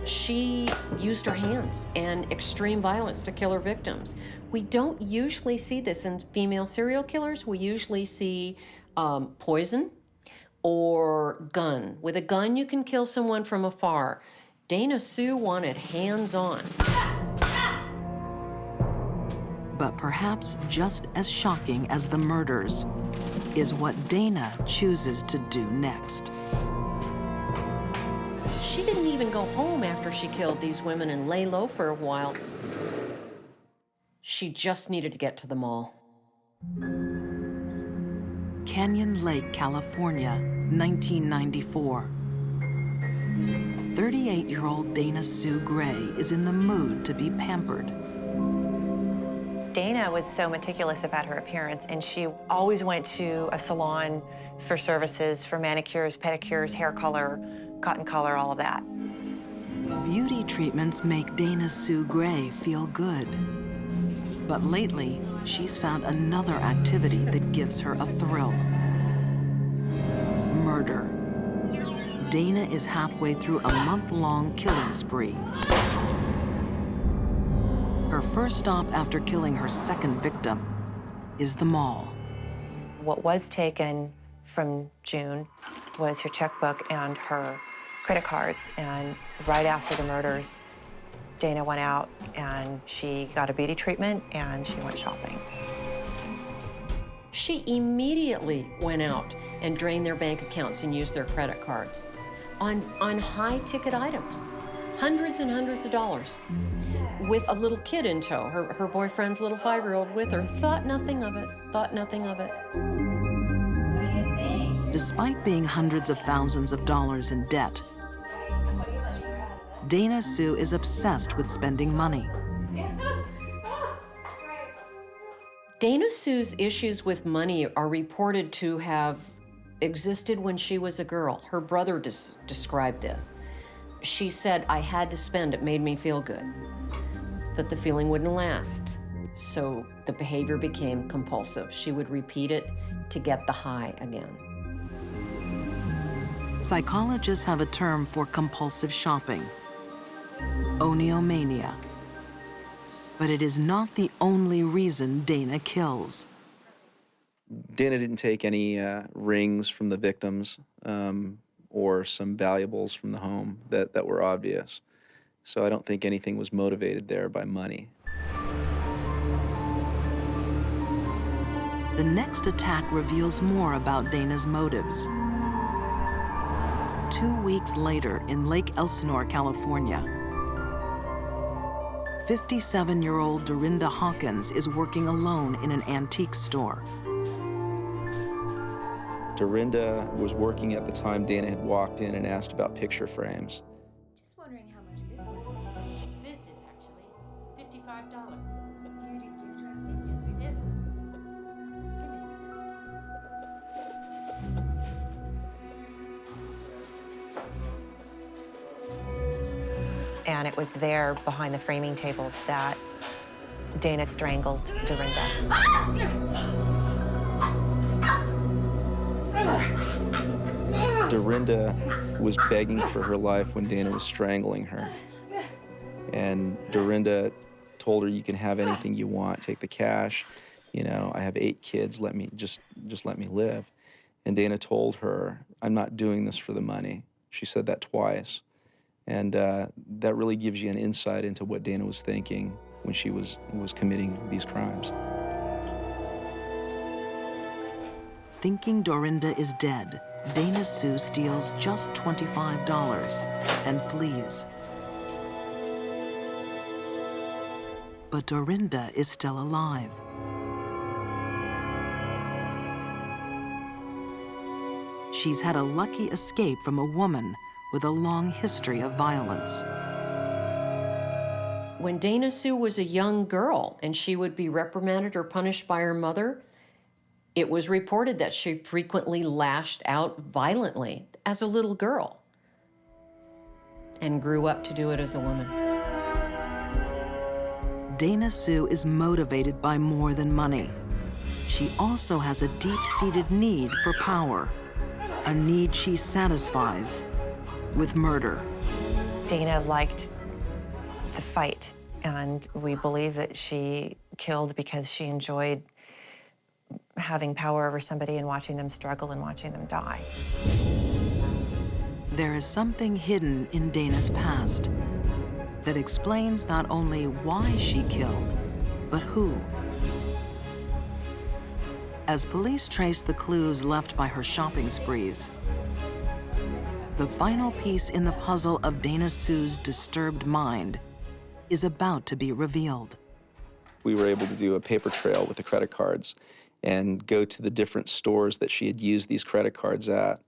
She used her hands and extreme violence to kill her victims. We don't usually see this in female serial killers. We usually see poison or gun. With a gun, you can kill someone from afar. Dana Sue wanted hands-on. But perhaps just as shocking as the murders is what Dana chooses to do next. She didn't even go home after she killed these women and lay low for a while. She just needed to get to the mall. Canyon Lake, California, 1994. 38-year-old Dana Sue Gray is in the mood to be pampered. Dana was so meticulous about her appearance, and she always went to a salon for services, for manicures, pedicures, hair color, cotton color, all of that. Beauty treatments make Dana Sue Gray feel good. But lately, she's found another activity that gives her a thrill. Murder. Dana is halfway through a month-long killing spree. Her first stop after killing her second victim is the mall. What was taken from June was her checkbook and her credit cards, and right after the murders, Dana went out and she got a beauty treatment and she went shopping. She immediately went out and drained their bank accounts and used their credit cards on high-ticket items, hundreds and hundreds of dollars, with a little kid in tow. Her boyfriend's little 5-year-old with her, thought nothing of it, thought nothing of it. Despite being hundreds of thousands of dollars in debt, Dana Sue is obsessed with spending money. Dana Sue's issues with money are reported to have existed when she was a girl. Her brother described this. She said, "I had to spend, it made me feel good." But the feeling wouldn't last, so the behavior became compulsive. She would repeat it to get the high again. Psychologists have a term for compulsive shopping: oniomania. But it is not the only reason Dana kills. Dana didn't take any rings from the victims or some valuables from the home that were obvious. So I don't think anything was motivated there by money. The next attack reveals more about Dana's motives. 2 weeks later in Lake Elsinore, California, 57-year-old Dorinda Hawkins is working alone in an antique store. Dorinda was working at the time Dana had walked in and asked about picture frames. Just wondering how much this one is. This is actually $55. Do you do gift wrapping? Yes, we do. And it was there behind the framing tables that Dana strangled Dorinda. Dorinda was begging for her life when Dana was strangling her. And Dorinda told her, "You can have anything you want, take the cash. You know, I have 8 kids, just let me live." And Dana told her, "I'm not doing this for the money." She said that twice. And that really gives you an insight into what Dana was thinking when she was committing these crimes. Thinking Dorinda is dead, Dana Sue steals just $25 and flees. But Dorinda is still alive. She's had a lucky escape from a woman with a long history of violence. When Dana Sue was a young girl and she would be reprimanded or punished by her mother, it was reported that she frequently lashed out violently as a little girl and grew up to do it as a woman. Dana Sue is motivated by more than money. She also has a deep-seated need for power, a need she satisfies with murder. Dana liked the fight, and we believe that she killed because she enjoyed having power over somebody and watching them struggle and watching them die. There is something hidden in Dana's past that explains not only why she killed, But who? As police trace the clues left by her shopping sprees, the final piece in the puzzle of Dana Sue's disturbed mind is about to be revealed. We were able to do a paper trail with the credit cards and go to the different stores that she had used these credit cards at.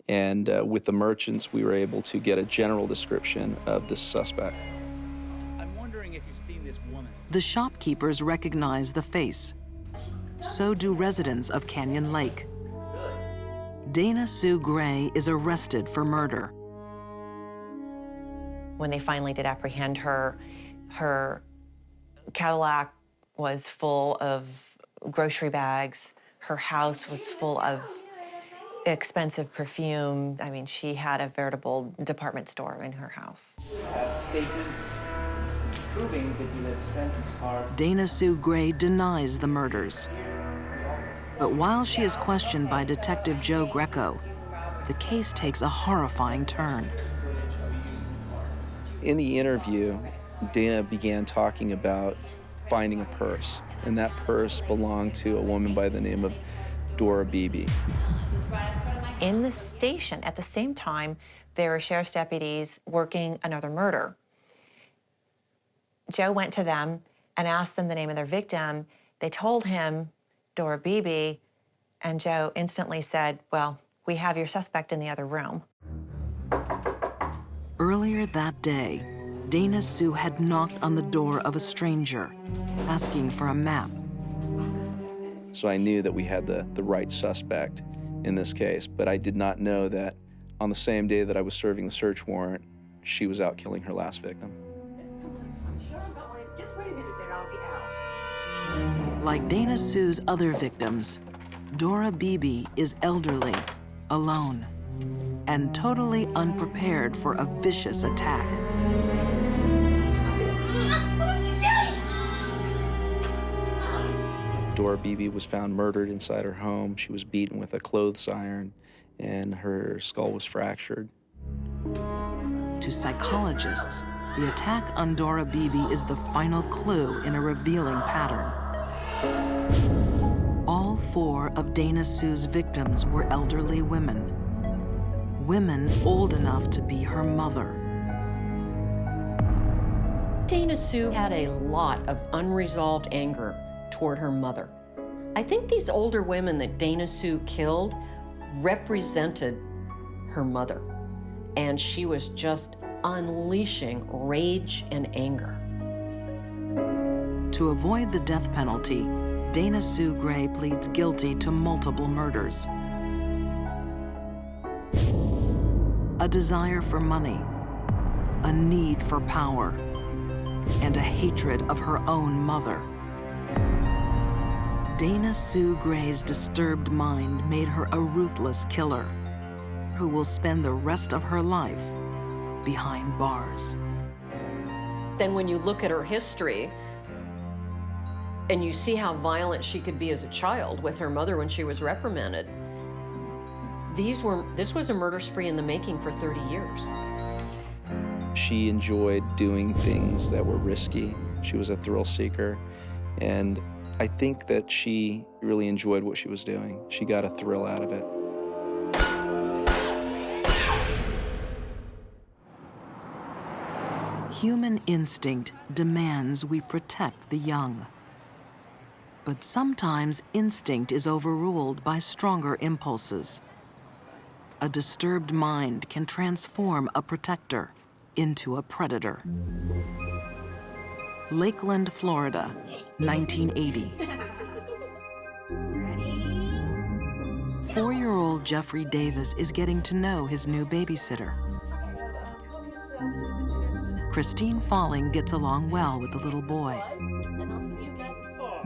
And with the merchants, we were able to get a general description of this suspect. I'm wondering if you've seen this woman. The shopkeepers recognize the face. So do residents of Canyon Lake. Dana Sue Gray is arrested for murder. When they finally did apprehend her, her Cadillac was full of grocery bags. Her house was full of expensive perfume. I mean, she had a veritable department store in her house. We have statements proving that you had spent these cards. Dana Sue Gray denies the murders. But while she is questioned by Detective Joe Greco, the case takes a horrifying turn. In the interview, Dana began talking about finding a purse, and that purse belonged to a woman by the name of Dora Beebe. In the station, at the same time, there were sheriff's deputies working another murder. Joe went to them and asked them the name of their victim. They told him Dora Beebe, and Joe instantly said, well, we have your suspect in the other room. Earlier that day, Dana Sue had knocked on the door of a stranger, asking for a map. So I knew that we had the right suspect in this case, but I did not know that on the same day that I was serving the search warrant, she was out killing her last victim. Like Dana Sue's other victims, Dora Beebe is elderly, alone, and totally unprepared for a vicious attack. Dora Beebe was found murdered inside her home. She was beaten with a clothes iron, and her skull was fractured. To psychologists, the attack on Dora Beebe is the final clue in a revealing pattern. All 4 of Dana Sue's victims were elderly women. Women old enough to be her mother. Dana Sue had a lot of unresolved anger toward her mother. I think these older women that Dana Sue killed represented her mother, and she was just unleashing rage and anger. To avoid the death penalty, Dana Sue Gray pleads guilty to multiple murders. A desire for money, a need for power, and a hatred of her own mother. Dana Sue Gray's disturbed mind made her a ruthless killer who will spend the rest of her life behind bars. Then when you look at her history, and you see how violent she could be as a child with her mother when she was reprimanded, this was a murder spree in the making for 30 years. She enjoyed doing things that were risky. She was a thrill seeker, and I think that she really enjoyed what she was doing. She got a thrill out of it. Human instinct demands we protect the young. But sometimes instinct is overruled by stronger impulses. A disturbed mind can transform a protector into a predator. Lakeland, Florida, 1980. 4-year-old Jeffrey Davis is getting to know his new babysitter. Christine Falling gets along well with the little boy.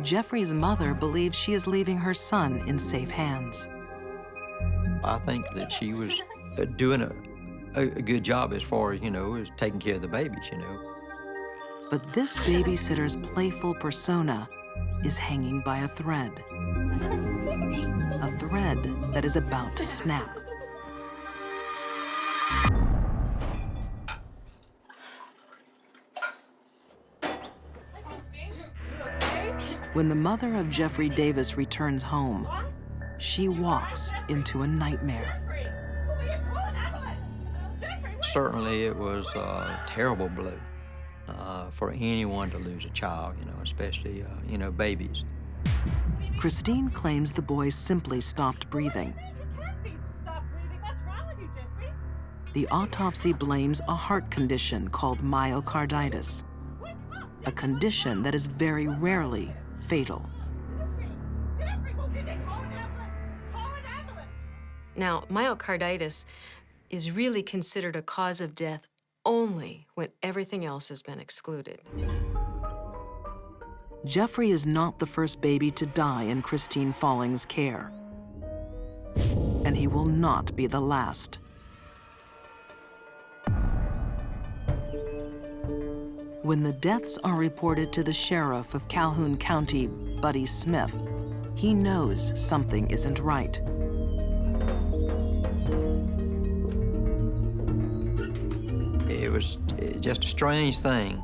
Jeffrey's mother believes she is leaving her son in safe hands. I think that she was doing a good job as far as, as taking care of the babies, But this babysitter's playful persona is hanging by a thread. A thread that is about to snap. Christine, you okay? When the mother of Jeffrey Davis returns home, she walks into a nightmare. Certainly, it was a terrible blow for anyone to lose a child, you know, especially, you know, babies. Christine claims the boy simply stopped breathing. The autopsy blames a heart condition called myocarditis, a condition that is very rarely fatal. Now, myocarditis is really considered a cause of death only when everything else has been excluded. Jeffrey is not the first baby to die in Christine Falling's care, and he will not be the last. When the deaths are reported to the sheriff of Calhoun County, Buddy Smith, he knows something isn't right. It was just a strange thing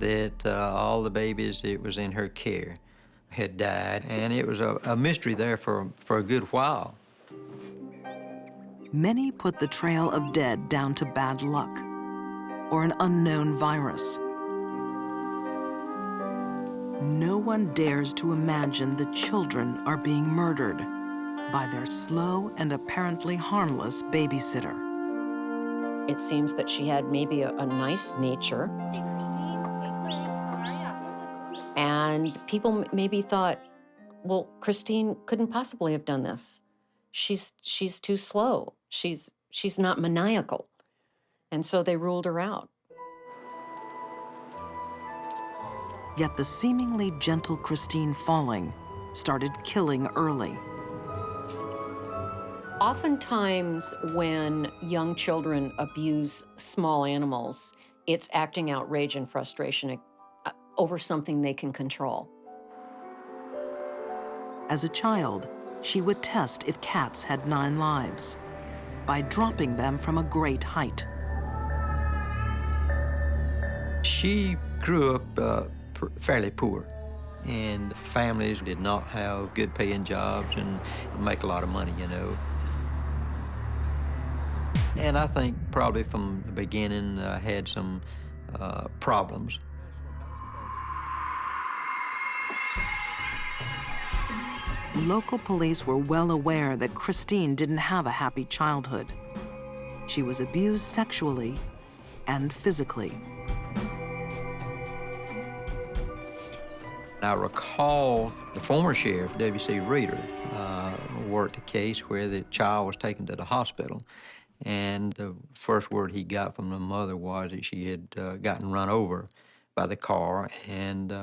that all the babies that was in her care had died, and it was a mystery there for a good while. Many put the trail of dead down to bad luck or an unknown virus. No one dares to imagine the children are being murdered by their slow and apparently harmless babysitter. It seems that she had maybe a nice nature. Hey, Christine. Hey, Grace. How are you? And people maybe thought, well, Christine couldn't possibly have done this. She's too slow. She's not maniacal. And so they ruled her out. Yet the seemingly gentle Christine Falling started killing early. Oftentimes, when young children abuse small animals, it's acting out rage and frustration over something they can control. As a child, she would test if cats had 9 lives by dropping them from a great height. She grew up fairly poor, and families did not have good paying jobs and make a lot of money, you know. And I think probably from the beginning had some problems. Local police were well aware that Christine didn't have a happy childhood. She was abused sexually and physically. I recall the former sheriff, W.C. Reeder, worked a case where the child was taken to the hospital. And the first word he got from the mother was that she had gotten run over by the car. And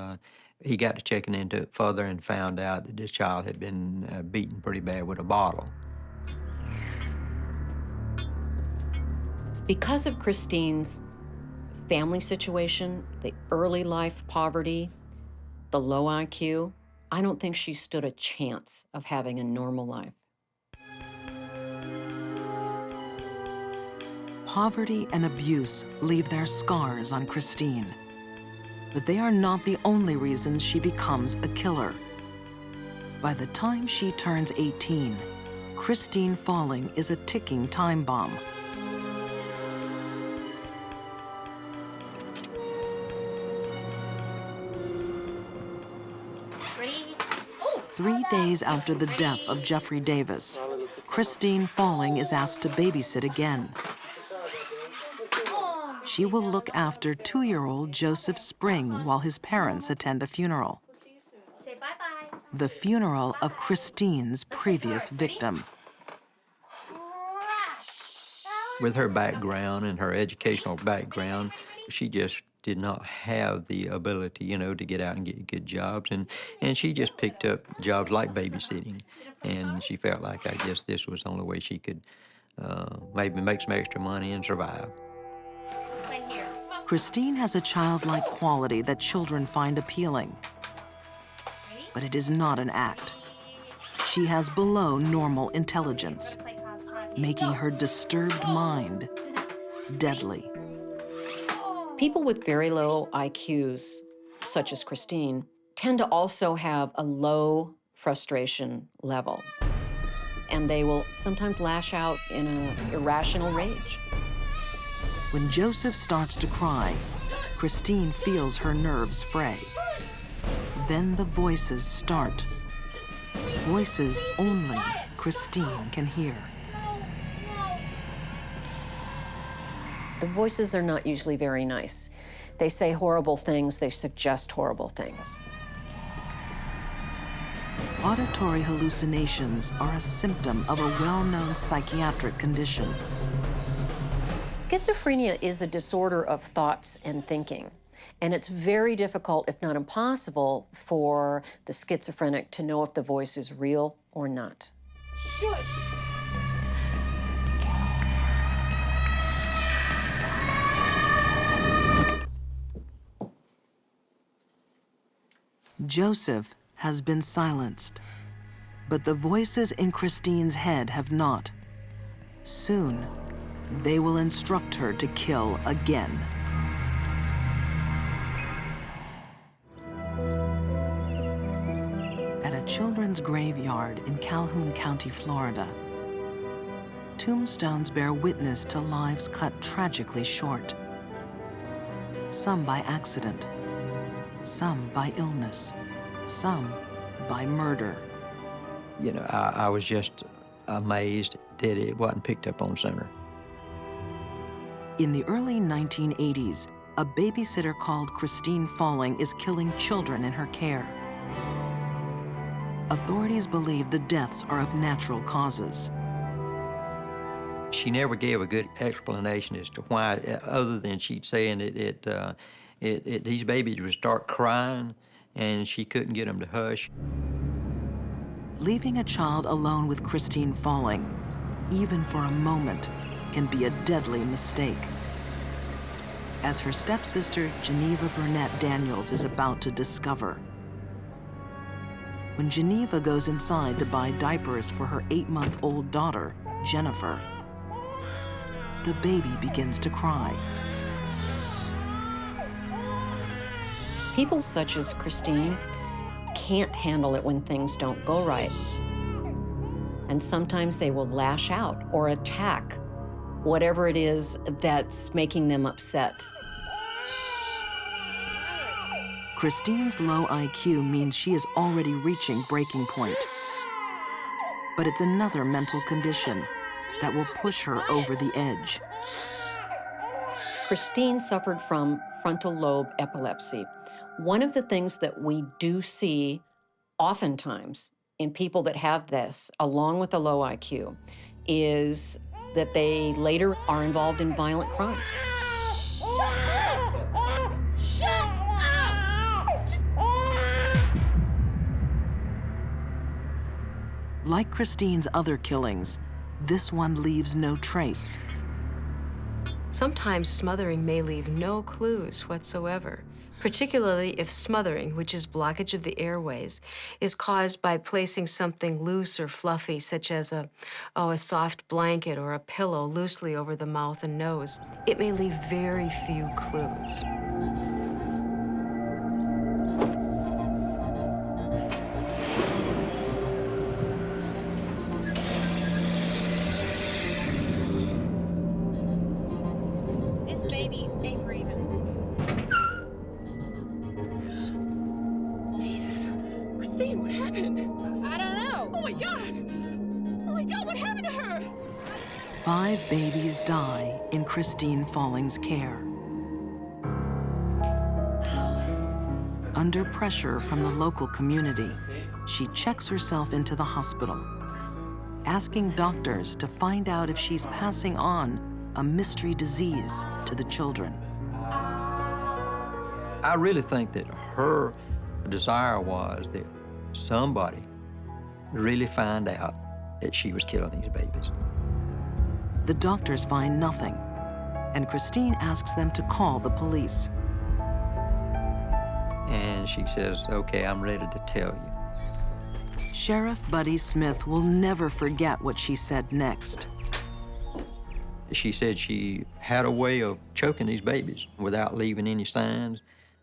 he got to checking into it further and found out that this child had been beaten pretty bad with a bottle. Because of Christine's family situation, the early life poverty, the low IQ, I don't think she stood a chance of having a normal life. Poverty and abuse leave their scars on Christine. But they are not the only reasons she becomes a killer. By the time she turns 18, Christine Falling is a ticking time bomb. Ready? 3 days after the death of Jeffrey Davis, Christine Falling is asked to babysit again. She will look after 2-year-old Joseph Spring while his parents attend a funeral. Say bye-bye. The funeral of Christine's previous victim. With her background and her educational background, she just did not have the ability, you know, to get out and get good jobs. And she just picked up jobs like babysitting. And she felt like, I guess this was the only way she could maybe make some extra money and survive. Christine has a childlike quality that children find appealing. But it is not an act. She has below normal intelligence, making her disturbed mind deadly. People with very low IQs, such as Christine, tend to also have a low frustration level. And they will sometimes lash out in an irrational rage. When Joseph starts to cry, Christine feels her nerves fray. Then the voices start. Voices only Christine can hear. The voices are not usually very nice. They say horrible things, they suggest horrible things. Auditory hallucinations are a symptom of a well-known psychiatric condition. Schizophrenia is a disorder of thoughts and thinking, and it's very difficult, if not impossible, for the schizophrenic to know if the voice is real or not. Shush! Joseph has been silenced, but the voices in Christine's head have not. Soon, they will instruct her to kill again. At a children's graveyard in Calhoun County, Florida, tombstones bear witness to lives cut tragically short. Some by accident, some by illness, some by murder. You know, I was just amazed that it wasn't picked up on sooner. In the early 1980s, a babysitter called Christine Falling is killing children in her care. Authorities believe the deaths are of natural causes. She never gave a good explanation as to why, other than she'd saying these babies would start crying and she couldn't get them to hush. Leaving a child alone with Christine Falling, even for a moment, can be a deadly mistake. As her stepsister, Geneva Burnett Daniels, is about to discover. When Geneva goes inside to buy diapers for her 8-month-old daughter, Jennifer, the baby begins to cry. People such as Christine can't handle it when things don't go right. And sometimes they will lash out or attack whatever it is that's making them upset. Christine's low IQ means she is already reaching breaking point. But it's another mental condition that will push her over the edge. Christine suffered from frontal lobe epilepsy. One of the things that we do see oftentimes in people that have this, along with a low IQ, is that they later are involved in violent crimes. Like Christine's other killings, this one leaves no trace. Sometimes smothering may leave no clues whatsoever, particularly if smothering, which is blockage of the airways, is caused by placing something loose or fluffy, such as a soft blanket or a pillow loosely over the mouth and nose. It may leave very few clues. This baby ain't breathing. Jesus. Christine, what happened? I don't know. Oh my God. Oh my God, what happened to her? 5 babies die in Christine Falling's care. Under pressure from the local community, she checks herself into the hospital, asking doctors to find out if she's passing on a mystery disease to the children. I really think that her desire was that somebody really find out that she was killing these babies. The doctors find nothing, and Christine asks them to call the police. And she says, okay, I'm ready to tell you. Sheriff Buddy Smith will never forget what she said next. She said she had a way of choking these babies without leaving any signs.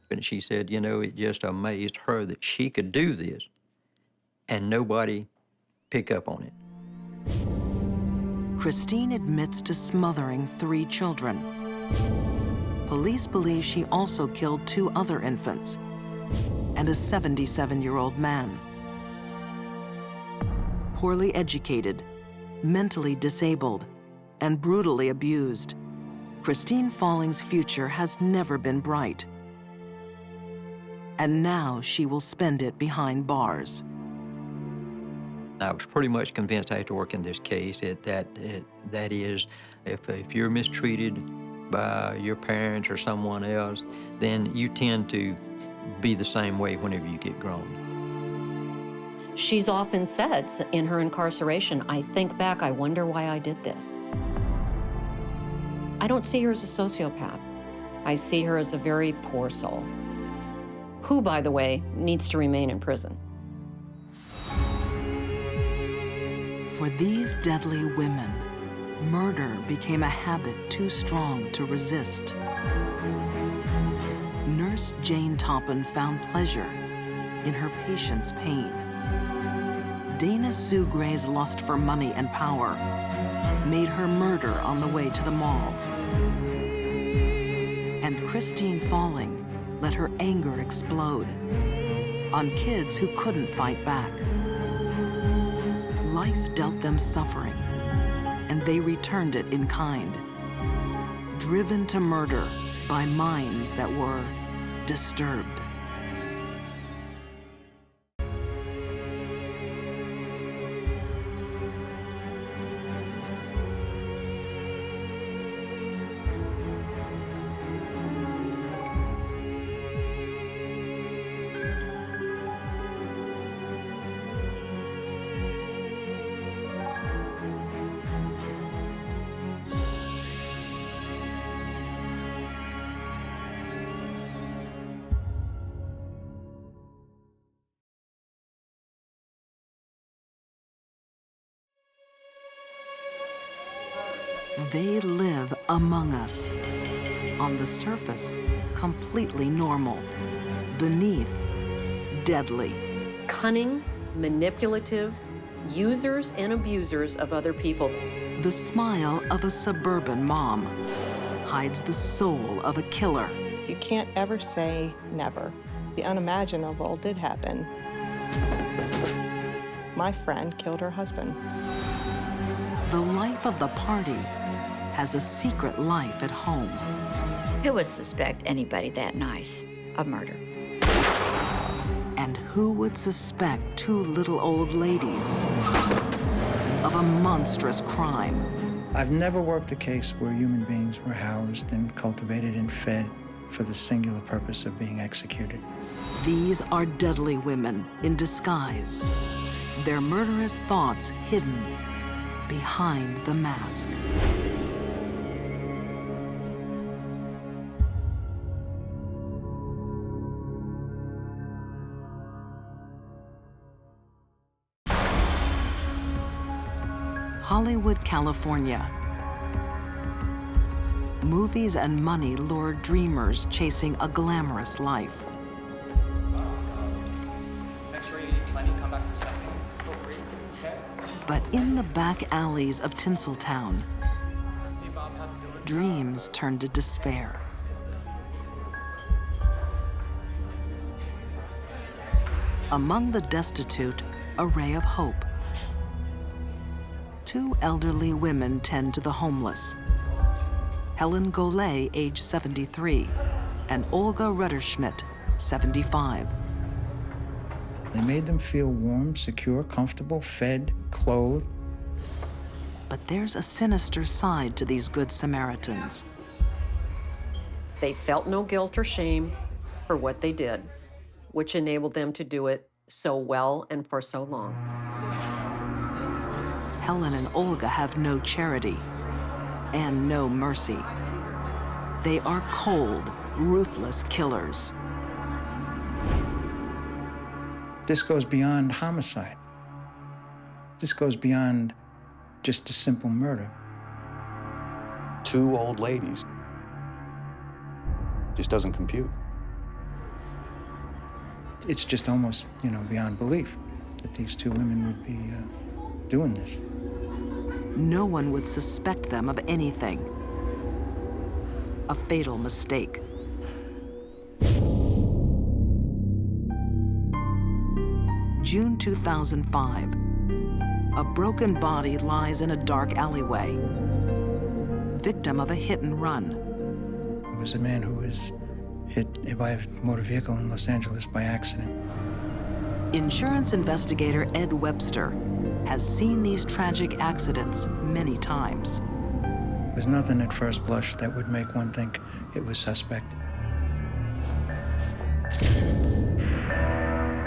But she said, you know, it just amazed her that she could do this and nobody pick up on it. Christine admits to smothering 3 children. Police believe she also killed 2 other infants and a 77-year-old man. Poorly educated, mentally disabled, and brutally abused, Christine Falling's future has never been bright. And now she will spend it behind bars. I was pretty much convinced after working this case that is, if you're mistreated by your parents or someone else, then you tend to be the same way whenever you get grown. She's often said in her incarceration, I think back, I wonder why I did this. I don't see her as a sociopath. I see her as a very poor soul, who, by the way, needs to remain in prison. For these deadly women, murder became a habit too strong to resist. Nurse Jane Toppin found pleasure in her patient's pain. Dana Sue Gray's lust for money and power made her murder on the way to the mall. And Christine Falling let her anger explode on kids who couldn't fight back. Life dealt them suffering, and they returned it in kind, driven to murder by minds that were disturbed. They live among us. On the surface, completely normal. Beneath, deadly. Cunning, manipulative, users and abusers of other people. The smile of a suburban mom hides the soul of a killer. You can't ever say never. The unimaginable did happen. My friend killed her husband. The life of the party has a secret life at home. Who would suspect anybody that nice of murder? And who would suspect 2 little old ladies of a monstrous crime? I've never worked a case where human beings were housed and cultivated and fed for the singular purpose of being executed. These are deadly women in disguise, their murderous thoughts hidden behind the mask. Hollywood, California. Movies and money lure dreamers chasing a glamorous life. But in the back alleys of Tinseltown, dreams turn to despair. Among the destitute, a ray of hope. 2 elderly women tend to the homeless. Helen Golay, age 73, and Olga Rutterschmidt, 75. They made them feel warm, secure, comfortable, fed, clothed. But there's a sinister side to these Good Samaritans. They felt no guilt or shame for what they did, which enabled them to do it so well and for so long. Helen and Olga have no charity and no mercy. They are cold, ruthless killers. This goes beyond homicide. This goes beyond just a simple murder. 2 old ladies just doesn't compute. It's just almost, beyond belief that these two women would be doing this. No one would suspect them of anything. A fatal mistake. June 2005. A broken body lies in a dark alleyway, victim of a hit and run. It was a man who was hit by a motor vehicle in Los Angeles by accident. Insurance investigator Ed Webster has seen these tragic accidents many times. There's nothing at first blush that would make one think it was suspect.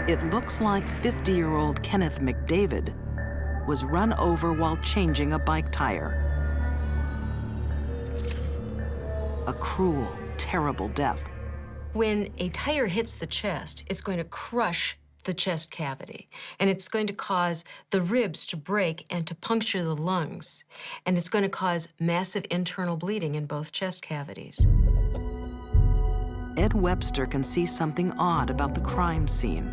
It looks like 50-year-old Kenneth McDavid was run over while changing a bike tire. A cruel, terrible death. When a tire hits the chest, it's going to crush the chest cavity, and it's going to cause the ribs to break and to puncture the lungs, and it's going to cause massive internal bleeding in both chest cavities. Ed Webster can see something odd about the crime scene.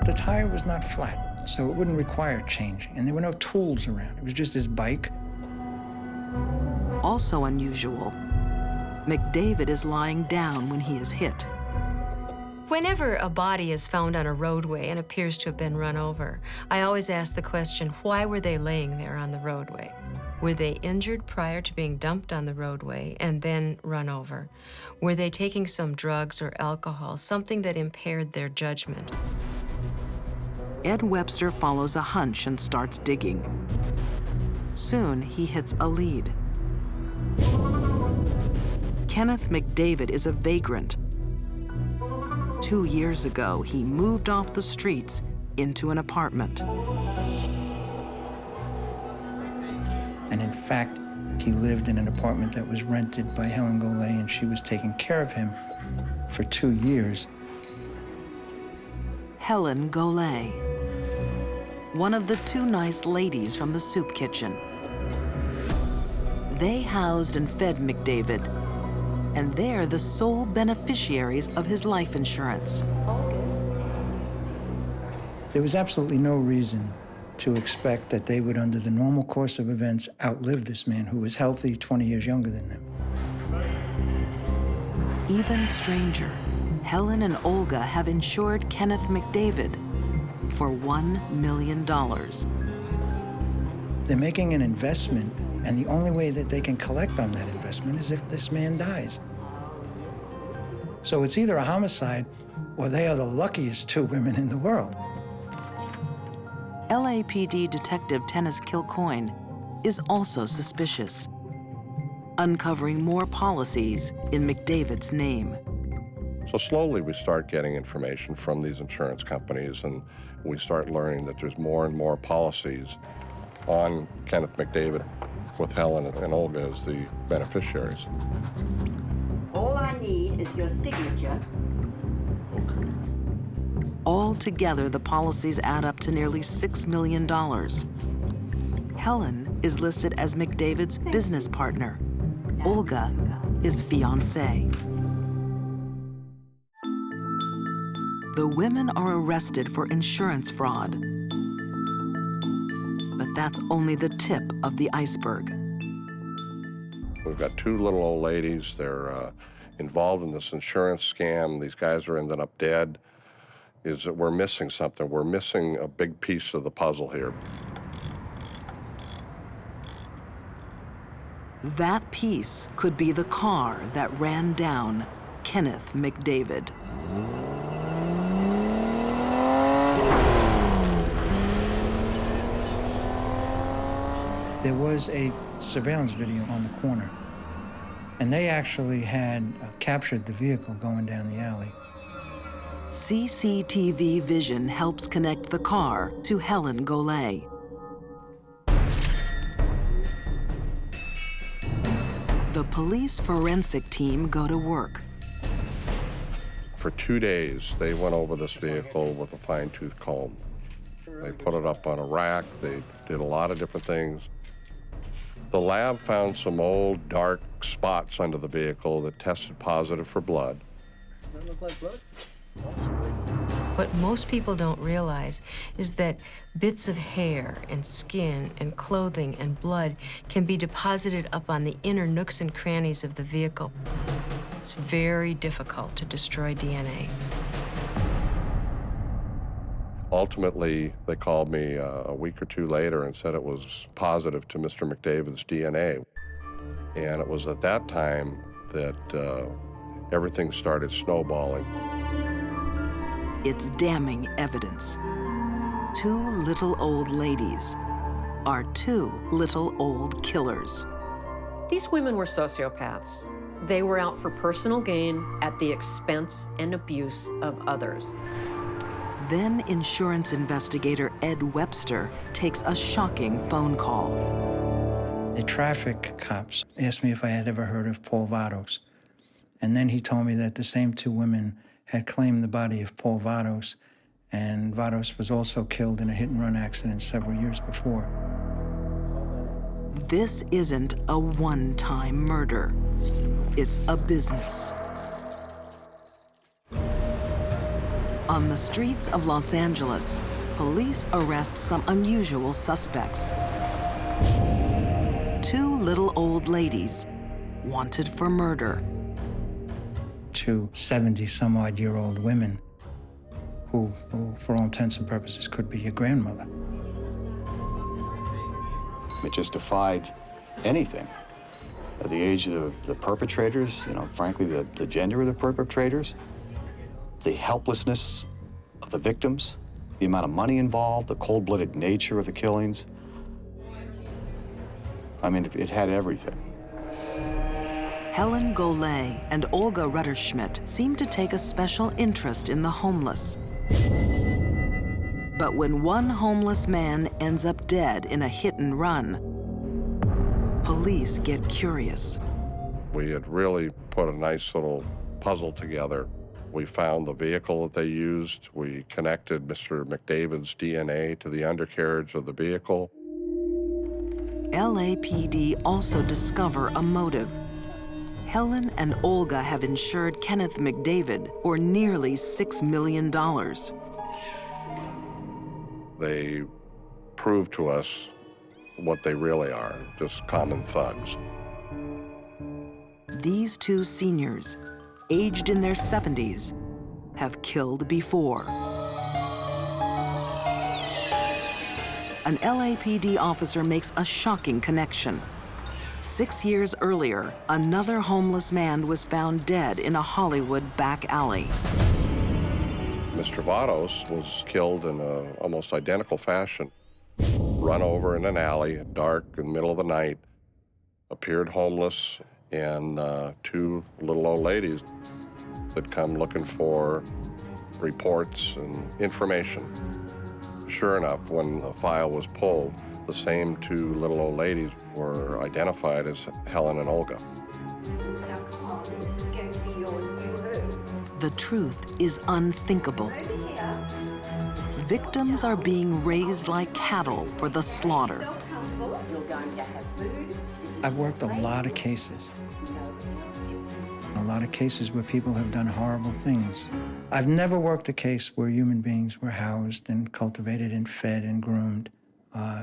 The tire was not flat, so it wouldn't require changing, and there were no tools around. It was just his bike. Also unusual, McDavid is lying down when he is hit. Whenever a body is found on a roadway and appears to have been run over, I always ask the question, why were they laying there on the roadway? Were they injured prior to being dumped on the roadway and then run over? Were they taking some drugs or alcohol, something that impaired their judgment? Ed Webster follows a hunch and starts digging. Soon, he hits a lead. Kenneth McDavid is a vagrant. 2 years ago, he moved off the streets into an apartment. And in fact, he lived in an apartment that was rented by Helen Golay, and she was taking care of him for 2 years. Helen Golay, one of the two nice ladies from the soup kitchen. They housed and fed McDavid, and they're the sole beneficiaries of his life insurance. There was absolutely no reason to expect that they would, under the normal course of events, outlive this man who was healthy, 20 years younger than them. Even stranger, Helen and Olga have insured Kenneth McDavid for $1 million. They're making an investment, and the only way that they can collect on that investment is if this man dies. So it's either a homicide or they are the luckiest two women in the world. LAPD Detective Tennis Kilcoyne is also suspicious, uncovering more policies in McDavid's name. So slowly we start getting information from these insurance companies, and we start learning that there's more and more policies on Kenneth McDavid, with Helen and Olga as the beneficiaries. All I need is your signature. Altogether, the policies add up to nearly $6 million. Helen is listed as McDavid's business partner. Olga is fiancée. The women are arrested for insurance fraud. But that's only the tip of the iceberg. We've got two little old ladies. They're involved in this insurance scam. These guys are ending up dead. Is that we're missing something. We're missing a big piece of the puzzle here. That piece could be the car that ran down Kenneth McDavid. There was a surveillance video on the corner, and they actually had captured the vehicle going down the alley. CCTV vision helps connect the car to Helen Golay. The police forensic team go to work. For 2 days, they went over this vehicle with a fine-tooth comb. They put it up on a rack. They did a lot of different things. The lab found some old, dark spots under the vehicle that tested positive for blood. Does that look like blood? What most people don't realize is that bits of hair and skin and clothing and blood can be deposited up on the inner nooks and crannies of the vehicle. It's very difficult to destroy DNA. Ultimately, they called me a week or two later and said it was positive to Mr. McDavid's DNA. And it was at that time that everything started snowballing. It's damning evidence. 2 little old ladies are 2 little old killers. These women were sociopaths. They were out for personal gain at the expense and abuse of others. Then insurance investigator Ed Webster takes a shocking phone call. The traffic cops asked me if I had ever heard of Paul Vados. And then he told me that the same 2 women had claimed the body of Paul Vados, and Vados was also killed in a hit-and-run accident several years before. This isn't a one-time murder. It's a business. On the streets of Los Angeles, police arrest some unusual suspects. 2 little old ladies wanted for murder. 2 70-some-odd-year-old women who, for all intents and purposes, could be your grandmother. It just defied anything. At the age of the perpetrators, you know, frankly, the gender of the perpetrators, the helplessness of the victims, the amount of money involved, the cold-blooded nature of the killings. I mean, it had everything. Helen Golay and Olga Rutterschmidt seem to take a special interest in the homeless. But when one homeless man ends up dead in a hit-and-run, police get curious. We had really put a nice little puzzle together. We found the vehicle that they used. We connected Mr. McDavid's DNA to the undercarriage of the vehicle. LAPD also discover a motive. Helen and Olga have insured Kenneth McDavid for nearly $6 million. They proved to us what they really are, just common thugs. These 2 seniors, aged in their 70s, have killed before. An LAPD officer makes a shocking connection. 6 years earlier, another homeless man was found dead in a Hollywood back alley. Mr. Vados was killed in an almost identical fashion. Run over in an alley, dark, in the middle of the night, appeared homeless, and 2 little old ladies had come looking for reports and information. Sure enough, when the file was pulled, the same 2 little old ladies were identified as Helen and Olga. Now come on, this is going to be your new home. The truth is unthinkable. Victims are being raised like cattle for the slaughter. You're going to have food. I've worked a lot of cases. A lot of cases where people have done horrible things. I've never worked a case where human beings were housed and cultivated and fed and groomed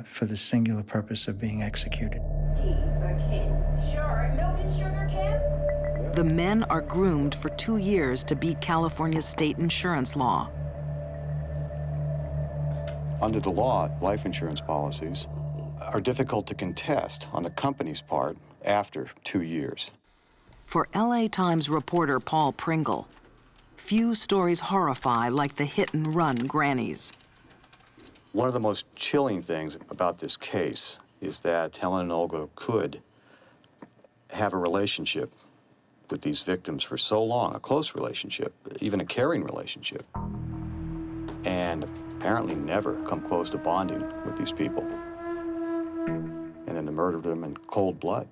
for the singular purpose of being executed. Tea for Ken. Sure, milk and sugar, Ken? The men are groomed for 2 years to beat California's state insurance law. Under the law, life insurance policies are difficult to contest on the company's part after 2 years. For LA Times reporter Paul Pringle, few stories horrify like the hit-and-run grannies. One of the most chilling things about this case is that Helen and Olga could have a relationship with these victims for so long, a close relationship, even a caring relationship, and apparently never come close to bonding with these people, and then to murder them in cold blood.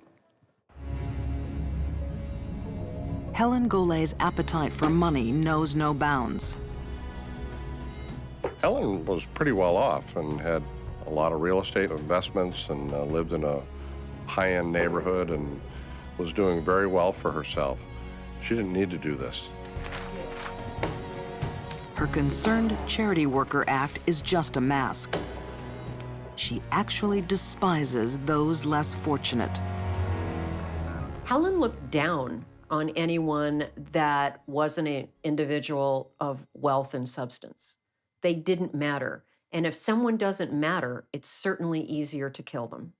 Helen Golay's appetite for money knows no bounds. Helen was pretty well off and had a lot of real estate investments and lived in a high-end neighborhood and was doing very well for herself. She didn't need to do this. her concerned charity worker act is just a mask. She actually despises those less fortunate. Helen looked down on anyone that wasn't an individual of wealth and substance. They didn't matter. And if someone doesn't matter, it's certainly easier to kill them.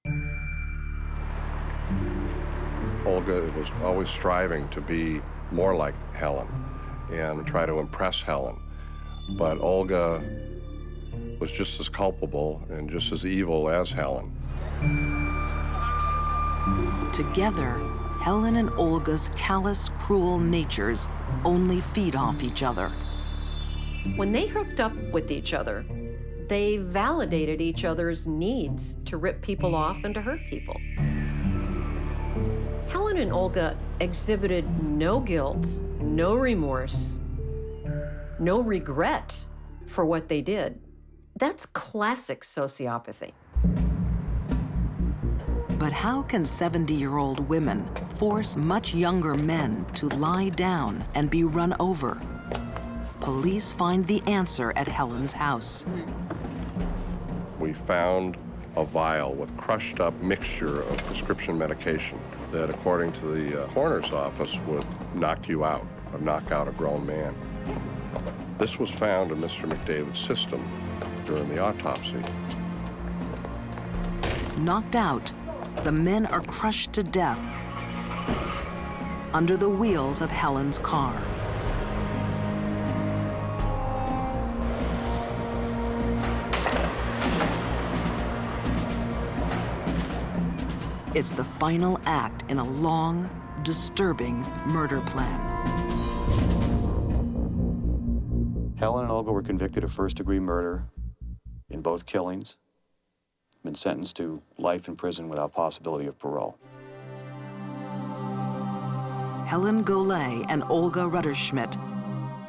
Olga was always striving to be more like Helen and try to impress Helen. But Olga was just as culpable and just as evil as Helen. Together, Helen and Olga's callous, cruel natures only feed off each other. When they hooked up with each other, they validated each other's needs to rip people off and to hurt people. Helen and Olga exhibited no guilt, no remorse, no regret for what they did. That's classic sociopathy. But how can 70-year-old women force much younger men to lie down and be run over? Police find the answer at Helen's house. We found a vial with crushed up mixture of prescription medication that, according to the coroner's office, would knock you out, or knock out a grown man. This was found in Mr. McDavid's system during the autopsy. Knocked out, the men are crushed to death under the wheels of Helen's car. It's the final act in a long, disturbing murder plan. Helen and Olga were convicted of first-degree murder in both killings, been sentenced to life in prison without possibility of parole. Helen Golay and Olga Rutterschmidt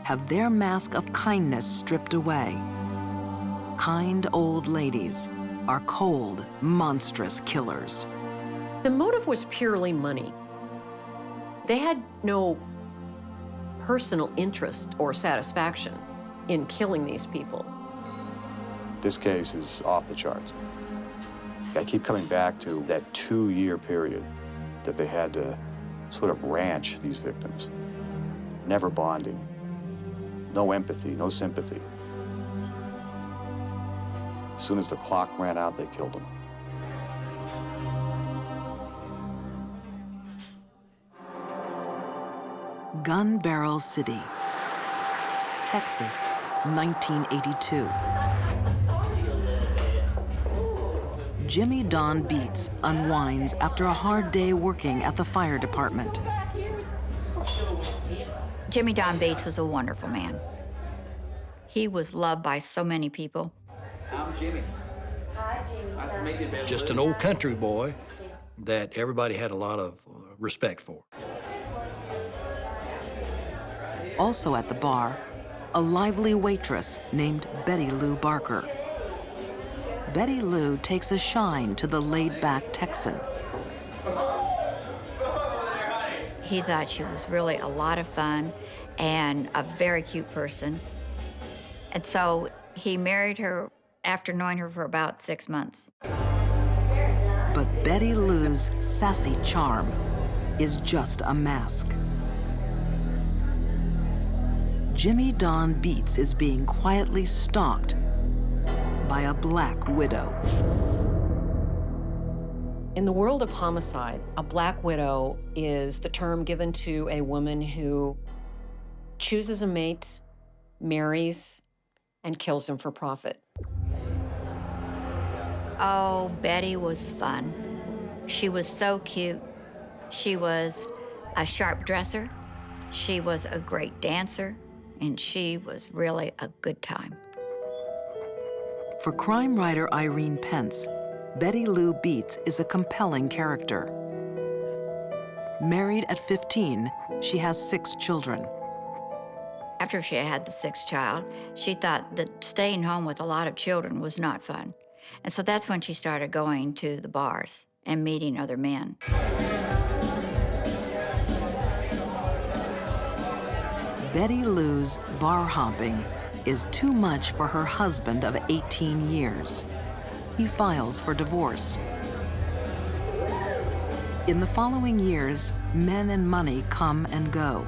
have their mask of kindness stripped away. Kind old ladies are cold, monstrous killers. The motive was purely money. They had no personal interest or satisfaction in killing these people. This case is off the charts. I keep coming back to that 2-year period that they had to sort of ranch these victims. Never bonding, no empathy, no sympathy. As soon as the clock ran out, they killed them. Gun Barrel City, Texas, 1982. Jimmy Don Beats unwinds after a hard day working at the fire department. Jimmy Don Bates was a wonderful man. He was loved by so many people. I'm Jimmy. Hi, Jimmy. Nice to meet you, Billy. Just an old country boy that everybody had a lot of respect for. Also at the bar, a lively waitress named Betty Lou Barker. Betty Lou takes a shine to the laid-back Texan. He thought she was really a lot of fun and a very cute person. And so he married her after knowing her for about 6 months. But Betty Lou's sassy charm is just a mask. Jimmy Don Beats is being quietly stalked by a black widow. In the world of homicide, a black widow is the term given to a woman who chooses a mate, marries, and kills him for profit. Oh, Betty was fun. She was so cute. She was a sharp dresser. She was a great dancer. And she was really a good time. For crime writer Irene Pence, Betty Lou Beats is a compelling character. Married at 15, she has 6 children. After she had the 6th child, she thought that staying home with a lot of children was not fun. And so that's when she started going to the bars and meeting other men. Betty Lou's bar hopping is too much for her husband of 18 years. He files for divorce. In the following years, men and money come and go.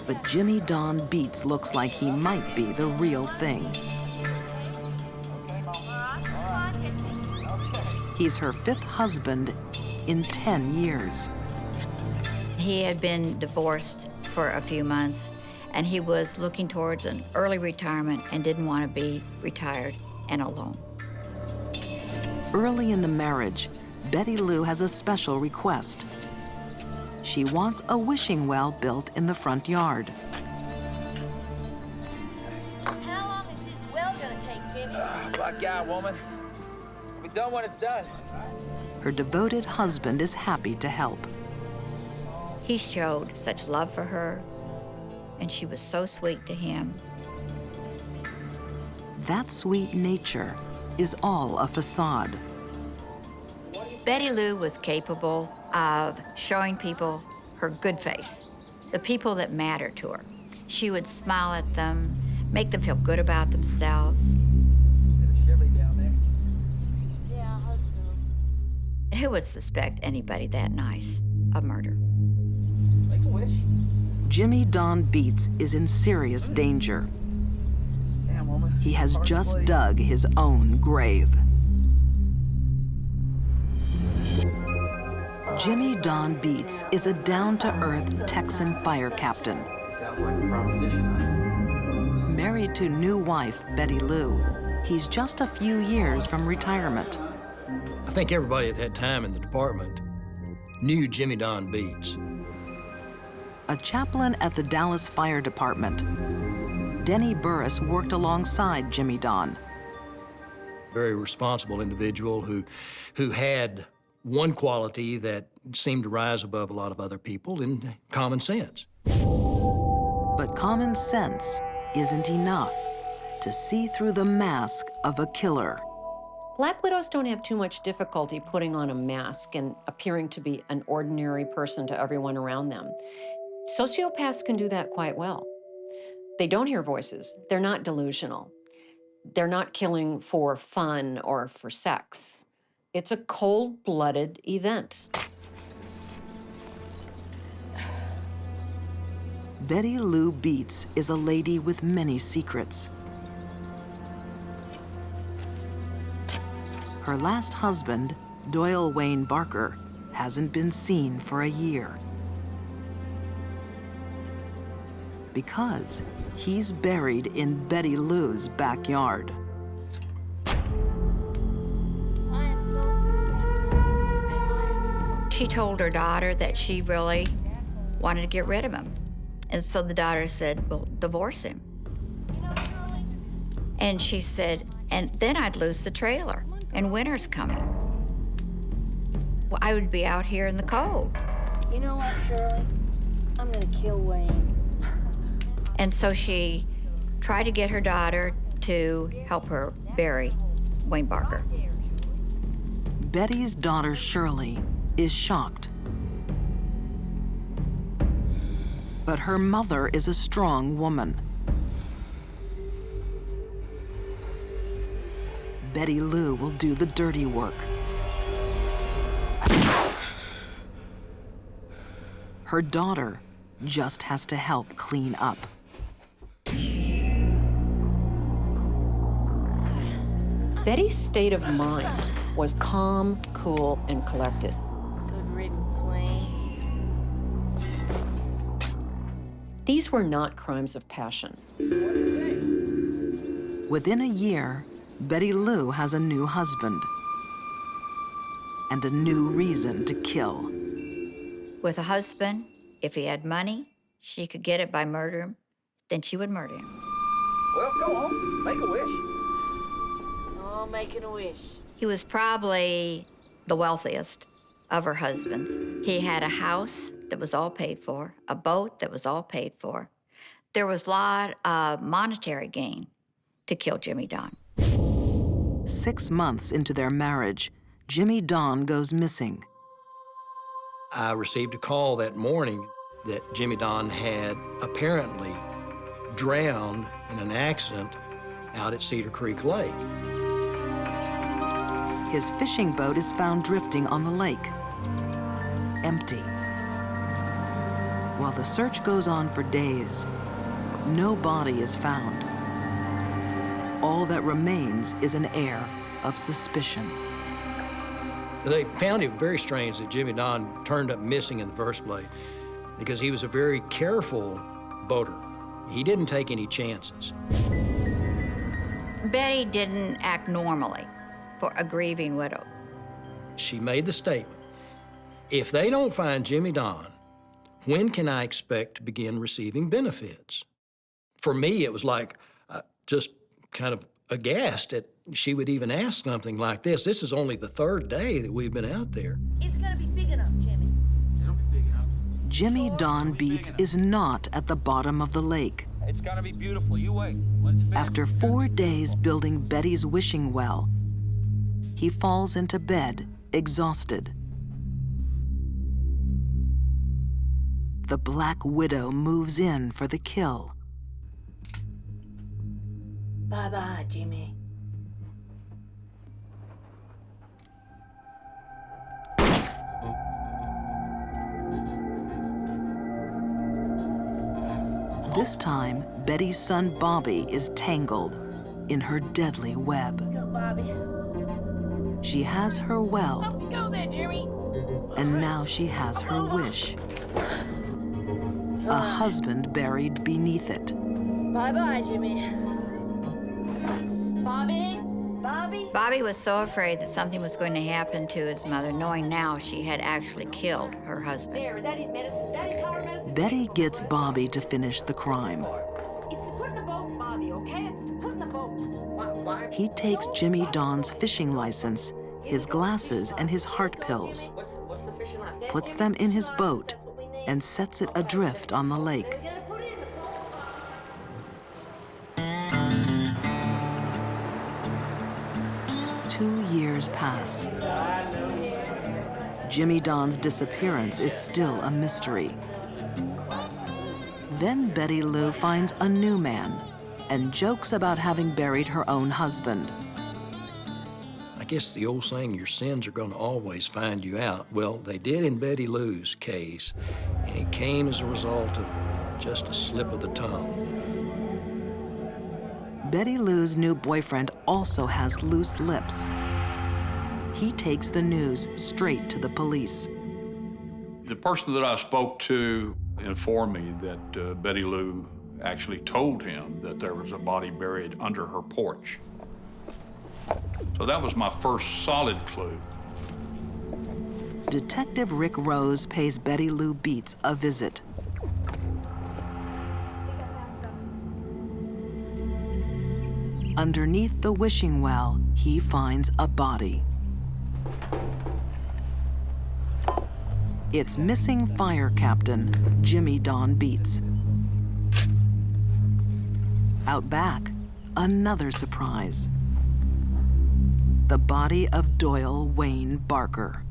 But Jimmy Don Beats looks like he might be the real thing. He's her 5th husband in 10 years. He had been divorced for a few months, and he was looking towards an early retirement and didn't want to be retired and alone. Early in the marriage, Betty Lou has a special request. She wants a wishing well built in the front yard. How long is this well gonna take, Jimmy? Black out, woman. We'll be done when it's done. Her devoted husband is happy to help. He showed such love for her, and she was so sweet to him. That sweet nature is all a facade. Betty Lou was capable of showing people her good face, the people that matter to her. She would smile at them, make them feel good about themselves. Who would suspect anybody that nice of murder? Jimmy Don Beats is in serious danger. He has just dug his own grave. Jimmy Don Beats is a down-to-earth Texan fire captain. Sounds like a proposition. Married to new wife Betty Lou, he's just a few years from retirement. I think everybody at that time in the department knew Jimmy Don Beats. A chaplain at the Dallas Fire Department, Denny Burris worked alongside Jimmy Don. Very responsible individual who had one quality that seemed to rise above a lot of other people in common sense. But common sense isn't enough to see through the mask of a killer. Black widows don't have too much difficulty putting on a mask and appearing to be an ordinary person to everyone around them. Sociopaths can do that quite well. They don't hear voices. They're not delusional. They're not killing for fun or for sex. It's a cold-blooded event. Betty Lou Beats is a lady with many secrets. Her last husband, Doyle Wayne Barker, hasn't been seen for a year. Because he's buried in Betty Lou's backyard. She told her daughter that she really wanted to get rid of him. And so the daughter said, well, divorce him. And she said, and then I'd lose the trailer, and winter's coming. Well, I would be out here in the cold. You know what, Shirley? I'm gonna kill Wayne. And so she tried to get her daughter to help her bury Wayne Barker. Betty's daughter, Shirley, is shocked. But her mother is a strong woman. Betty Lou will do the dirty work. Her daughter just has to help clean up. Betty's state of mind was calm, cool, and collected. Good riddance, Wayne. These were not crimes of passion. Within a year, Betty Lou has a new husband and a new reason to kill. With a husband, if he had money, she could get it by murdering him, then she would murder him. Well, go on. Make a wish. Oh, making a wish. He was probably the wealthiest of her husbands. He had a house that was all paid for, a boat that was all paid for. There was a lot of monetary gain to kill Jimmy Don. 6 months into their marriage, Jimmy Don goes missing. I received a call that morning that Jimmy Don had apparently drowned in an accident out at Cedar Creek Lake. His fishing boat is found drifting on the lake, empty. While the search goes on for days, no body is found. All that remains is an air of suspicion. They found it very strange that Jimmy Don turned up missing in the first place because he was a very careful boater. He didn't take any chances. Betty didn't act normally for a grieving widow. She made the statement, if they don't find Jimmy Don, when can I expect to begin receiving benefits? For me, it was like just kind of aghast that she would even ask something like this. This is only the third day that we've been out there. Is it gonna be big enough, Jimmy? It'll be big enough. Jimmy Don Beats is not at the bottom of the lake. It's gonna be beautiful. You wait. When it's finished, After 4 days building Betty's wishing well, he falls into bed, exhausted. The Black Widow moves in for the kill. Bye-bye, Jimmy. This time, Betty's son Bobby is tangled in her deadly web. Go, Bobby. She has her well, Go there, Jimmy. and now she has her wish. A husband buried beneath it. Bye-bye, Jimmy. Bobby? Bobby? Bobby was so afraid that something was going to happen to his mother, knowing now she had actually killed her husband. There, is that his medicine? Is that his collar medicine? Betty gets Bobby to finish the crime. It's to put in the boat, Bobby, okay? It's to put in the boat. He takes Jimmy Don's fishing license, his glasses, and his heart pills, What's the fishing license? puts them in his boat, and sets it adrift on the lake. Put it in the boat. 2 years pass. Jimmy Don's disappearance is still a mystery. Then Betty Lou finds a new man and jokes about having buried her own husband. I guess the old saying, your sins are going to always find you out. Well, they did in Betty Lou's case, and it came as a result of just a slip of the tongue. Betty Lou's new boyfriend also has loose lips. He takes the news straight to the police. The person that I spoke to informed me that Betty Lou actually told him that there was a body buried under her porch. So that was my first solid clue. Detective Rick Rose pays Betty Lou Beats a visit. Underneath the wishing well, he finds a body. It's missing fire captain Jimmy Don Beats. Out back, another surprise. The body of Doyle Wayne Barker.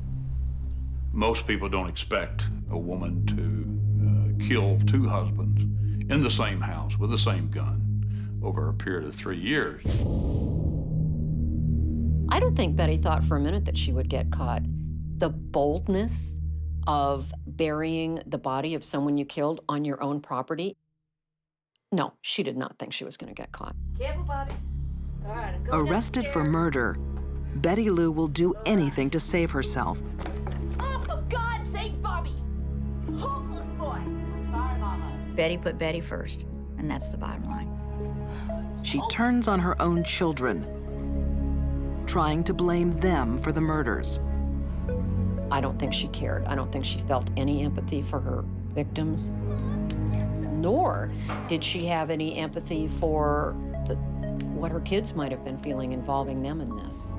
Most people don't expect a woman to kill 2 husbands in the same house with the same gun over a period of 3 years. I don't think Betty thought for a minute that she would get caught. The boldness of burying the body of someone you killed on your own property, no, she did not think she was going to get caught. Careful, Bobby. All right, go Arrested for murder, Betty Lou will do anything to save herself. Oh, for God's sake, Bobby! Hopeless boy. Sorry, Mama. Betty put Betty first, and that's the bottom line. She turns on her own children, trying to blame them for the murders. I don't think she cared. I don't think she felt any empathy for her victims, nor did she have any empathy for what her kids might have been feeling involving them in this.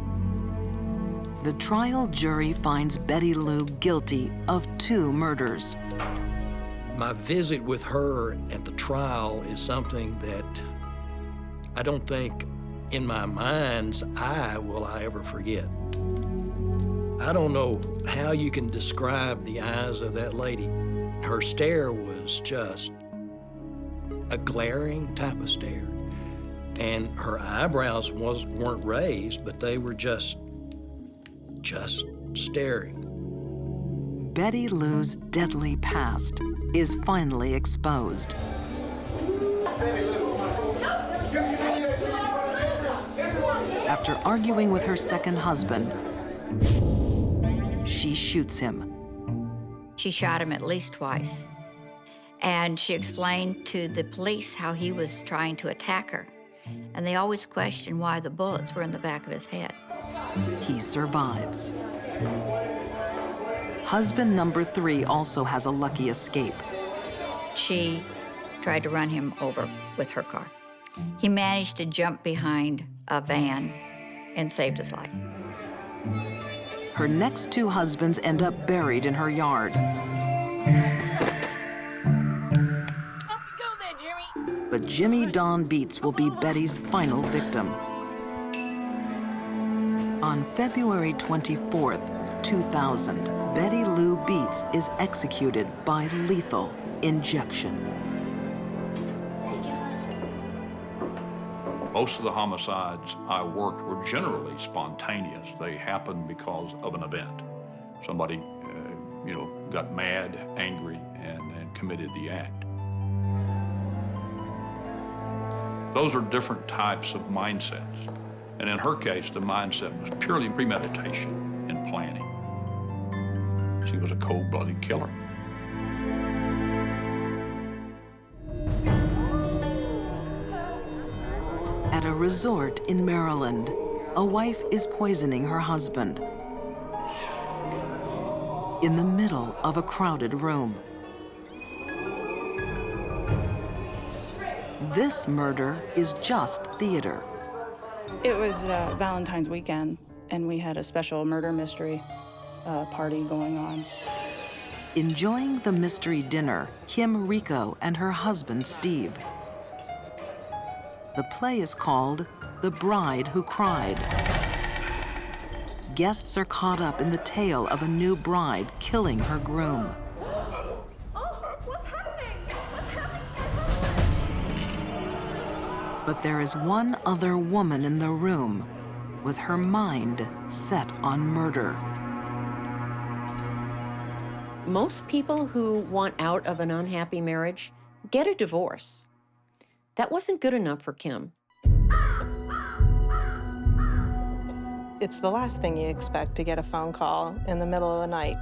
The trial jury finds Betty Lou guilty of 2 murders. My visit with her at the trial is something that I don't think in my mind's eye will I ever forget. I don't know how you can describe the eyes of that lady. Her stare was just a glaring type of stare. And her eyebrows weren't raised, but they were just staring. Betty Lou's deadly past is finally exposed. After arguing with her second husband, she shoots him. She shot him at least twice. And she explained to the police how he was trying to attack her. And they always questioned why the bullets were in the back of his head. He survives. Husband number 3 also has a lucky escape. She tried to run him over with her car. He managed to jump behind a van and saved his life. Her next 2 husbands end up buried in her yard. But Jimmy Don Beats will be Betty's final victim. On February 24th, 2000, Betty Lou Beats is executed by lethal injection. Most of the homicides I worked were generally spontaneous. They happened because of an event. Somebody, got mad, angry, and committed the act. Those are different types of mindsets. And in her case, the mindset was purely premeditation and planning. She was a cold-blooded killer. At a resort in Maryland, a wife is poisoning her husband in the middle of a crowded room. This murder is just theater. It was Valentine's weekend, and we had a special murder mystery party going on. Enjoying the mystery dinner, Kim Rico and her husband, Steve. The play is called The Bride Who Cried. Guests are caught up in the tale of a new bride killing her groom. But there is one other woman in the room with her mind set on murder. Most people who want out of an unhappy marriage get a divorce. That wasn't good enough for Kim. It's the last thing you expect to get a phone call in the middle of the night.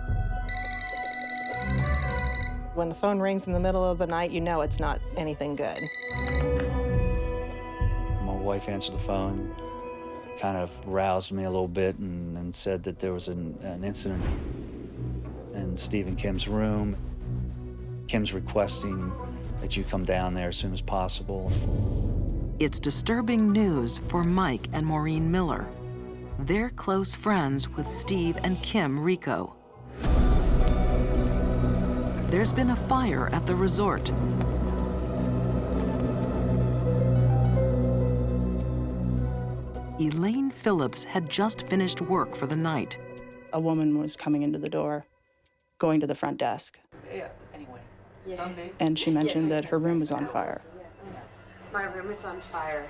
When the phone rings in the middle of the night, you know it's not anything good. My wife answered the phone, kind of roused me a little bit and said that there was an incident in Steve and Kim's room. Kim's requesting that you come down there as soon as possible. It's disturbing news for Mike and Maureen Miller. They're close friends with Steve and Kim Rico. There's been a fire at the resort. Elaine Phillips had just finished work for the night. A woman was coming into the door, going to the front desk. Yeah, anyway. Sunday. And she mentioned that her room was on fire. My room is on fire.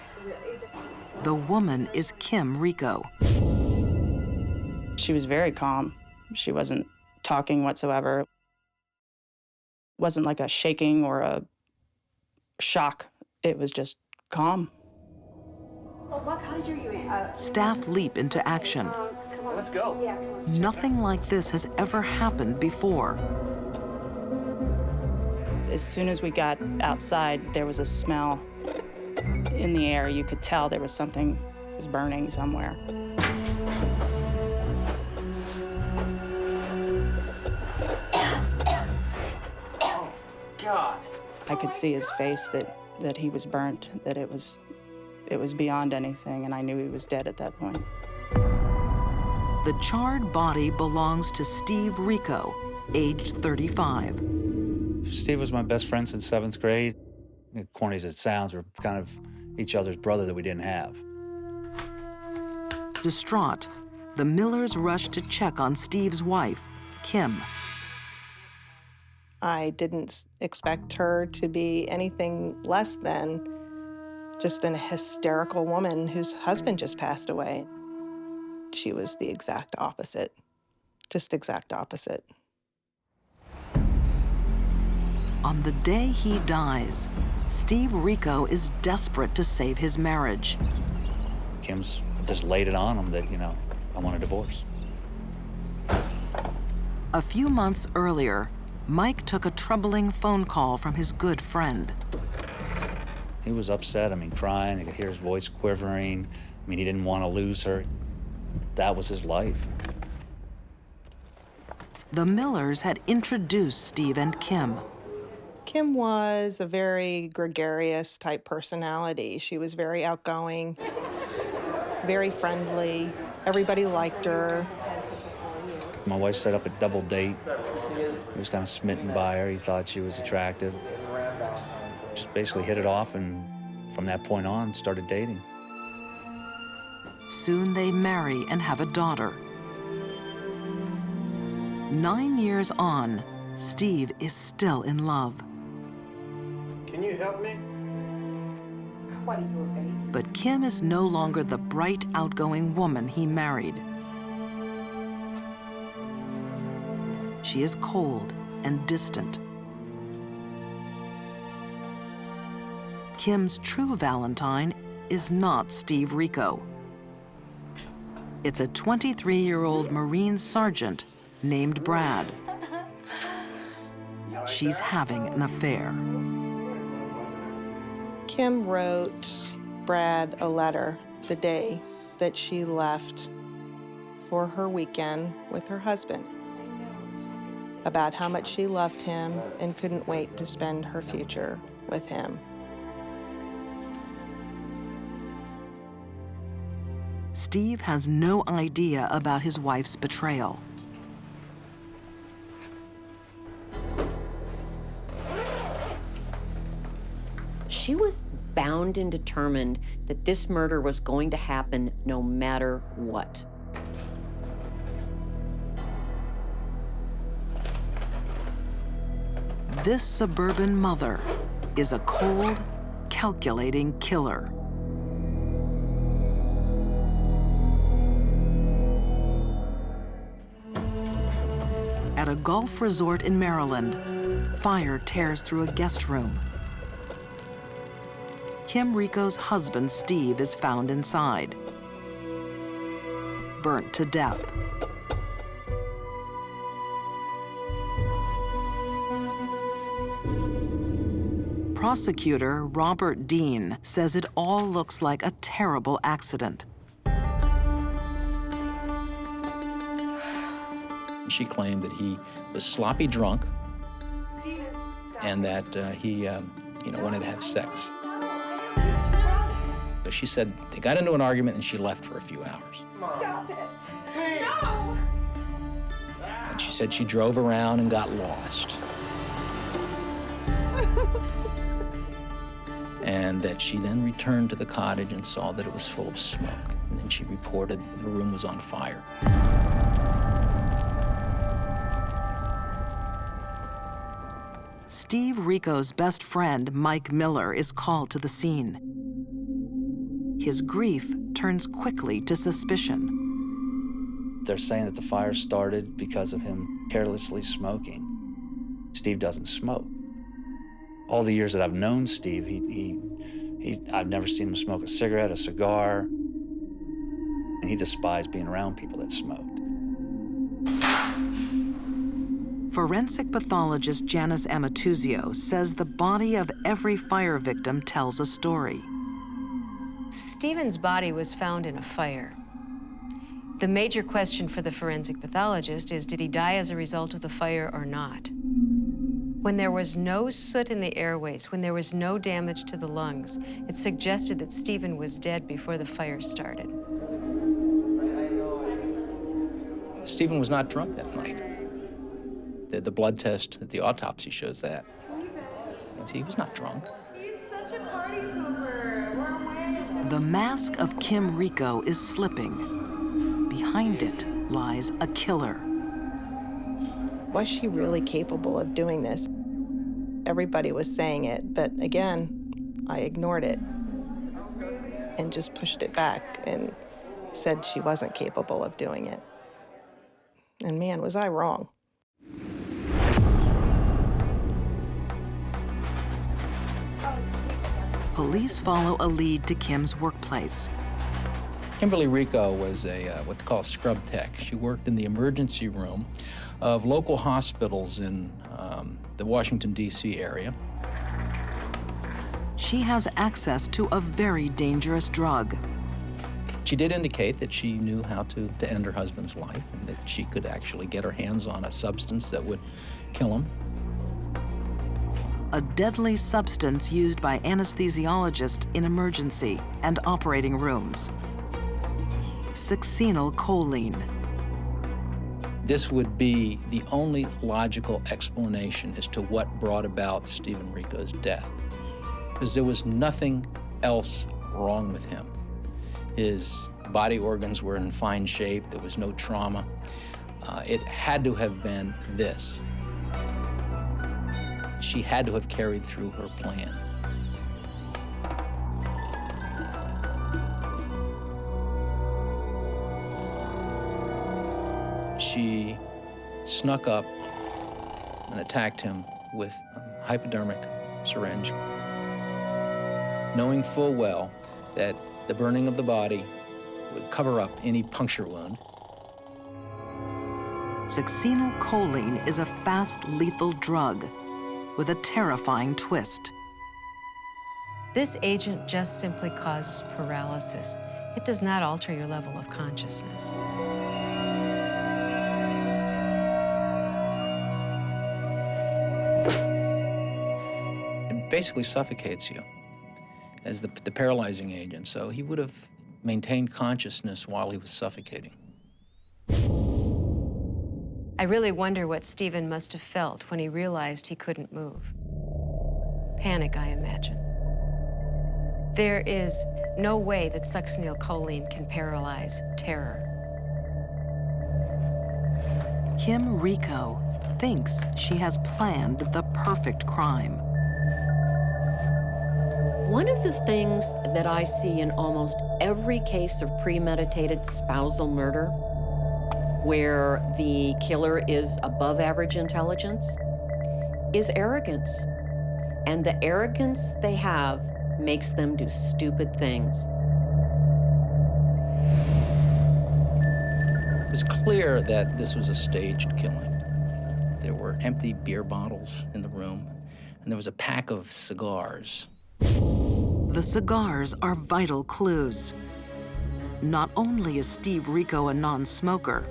The woman is Kim Rico. She was very calm. She wasn't talking whatsoever. Wasn't like a shaking or a shock. It was just calm. Staff leap into action. Let's go. Nothing like this has ever happened before. As soon as we got outside, there was a smell in the air. You could tell there was something was burning somewhere. Oh, God. I could see his face that he was burnt, that it was beyond anything, and I knew he was dead at that point. The charred body belongs to Steve Rico, age 35. Steve was my best friend since 7th grade. Corny as it sounds, we're kind of each other's brother that we didn't have. Distraught, the Millers rush to check on Steve's wife, Kim. I didn't expect her to be anything less than just an hysterical woman whose husband just passed away. She was the exact opposite, just exact opposite. On the day he dies, Steve Rico is desperate to save his marriage. Kim's just laid it on him that, you know, I want a divorce. A few months earlier, Mike took a troubling phone call from his good friend. He was upset, I mean, crying. I could hear his voice quivering. I mean, he didn't want to lose her. That was his life. The Millers had introduced Steve and Kim. Kim was a very gregarious type personality. She was very outgoing, very friendly. Everybody liked her. My wife set up a double date. He was kind of smitten by her. He thought she was attractive. Just basically hit it off, and from that point on, started dating. Soon they marry and have a daughter. 9 years on, Steve is still in love. Can you help me? What are you, a baby? But Kim is no longer the bright, outgoing woman he married. She is cold and distant. Kim's true Valentine is not Steve Rico. It's a 23-year-old Marine sergeant named Brad. She's having an affair. Kim wrote Brad a letter the day that she left for her weekend with her husband about how much she loved him and couldn't wait to spend her future with him. Steve has no idea about his wife's betrayal. She was bound and determined that this murder was going to happen no matter what. This suburban mother is a cold, calculating killer. At a golf resort in Maryland, fire tears through a guest room. Kim Rico's husband, Steve, is found inside, burnt to death. Prosecutor Robert Dean says it all looks like a terrible accident. She claimed that he was sloppy drunk and that he wanted to have sex. So she said they got into an argument and she left for a few hours. Stop it! No! And she said she drove around and got lost. And that she then returned to the cottage and saw that it was full of smoke. And then she reported the room was on fire. Steve Rico's best friend, Mike Miller, is called to the scene. His grief turns quickly to suspicion. They're saying that the fire started because of him carelessly smoking. Steve doesn't smoke. All the years that I've known Steve, I've never seen him smoke a cigarette, a cigar, and he despised being around people that smoked. Forensic pathologist Janice Amatuzio says the body of every fire victim tells a story. Stephen's body was found in a fire. The major question for the forensic pathologist is, did he die as a result of the fire or not? When there was no soot in the airways, when there was no damage to the lungs, it suggested that Stephen was dead before the fire started. Stephen was not drunk that night. The blood test at the autopsy shows that. He was not drunk. He's such a party pooper. We're away. The mask of Kim Rico is slipping. Behind it lies a killer. Was she really capable of doing this? Everybody was saying it, but again, I ignored it and just pushed it back and said she wasn't capable of doing it. And man, was I wrong. Police follow a lead to Kim's workplace. Kimberly Rico was what they call a scrub tech. She worked in the emergency room of local hospitals in the Washington, D.C. area. She has access to a very dangerous drug. She did indicate that she knew how to end her husband's life and that she could actually get her hands on a substance that would kill him. A deadly substance used by anesthesiologists in emergency and operating rooms. Succinylcholine. This would be the only logical explanation as to what brought about Stephen Rico's death, because there was nothing else wrong with him. His body organs were in fine shape, there was no trauma. It had to have been this. She had to have carried through her plan. She snuck up and attacked him with a hypodermic syringe, knowing full well that the burning of the body would cover up any puncture wound. Succinylcholine is a fast, lethal drug with a terrifying twist. This agent just simply causes paralysis. It does not alter your level of consciousness. It basically suffocates you as the paralyzing agent, so he would have maintained consciousness while he was suffocating. I really wonder what Stephen must have felt when he realized he couldn't move. Panic, I imagine. There is no way that succinylcholine can paralyze terror. Kim Rico thinks she has planned the perfect crime. One of the things that I see in almost every case of premeditated spousal murder, where the killer is above average intelligence, is arrogance. And the arrogance they have makes them do stupid things. It was clear that this was a staged killing. There were empty beer bottles in the room, and there was a pack of cigars. The cigars are vital clues. Not only is Steve Rico a non-smoker,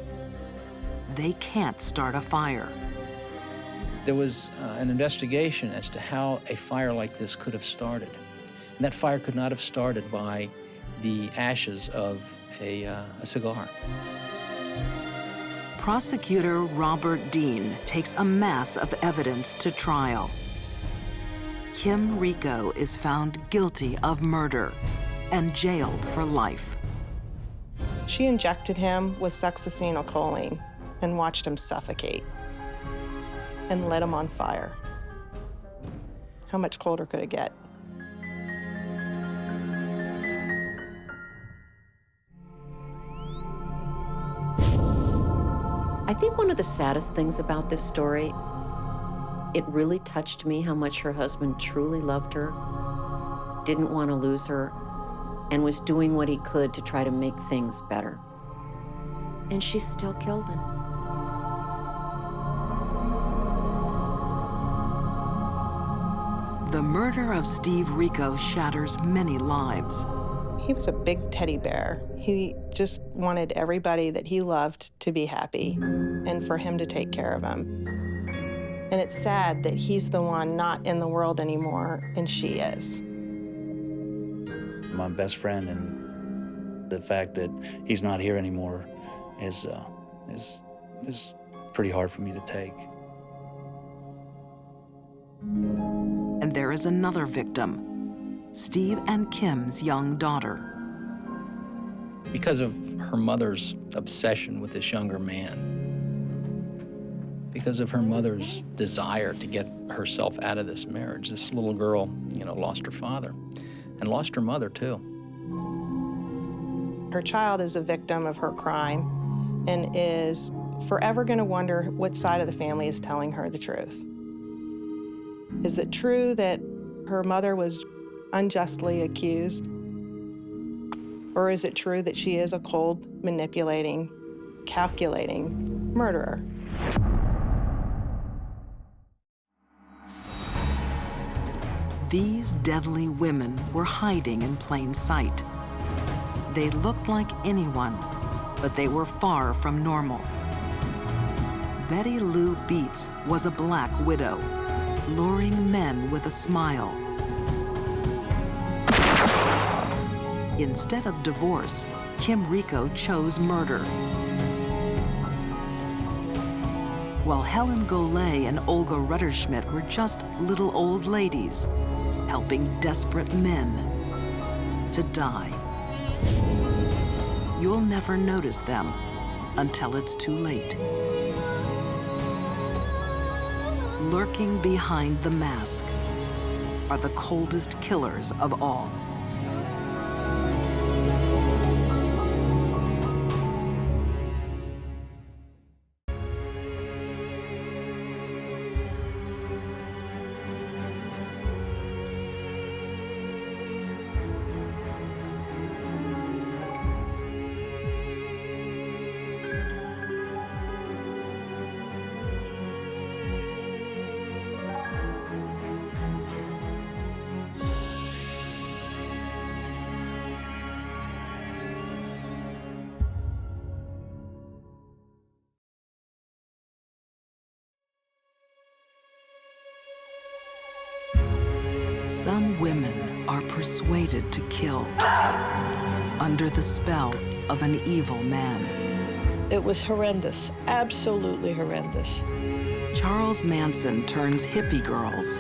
they can't start a fire. There was an investigation as to how a fire like this could have started. And that fire could not have started by the ashes of a cigar. Prosecutor Robert Dean takes a mass of evidence to trial. Kim Rico is found guilty of murder and jailed for life. She injected him with succinylcholine and watched him suffocate and lit him on fire. How much colder could it get? I think one of the saddest things about this story, it really touched me how much her husband truly loved her, didn't want to lose her, and was doing what he could to try to make things better. And she still killed him. The murder of Steve Rico shatters many lives. He was a big teddy bear. He just wanted everybody that he loved to be happy and for him to take care of him. And it's sad that he's the one not in the world anymore and she is. My best friend, and the fact that he's not here anymore is pretty hard for me to take. And there is another victim, Steve and Kim's young daughter. Because of her mother's obsession with this younger man, because of her mother's desire to get herself out of this marriage. This little girl, lost her father and lost her mother, too. Her child is a victim of her crime and is forever going to wonder what side of the family is telling her the truth. Is it true that her mother was unjustly accused? Or is it true that she is a cold, manipulating, calculating murderer? These deadly women were hiding in plain sight. They looked like anyone, but they were far from normal. Betty Lou Beets was a black widow, luring men with a smile. Instead of divorce, Kim Rico chose murder. While Helen Golay and Olga Rutterschmidt were just little old ladies, helping desperate men to die. You'll never notice them until it's too late. Lurking behind the mask are the coldest killers of all. Some women are persuaded to kill under the spell of an evil man. It was horrendous, absolutely horrendous. Charles Manson turns hippie girls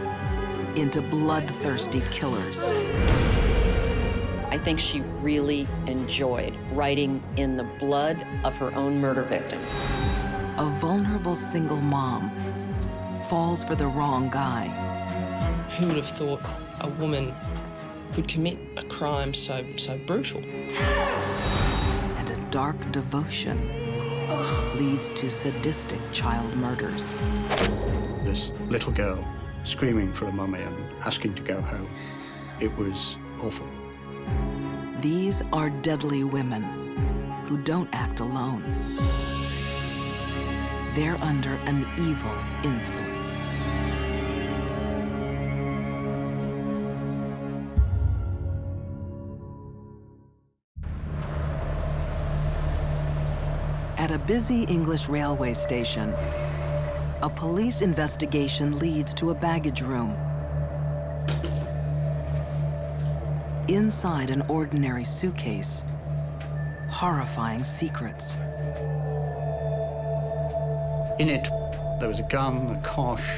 into bloodthirsty killers. I think she really enjoyed writing in the blood of her own murder victim. A vulnerable single mom falls for the wrong guy. Who would have thought a woman could commit a crime so brutal? And a dark devotion leads to sadistic child murders. This little girl screaming for a mummy and asking to go home. It was awful. These are deadly women who don't act alone. They're under an evil influence. At a busy English railway station, a police investigation leads to a baggage room. Inside an ordinary suitcase, horrifying secrets. In it, there was a gun, a kosh,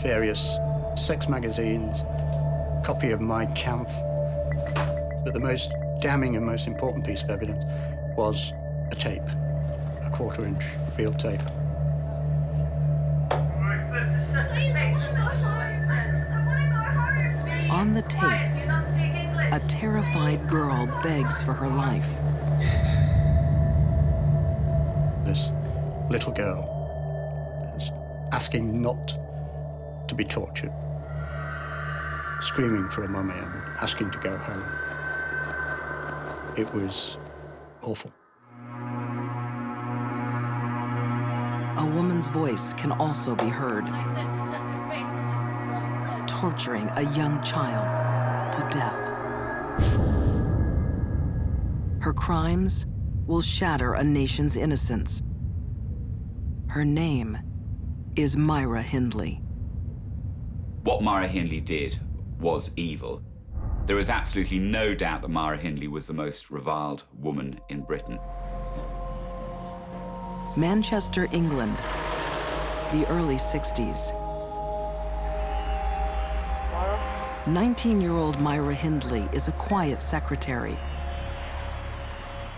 various sex magazines, a copy of Mein Kampf. But the most damning and most important piece of evidence was a tape, a 1/4-inch reel tape. On the tape, a terrified girl begs for her life. This little girl is asking not to be tortured, screaming for a mummy and asking to go home. It was awful. A woman's voice can also be heard, torturing a young child to death. Her crimes will shatter a nation's innocence. Her name is Myra Hindley. What Myra Hindley did was evil. There is absolutely no doubt that Myra Hindley was the most reviled woman in Britain. Manchester, England, the early 60s. 19-year-old Myra Hindley is a quiet secretary,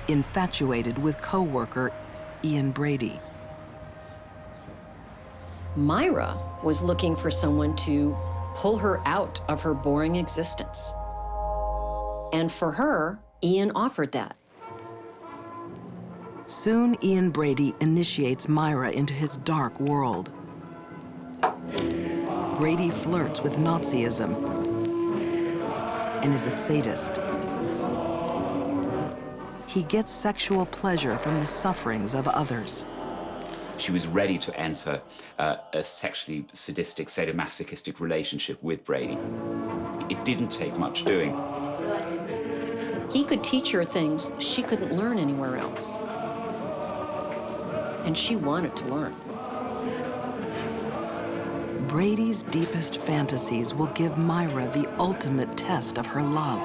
infatuated with co-worker Ian Brady. Myra was looking for someone to pull her out of her boring existence. And for her, Ian offered that. Soon, Ian Brady initiates Myra into his dark world. Brady flirts with Nazism and is a sadist. He gets sexual pleasure from the sufferings of others. She was ready to enter a sexually sadistic, sadomasochistic relationship with Brady. It didn't take much doing. He could teach her things she couldn't learn anywhere else. And she wanted to learn. Brady's deepest fantasies will give Myra the ultimate test of her love.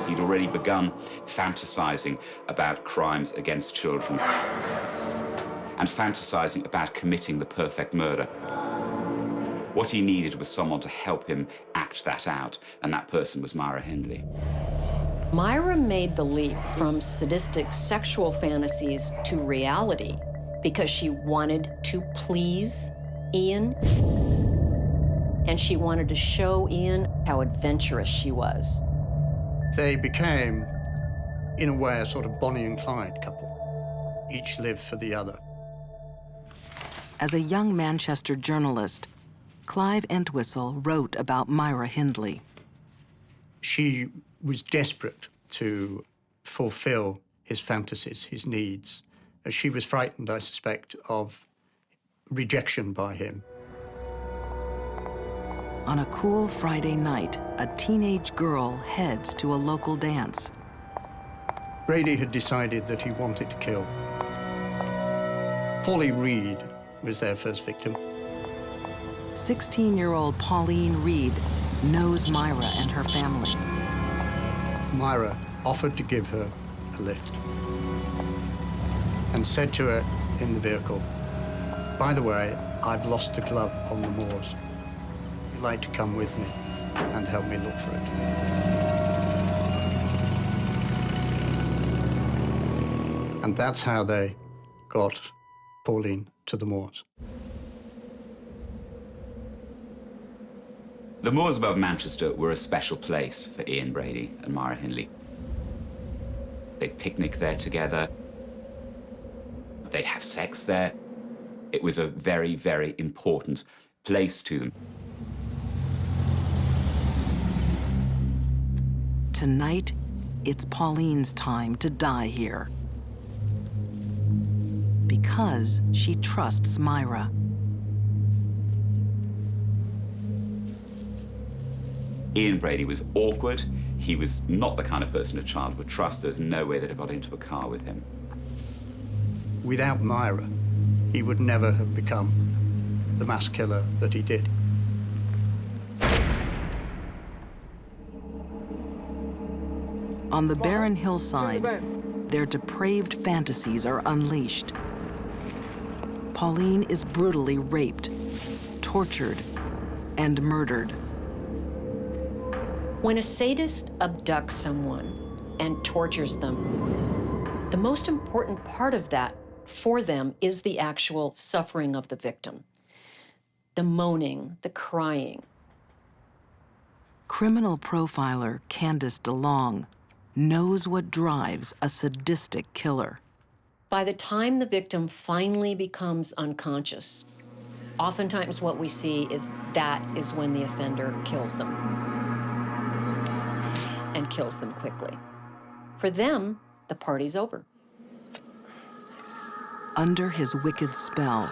He'd already begun fantasizing about crimes against children and fantasizing about committing the perfect murder. What he needed was someone to help him act that out, and that person was Myra Hindley. Myra made the leap from sadistic sexual fantasies to reality because she wanted to please Ian, and she wanted to show Ian how adventurous she was. They became, in a way, a sort of Bonnie and Clyde couple. Each lived for the other. As a young Manchester journalist, Clive Entwistle wrote about Myra Hindley. She was desperate to fulfill his fantasies, his needs. She was frightened, I suspect, of rejection by him. On a cool Friday night, a teenage girl heads to a local dance. Brady had decided that he wanted to kill. Pauline Reed was their first victim. 16-year-old Pauline Reed knows Myra and her family. Myra offered to give her a lift and said to her in the vehicle, "By the way, I've lost the glove on the moors. Would you like to come with me and help me look for it?" And that's how they got Pauline to the moors. The moors above Manchester were a special place for Ian Brady and Myra Hindley. They'd picnic there together. They'd have sex there. It was a very, very important place to them. Tonight, it's Pauline's time to die here. Because she trusts Myra. Ian Brady was awkward. He was not the kind of person a child would trust. There was no way they'd have got into a car with him. Without Myra, he would never have become the mass killer that he did. On the barren hillside, their depraved fantasies are unleashed. Pauline is brutally raped, tortured, and murdered. When a sadist abducts someone and tortures them, the most important part of that for them is the actual suffering of the victim. The moaning, the crying. Criminal profiler Candace DeLong knows what drives a sadistic killer. By the time the victim finally becomes unconscious, oftentimes what we see is that is when the offender kills them. And kills them quickly. For them, the party's over. Under his wicked spell,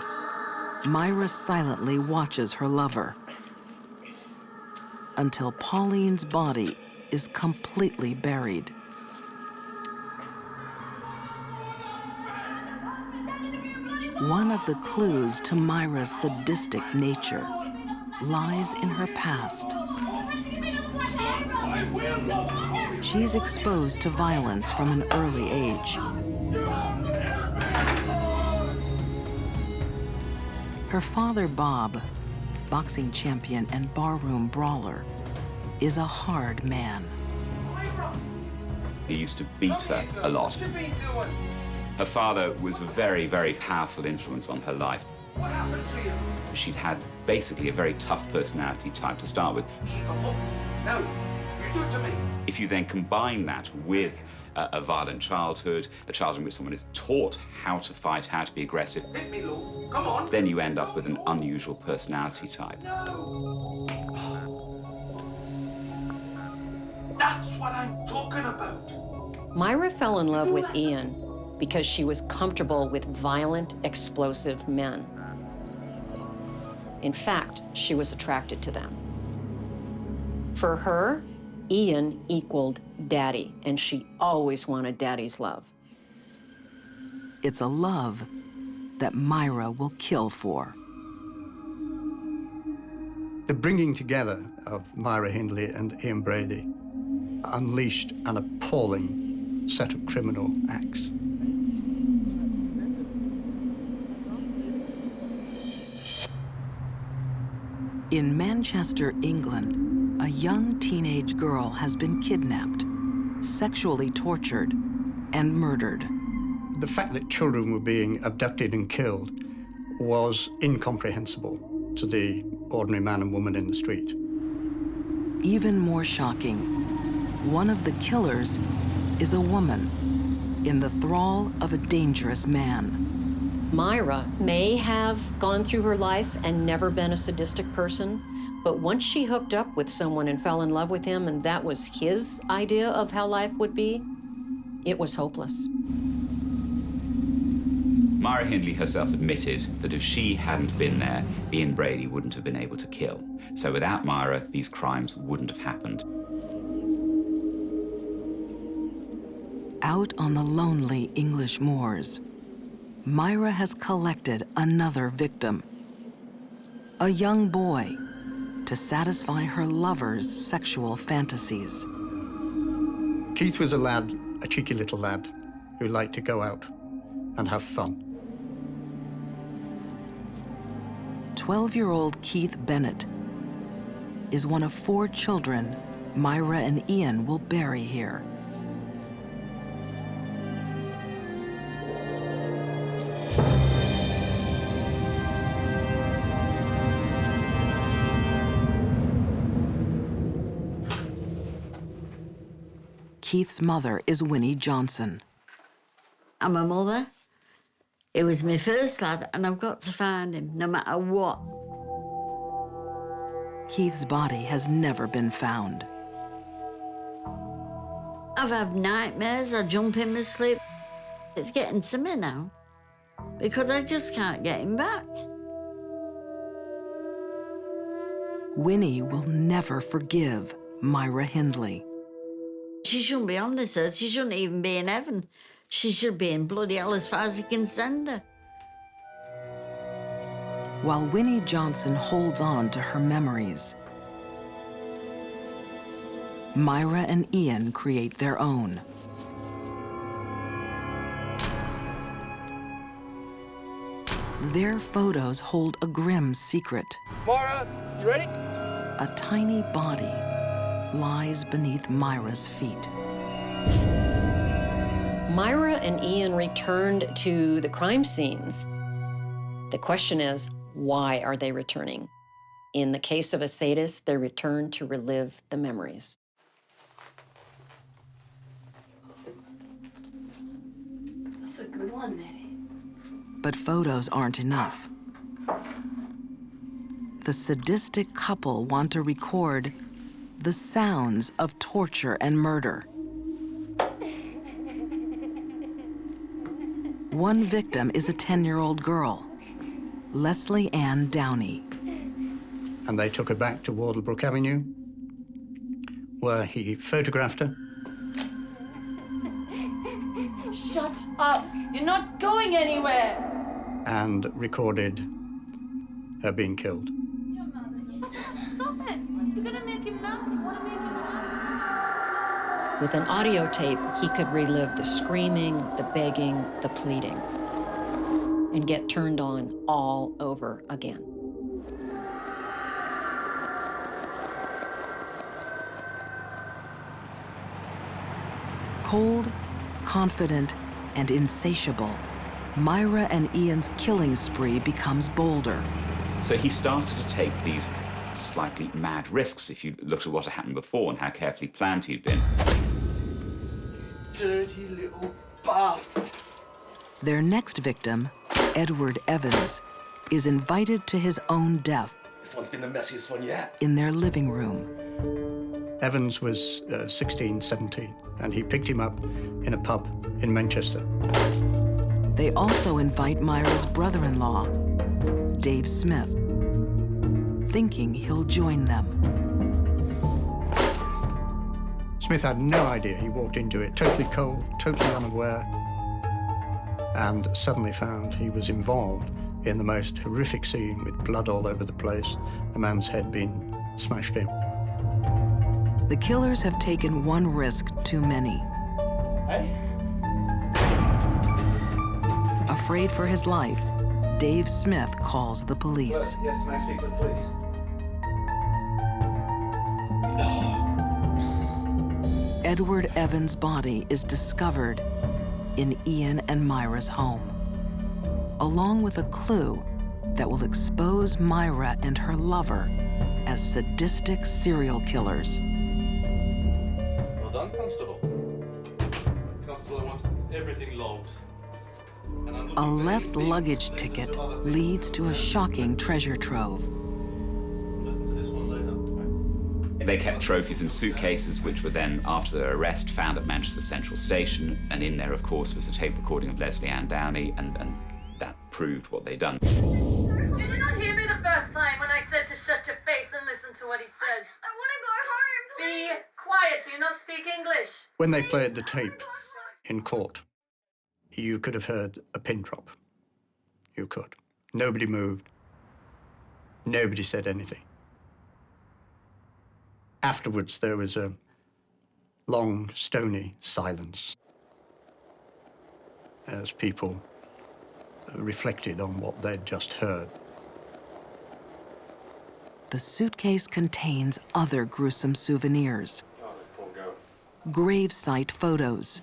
Myra silently watches her lover until Pauline's body is completely buried. One of the clues to Myra's sadistic nature lies in her past. She's exposed to violence from an early age. Her father, Bob, boxing champion and barroom brawler, is a hard man. He used to beat her a lot. Her father was a very, very powerful influence on her life. What happened to you? She'd had basically a very tough personality type to start with. Keep them up. No, you do it to me. If you then combine that with a violent childhood, a childhood in which someone is taught how to fight, how to be aggressive, Hit me, Lou. Come on. then you end up with an unusual personality type. That's what I'm talking about. Myra fell in love with Ian because she was comfortable with violent, explosive men. In fact, she was attracted to them. For her, Ian equaled daddy, and she always wanted daddy's love. It's a love that Myra will kill for. The bringing together of Myra Hindley and Ian Brady unleashed an appalling set of criminal acts. In Manchester, England, a young teenage girl has been kidnapped, sexually tortured, and murdered. The fact that children were being abducted and killed was incomprehensible to the ordinary man and woman in the street. Even more shocking, one of the killers is a woman in the thrall of a dangerous man. Myra may have gone through her life and never been a sadistic person, but once she hooked up with someone and fell in love with him, and that was his idea of how life would be, it was hopeless. Myra Hindley herself admitted that if she hadn't been there, Ian Brady wouldn't have been able to kill. So without Myra, these crimes wouldn't have happened. Out on the lonely English moors, Myra has collected another victim, a young boy, to satisfy her lover's sexual fantasies. Keith was a lad, a cheeky little lad, who liked to go out and have fun. 12-year-old Keith Bennett is one of 4 children Myra and Ian will bury here. Keith's mother is Winnie Johnson. I'm a mother. It was my first lad, and I've got to find him, no matter what. Keith's body has never been found. I've had nightmares, I jump in my sleep. It's getting to me now, because I just can't get him back. Winnie will never forgive Myra Hindley. She shouldn't be on this earth. She shouldn't even be in heaven. She should be in bloody hell as far as you can send her. While Winnie Johnson holds on to her memories, Myra and Ian create their own. Their photos hold a grim secret. Myra, you ready? A tiny body lies beneath Myra's feet. Myra and Ian returned to the crime scenes. The question is, why are they returning? In the case of a sadist, they return to relive the memories. That's a good one, Nettie. But photos aren't enough. The sadistic couple want to record the sounds of torture and murder. One victim is a 10-year-old girl, Leslie Ann Downey. And they took her back to Wardlebrook Avenue, where he photographed her. Shut up! You're not going anywhere! And recorded her being killed. Stop it! You're gonna make him mad. You wanna make him mad. With an audio tape, he could relive the screaming, the begging, the pleading, and get turned on all over again. Cold, confident, and insatiable, Myra and Ian's killing spree becomes bolder. So he started to take these slightly mad risks, if you looked at what had happened before and how carefully planned he'd been. Dirty little bastard. Their next victim, Edward Evans, is invited to his own death. This one's been the messiest one yet. In their living room. Evans was 16, 17, and he picked him up in a pub in Manchester. They also invite Myra's brother-in-law, Dave Smith, thinking he'll join them. Smith had no idea. He walked into it totally cold, totally unaware, and suddenly found he was involved in the most horrific scene with blood all over the place, a man's head being smashed in. The killers have taken one risk too many. Hey? Afraid for his life, Dave Smith calls the police. Yes, may I speak to the police? Edward Evans' body is discovered in Ian and Myra's home, along with a clue that will expose Myra and her lover as sadistic serial killers. Well done, Constable. Constable, I want everything logged. A left luggage ticket leads to a shocking treasure trove. Listen to this one later. They kept trophies in suitcases, which were then, after their arrest, found at Manchester Central Station. And in there, of course, was a tape recording of Leslie Ann Downey, and that proved what they'd done. Did you not hear me the first time when I said to shut your face and listen to what he says? I want to go home, please. Be quiet. Do you not speak English? When they played the tape in court, you could have heard a pin drop. You could. Nobody moved. Nobody said anything. Afterwards, there was a long, stony silence as people reflected on what they'd just heard. The suitcase contains other gruesome souvenirs. Gravesite photos.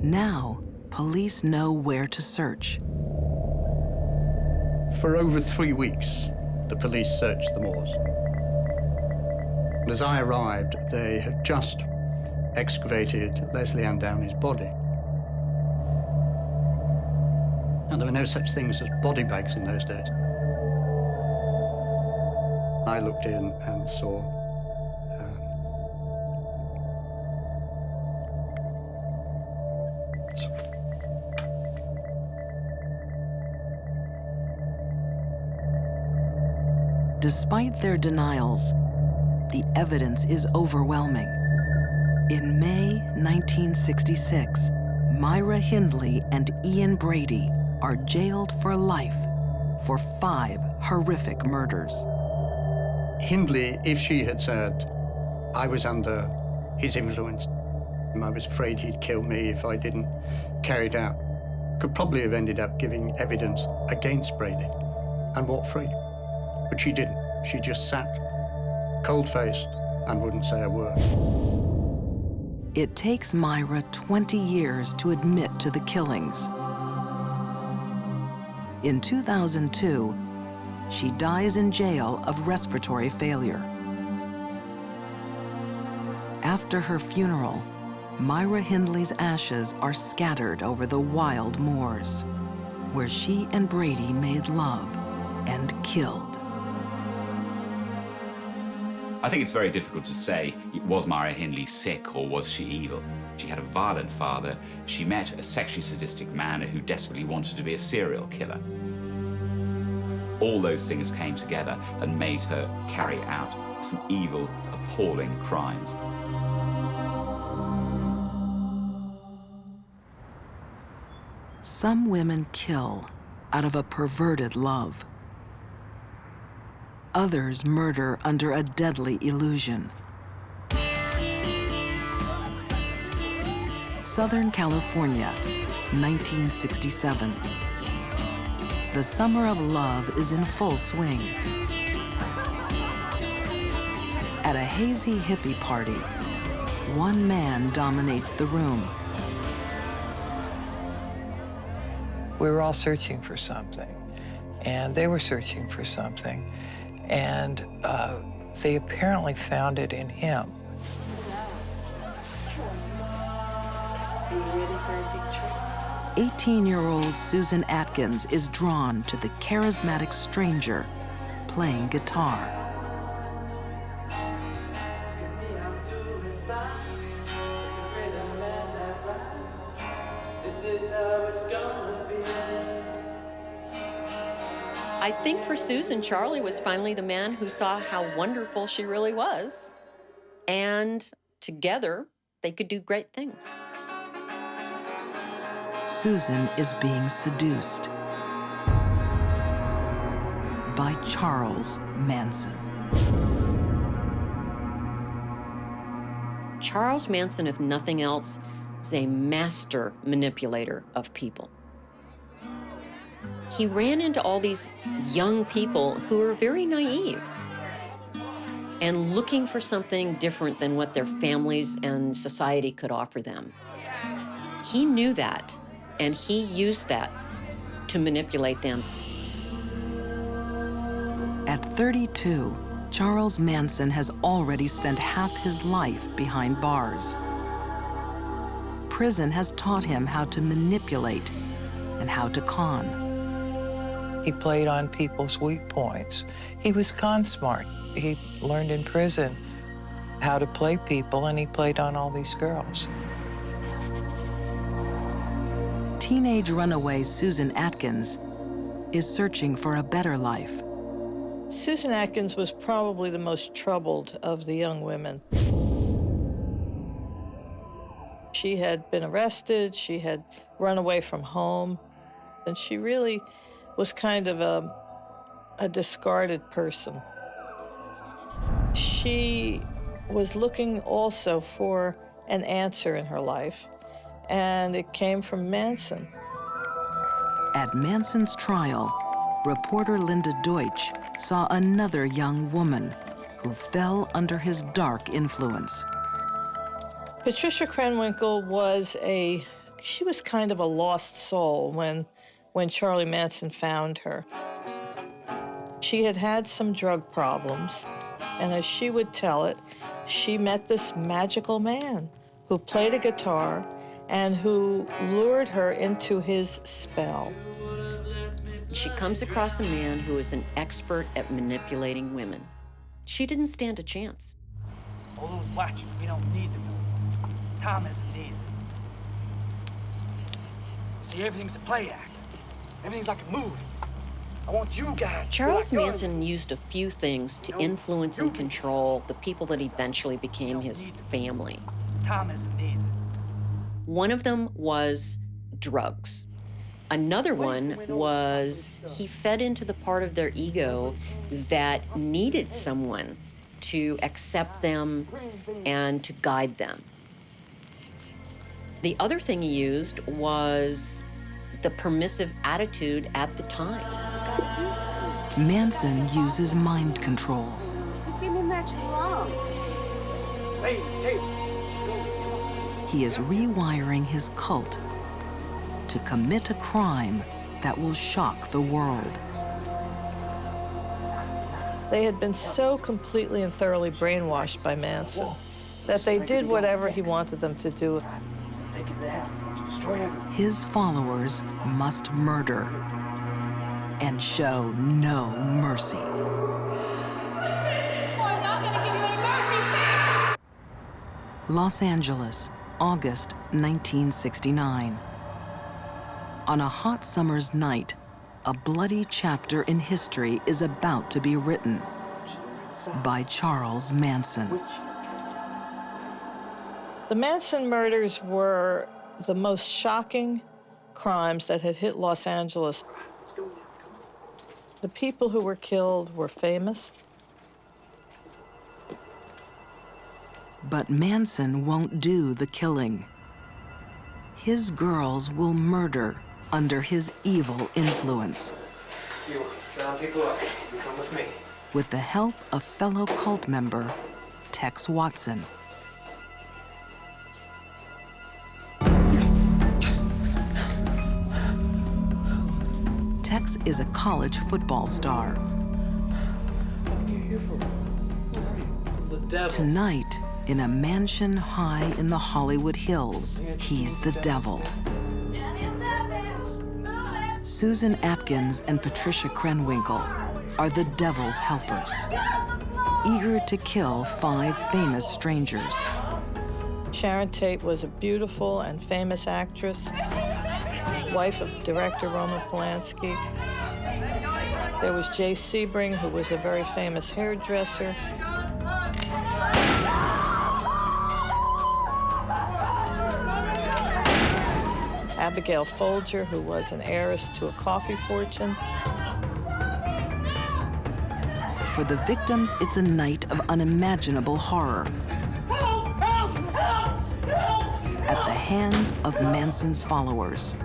Now, police know where to search. For over 3 weeks, the police searched the moors. As I arrived, they had just excavated Leslie Ann Downey's body. And there were no such things as body bags in those days. I looked in and saw Despite their denials, the evidence is overwhelming. In May 1966, Myra Hindley and Ian Brady are jailed for life for 5 horrific murders. Hindley, if she had said, I was under his influence, I was afraid he'd kill me if I didn't carry it out, could probably have ended up giving evidence against Brady and walked free. But she didn't. She just sat, cold-faced, and wouldn't say a word. It takes Myra 20 years to admit to the killings. In 2002, she dies in jail of respiratory failure. After her funeral, Myra Hindley's ashes are scattered over the wild moors, where she and Brady made love and killed. I think it's very difficult to say, was Myra Hindley sick or was she evil? She had a violent father. She met a sexually sadistic man who desperately wanted to be a serial killer. All those things came together and made her carry out some evil, appalling crimes. Some women kill out of a perverted love. Others murder under a deadly illusion. Southern California, 1967. The summer of love is in full swing. At a hazy hippie party, one man dominates the room. We were all searching for something, and they were searching for something, and they apparently found it in him. 18-year-old Susan Atkins is drawn to the charismatic stranger playing guitar. I think for Susan, Charlie was finally the man who saw how wonderful she really was. And together, they could do great things. Susan is being seduced by Charles Manson. Charles Manson, if nothing else, is a master manipulator of people. He ran into all these young people who were very naive and looking for something different than what their families and society could offer them. He knew that, and he used that to manipulate them. At 32, Charles Manson has already spent half his life behind bars. Prison has taught him how to manipulate and how to con. He played on people's weak points. He was con smart. He learned in prison how to play people, and he played on all these girls. Teenage runaway Susan Atkins is searching for a better life. Susan Atkins was probably the most troubled of the young women. She had been arrested, she had run away from home, and she really was kind of a discarded person. She was looking also for an answer in her life, and it came from Manson. At Manson's trial, reporter Linda Deutsch saw another young woman who fell under his dark influence. Patricia Krenwinkel was she was kind of a lost soul when Charlie Manson found her. She had had some drug problems, and as she would tell it, she met this magical man who played a guitar and who lured her into his spell. She comes across a man who is an expert at manipulating women. She didn't stand a chance. All those watching, we don't need them. Tom isn't needed. See, everything's a play act. Everything's like a movie. I want you guys. Charles Manson used a few things to influence and control the people that eventually became his family. Tom isn't needed. One of them was drugs. Another one was he fed into the part of their ego that needed someone to accept them and to guide them. The other thing he used was the permissive attitude at the time. Manson uses mind control. He's been in there too long. He is rewiring his cult to commit a crime that will shock the world. They had been so completely and thoroughly brainwashed by Manson that they did whatever he wanted them to do. His followers must murder and show no mercy. Los Angeles, August 1969. On a hot summer's night, a bloody chapter in history is about to be written by Charles Manson. The Manson murders were the most shocking crimes that had hit Los Angeles. The people who were killed were famous. But Manson won't do the killing. His girls will murder under his evil influence. You, I'll take a look. You come with me. With the help of fellow cult member Tex Watson. Tex is a college football star. The devil. Tonight, in a mansion high in the Hollywood Hills, he's the devil. Susan Atkins and Patricia Krenwinkel are the devil's helpers, eager to kill 5 famous strangers. Sharon Tate was a beautiful and famous actress, wife of director Roman Polanski. There was Jay Sebring, who was a very famous hairdresser. Abigail Folger, who was an heiress to a coffee fortune. For the victims, it's a night of unimaginable horror. At the hands of Manson's followers.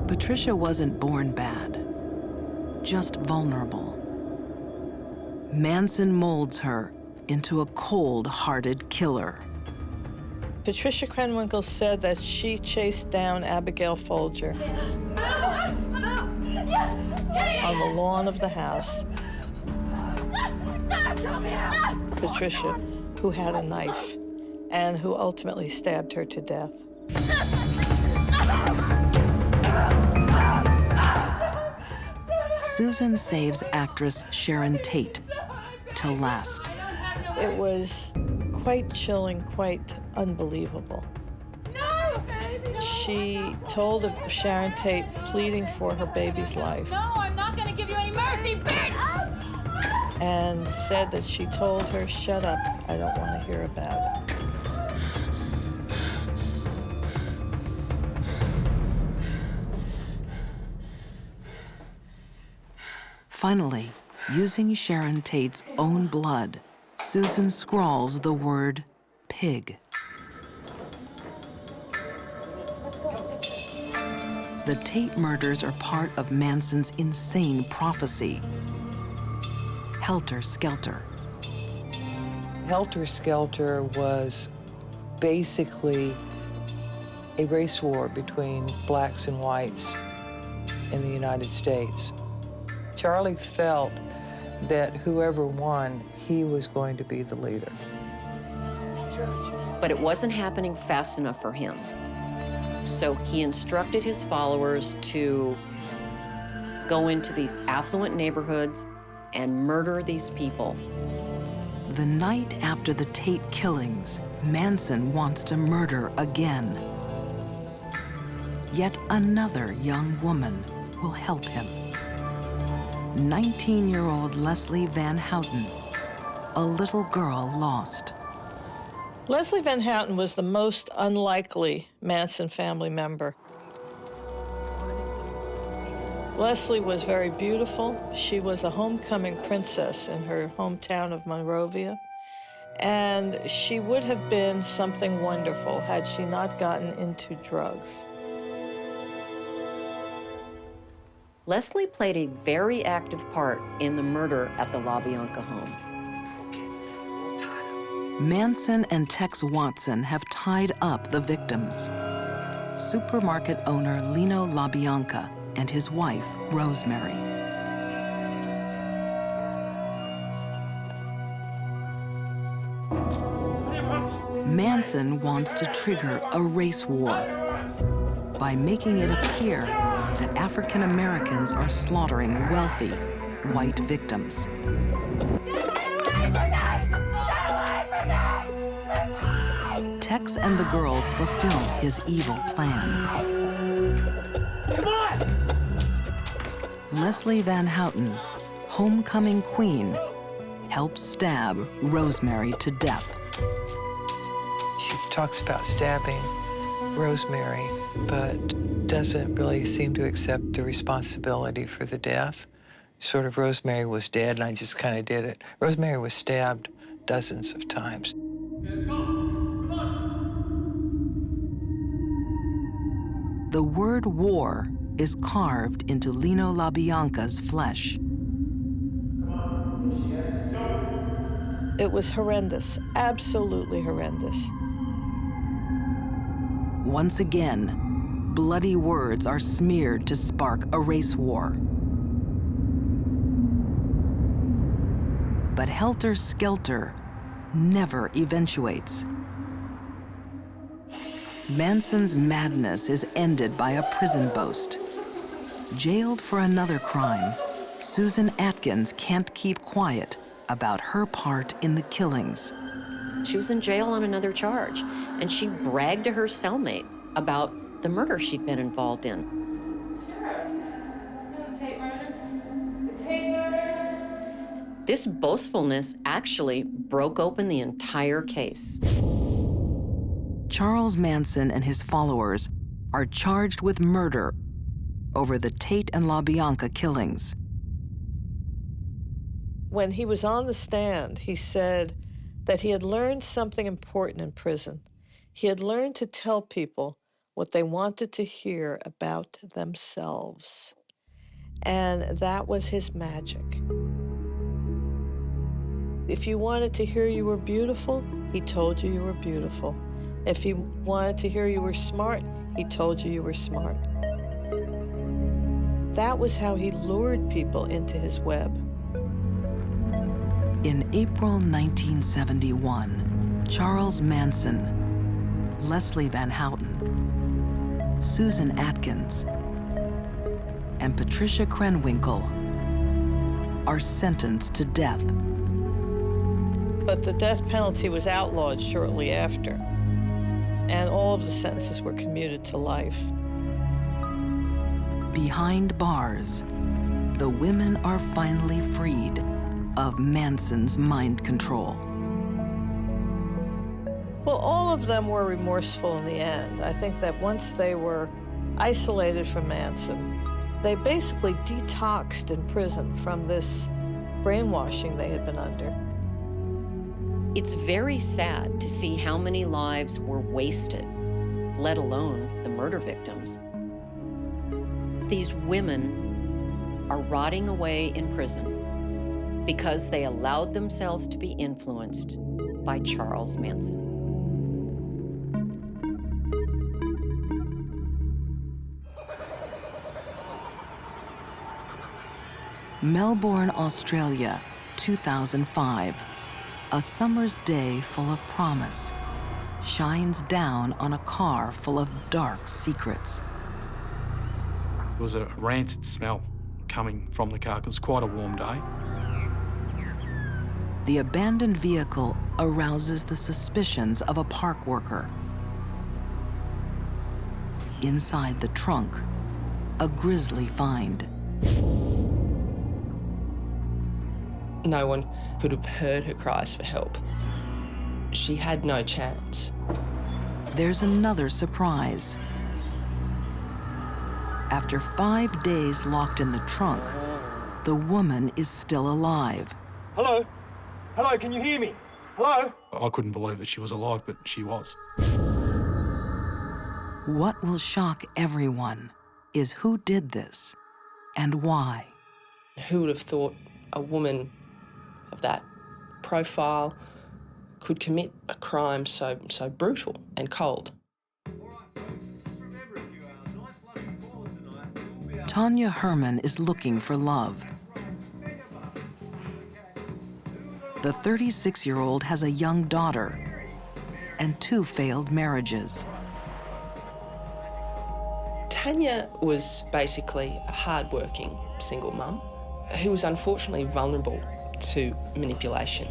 Patricia wasn't born bad, just vulnerable. Manson molds her into a cold-hearted killer. Patricia Krenwinkel said that she chased down Abigail Folger on the lawn of the house. Patricia, who had a knife and who ultimately stabbed her to death. Susan saves actress Sharon Tate till last. It was quite chilling, quite unbelievable. She told of Sharon Tate pleading for her baby's life. No, I'm not gonna give you any mercy, bitch! And said that she told her, shut up, I don't want to hear about it. Finally, using Sharon Tate's own blood, Susan scrawls the word pig. The Tate murders are part of Manson's insane prophecy. Helter Skelter. Helter Skelter was basically a race war between blacks and whites in the United States. Charlie felt that whoever won, he was going to be the leader. But it wasn't happening fast enough for him. So he instructed his followers to go into these affluent neighborhoods and murder these people. The night after the Tate killings, Manson wants to murder again. Yet another young woman will help him. 19-year-old Leslie Van Houten, a little girl lost. Leslie Van Houten was the most unlikely Manson family member. Leslie was very beautiful. She was a homecoming princess in her hometown of Monrovia. And she would have been something wonderful had she not gotten into drugs. Leslie played a very active part in the murder at the LaBianca home. Manson and Tex Watson have tied up the victims. Supermarket owner Lino LaBianca and his wife, Rosemary. Manson wants to trigger a race war by making it appear that African Americans are slaughtering wealthy white victims. Tex and the girls fulfill his evil plan. Come on! Leslie Van Houten, homecoming queen, helps stab Rosemary to death. She talks about stabbing Rosemary, but doesn't really seem to accept the responsibility for the death. Sort of Rosemary was dead, and I just kind of did it. Rosemary was stabbed dozens of times. The word war is carved into Lino LaBianca's flesh. It was horrendous, absolutely horrendous. Once again, bloody words are smeared to spark a race war. But helter-skelter never eventuates. Manson's madness is ended by a prison boast. Jailed for another crime, Susan Atkins can't keep quiet about her part in the killings. She was in jail on another charge, and she bragged to her cellmate about the murder she'd been involved in. This boastfulness actually broke open the entire case. Charles Manson and his followers are charged with murder over the Tate and LaBianca killings. When he was on the stand, he said that he had learned something important in prison. He had learned to tell people what they wanted to hear about themselves. And that was his magic. If you wanted to hear you were beautiful, he told you were beautiful. If he wanted to hear you were smart, he told you were smart. That was how he lured people into his web. In April 1971, Charles Manson, Leslie Van Houten, Susan Atkins, and Patricia Krenwinkel are sentenced to death. But the death penalty was outlawed shortly after, and all of the sentences were commuted to life. Behind bars, the women are finally freed of Manson's mind control. Well, all of them were remorseful in the end. I think that once they were isolated from Manson, they basically detoxed in prison from this brainwashing they had been under. It's very sad to see how many lives were wasted, let alone the murder victims. These women are rotting away in prison because they allowed themselves to be influenced by Charles Manson. Melbourne, Australia, 2005. A summer's day full of promise shines down on a car full of dark secrets. There was a rancid smell coming from the car, 'cause it's quite a warm day. The abandoned vehicle arouses the suspicions of a park worker. Inside the trunk, a grisly find. No one could have heard her cries for help. She had no chance. There's another surprise. After 5 days locked in the trunk, the woman is still alive. Hello? Hello, can you hear me? Hello? I couldn't believe that she was alive, but she was. What will shock everyone is who did this and why. Who would have thought a woman of that profile could commit a crime so brutal and cold? Tanya Herman is looking for love. The 36-year-old has a young daughter and 2 failed marriages. Tanya was basically a hard-working single mum who was unfortunately vulnerable to manipulation.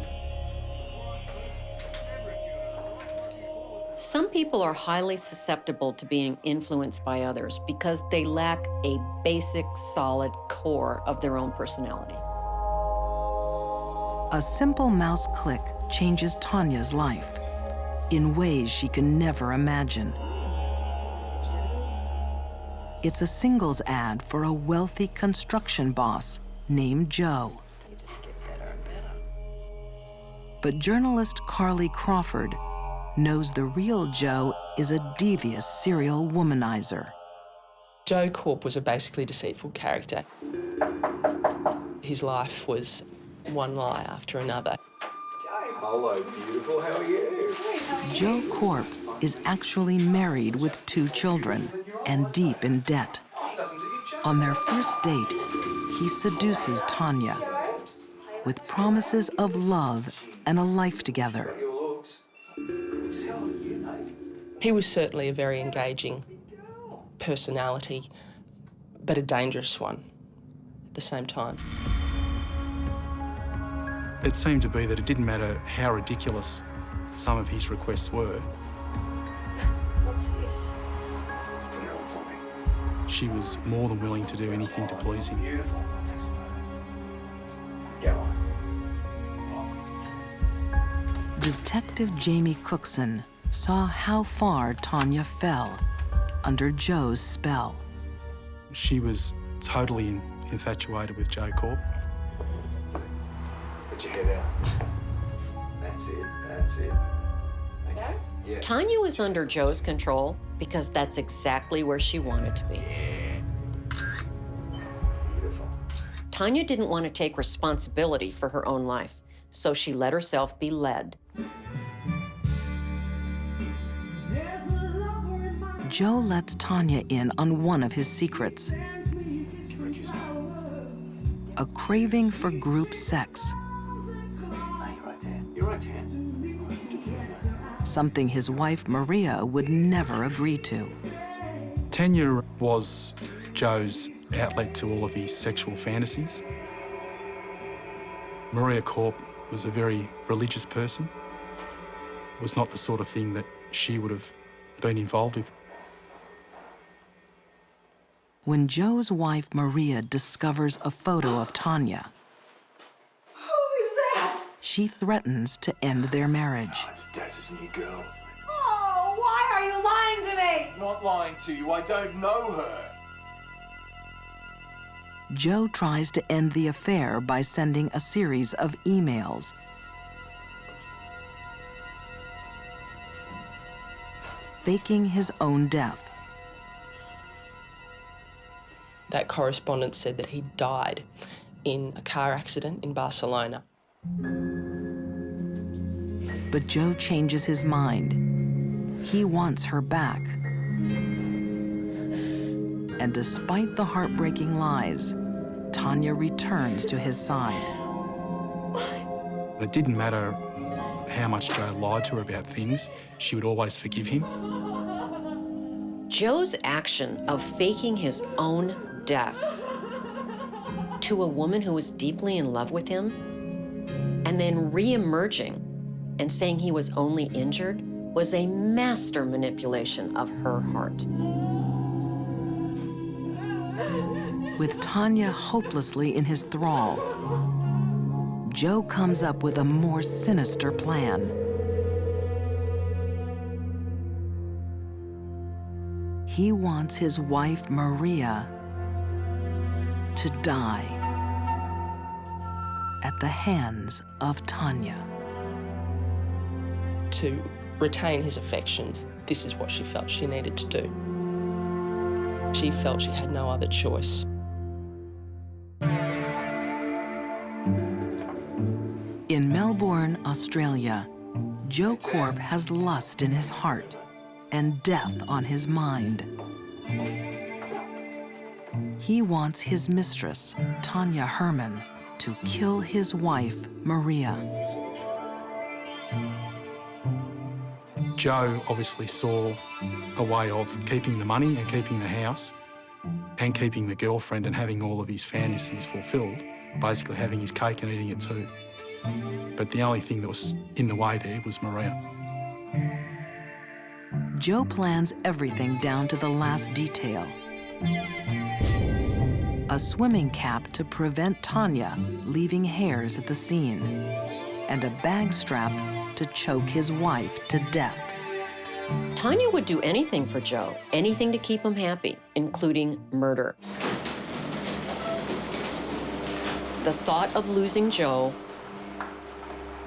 Some people are highly susceptible to being influenced by others because they lack a basic, solid core of their own personality. A simple mouse click changes Tanya's life in ways she can never imagine. It's a singles ad for a wealthy construction boss named Joe. But journalist Carly Crawford knows the real Joe is a devious serial womanizer. Joe Corp was a basically deceitful character. His life was one lie after another. Hello, beautiful. How are you? Joe Corp is actually married with 2 children. and deep in debt. On their first date, he seduces Tanya with promises of love and a life together. He was certainly a very engaging personality, but a dangerous one at the same time. It seemed to be that it didn't matter how ridiculous some of his requests were. What's this? Put it on for me. She was more than willing to do anything to please him. Beautiful. I'll take some photos. Go on. Detective Jamie Cookson saw how far Tanya fell under Joe's spell. She was totally infatuated with Joe Corp. Put your head out. That's it. That's it. Okay? Yeah. Tanya was under Joe's control because that's exactly where she wanted to be. Beautiful. Tanya didn't want to take responsibility for her own life, so she let herself be led. Joe lets Tanya in on one of his secrets, a craving for group sex, You're right there. something his wife Maria would never agree to. Tanya was Joe's outlet to all of his sexual fantasies. Maria Corp was a very religious person. It was not the sort of thing that she would have been involved with. When Joe's wife Maria discovers a photo of Tanya, Who is that? she threatens to end their marriage. It's Des's new girl. Oh, why are you lying to me? Not lying to you. I don't know her. Joe tries to end the affair by sending a series of emails. Faking his own death. That correspondence said that he died in a car accident in Barcelona. But Joe changes his mind. He wants her back. And despite the heartbreaking lies, Tanya returns to his side. It didn't matter how much Joe lied to her about things, she would always forgive him. Joe's action of faking his own death to a woman who was deeply in love with him and then re-emerging and saying he was only injured was a master manipulation of her heart. With Tanya hopelessly in his thrall, Joe comes up with a more sinister plan. He wants his wife, Maria, to die at the hands of Tanya. To retain his affections, this is what she felt she needed to do. She felt she had no other choice. In Melbourne, Australia, Joe Corp has lust in his heart and death on his mind. He wants his mistress, Tanya Herman, to kill his wife, Maria. Joe obviously saw a way of keeping the money and keeping the house and keeping the girlfriend and having all of his fantasies fulfilled, basically having his cake and eating it too. But the only thing that was in the way there was Maria. Joe plans everything down to the last detail. A swimming cap to prevent Tanya leaving hairs at the scene, and a bag strap to choke his wife to death. Tanya would do anything for Joe, anything to keep him happy, including murder. The thought of losing Joe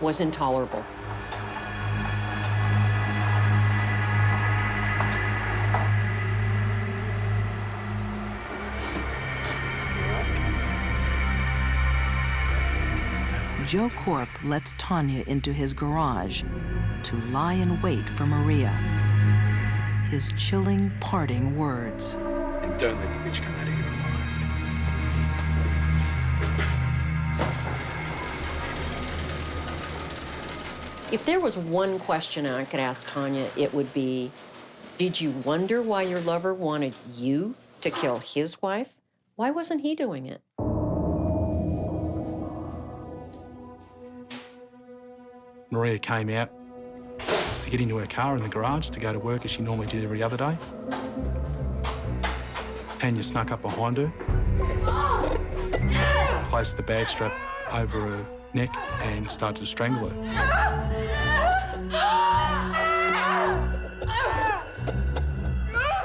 was intolerable. Joe Corp lets Tanya into his garage to lie in wait for Maria. his chilling parting words. And don't let the bitch come out of here alive. If there was one question I could ask Tanya, it would be, did you wonder why your lover wanted you to kill his wife? Why wasn't he doing it? Maria came out to get into her car in the garage to go to work as she normally did every other day. Tanya snuck up behind her, placed the bag strap over her neck and started to strangle her.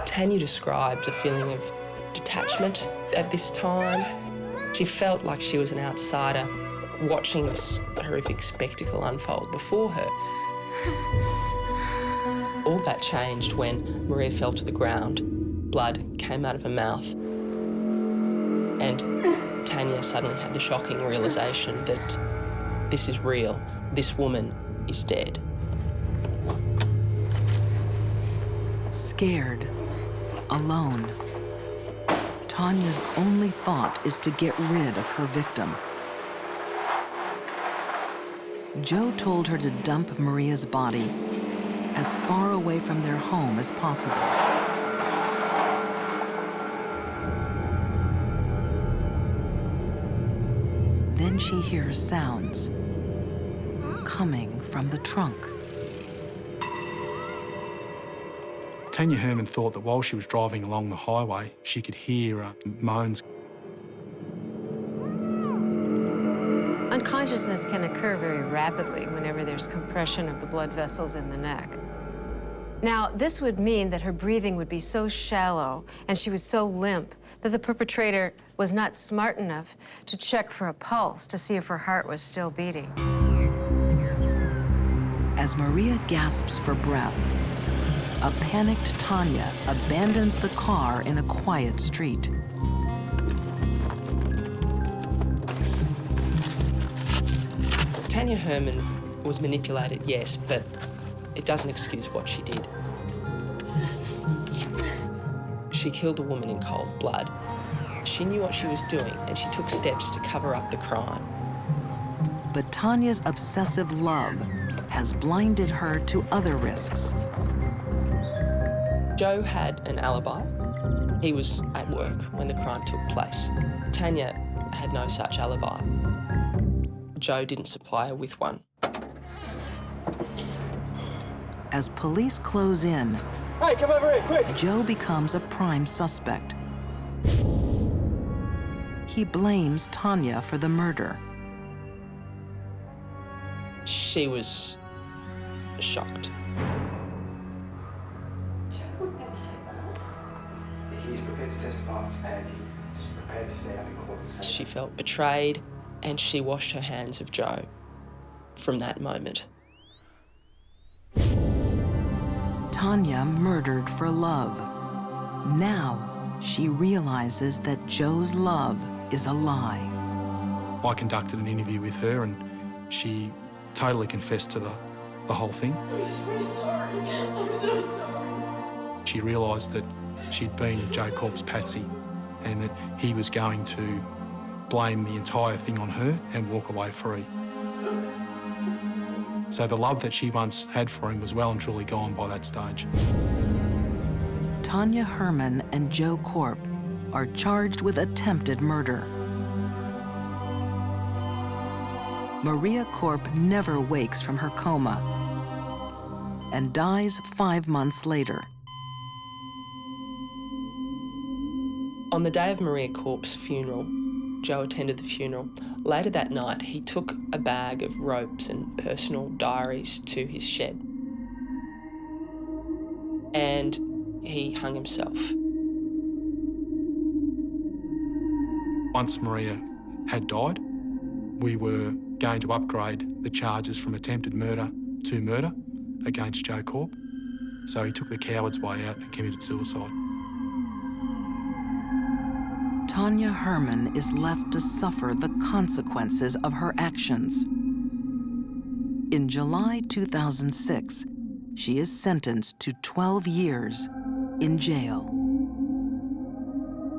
Tanya described a feeling of detachment at this time. She felt like she was an outsider watching this horrific spectacle unfold before her. All that changed when Maria fell to the ground. Blood came out of her mouth. And Tanya suddenly had the shocking realisation that this is real. This woman is dead. Scared, alone, Tanya's only thought is to get rid of her victim. Joe told her to dump Maria's body as far away from their home as possible. Then she hears sounds coming from the trunk. Tanya Herman thought that while she was driving along the highway, she could hear moans. Unconsciousness can occur very rapidly whenever there's compression of the blood vessels in the neck. Now, this would mean that her breathing would be so shallow and she was so limp that the perpetrator was not smart enough to check for a pulse to see if her heart was still beating. As Maria gasps for breath, a panicked Tanya abandons the car in a quiet street. Tanya Herman was manipulated, yes, but it doesn't excuse what she did. She killed a woman in cold blood. She knew what she was doing, and she took steps to cover up the crime. But Tanya's obsessive love has blinded her to other risks. Joe had an alibi. He was at work when the crime took place. Tanya had no such alibi. Joe didn't supply her with one. As police close in, Hey, come over here, quick! Joe becomes a prime suspect. He blames Tanya for the murder. She was shocked. He's prepared to testify and he's prepared to stand up in court and say... She felt betrayed, and she washed her hands of Joe from that moment. Tanya murdered for love. Now she realizes that Joe's love is a lie. I conducted an interview with her and she totally confessed to the whole thing. I'm so sorry. I'm so sorry. She realised that she'd been Joe Korp's patsy and that he was going to blame the entire thing on her and walk away free. So the love that she once had for him was well and truly gone by that stage. Tanya Herman and Joe Korp are charged with attempted murder. Maria Korp never wakes from her coma and dies 5 months later. On the day of Maria Korp's funeral, Joe attended the funeral. Later that night, he took a bag of ropes and personal diaries to his shed. And he hung himself. Once Maria had died, we were going to upgrade the charges from attempted murder to murder against Joe Korp. So he took the coward's way out and committed suicide. Tanya Herman is left to suffer the consequences of her actions. In July 2006, She is sentenced to 12 years in jail.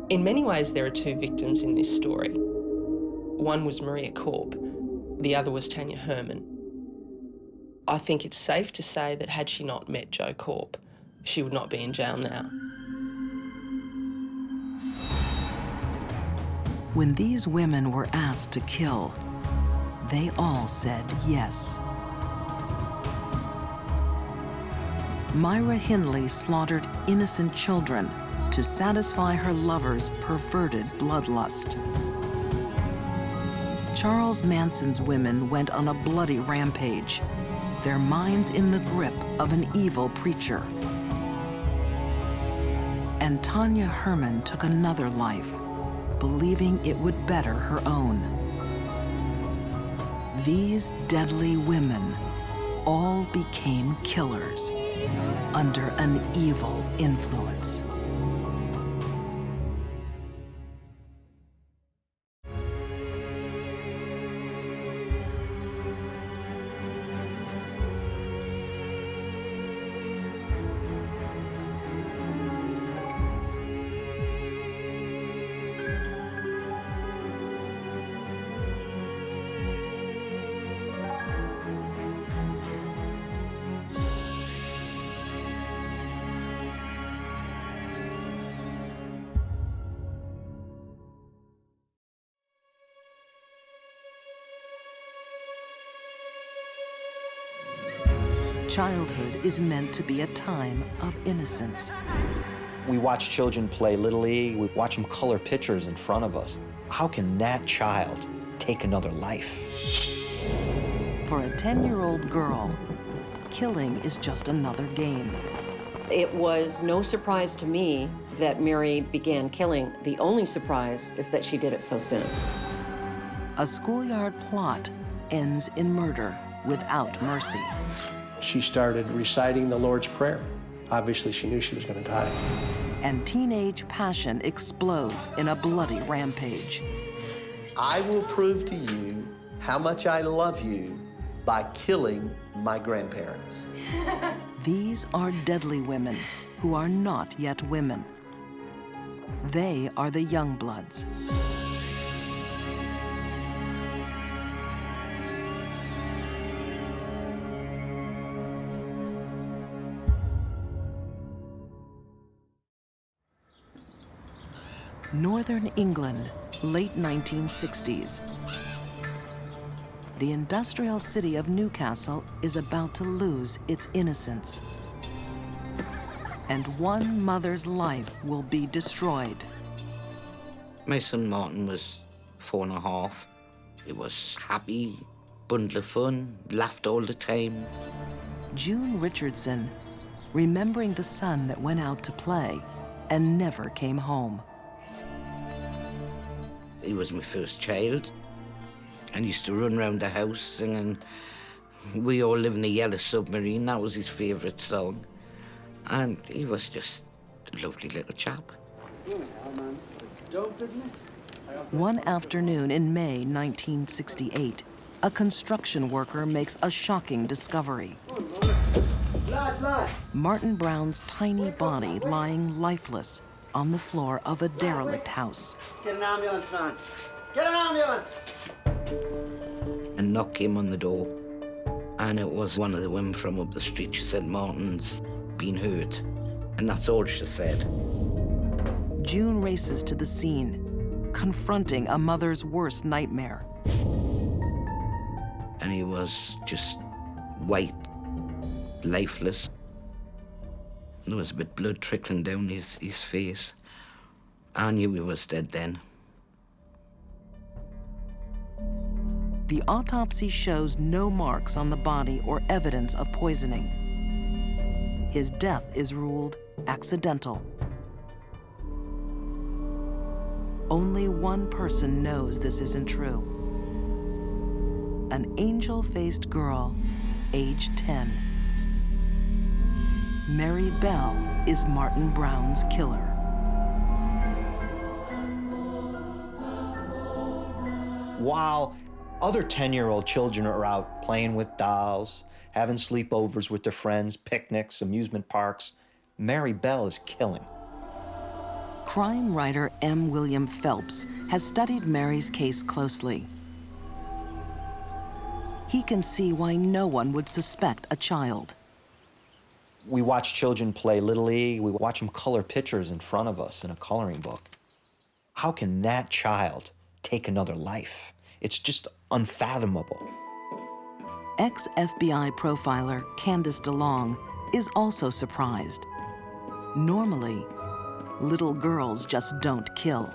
In many ways, there are two victims in this story. One was Maria Korp, the other was Tanya Herman. I think it's safe to say that had she not met Joe Korp, she would not be in jail now. When these women were asked to kill, they all said yes. Myra Hindley slaughtered innocent children to satisfy her lover's perverted bloodlust. Charles Manson's women went on a bloody rampage, their minds in the grip of an evil preacher. And Tanya Herman took another life, believing it would better her own. These deadly women all became killers under an evil influence. Childhood is meant to be a time of innocence. We watch children play Little League. We watch them color pictures in front of us. How can that child take another life? For a 10-year-old girl, killing is just another game. It was no surprise to me that Mary began killing. The only surprise is that she did it so soon. A schoolyard plot ends in murder without mercy. She started reciting the Lord's Prayer. Obviously, she knew she was going to die. And teenage passion explodes in a bloody rampage. I will prove to you how much I love you by killing my grandparents. These are deadly women who are not yet women. They are the young bloods. Northern England, late 1960s. The industrial city of Newcastle is about to lose its innocence. And one mother's life will be destroyed. My son Martin was 4.5. He was happy, bundle of fun, laughed all the time. June Richardson, remembering the son that went out to play and never came home. He was my first child. And used to run around the house singing We All Live in a Yellow Submarine. That was his favourite song. And he was just a lovely little chap. One afternoon in May 1968, a construction worker makes a shocking discovery. Martin Brown's tiny body lying lifeless on the floor of a derelict house. Get an ambulance, man. Get an ambulance! A knock came on the door, and it was one of the women from up the street. She said, Martin's been hurt. And that's all she said. June races to the scene, confronting a mother's worst nightmare. And he was just white, lifeless. There was a bit of blood trickling down his face. I knew he was dead then. The autopsy shows no marks on the body or evidence of poisoning. His death is ruled accidental. Only one person knows this isn't true. An angel-faced girl, age 10. Mary Bell is Martin Brown's killer. While Other 10-year-old children are out playing with dolls, having sleepovers with their friends, picnics, amusement parks. Mary Bell is killing. Crime writer M. William Phelps has studied Mary's case closely. He can see why no one would suspect a child. We watch children play Little League. We watch them color pictures in front of us in a coloring book. How can that child take another life? It's just unfathomable. Ex-FBI profiler Candace DeLong is also surprised. Normally, little girls just don't kill.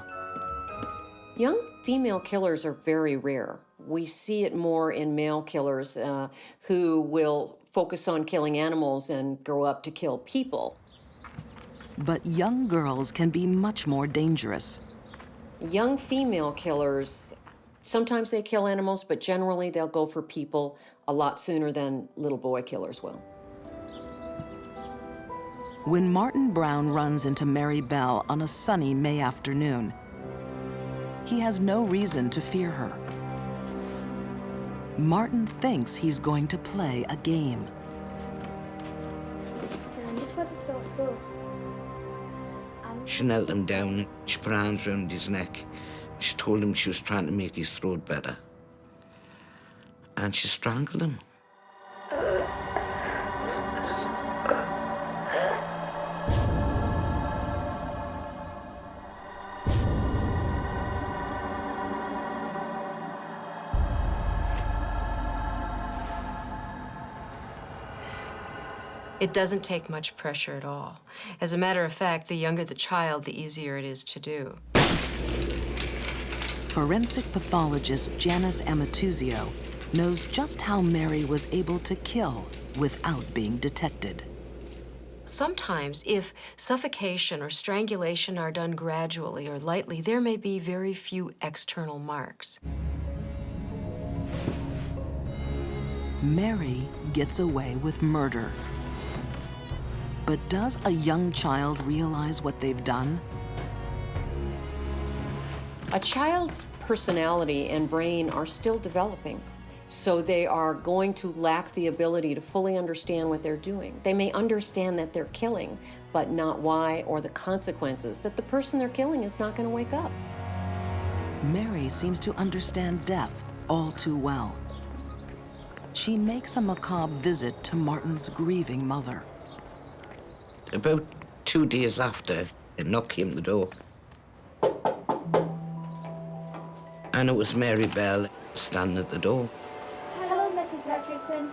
Young female killers are very rare. We see it more in male killers who will focus on killing animals and grow up to kill people. But young girls can be much more dangerous. Young female killers, sometimes they kill animals, but generally they'll go for people a lot sooner than little boy killers will. When Martin Brown runs into Mary Bell on a sunny May afternoon, he has no reason to fear her. Martin thinks he's going to play a game. She knelt him down, she put her hands around his neck. She told him she was trying to make his throat better. And she strangled him. It doesn't take much pressure at all. As a matter of fact, the younger the child, the easier it is to do. Forensic pathologist Janice Amatuzio knows just how Mary was able to kill without being detected. Sometimes, if suffocation or strangulation are done gradually or lightly, there may be very few external marks. Mary gets away with murder. But does a young child realize what they've done? A child's personality and brain are still developing, so they are going to lack the ability to fully understand what they're doing. They may understand that they're killing, but not why or the consequences, that the person they're killing is not going to wake up. Mary seems to understand death all too well. She makes a macabre visit to Martin's grieving mother. About 2 days after, a knock came at the door. And it was Mary Bell standing at the door. Hello, Mrs. Hutchinson.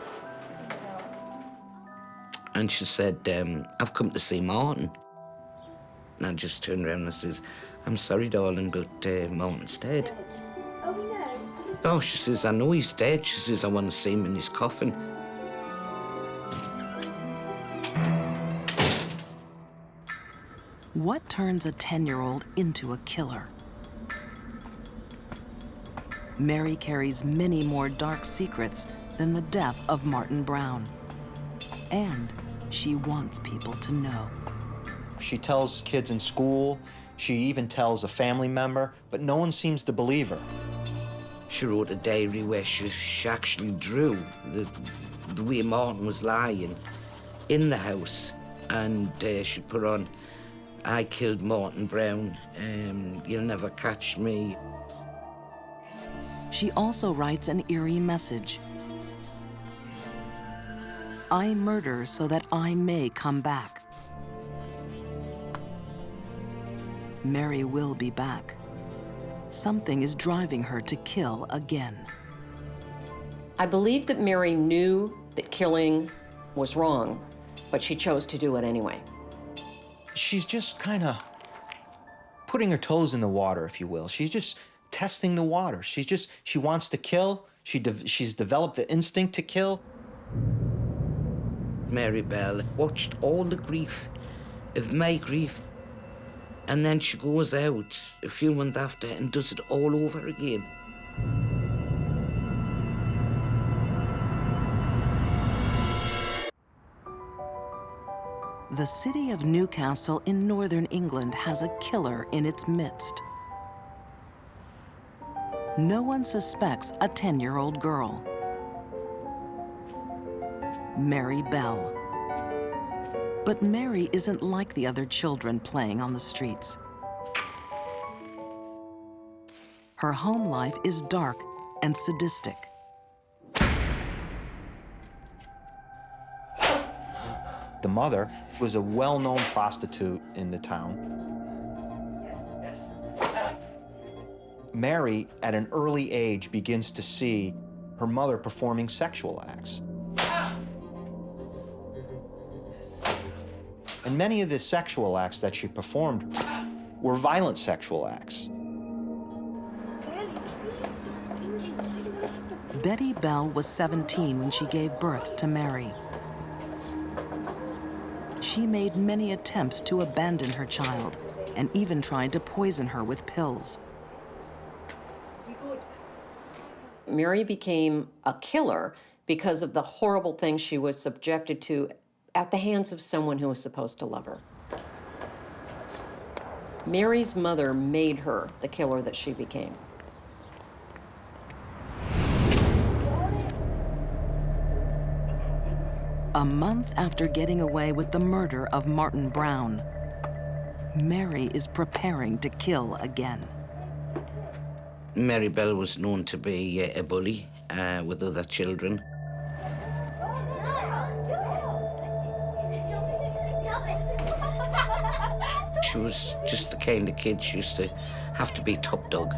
And she said, I've come to see Martin. And I just turned around and I says, I'm sorry, darling, but Martin's dead. Oh, no. Oh, she says, I know he's dead. She says, I want to see him in his coffin. What turns a 10-year-old into a killer? Mary carries many more dark secrets than the death of Martin Brown. And she wants people to know. She tells kids in school, she even tells a family member, but no one seems to believe her. She wrote a diary where she actually drew the way Martin was lying in the house. And she put on, I killed Martin Brown, you'll never catch me. She also writes an eerie message. I murder so that I may come back. Mary will be back. Something is driving her to kill again. I believe that Mary knew that killing was wrong, but she chose to do it anyway. She's just kind of putting her toes in the water, if you will. She's just testing the water. She wants to kill. She's developed the instinct to kill. Mary Bell watched all the grief of my grief, and then she goes out a few months after and does it all over again. The city of Newcastle in northern England has a killer in its midst. No one suspects a 10-year-old girl, Mary Bell. But Mary isn't like the other children playing on the streets. Her home life is dark and sadistic. The mother was a well-known prostitute in the town. Mary, at an early age, begins to see her mother performing sexual acts. And many of the sexual acts that she performed were violent sexual acts. Betty Bell was 17 when she gave birth to Mary. She made many attempts to abandon her child and even tried to poison her with pills. Mary became a killer because of the horrible things she was subjected to at the hands of someone who was supposed to love her. Mary's mother made her the killer that she became. A month after getting away with the murder of Martin Brown, Mary is preparing to kill again. Mary Bell was known to be a bully with other children. She was just the kind of kid she used to have to be top dog.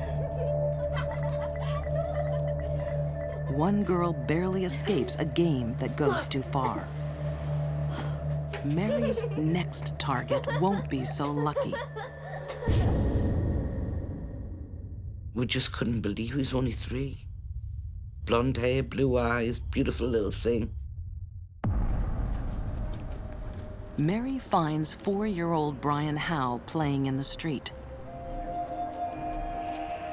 One girl barely escapes a game that goes too far. Mary's next target won't be so lucky. We just couldn't believe he was only 3. Blonde hair, blue eyes, beautiful little thing. Mary finds 4-year-old Brian Howe playing in the street.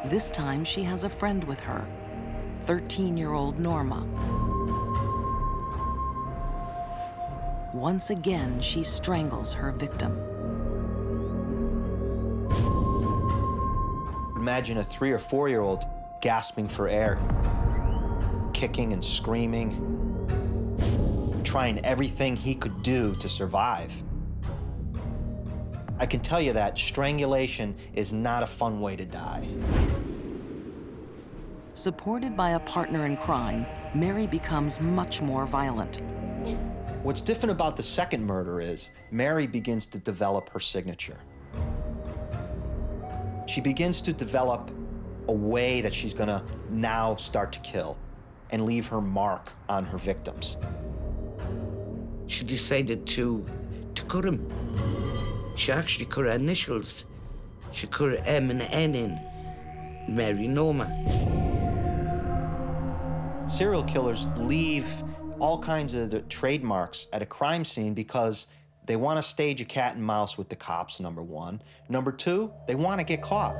This time she has a friend with her, 13-year-old Norma. Once again, she strangles her victim. Imagine a 3 or 4-year-old gasping for air, kicking and screaming, trying everything he could do to survive. I can tell you that strangulation is not a fun way to die. Supported by a partner in crime, Mary becomes much more violent. What's different about the second murder is Mary begins to develop her signature. She begins to develop a way that she's gonna now start to kill and leave her mark on her victims. She decided to cut him. She actually cut her initials. She cut her M and N in, Mary Norma. Serial killers leave all kinds of the trademarks at a crime scene because they want to stage a cat and mouse with the cops, number 1. Number 2, they want to get caught.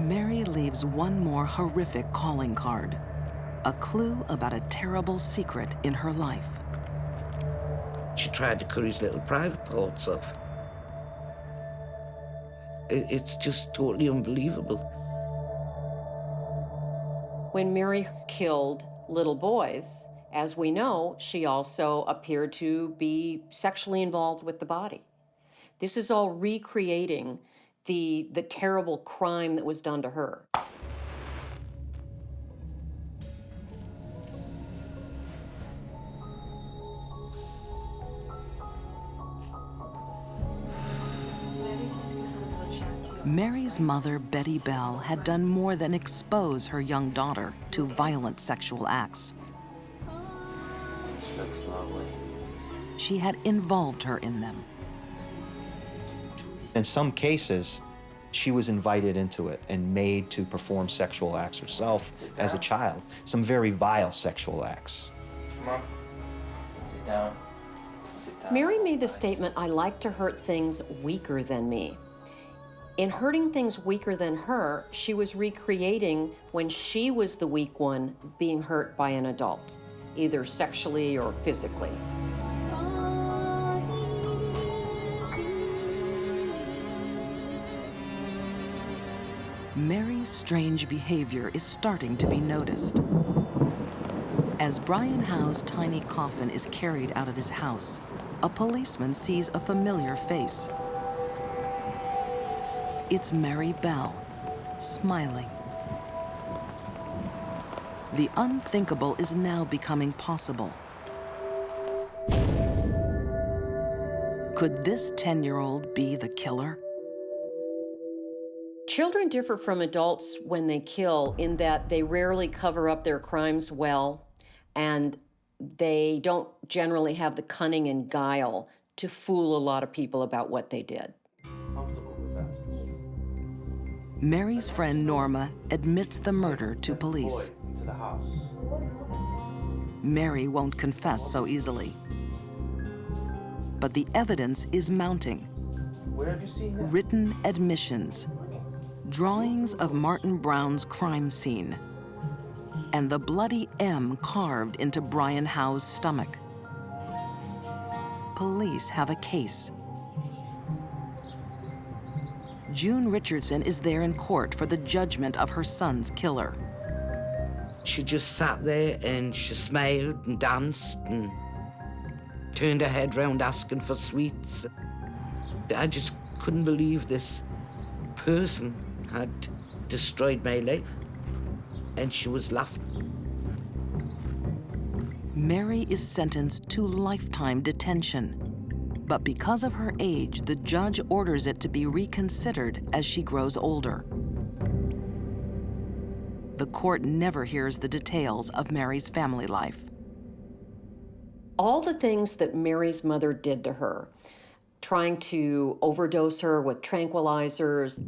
Mary leaves one more horrific calling card, a clue about a terrible secret in her life. She tried to cut his little private parts off. It's just totally unbelievable. When Mary killed little boys, as we know, she also appeared to be sexually involved with the body. This is all recreating the terrible crime that was done to her. Mary's mother, Betty Bell, had done more than expose her young daughter to violent sexual acts. She looks lovely. She had involved her in them. In some cases, she was invited into it and made to perform sexual acts herself as a child, some very vile sexual acts. Come on. Sit down. Sit down. Mary made the statement, "I like to hurt things weaker than me." In hurting things weaker than her, she was recreating when she was the weak one being hurt by an adult, either sexually or physically. Mary's strange behavior is starting to be noticed. As Brian Howe's tiny coffin is carried out of his house, a policeman sees a familiar face. It's Mary Bell, smiling. The unthinkable is now becoming possible. Could this 10-year-old be the killer? Children differ from adults when they kill in that they rarely cover up their crimes well, and they don't generally have the cunning and guile to fool a lot of people about what they did. Mary's friend Norma admits the murder to police. Into the house. Mary won't confess so easily. But the evidence is mounting. Where have you seen that? Written admissions, drawings of Martin Brown's crime scene, and the bloody M carved into Brian Howe's stomach. Police have a case. June Richardson is there in court for the judgment of her son's killer. She just sat there and she smiled and danced and turned her head round asking for sweets. I just couldn't believe this person had destroyed my life, and she was laughing. Mary is sentenced to lifetime detention. But because of her age, the judge orders it to be reconsidered as she grows older. The court never hears the details of Mary's family life. All the things that Mary's mother did to her, trying to overdose her with tranquilizers,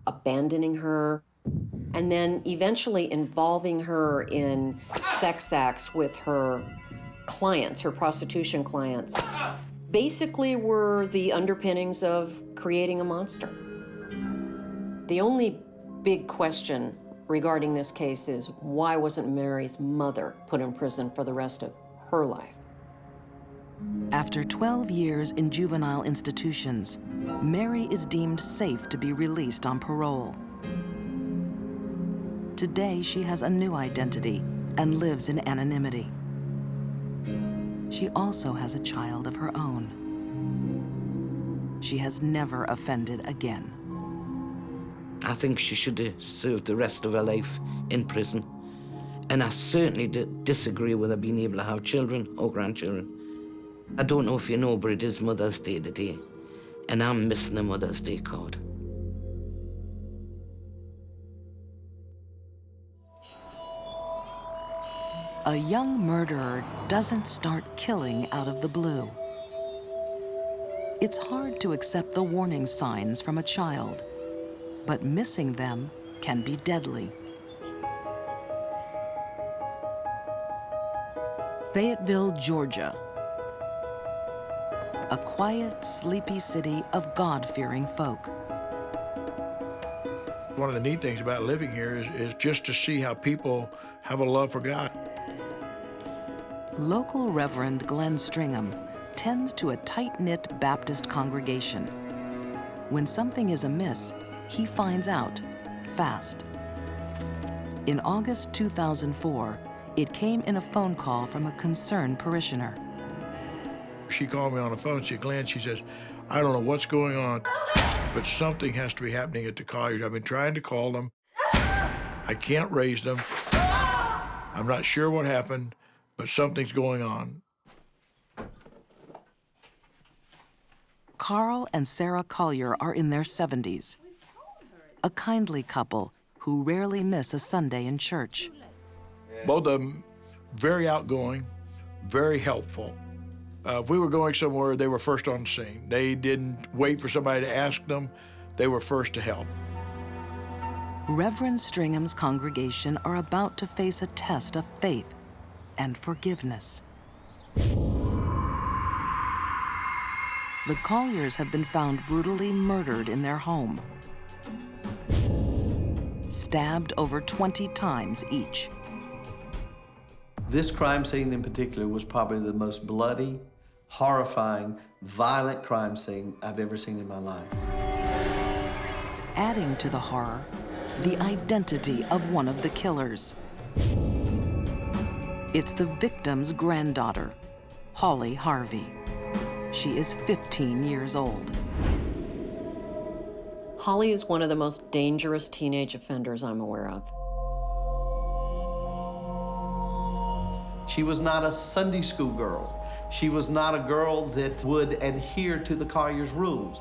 abandoning her, and then eventually involving her in sex acts with her clients, her prostitution clients, basically were the underpinnings of creating a monster. The only big question regarding this case is why wasn't Mary's mother put in prison for the rest of her life? After 12 years in juvenile institutions, Mary is deemed safe to be released on parole. Today, she has a new identity and lives in anonymity. She also has a child of her own. She has never offended again. I think she should have served the rest of her life in prison. And I certainly disagree with her being able to have children or grandchildren. I don't know if you know, but it is Mother's Day today, and I'm missing a Mother's Day card. A young murderer doesn't start killing out of the blue. It's hard to accept the warning signs from a child, but missing them can be deadly. Fayetteville, Georgia. A quiet, sleepy city of God-fearing folk. One of the neat things about living here is just to see how people have a love for God. Local Reverend Glenn Stringham tends to a tight-knit Baptist congregation. When something is amiss, he finds out fast. In August 2004, it came in a phone call from a concerned parishioner. She called me on the phone. She said, Glenn, she says, I don't know what's going on, but something has to be happening at the Colliers. I've been trying to call them. I can't raise them. I'm not sure what happened, but something's going on. Carl and Sarah Collier are in their 70s. A kindly couple who rarely miss a Sunday in church. Both of them very outgoing, very helpful. If we were going somewhere, they were first on the scene. They didn't wait for somebody to ask them. They were first to help. Reverend Stringham's congregation are about to face a test of faith and forgiveness. The Colliers have been found brutally murdered in their home, stabbed over 20 times each. This crime scene in particular was probably the most bloody, horrifying, violent crime scene I've ever seen in my life. Adding to the horror, the identity of one of the killers. It's the victim's granddaughter, Holly Harvey. She is 15 years old. Holly is one of the most dangerous teenage offenders I'm aware of. She was not a Sunday school girl. She was not a girl that would adhere to the Collier's rules.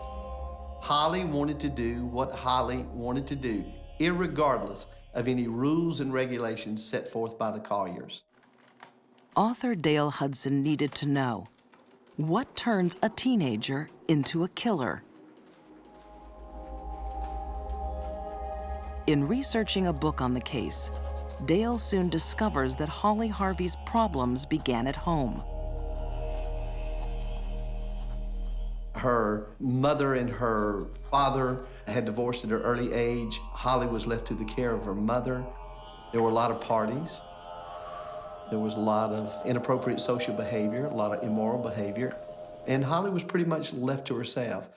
Holly wanted to do what Holly wanted to do, irregardless of any rules and regulations set forth by the Colliers. Author Dale Hudson needed to know, what turns a teenager into a killer? In researching a book on the case, Dale soon discovers that Holly Harvey's problems began at home. Her mother and her father had divorced at an early age. Holly was left to the care of her mother. There were a lot of parties. There was a lot of inappropriate social behavior, a lot of immoral behavior, and Holly was pretty much left to herself.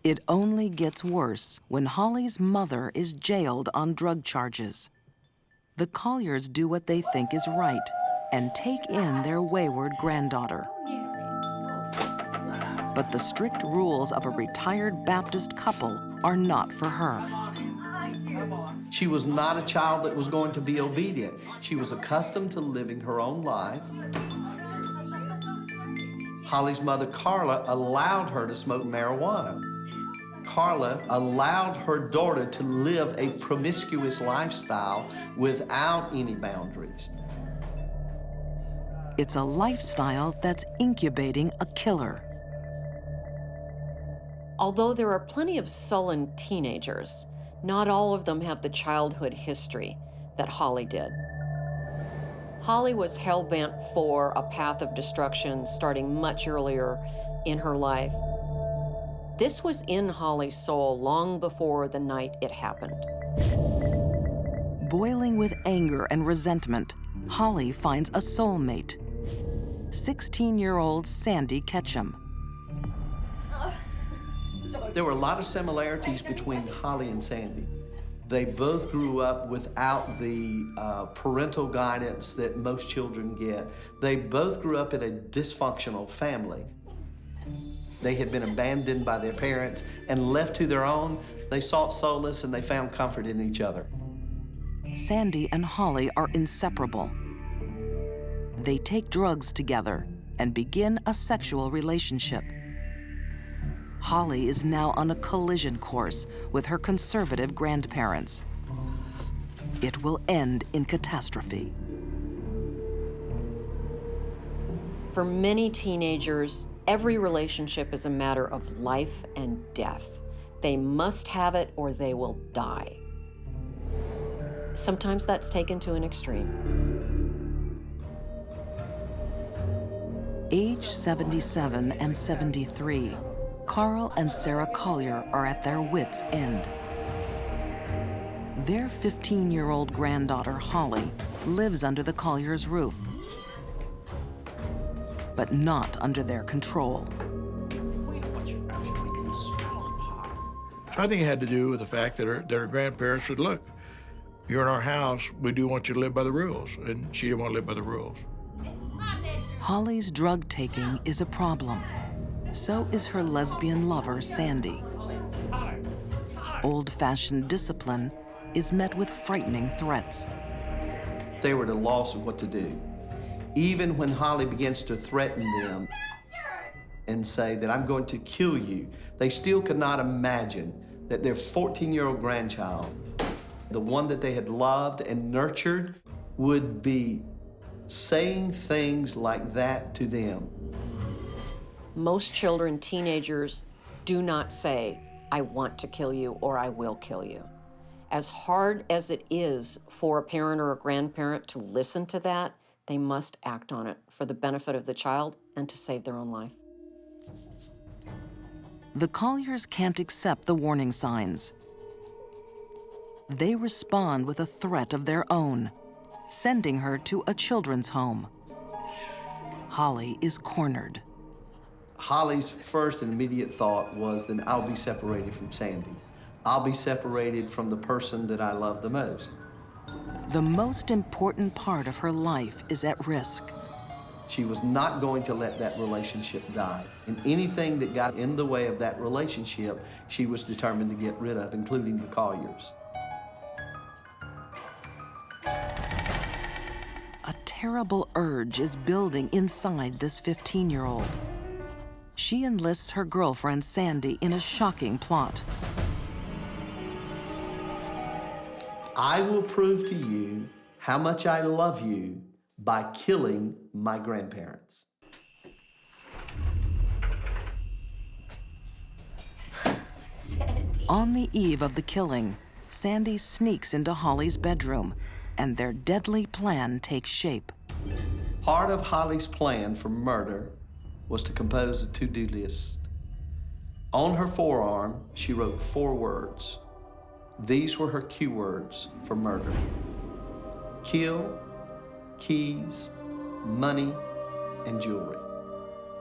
It only gets worse when Holly's mother is jailed on drug charges. The Colliers do what they think is right and take in their wayward granddaughter. But the strict rules of a retired Baptist couple are not for her. She was not a child that was going to be obedient. She was accustomed to living her own life. Holly's mother, Carla, allowed her to smoke marijuana. Carla allowed her daughter to live a promiscuous lifestyle without any boundaries. It's a lifestyle that's incubating a killer. Although there are plenty of sullen teenagers, not all of them have the childhood history that Holly did. Holly was hell-bent for a path of destruction starting much earlier in her life. This was in Holly's soul long before the night it happened. Boiling with anger and resentment, Holly finds a soulmate, 16-year-old Sandy Ketchum. There were a lot of similarities between Holly and Sandy. They both grew up without the parental guidance that most children get. They both grew up in a dysfunctional family. They had been abandoned by their parents and left to their own. They sought solace and they found comfort in each other. Sandy and Holly are inseparable. They take drugs together and begin a sexual relationship. Holly is now on a collision course with her conservative grandparents. It will end in catastrophe. For many teenagers, every relationship is a matter of life and death. They must have it or they will die. Sometimes that's taken to an extreme. Age 77 and 73, Carl and Sarah Collier are at their wits' end. Their 15-year-old granddaughter, Holly, lives under the Colliers' roof, but not under their control. I think it had to do with the fact that her grandparents said, look, you're in our house, we do want you to live by the rules, and she didn't want to live by the rules. Holly's drug taking is a problem. So is her lesbian lover, Sandy. Old-fashioned discipline is met with frightening threats. They were at a loss of what to do. Even when Holly begins to threaten them and say that I'm going to kill you, they still could not imagine that their 14-year-old grandchild, the one that they had loved and nurtured, would be saying things like that to them. Most children, teenagers, do not say, I want to kill you or I will kill you. As hard as it is for a parent or a grandparent to listen to that, they must act on it for the benefit of the child and to save their own life. The Colliers can't accept the warning signs. They respond with a threat of their own, sending her to a children's home. Holly is cornered. Holly's first and immediate thought was, then I'll be separated from Sandy. I'll be separated from the person that I love the most. The most important part of her life is at risk. She was not going to let that relationship die. And anything that got in the way of that relationship, she was determined to get rid of, including the Colliers. A terrible urge is building inside this 15-year-old. She enlists her girlfriend, Sandy, in a shocking plot. I will prove to you how much I love you by killing my grandparents. On the eve of the killing, Sandy sneaks into Holly's bedroom, and their deadly plan takes shape. Part of Holly's plan for murder was to compose a to-do list. On her forearm, she wrote 4 words. These were her cue words for murder: kill, keys, money, and jewelry.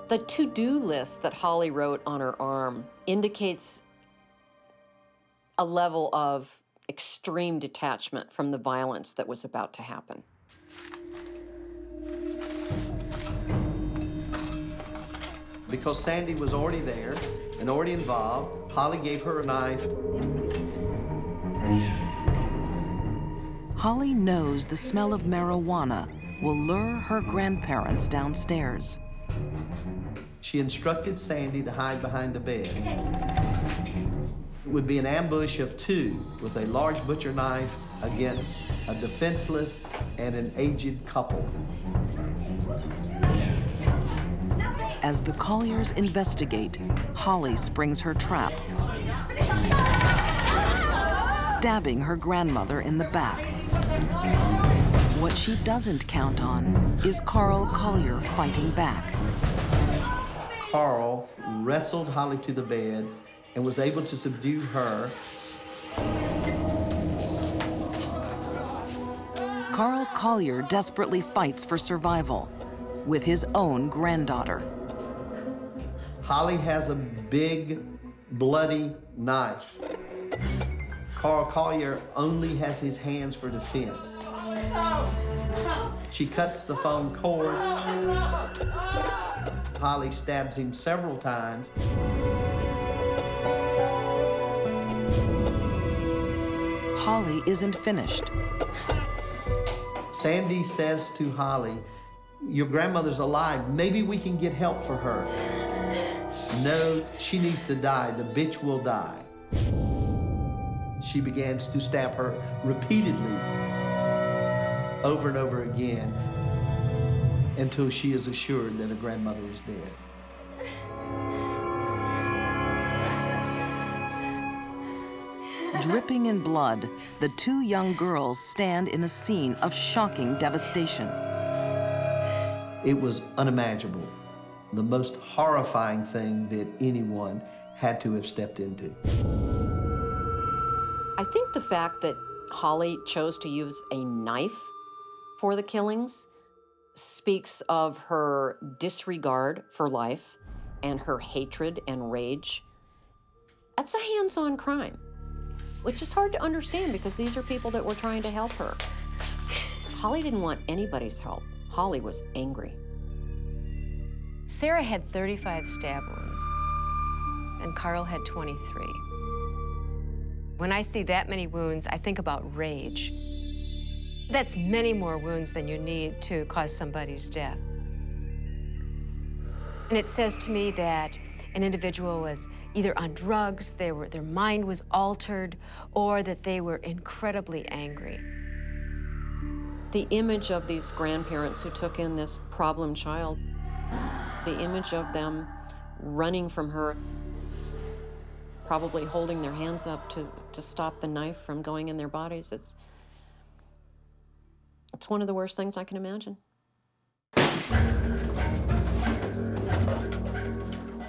The to-do list that Holly wrote on her arm indicates a level of extreme detachment from the violence that was about to happen. Because Sandy was already there and already involved, Holly gave her a knife. Holly knows the smell of marijuana will lure her grandparents downstairs. She instructed Sandy to hide behind the bed. It would be an ambush of 2 with a large butcher knife against a defenseless and an aged couple. As the Colliers investigate, Holly springs her trap, stabbing her grandmother in the back. What she doesn't count on is Carl Collier fighting back. Carl wrestled Holly to the bed and was able to subdue her. Carl Collier desperately fights for survival with his own granddaughter. Holly has a big, bloody knife. Carl Collier only has his hands for defense. She cuts the phone cord. Holly stabs him several times. Holly isn't finished. Sandy says to Holly, "Your grandmother's alive. Maybe we can get help for her." "No, she needs to die. The bitch will die." She begins to stab her repeatedly, over and over again, until she is assured that her grandmother is dead. Dripping in blood, the 2 young girls stand in a scene of shocking devastation. It was unimaginable, the most horrifying thing that anyone had to have stepped into. I think the fact that Holly chose to use a knife for the killings speaks of her disregard for life and her hatred and rage. That's a hands-on crime, which is hard to understand because these are people that were trying to help her. Holly didn't want anybody's help. Holly was angry. Sarah had 35 stab wounds, and Carl had 23. When I see that many wounds, I think about rage. That's many more wounds than you need to cause somebody's death. And it says to me that an individual was either on drugs, their mind was altered, or that they were incredibly angry. The image of these grandparents who took in this problem child, the image of them running from her, probably holding their hands up to stop the knife from going in their bodies, it's one of the worst things I can imagine.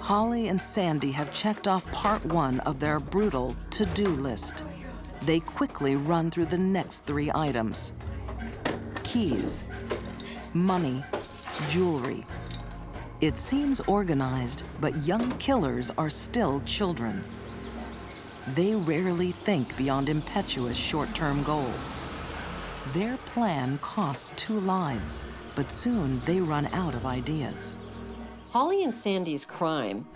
Holly and Sandy have checked off part 1 of their brutal to-do list. They quickly run through the next 3 items: keys, money, jewelry. It seems organized, but young killers are still children. they rarely think beyond impetuous short-term goals. Their plan cost 2 lives, but soon they run out of ideas. Holly and Sandy's crime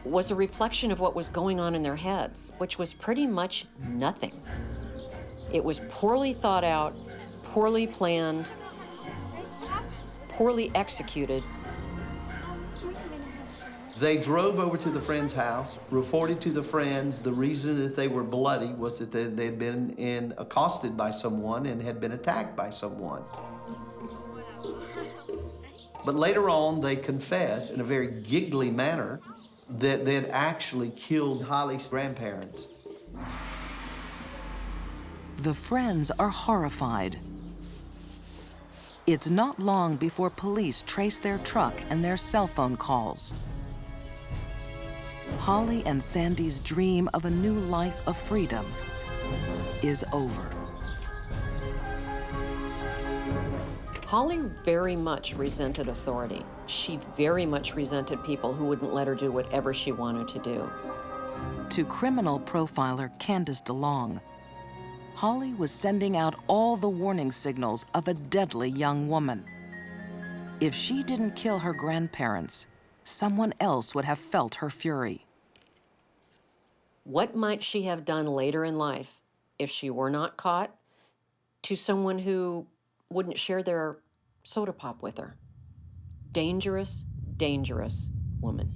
was a reflection of what was going on in their heads, which was pretty much nothing. It was poorly thought out, poorly planned, poorly executed. They drove over to the friend's house, reported to the friends the reason that they were bloody was that they'd been accosted by someone and had been attacked by someone. But later on, they confessed in a very giggly manner that they had actually killed Holly's grandparents. The friends are horrified. It's not long before police trace their truck and their cell phone calls. Holly and Sandy's dream of a new life of freedom is over. Holly very much resented authority. She very much resented people who wouldn't let her do whatever she wanted to do. To criminal profiler Candace DeLong, Holly was sending out all the warning signals of a deadly young woman. If she didn't kill her grandparents, someone else would have felt her fury. What might she have done later in life if she were not caught to someone who wouldn't share their soda pop with her? Dangerous, dangerous woman.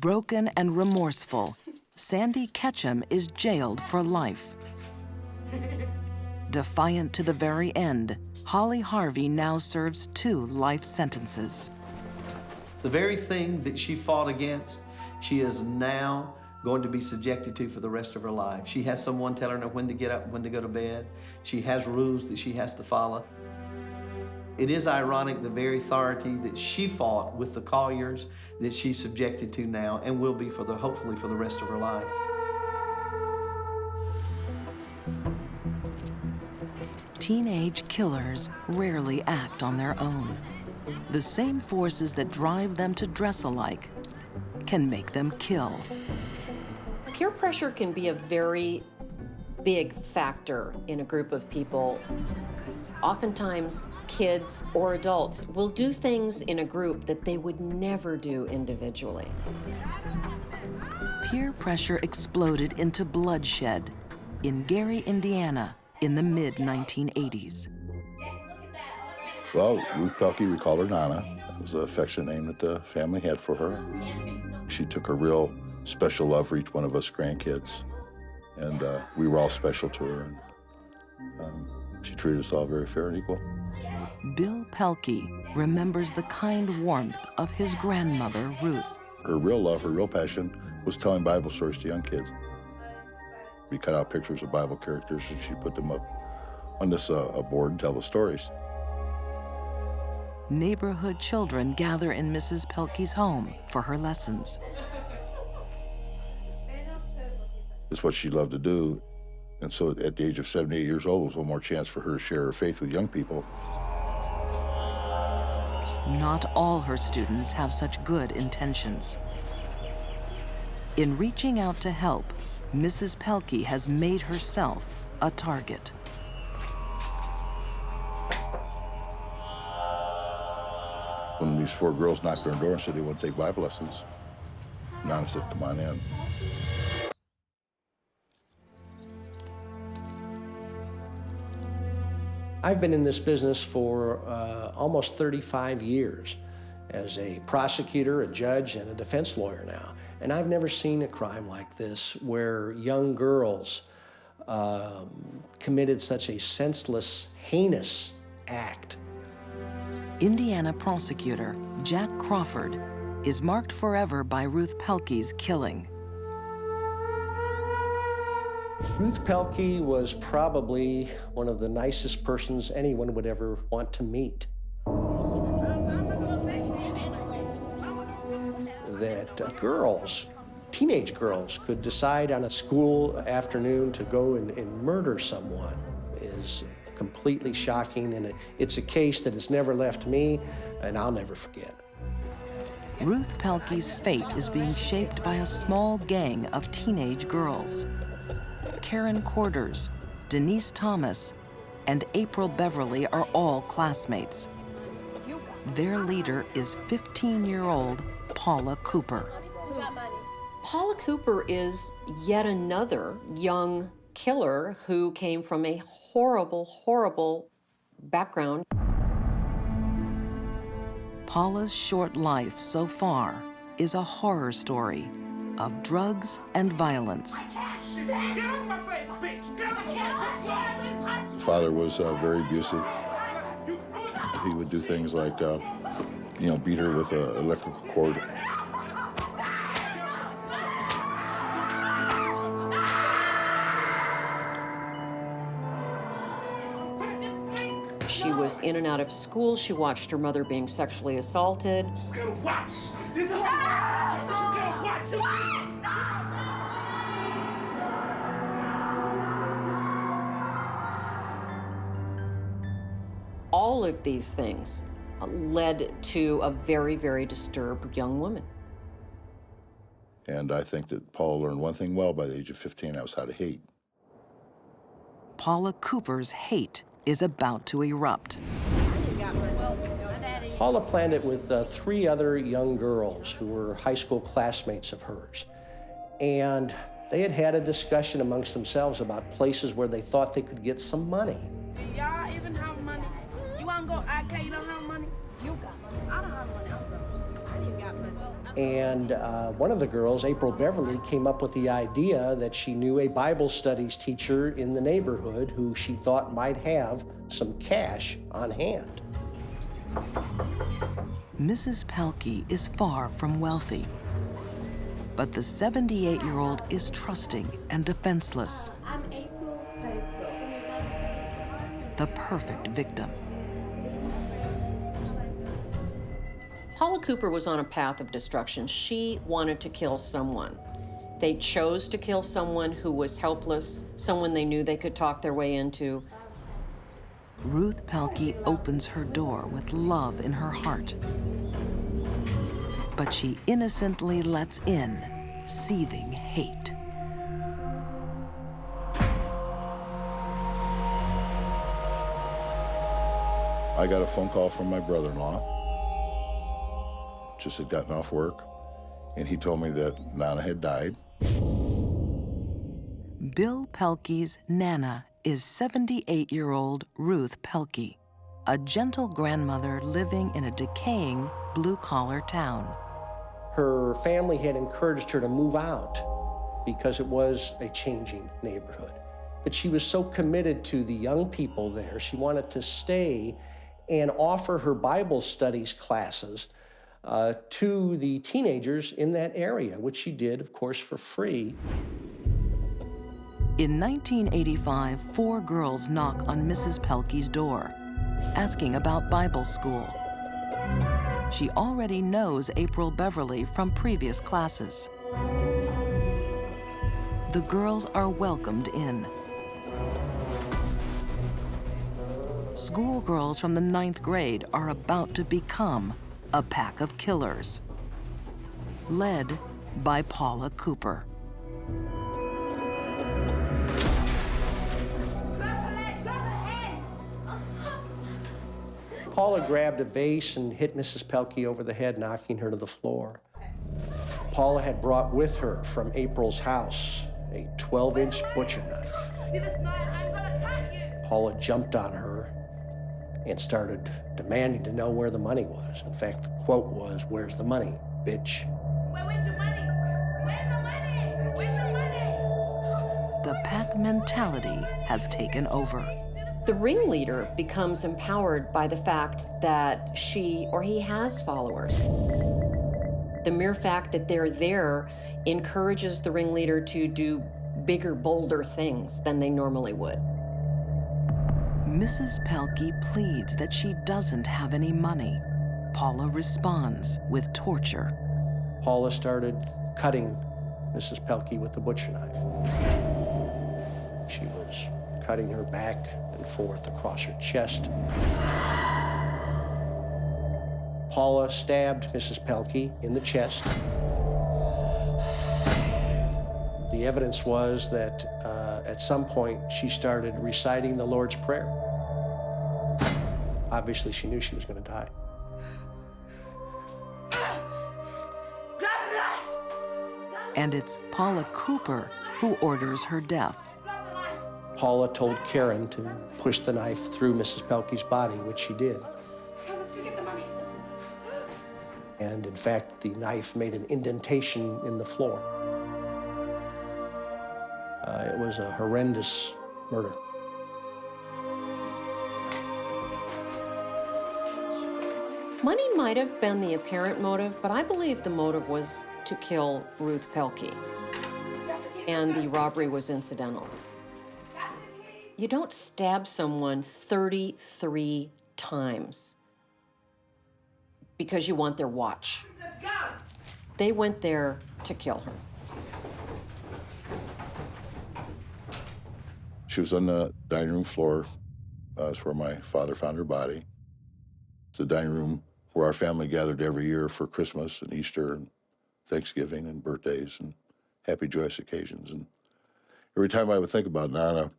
Broken and remorseful, Sandy Ketchum is jailed for life. Defiant to the very end, Holly Harvey now serves 2 life sentences. The very thing that she fought against, she is now going to be subjected to for the rest of her life. She has someone telling her when to get up, when to go to bed. She has rules that she has to follow. It is ironic, the very authority that she fought with the Colliers that she's subjected to now and will be for hopefully for the rest of her life. Teenage killers rarely act on their own. The same forces that drive them to dress alike can make them kill. Peer pressure can be a very big factor in a group of people. Oftentimes, kids or adults will do things in a group that they would never do individually. Peer pressure exploded into bloodshed in Gary, Indiana, in the mid-1980s. Well, Ruth Pelkey, we called her Nana. It was the affectionate name that the family had for her. She took a real special love for each one of us grandkids, and we were all special to her, and she treated us all very fair and equal. Bill Pelkey remembers the kind warmth of his grandmother, Ruth. Her real love, her real passion was telling Bible stories to young kids. We cut out pictures of Bible characters and she put them up on this a board and tell the stories. Neighborhood children gather in Mrs. Pelkey's home for her lessons. It's what she loved to do. And so at the age of 78 years old, it was one more chance for her to share her faith with young people. Not all her students have such good intentions. In reaching out to help, Mrs. Pelkey has made herself a target. When these 4 girls knocked on her door and said they want to take Bible lessons, Nana said, "Come on in." I've been in this business for almost 35 years as a prosecutor, a judge, and a defense lawyer now. And I've never seen a crime like this where young girls committed such a senseless, heinous act. Indiana prosecutor Jack Crawford is marked forever by Ruth Pelkey's killing. Ruth Pelkey was probably one of the nicest persons anyone would ever want to meet. That girls, teenage girls, could decide on a school afternoon to go and murder someone is completely shocking, and it's a case that has never left me, and I'll never forget. Ruth Pelkey's fate is being shaped by a small gang of teenage girls. Karen Quarters, Denise Thomas, and April Beverly are all classmates. Their leader is 15-year-old Paula Cooper. Paula Cooper is yet another young killer who came from a horrible, horrible background. Paula's short life so far is a horror story of drugs and violence. Father was very abusive. He would do things like, beat her with an electrical cord. She was in and out of school. She watched her mother being sexually assaulted. All of these things led to a very, very disturbed young woman. And I think that Paula learned one thing well by the age of 15, that was how to hate. Paula Cooper's hate is about to erupt. Paula planned it with 3 other young girls who were high school classmates of hers. And they had had a discussion amongst themselves about places where they thought they could get some money. Do y'all even have money? You wanna go IK, you don't have money? You got money. I don't have money. I didn't got money. And one of the girls, April Beverly, came up with the idea that she knew a Bible studies teacher in the neighborhood who she thought might have some cash on hand. Mrs. Pelkey is far from wealthy, but the 78-year-old is trusting and defenseless. I'm April. The perfect victim. Paula Cooper was on a path of destruction. She wanted to kill someone. They chose to kill someone who was helpless, someone they knew they could talk their way into. Ruth Pelkey opens her door with love in her heart. But she innocently lets in seething hate. I got a phone call from my brother-in-law. Just had gotten off work, and he told me that Nana had died. Bill Pelkey's Nana is 78-year-old Ruth Pelkey, a gentle grandmother living in a decaying blue-collar town. Her family had encouraged her to move out because it was a changing neighborhood. But she was so committed to the young people there, she wanted to stay and offer her Bible studies classes to the teenagers in that area, which she did, of course, for free. In 1985, 4 girls knock on Mrs. Pelkey's door, asking about Bible school. She already knows April Beverly from previous classes. The girls are welcomed in. Schoolgirls from the 9th grade are about to become a pack of killers, led by Paula Cooper. Paula grabbed a vase and hit Mrs. Pelkey over the head, knocking her to the floor. Paula had brought with her from April's house a 12-inch butcher knife. Paula jumped on her and started demanding to know where the money was. In fact, the quote was, "Where's the money, bitch?" Where's your money? Where's the money? Where's your money? The pack mentality has taken over. The ringleader becomes empowered by the fact that she or he has followers. The mere fact that they're there encourages the ringleader to do bigger, bolder things than they normally would. Mrs. Pelkey pleads that she doesn't have any money. Paula responds with torture. Paula started cutting Mrs. Pelkey with the butcher knife. She was cutting her back and forth across her chest. Paula stabbed Mrs. Pelkey in the chest. The evidence was that at some point she started reciting the Lord's Prayer. Obviously, she knew she was going to die. And it's Paula Cooper who orders her death. Paula told Karen to push the knife through Mrs. Pelkey's body, which she did. And in fact, the knife made an indentation in the floor. It was a horrendous murder. Money might have been the apparent motive, but I believe the motive was to kill Ruth Pelkey, and the robbery was incidental. You don't stab someone 33 times because you want their watch. They went there to kill her. She was on the dining room floor. That's where my father found her body. It's the dining room where our family gathered every year for Christmas and Easter and Thanksgiving and birthdays and happy, joyous occasions. And every time I would think about Nana,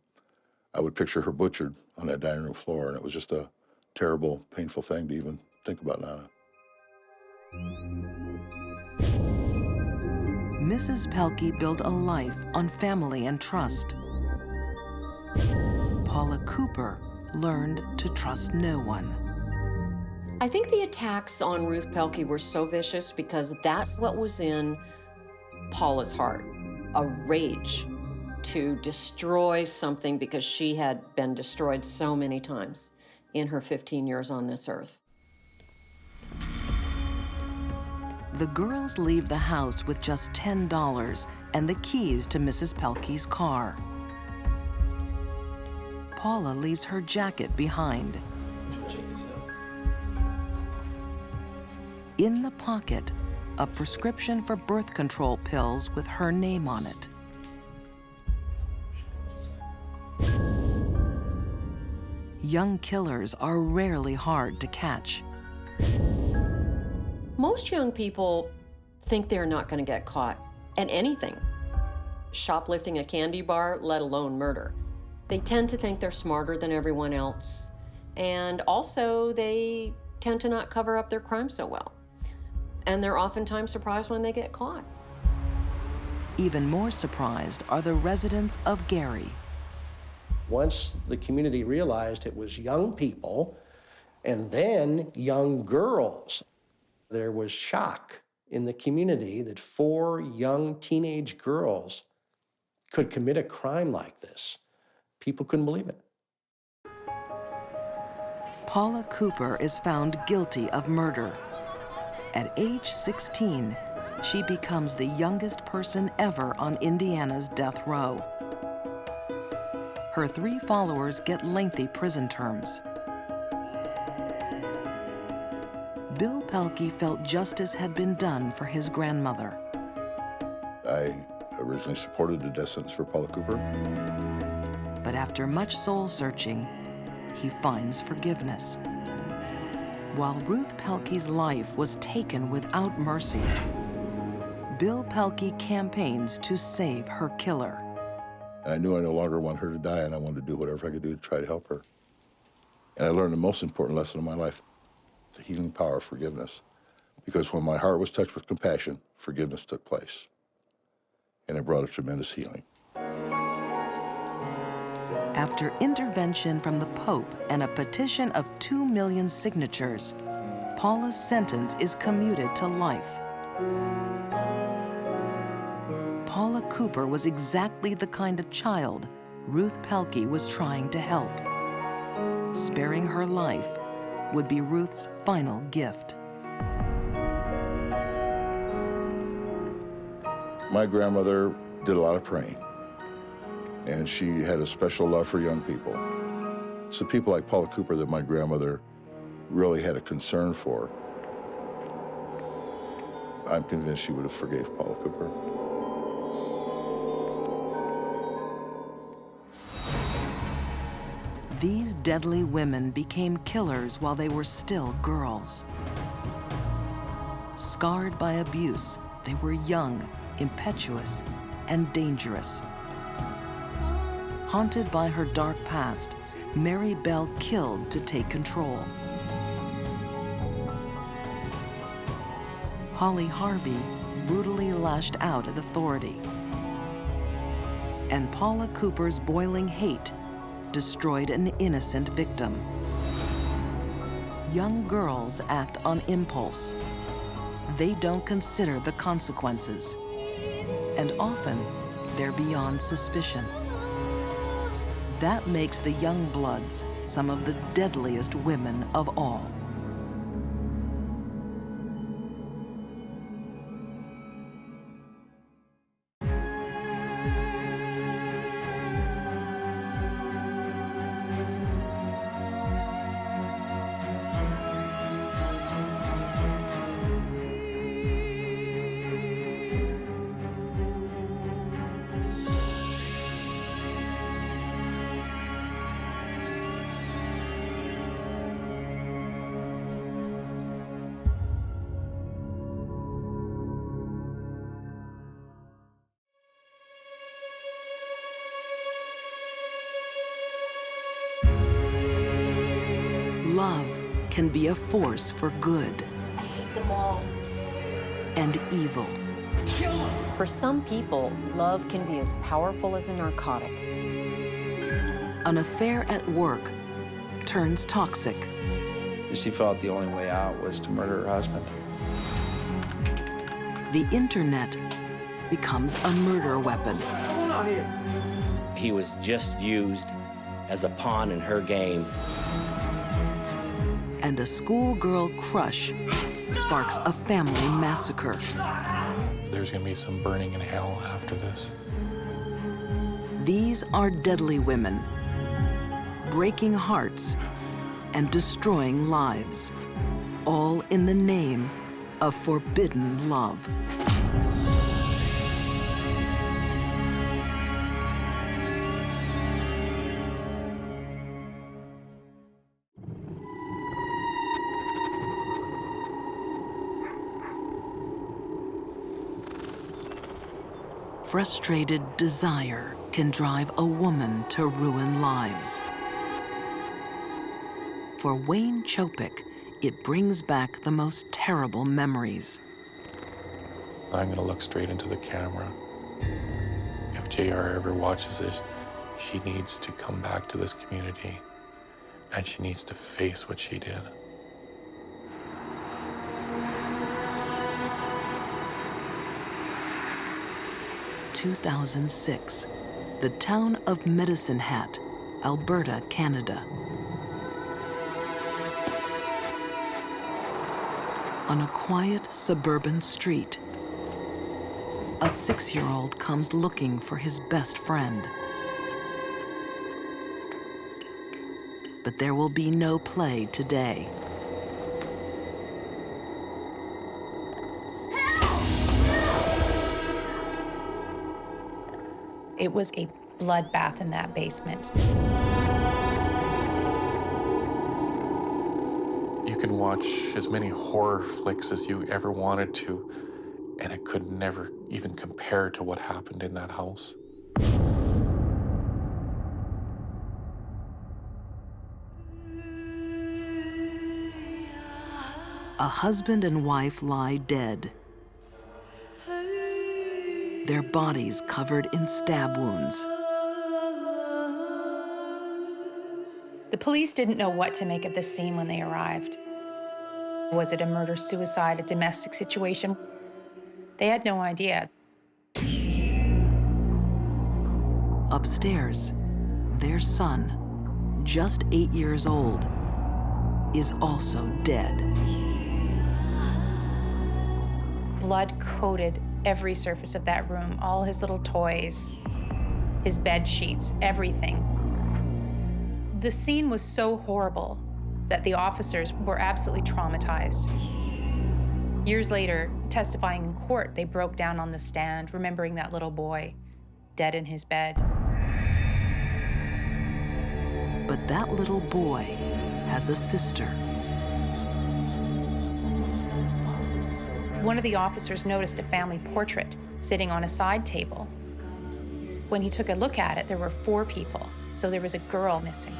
I would picture her butchered on that dining room floor, and it was just a terrible, painful thing to even think about Nana. Mrs. Pelkey built a life on family and trust. Paula Cooper learned to trust no one. I think the attacks on Ruth Pelkey were so vicious because that's what was in Paula's heart, a rage to destroy something because she had been destroyed so many times in her 15 years on this earth. The girls leave the house with just $10 and the keys to Mrs. Pelkey's car. Paula leaves her jacket behind. In the pocket, a prescription for birth control pills with her name on it. Young killers are rarely hard to catch. Most young people think they're not going to get caught at anything. Shoplifting a candy bar, let alone murder. They tend to think they're smarter than everyone else, and also they tend to not cover up their crime so well. And they're oftentimes surprised when they get caught. Even more surprised are the residents of Gary. Once the community realized it was young people and then young girls, there was shock in the community that 4 young teenage girls could commit a crime like this. People couldn't believe it. Paula Cooper is found guilty of murder. At age 16, she becomes the youngest person ever on Indiana's death row. Her 3 followers get lengthy prison terms. Bill Pelkey felt justice had been done for his grandmother. I originally supported the death sentence for Paula Cooper. But after much soul-searching, he finds forgiveness. While Ruth Pelkey's life was taken without mercy, Bill Pelkey campaigns to save her killer. And I knew I no longer wanted her to die, and I wanted to do whatever I could do to try to help her. And I learned the most important lesson of my life, the healing power of forgiveness. Because when my heart was touched with compassion, forgiveness took place. And it brought a tremendous healing. After intervention from the Pope and a petition of 2 million signatures, Paula's sentence is commuted to life. Paula Cooper was exactly the kind of child Ruth Pelkey was trying to help. Sparing her life would be Ruth's final gift. My grandmother did a lot of praying, and she had a special love for young people. So people like Paula Cooper that my grandmother really had a concern for. I'm convinced she would have forgave Paula Cooper. These deadly women became killers while they were still girls. Scarred by abuse, they were young, impetuous, and dangerous. Haunted by her dark past, Mary Bell killed to take control. Holly Harvey brutally lashed out at authority. And Paula Cooper's boiling hate destroyed an innocent victim. Young girls act on impulse. They don't consider the consequences. And often, they're beyond suspicion. That makes the young bloods some of the deadliest women of all. Love can be a force for good I hate them all. and evil. For some people, love can be as powerful as a narcotic. An affair at work turns toxic. She felt the only way out was to murder her husband. The internet becomes a murder weapon. What's going on here? He was just used as a pawn in her game. And a schoolgirl crush sparks a family massacre. There's gonna be some burning in hell after this. These are deadly women, breaking hearts and destroying lives, all in the name of forbidden love. Frustrated desire can drive a woman to ruin lives. For Wayne Chopik, it brings back the most terrible memories. I'm gonna look straight into the camera. If JR ever watches this, she needs to come back to this community and she needs to face what she did. In 2006, the town of Medicine Hat, Alberta, Canada. On a quiet suburban street, a 6-year-old comes looking for his best friend. But there will be no play today. It was a bloodbath in that basement. You can watch as many horror flicks as you ever wanted to, and it could never even compare to what happened in that house. A husband and wife lie dead, their bodies covered in stab wounds. The police didn't know what to make of this scene when they arrived. Was it a murder-suicide, a domestic situation? They had no idea. Upstairs, their son, just 8 years old, is also dead. Blood coated every surface of that room, all his little toys, his bed sheets, everything. The scene was so horrible that the officers were absolutely traumatized. Years later, testifying in court, they broke down on the stand, remembering that little boy dead in his bed. But that little boy has a sister. One of the officers noticed a family portrait sitting on a side table. When he took a look at it, there were 4 people, so there was a girl missing.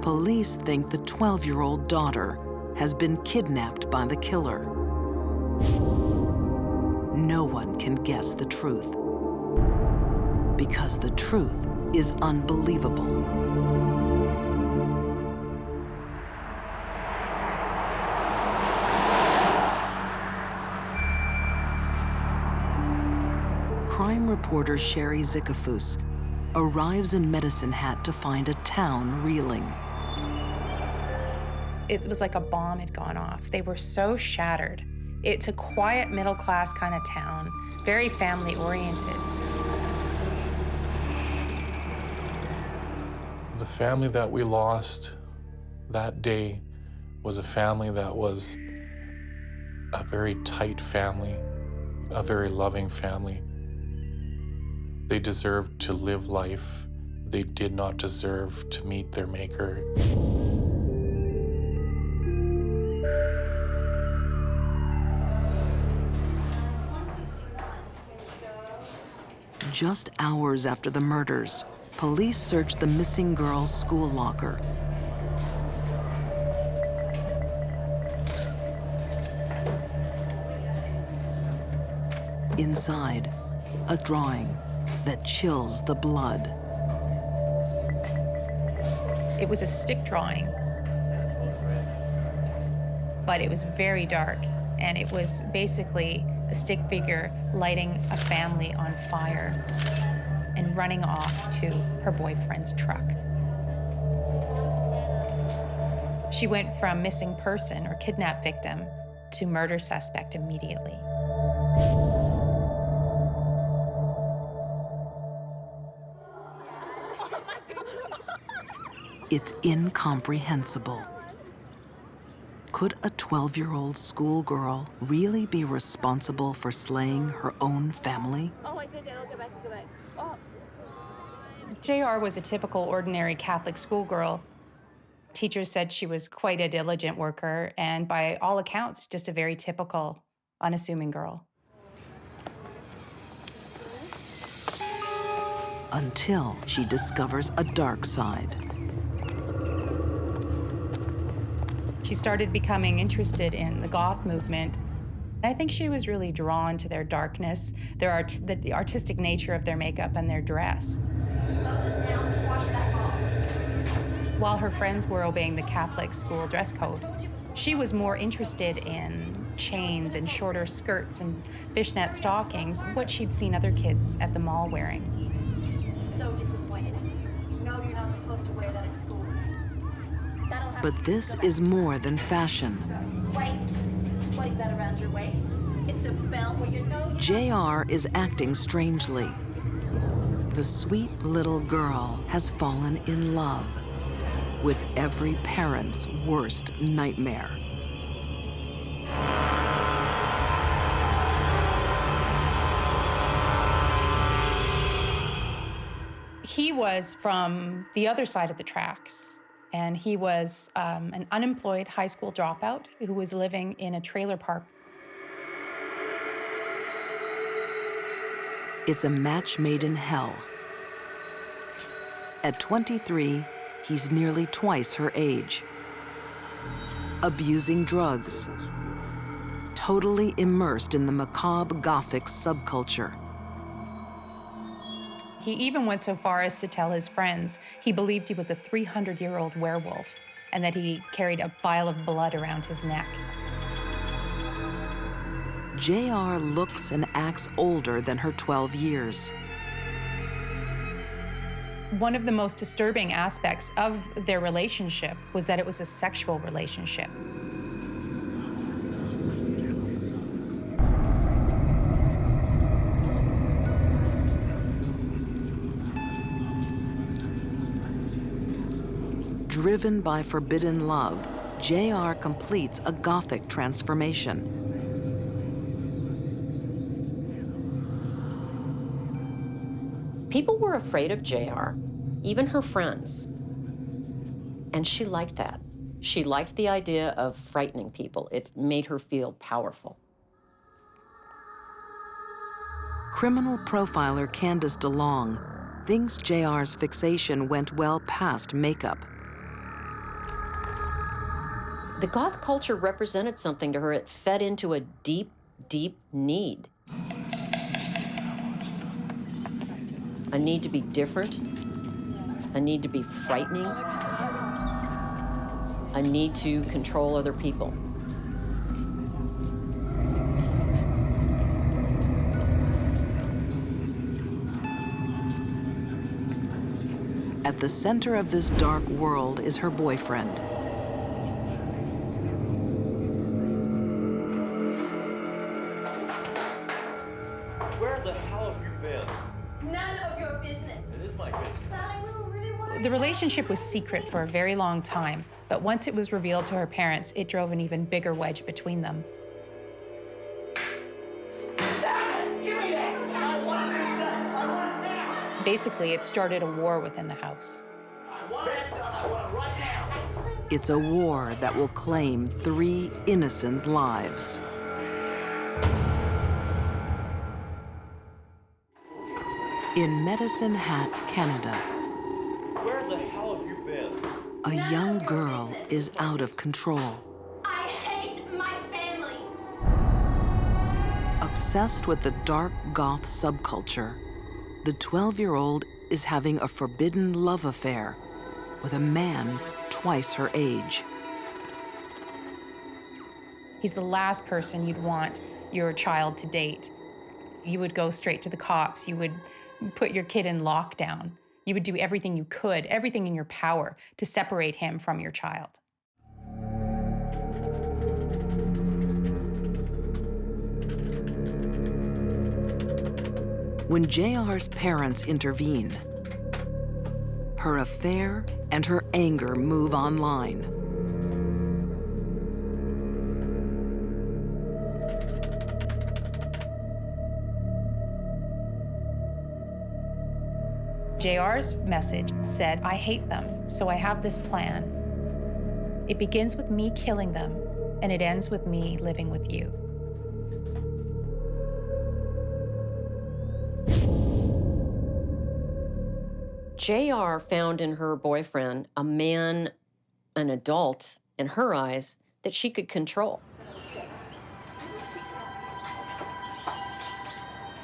Police think the 12-year-old daughter has been kidnapped by the killer. No one can guess the truth, because the truth is unbelievable. Crime reporter Sherry Zickafoos arrives in Medicine Hat to find a town reeling. It was like a bomb had gone off. They were so shattered. It's a quiet, middle-class kind of town, very family-oriented. The family that we lost that day was a family that was a very tight family, a very loving family. They deserved to live life. They did not deserve to meet their maker. Just hours after the murders, police searched the missing girl's school locker. Inside, a drawing that chills the blood. It was a stick drawing, but it was very dark, and it was basically a stick figure lighting a family on fire and running off to her boyfriend's truck. She went from missing person or kidnap victim to murder suspect immediately. It's incomprehensible. Could a 12-year-old schoolgirl really be responsible for slaying her own family? Oh, wait, go back. Oh. JR was a typical ordinary Catholic schoolgirl. Teachers said she was quite a diligent worker and, by all accounts, just a very typical, unassuming girl. Until she discovers a dark side. She started becoming interested in the goth movement. I think she was really drawn to their darkness, the artistic nature of their makeup and their dress. While her friends were obeying the Catholic school dress code, she was more interested in chains and shorter skirts and fishnet stockings, what she'd seen other kids at the mall wearing. So disappointed. You know you're not supposed to wear that at school. But this is more than fashion. Waist. What is that around your waist? It's a belt. Well, you know JR is acting strangely. The sweet little girl has fallen in love with every parent's worst nightmare. He was from the other side of the tracks. And he was an unemployed high school dropout who was living in a trailer park. It's a match made in hell. At 23, he's nearly twice her age. Abusing drugs. Totally immersed in the macabre Gothic subculture. He even went so far as to tell his friends he believed he was a 300-year-old werewolf and that he carried a vial of blood around his neck. JR looks and acts older than her 12 years. One of the most disturbing aspects of their relationship was that it was a sexual relationship. Driven by forbidden love, JR completes a Gothic transformation. People were afraid of JR, even her friends. And she liked that. She liked the idea of frightening people. It made her feel powerful. Criminal profiler Candace DeLong thinks JR's fixation went well past makeup. The goth culture represented something to her. It fed into a deep, deep need. A need to be different, a need to be frightening, a need to control other people. At the center of this dark world is her boyfriend. Where the hell have you been? None of your business. It is my business. The relationship was secret for a very long time, but once it was revealed to her parents, it drove an even bigger wedge between them. Basically, it started a war within the house. It's a war that will claim 3 innocent lives. In Medicine Hat, Canada, Where the hell have you been? a young girl is out of control. I hate my family. Obsessed with the dark goth subculture, the 12-year-old is having a forbidden love affair with a man twice her age. He's the last person you'd want your child to date. You would go straight to the cops. You would put your kid in lockdown. You would do everything you could, everything in your power, to separate him from your child. When JR's parents intervene, her affair and her anger move online. JR's message said, I hate them, so I have this plan. It begins with me killing them, and it ends with me living with you. JR found in her boyfriend a man, an adult, in her eyes, that she could control.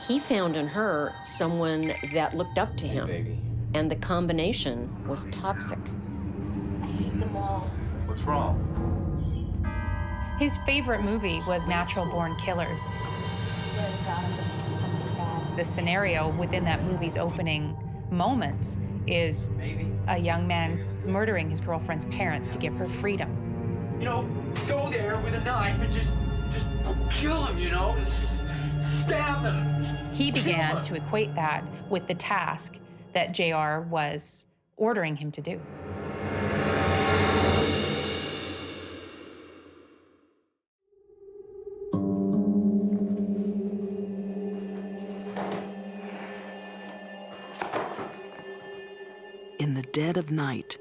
He found in her someone that looked up to him, and the combination was toxic. I hate them all. What's wrong? His favorite movie was Natural Born Killers. The scenario within that movie's opening moments is a young man murdering his girlfriend's parents to give her freedom. You know, go there with a knife and just kill him, you know? Just stab him. He began to equate that with the task that JR was ordering him to do. In the dead of night,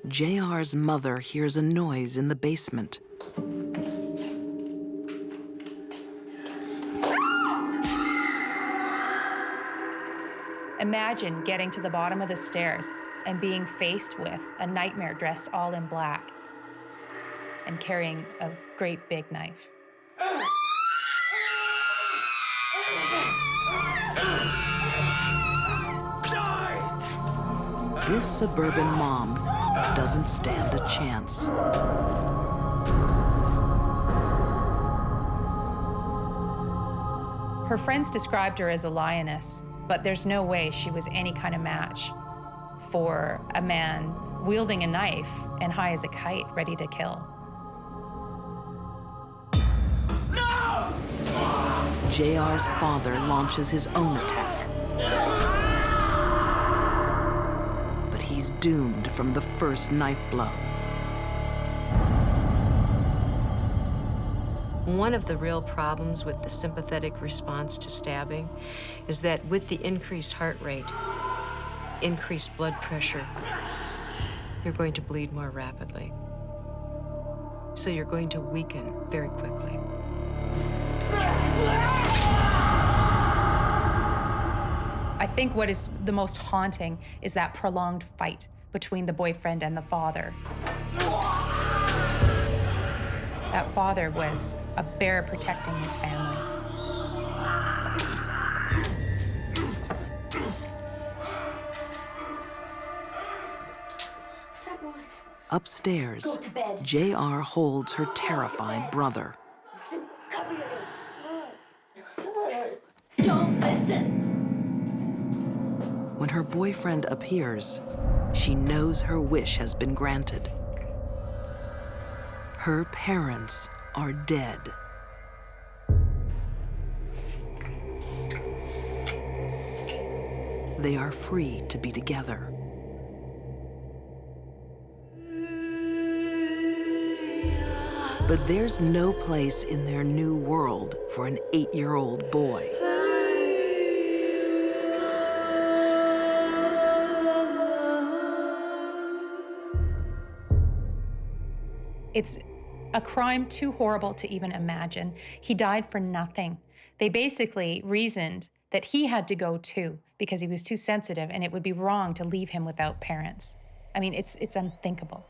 JR's mother hears a noise in the basement. Imagine getting to the bottom of the stairs and being faced with a nightmare dressed all in black and carrying a great big knife. This suburban mom doesn't stand a chance. Her friends described her as a lioness, but there's no way she was any kind of match for a man wielding a knife and high as a kite, ready to kill. No! JR's father launches his own attack. But he's doomed from the first knife blow. One of the real problems with the sympathetic response to stabbing is that with the increased heart rate, increased blood pressure, you're going to bleed more rapidly. So you're going to weaken very quickly. I think what is the most haunting is that prolonged fight between the boyfriend and the father. That father was a bear protecting his family. Upstairs, Go to bed. JR holds her terrified brother. Cover your ears. Don't listen. When her boyfriend appears, she knows her wish has been granted. Her parents are dead. They are free to be together. But there's no place in their new world for an 8-year-old boy. It's a crime too horrible to even imagine. He died for nothing. They basically reasoned that he had to go too because he was too sensitive and it would be wrong to leave him without parents. I mean, it's unthinkable.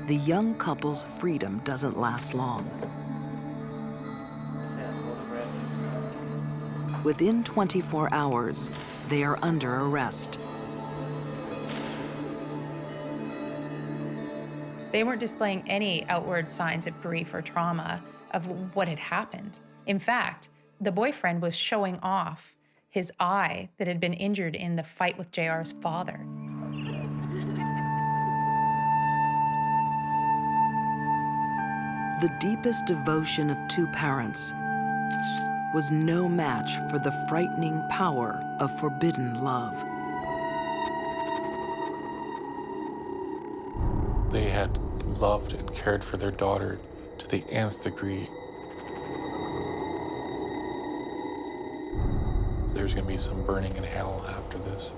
The young couple's freedom doesn't last long. Within 24 hours, they are under arrest. They weren't displaying any outward signs of grief or trauma of what had happened. In fact, the boyfriend was showing off his eye that had been injured in the fight with JR's father. The deepest devotion of two parents was no match for the frightening power of forbidden love. They had loved and cared for their daughter to the nth degree. There's going to be some burning in hell after this.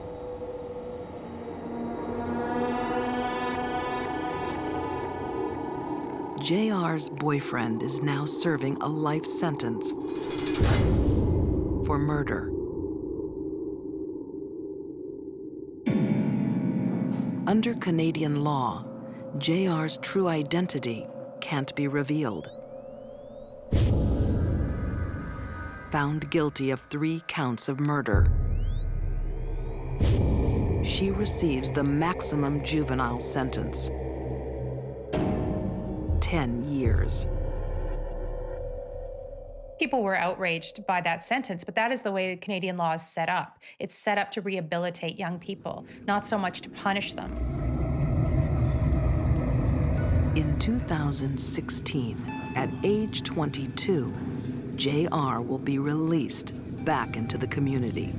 JR's boyfriend is now serving a life sentence for murder. Under Canadian law, JR's true identity can't be revealed. Found guilty of 3 counts of murder, she receives the maximum juvenile sentence. 10 years. People were outraged by that sentence, but that is the way Canadian law is set up. It's set up to rehabilitate young people, not so much to punish them. In 2016, at age 22, JR will be released back into the community.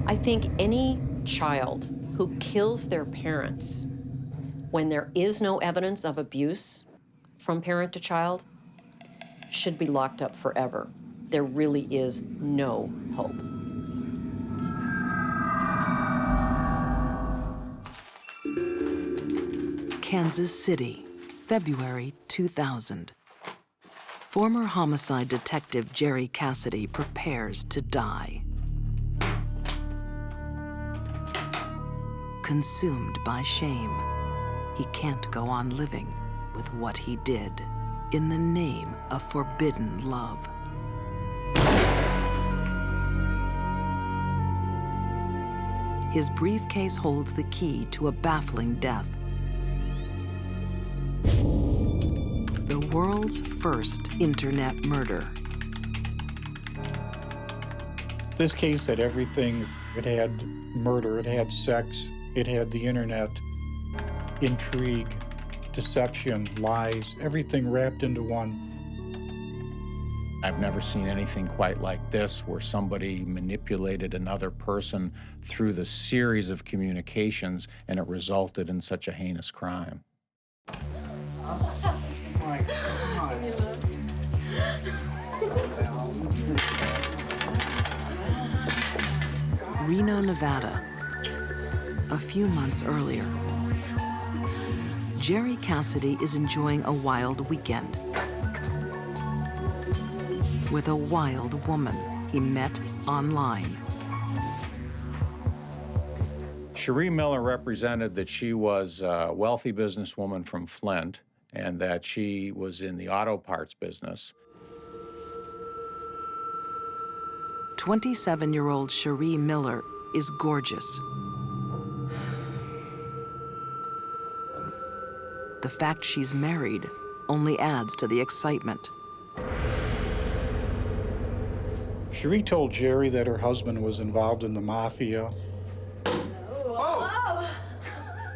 I think any child who kills their parents when there is no evidence of abuse from parent to child should be locked up forever. There really is no hope. Kansas City, February 2000. Former homicide detective Jerry Cassidy prepares to die. Consumed by shame, he can't go on living with what he did in the name of forbidden love. His briefcase holds the key to a baffling death. The world's first internet murder. This case had everything. It had murder, it had sex, it had the internet, intrigue, deception, lies, everything wrapped into one. I've never seen anything quite like this, where somebody manipulated another person through the series of communications and it resulted in such a heinous crime. Oh my God. Reno, Nevada, a few months earlier. Jerry Cassidy is enjoying a wild weekend with a wild woman he met online. Cherie Miller represented that she was a wealthy businesswoman from Flint and that she was in the auto parts business. 27-year-old Cherie Miller is gorgeous. The fact she's married only adds to the excitement. Cherie told Jerry that her husband was involved in the mafia.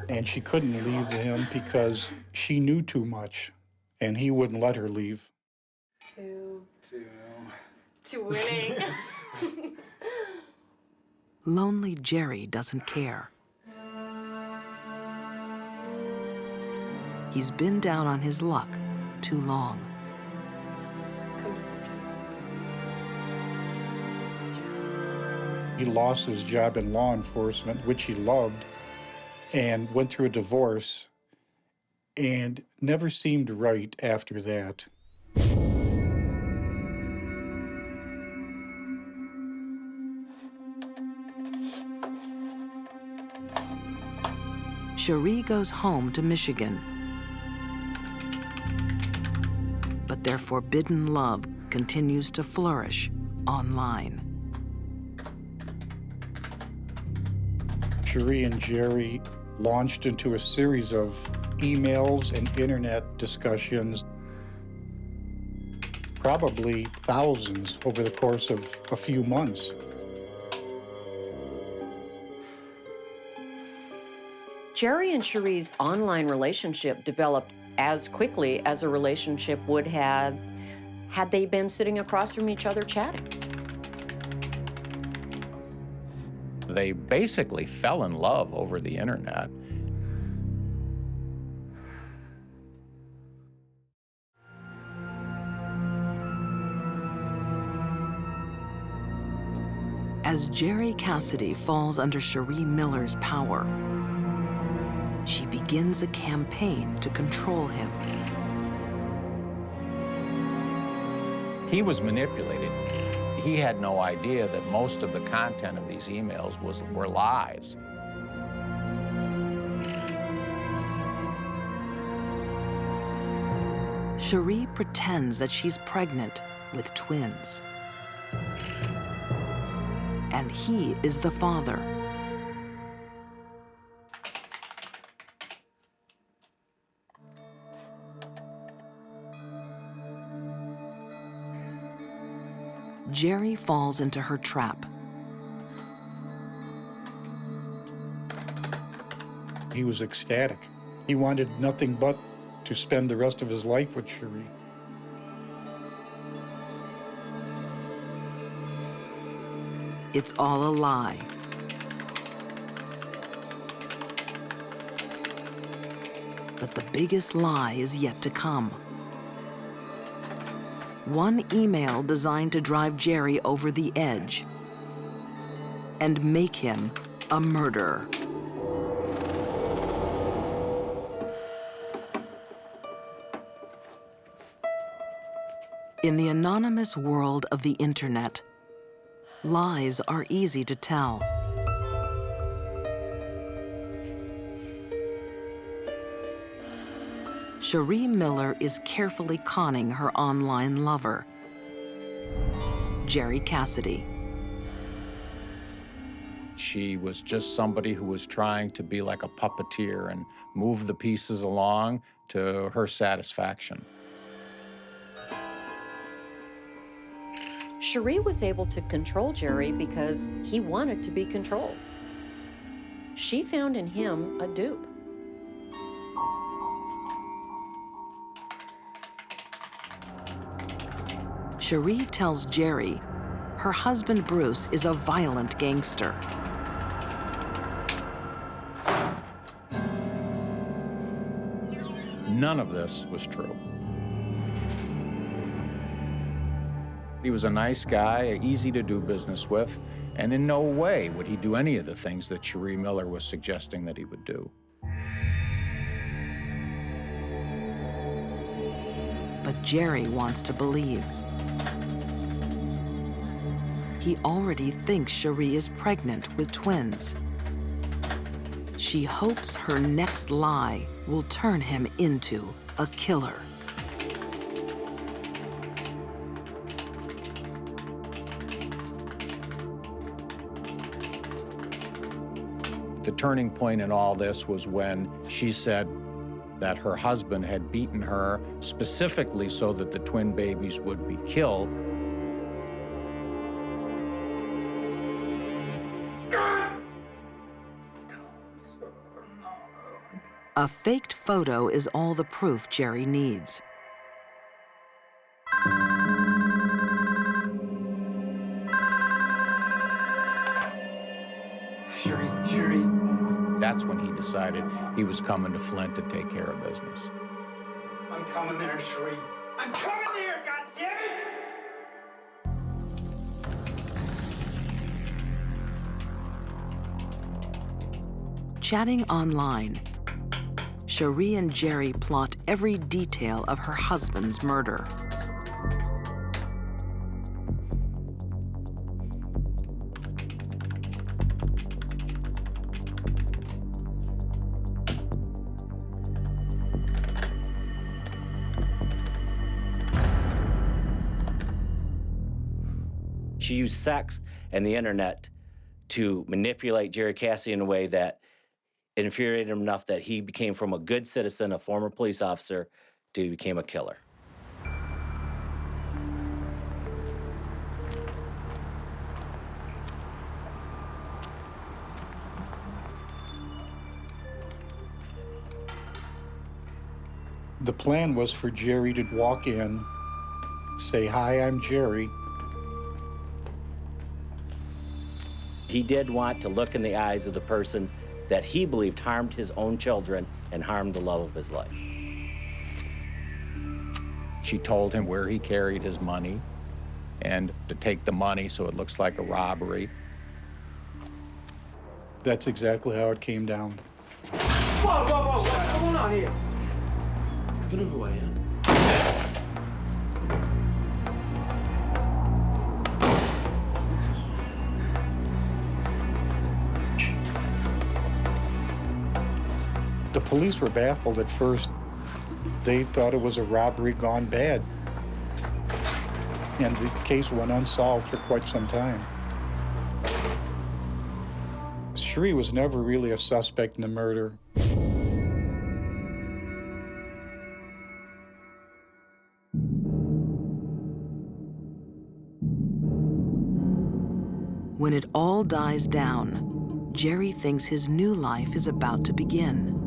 And she couldn't leave him because she knew too much, and he wouldn't let her leave. Two winning. Lonely Jerry doesn't care. He's been down on his luck too long. He lost his job in law enforcement, which he loved, and went through a divorce and never seemed right after that. Cherie goes home to Michigan. But their forbidden love continues to flourish online. Cherie and Jerry launched into a series of emails and internet discussions, probably thousands over the course of a few months. Jerry and Cherie's online relationship developed as quickly as a relationship would have had they been sitting across from each other chatting. They basically fell in love over the internet. As Jerry Cassidy falls under Cherie Miller's power, she begins a campaign to control him. He was manipulated. He had no idea that most of the content of these emails were lies. Cherie pretends that she's pregnant with twins. And he is the father. Jerry falls into her trap. He was ecstatic. He wanted nothing but to spend the rest of his life with Cherie. It's all a lie. But the biggest lie is yet to come. One email designed to drive Jerry over the edge and make him a murderer. In the anonymous world of the internet, lies are easy to tell. Cherie Miller is carefully conning her online lover, Jerry Cassidy. She was just somebody who was trying to be like a puppeteer and move the pieces along to her satisfaction. Cherie was able to control Jerry because he wanted to be controlled. She found in him a dupe. Cherie tells Jerry her husband Bruce is a violent gangster. None of this was true. He was a nice guy, easy to do business with, and in no way would he do any of the things that Cherie Miller was suggesting that he would do. But Jerry wants to believe. He already thinks Cherie is pregnant with twins. She hopes her next lie will turn him into a killer. The turning point in all this was when she said that her husband had beaten her specifically so that the twin babies would be killed. A faked photo is all the proof Jerry needs. Cherie. That's when he decided he was coming to Flint to take care of business. I'm coming there, Cherie. I'm coming there, goddammit! Chatting online, Cherie and Jerry plot every detail of her husband's murder. She used sex and the internet to manipulate Jerry Cassidy in a way that infuriated him enough that he became from a good citizen, a former police officer, to became a killer. The plan was for Jerry to walk in, say, "Hi, I'm Jerry." He did want to look in the eyes of the person that he believed harmed his own children and harmed the love of his life. She told him where he carried his money and to take the money so it looks like a robbery. That's exactly how it came down. Whoa, what's going on here? You know who I am? The police were baffled at first. They thought it was a robbery gone bad. And the case went unsolved for quite some time. Cherie was never really a suspect in the murder. When it all dies down, Jerry thinks his new life is about to begin.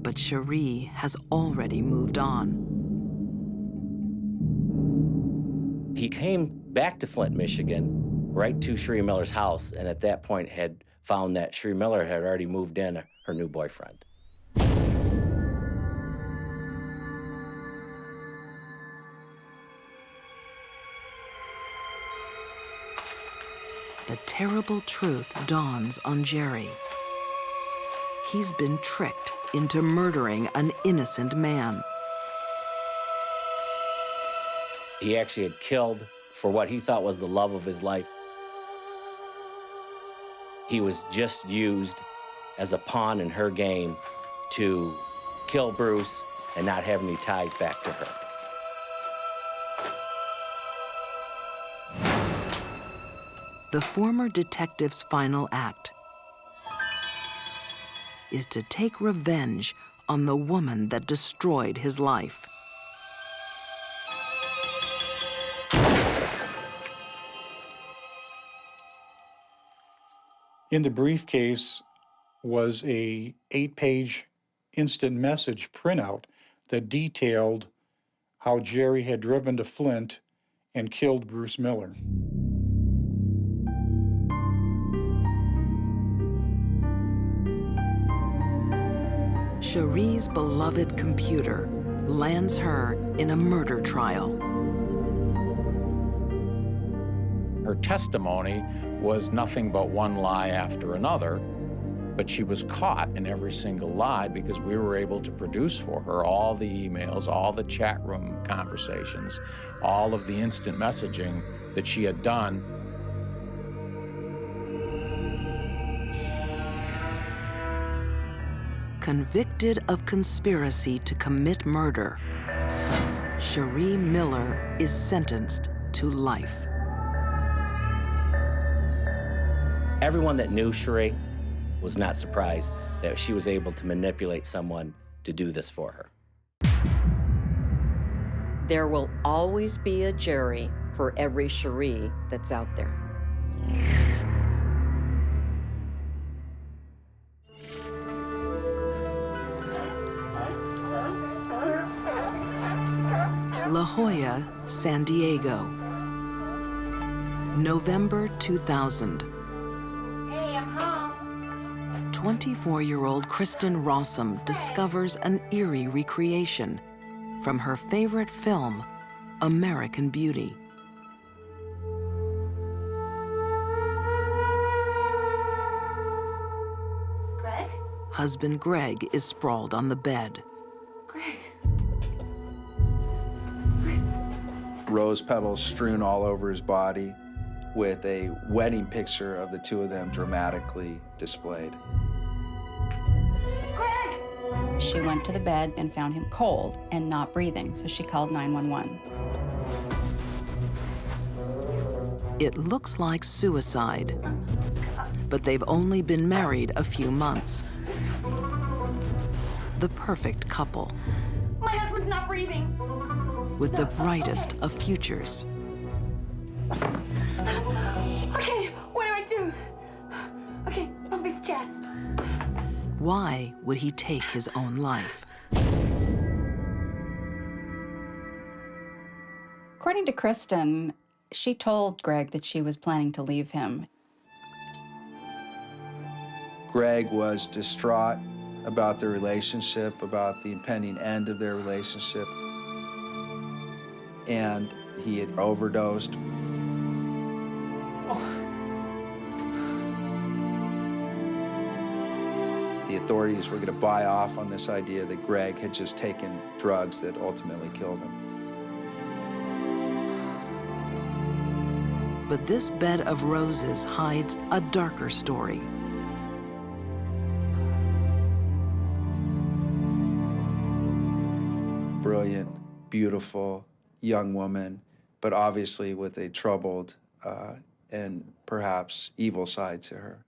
But Cherie has already moved on. He came back to Flint, Michigan, right to Cherie Miller's house, and at that point had found that Cherie Miller had already moved in her new boyfriend. The terrible truth dawns on Jerry. He's been tricked into murdering an innocent man. He actually had killed for what he thought was the love of his life. He was just used as a pawn in her game to kill Bruce and not have any ties back to her. The former detective's final act is to take revenge on the woman that destroyed his life. In the briefcase was a 8-page instant message printout that detailed how Jerry had driven to Flint and killed Bruce Miller. Cherie's beloved computer lands her in a murder trial. Her testimony was nothing but one lie after another, but she was caught in every single lie because we were able to produce for her all the emails, all the chat room conversations, all of the instant messaging that she had done. Convicted of conspiracy to commit murder, Cherie Miller is sentenced to life. Everyone that knew Cherie was not surprised that she was able to manipulate someone to do this for her. There will always be a Jerry for every Cherie that's out there. La Jolla, San Diego, November 2000. Hey, I'm home. 24-year-old Kristen Rossum discovers an eerie recreation from her favorite film, American Beauty. Greg? Husband Greg is sprawled on the bed. Greg. Rose petals strewn all over his body with a wedding picture of the two of them dramatically displayed. She went to the bed and found him cold and not breathing, so she called 911. It looks like suicide, but they've only been married a few months. The perfect couple, My husband's not breathing. with the brightest of futures. Okay, what do I do? Okay, bump his chest. Why would he take his own life? According to Kristen, she told Greg that she was planning to leave him. Greg was distraught about their relationship, about the impending end of their relationship, and he had overdosed. The authorities were going to buy off on this idea that Greg had just taken drugs that ultimately killed him. But this bed of roses hides a darker story. Brilliant, beautiful, young woman, but obviously with a troubled and perhaps evil side to her.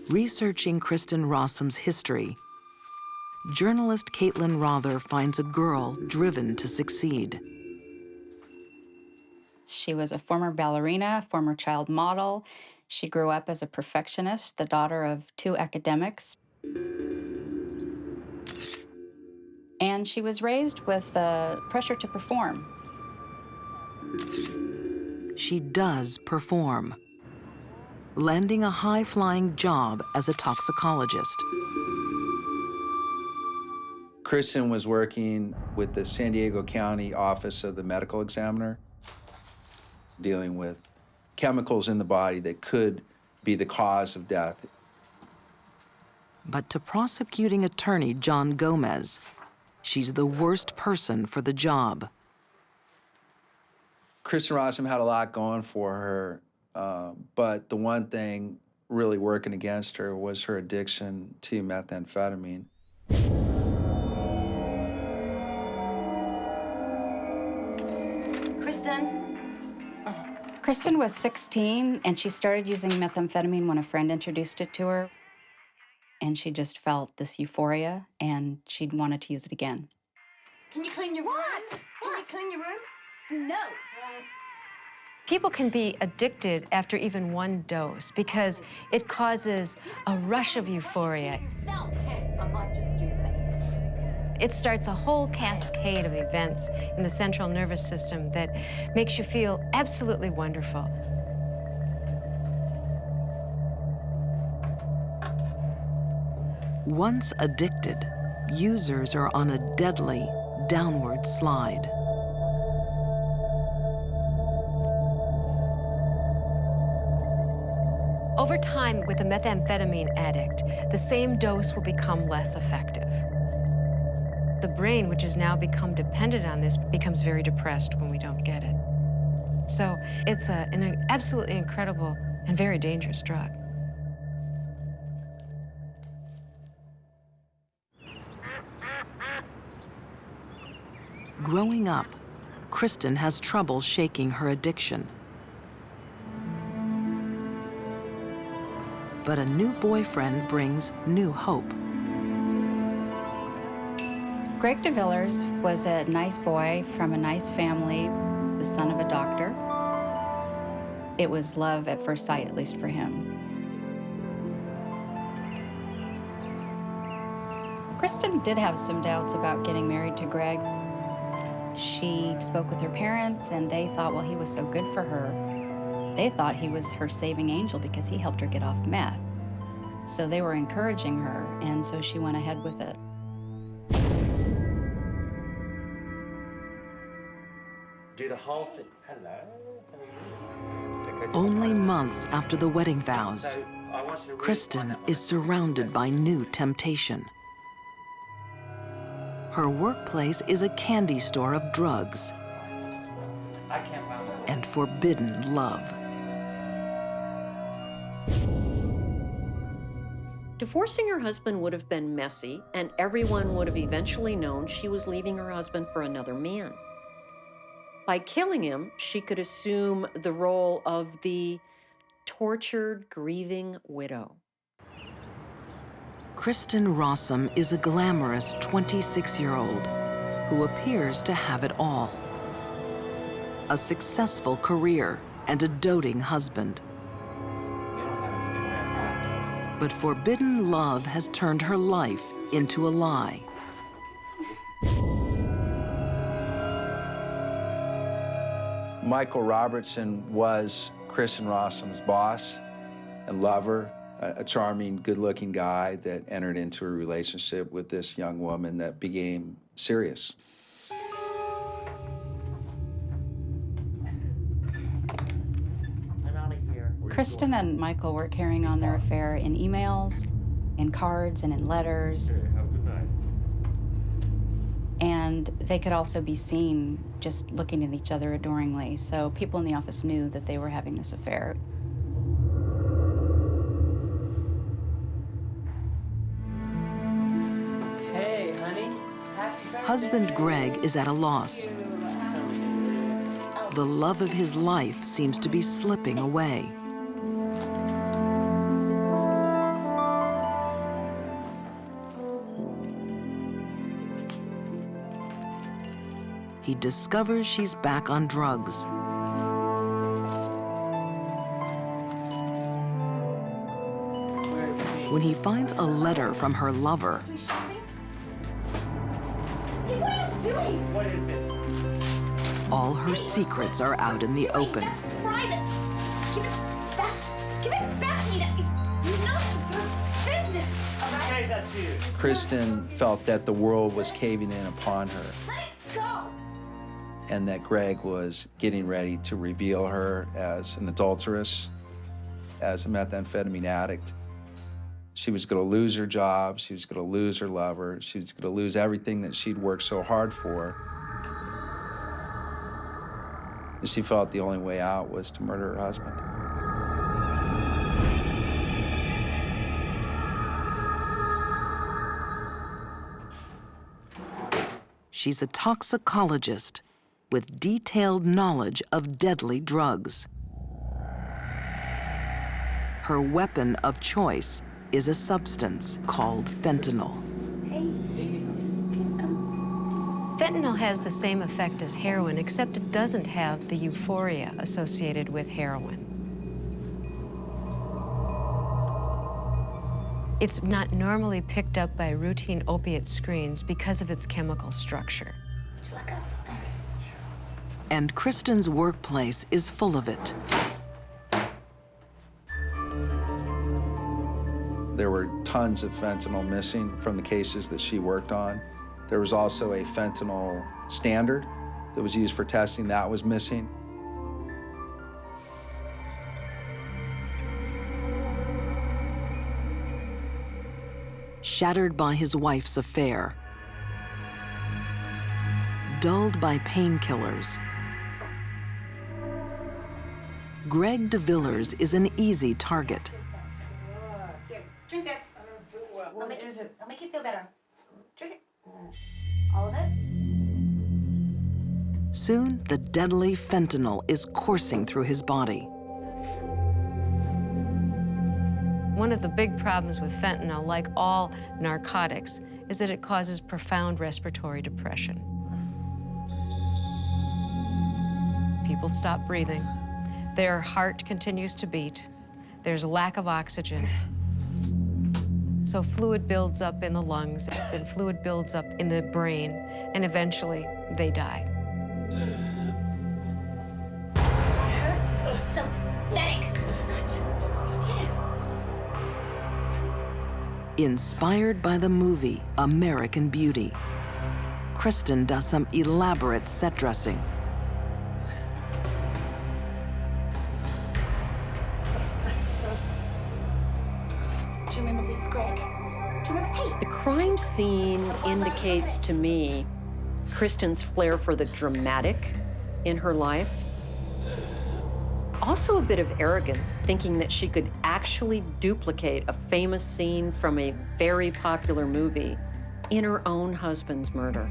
Researching Kristen Rossum's history, journalist Caitlin Rother finds a girl driven to succeed. She was a former ballerina, former child model. She grew up as a perfectionist, the daughter of 2 academics. And she was raised with the pressure to perform. She does perform, landing a high-flying job as a toxicologist. Kristen was working with the San Diego County Office of the Medical Examiner, dealing with chemicals in the body that could be the cause of death. But to prosecuting attorney John Gomez, she's the worst person for the job. Kristen Rossum had a lot going for her, but the one thing really working against her was her addiction to methamphetamine. Kristen was 16, and she started using methamphetamine when a friend introduced it to her. And she just felt this euphoria, and she'd wanted to use it again. Can you clean your room? Can you clean your room? No. People can be addicted after even one dose because it causes a rush of euphoria. I might just do that. It starts a whole cascade of events in the central nervous system that makes you feel absolutely wonderful. Once addicted, users are on a deadly downward slide. Over time, with a methamphetamine addict, the same dose will become less effective. The brain, which has now become dependent on this, becomes very depressed when we don't get it. So it's an absolutely incredible and very dangerous drug. Growing up, Kristen has trouble shaking her addiction. But a new boyfriend brings new hope. Greg DeVillers was a nice boy from a nice family, the son of a doctor. It was love at first sight, at least for him. Kristen did have some doubts about getting married to Greg. She spoke with her parents, and they thought, well, he was so good for her. They thought he was her saving angel because he helped her get off meth. So they were encouraging her, and so she went ahead with it. Do the whole thing. Hello. Only months after the wedding vows, Kristen is surrounded by new temptation. Her workplace is a candy store of drugs and forbidden love. Divorcing her husband would have been messy, and everyone would have eventually known she was leaving her husband for another man. By killing him, she could assume the role of the tortured, grieving widow. Kristen Rossum is a glamorous 26-year-old who appears to have it all. A successful career and a doting husband. But forbidden love has turned her life into a lie. Michael Robertson was Kristen Rossum's boss and lover, a charming, good-looking guy that entered into a relationship with this young woman that became serious. Kristen and Michael were carrying on their affair in emails, in cards, and in letters. Have a good night. And they could also be seen just looking at each other adoringly. So people in the office knew that they were having this affair. Hey, honey. Happy birthday. Husband Greg is at a loss. The love of his life seems to be slipping away. He discovers she's back on drugs. When he finds a letter from her lover, Hey, what are you doing? What is this? all her secrets are out in the open. That's private. Give it back. Give it back to me. That is none of your business. All right? Guys, that's you. Kristen felt that the world was caving in upon her Let it go. and that Greg was getting ready to reveal her as an adulteress, as a methamphetamine addict. She was going to lose her job, she was going to lose her lover, she was going to lose everything that she'd worked so hard for. And she felt the only way out was to murder her husband. She's a toxicologist with detailed knowledge of deadly drugs. Her weapon of choice is a substance called fentanyl. Fentanyl has the same effect as heroin, except it doesn't have the euphoria associated with heroin. It's not normally picked up by routine opiate screens because of its chemical structure. And Kristen's workplace is full of it. There were tons of fentanyl missing from the cases that she worked on. There was also a fentanyl standard that was used for testing that was missing. Shattered by his wife's affair, dulled by painkillers, Greg DeVillers is an easy target. Here, drink this. What is it? It'll make you feel better. Drink it. All of it? Soon, the deadly fentanyl is coursing through his body. One of the big problems with fentanyl, like all narcotics, is that it causes profound respiratory depression. People stop breathing. Their heart continues to beat. There's a lack of oxygen. So fluid builds up in the lungs, and fluid builds up in the brain, and eventually they die. So pathetic. Inspired by the movie American Beauty, Kristen does some elaborate set dressing. Do you remember this, Greg? Do you remember? Hey! The crime scene indicates to me Kristen's flair for the dramatic in her life. Also a bit of arrogance, thinking that she could actually duplicate a famous scene from a very popular movie in her own husband's murder.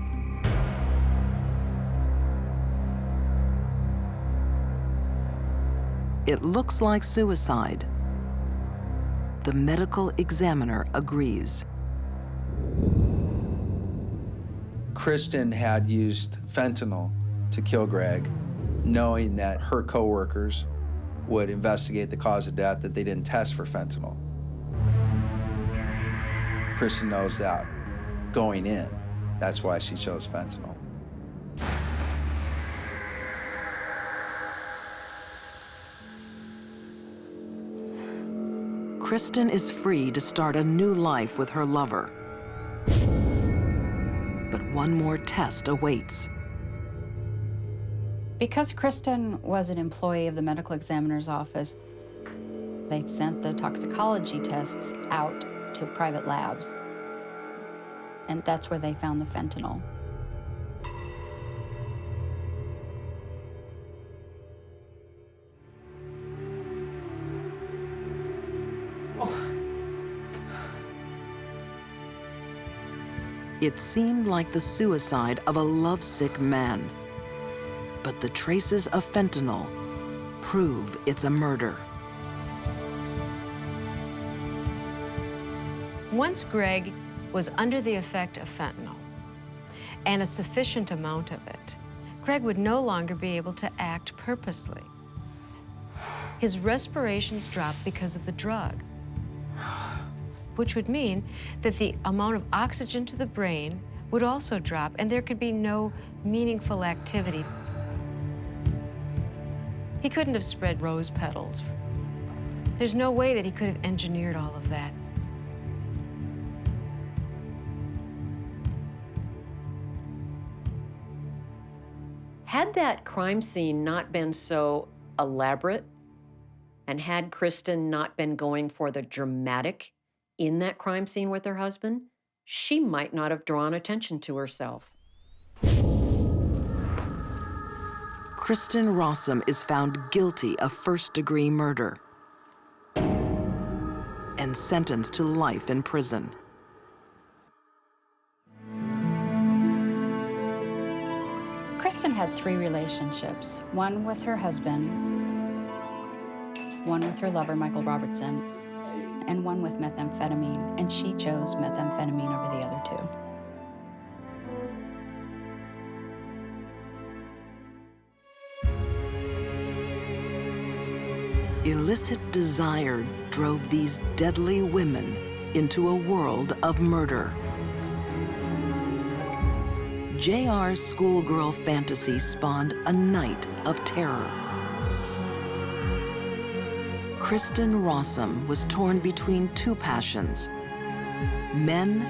It looks like suicide. The medical examiner agrees. Kristen had used fentanyl to kill Greg, knowing that her coworkers would investigate the cause of death, that they didn't test for fentanyl. Kristen knows that going in. That's why she chose fentanyl. Kristen is free to start a new life with her lover. But one more test awaits. Because Kristen was an employee of the medical examiner's office, they sent the toxicology tests out to private labs. And that's where they found the fentanyl. It seemed like the suicide of a lovesick man. But the traces of fentanyl prove it's a murder. Once Greg was under the effect of fentanyl, and a sufficient amount of it, Greg would no longer be able to act purposely. His respirations dropped because of the drug, which would mean that the amount of oxygen to the brain would also drop, and there could be no meaningful activity. He couldn't have spread rose petals. There's no way that he could have engineered all of that. Had that crime scene not been so elaborate, and had Kristen not been going for the dramatic in that crime scene with her husband, she might not have drawn attention to herself. Kristen Rossum is found guilty of first-degree murder and sentenced to life in prison. Kristen had 3 relationships, one with her husband, one with her lover, Michael Robertson, and one with methamphetamine, and she chose methamphetamine over the other 2. Illicit desire drove these deadly women into a world of murder. JR's schoolgirl fantasy spawned a night of terror. Kristen Rossum was torn between 2 passions, men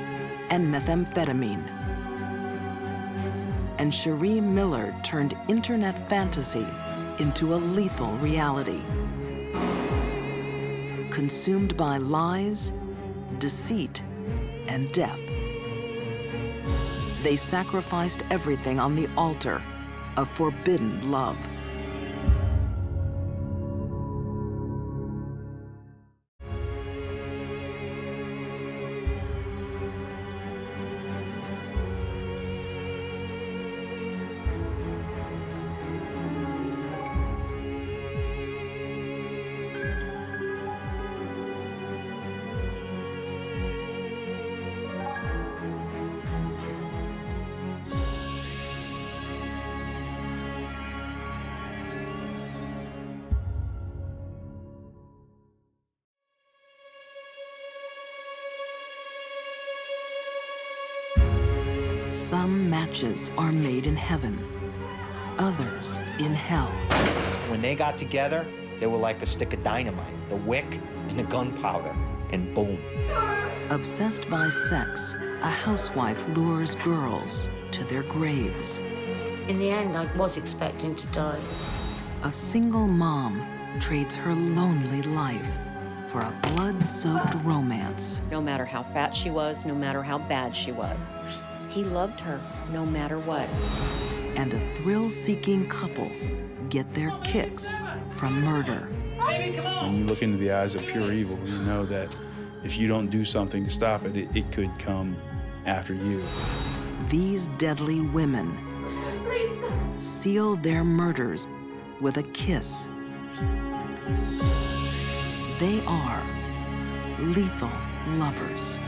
and methamphetamine. And Cherie Miller turned internet fantasy into a lethal reality. Consumed by lies, deceit, and death. They sacrificed everything on the altar of forbidden love. Some matches are made in heaven, others in hell. When they got together, they were like a stick of dynamite, the wick and the gunpowder, and boom. Obsessed by sex, a housewife lures girls to their graves. In the end, I was expecting to die. A single mom trades her lonely life for a blood-soaked romance. No matter how fat she was, no matter how bad she was, he loved her no matter what. And a thrill-seeking couple get their kicks from murder. When you look into the eyes of pure evil, you know that if you don't do something to stop it, it could come after you. These deadly women seal their murders with a kiss. They are lethal lovers.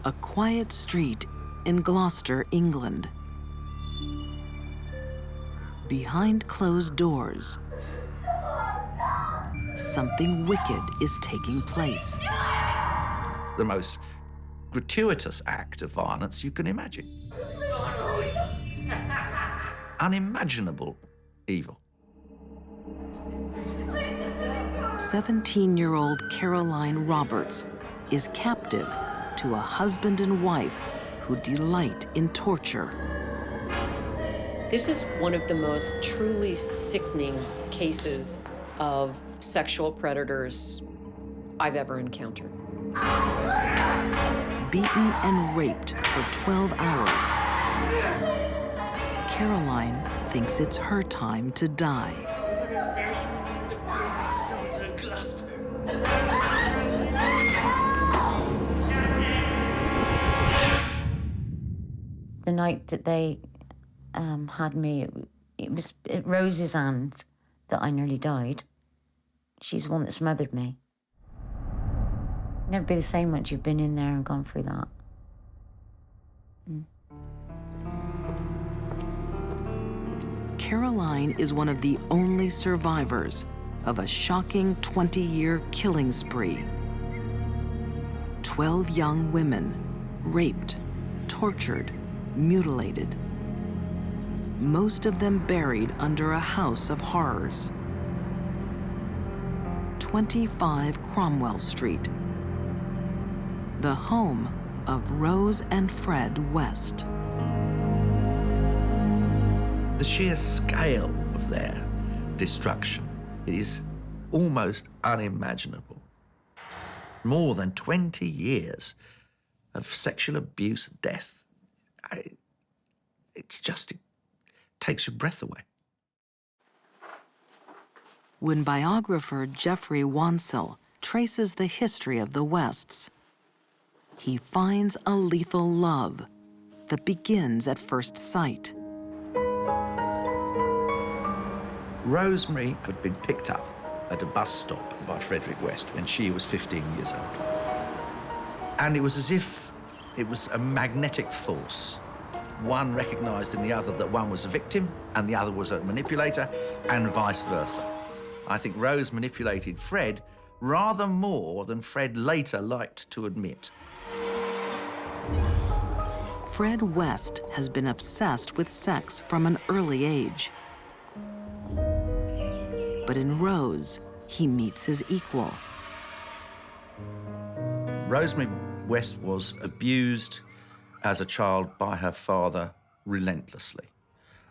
A quiet street in Gloucester, England. Behind closed doors, something wicked is taking place. The most gratuitous act of violence you can imagine. Unimaginable evil. 17-year-old Caroline Roberts is captive to a husband and wife who delight in torture. This is one of the most truly sickening cases of sexual predators I've ever encountered. Beaten and raped for 12 hours, Caroline thinks it's her time to die. The night that they had me, it was at Rose's hand that I nearly died. She's the one that smothered me. Never be the same once you've been in there and gone through that. Caroline is one of the only survivors of a shocking 20-year killing spree. 12 young women raped, tortured, mutilated. Most of them buried under a house of horrors. 25 Cromwell Street, the home of Rose and Fred West. The sheer scale of their destruction, it is almost unimaginable. More than 20 years of sexual abuse, death. It takes your breath away. When biographer Jeffrey Wansell traces the history of the Wests, he finds a lethal love that begins at first sight. Rosemary had been picked up at a bus stop by Frederick West when she was 15 years old. And it was as if it was a magnetic force. One recognized in the other that one was a victim and the other was a manipulator, and vice versa. I think Rose manipulated Fred rather more than Fred later liked to admit. Fred West has been obsessed with sex from an early age. But in Rose, he meets his equal. Rosemary West was abused as a child by her father relentlessly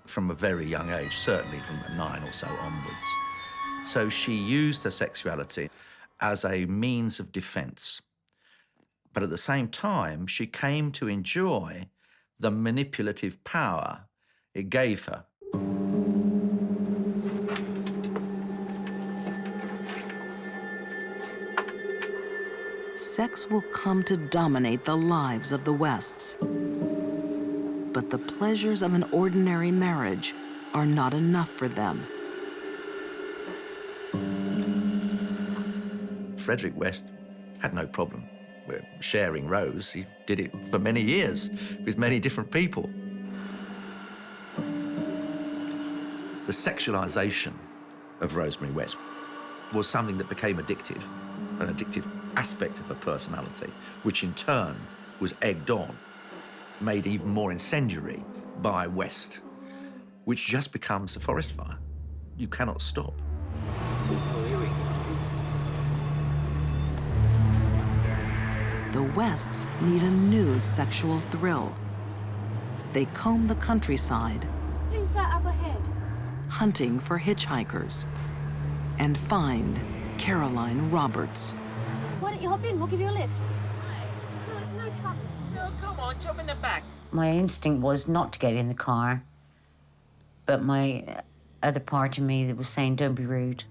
from a very young age, certainly from 9 or so onwards. So she used her sexuality as a means of defense. But at the same time, she came to enjoy the manipulative power it gave her. Sex will come to dominate the lives of the Wests. But the pleasures of an ordinary marriage are not enough for them. Frederick West had no problem with sharing Rose. He did it for many years with many different people. The sexualization of Rosemary West was something that became addictive, an addictive aspect of her personality, which in turn was egged on, made even more incendiary by West, which just becomes a forest fire. You cannot stop. The Wests need a new sexual thrill. They comb the countryside, Who's that up ahead? hunting for hitchhikers, and find Caroline Roberts. Why don't you hop in? We'll give you a lift. No, come on, jump in the back. My instinct was not to get in the car, but my other part of me that was saying, don't be rude.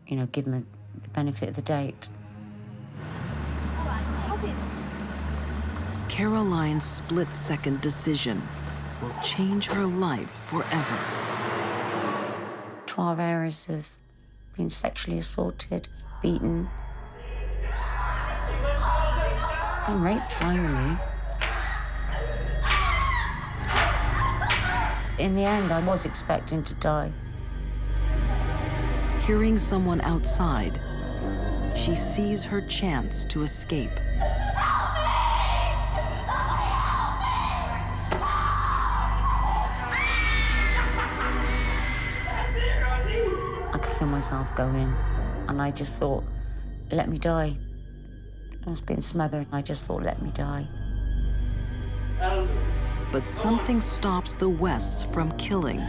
You know, give them the benefit of the doubt. Caroline's split-second decision will change her life forever. 12 hours of being sexually assaulted, beaten, and raped, finally. In the end, I was expecting to die. Hearing someone outside, she sees her chance to escape. I could feel myself going, and I just thought, let me die. I was being smothered, and I just thought, let me die. But something stops the Wests from killing.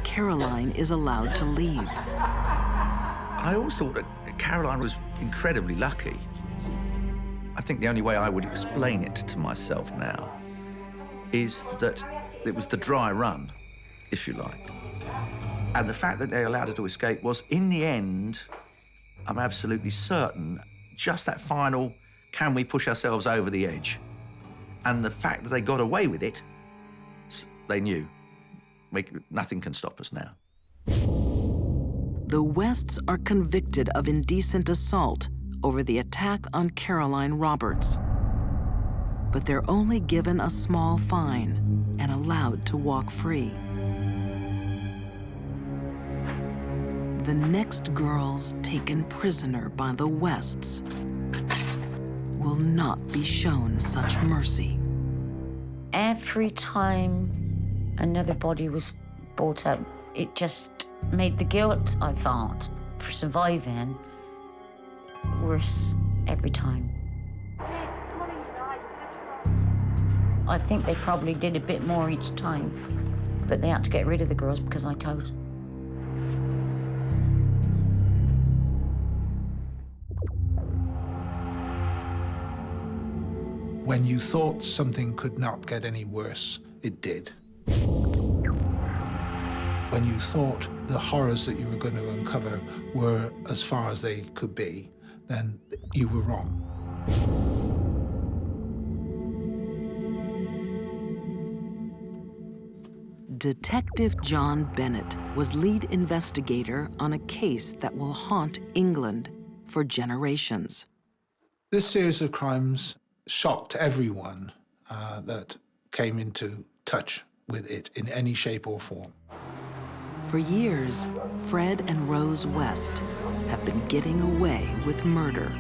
Caroline is allowed to leave. I always thought that Caroline was incredibly lucky. I think the only way I would explain it to myself now is that it was the dry run, if you like. And the fact that they allowed her to escape was, in the end, I'm absolutely certain, just that final, can we push ourselves over the edge? And the fact that they got away with it, they knew, nothing can stop us now. The Wests are convicted of indecent assault over the attack on Caroline Roberts. But they're only given a small fine and allowed to walk free. The next girls taken prisoner by the Wests will not be shown such mercy. Every time another body was brought up, it just made the guilt I felt for surviving worse every time. I think they probably did a bit more each time, but they had to get rid of the girls because I told. When you thought something could not get any worse, it did. When you thought the horrors that you were going to uncover were as far as they could be, then you were wrong. Detective John Bennett was lead investigator on a case that will haunt England for generations. This series of crimes shocked everyone that came into touch with it in any shape or form. For years, Fred and Rose West have been getting away with murder.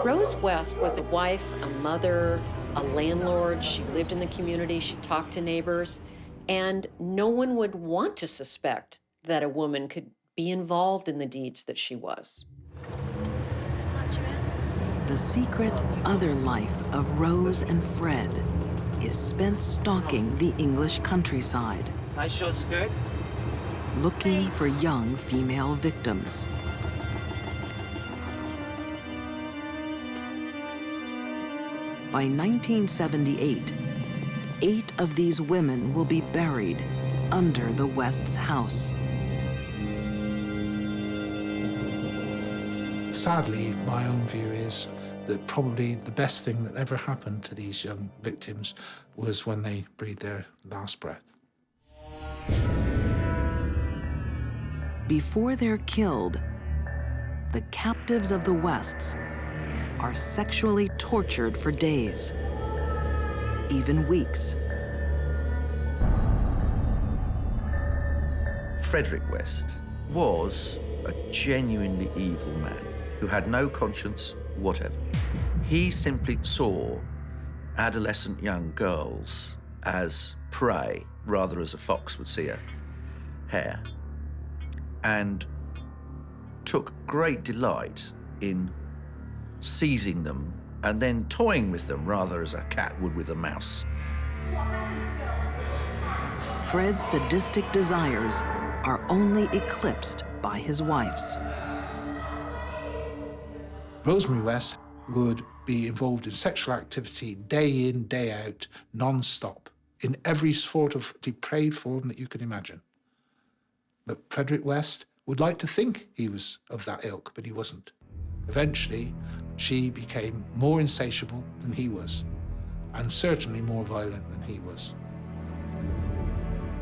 Rose West was a wife, a mother, a landlord. She lived in the community. She talked to neighbors. And no one would want to suspect that a woman could be involved in the deeds that she was. The secret other life of Rose and Fred is spent stalking the English countryside, Nice short skirt. looking for young female victims. By 1978, 8 of these women will be buried under the West's house. Sadly, my own view is that probably the best thing that ever happened to these young victims was when they breathed their last breath. Before they're killed, the captives of the Wests are sexually tortured for days, even weeks. Frederick West was a genuinely evil man who had no conscience whatever. He simply saw adolescent young girls as prey, rather as a fox would see a hare, and took great delight in seizing them and then toying with them, rather as a cat would with a mouse. Fred's sadistic desires are only eclipsed by his wife's. Rosemary West would be involved in sexual activity day in, day out, non-stop, in every sort of depraved form that you can imagine. But Frederick West would like to think he was of that ilk, but he wasn't. Eventually, she became more insatiable than he was, and certainly more violent than he was.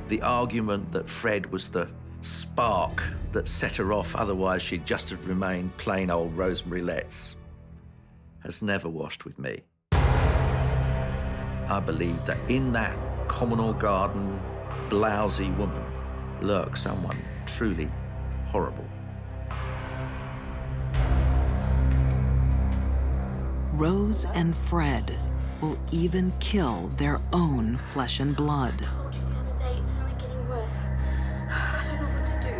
The argument that Fred was the spark that set her off, otherwise she'd just have remained plain old Rosemary Letts, has never washed with me. I believe that in that communal garden, blousy woman lurks someone truly horrible. Rose and Fred will even kill their own flesh and blood. It's only getting worse. I don't know what to do.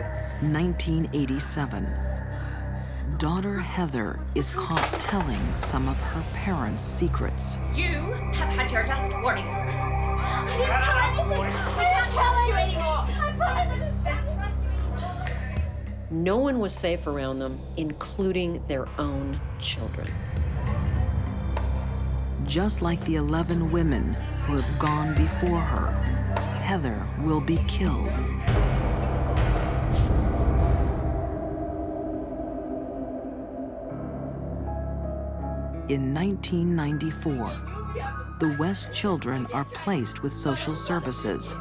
1987. Daughter Heather is caught telling some of her parents' secrets. You have had your last warning. I didn't tell anything. I can't trust you anymore. I promise I can't trust you anymore. No one was safe around them, including their own children. Just like the 11 women who have gone before her, Heather will be killed. In 1994, the West children are placed with social services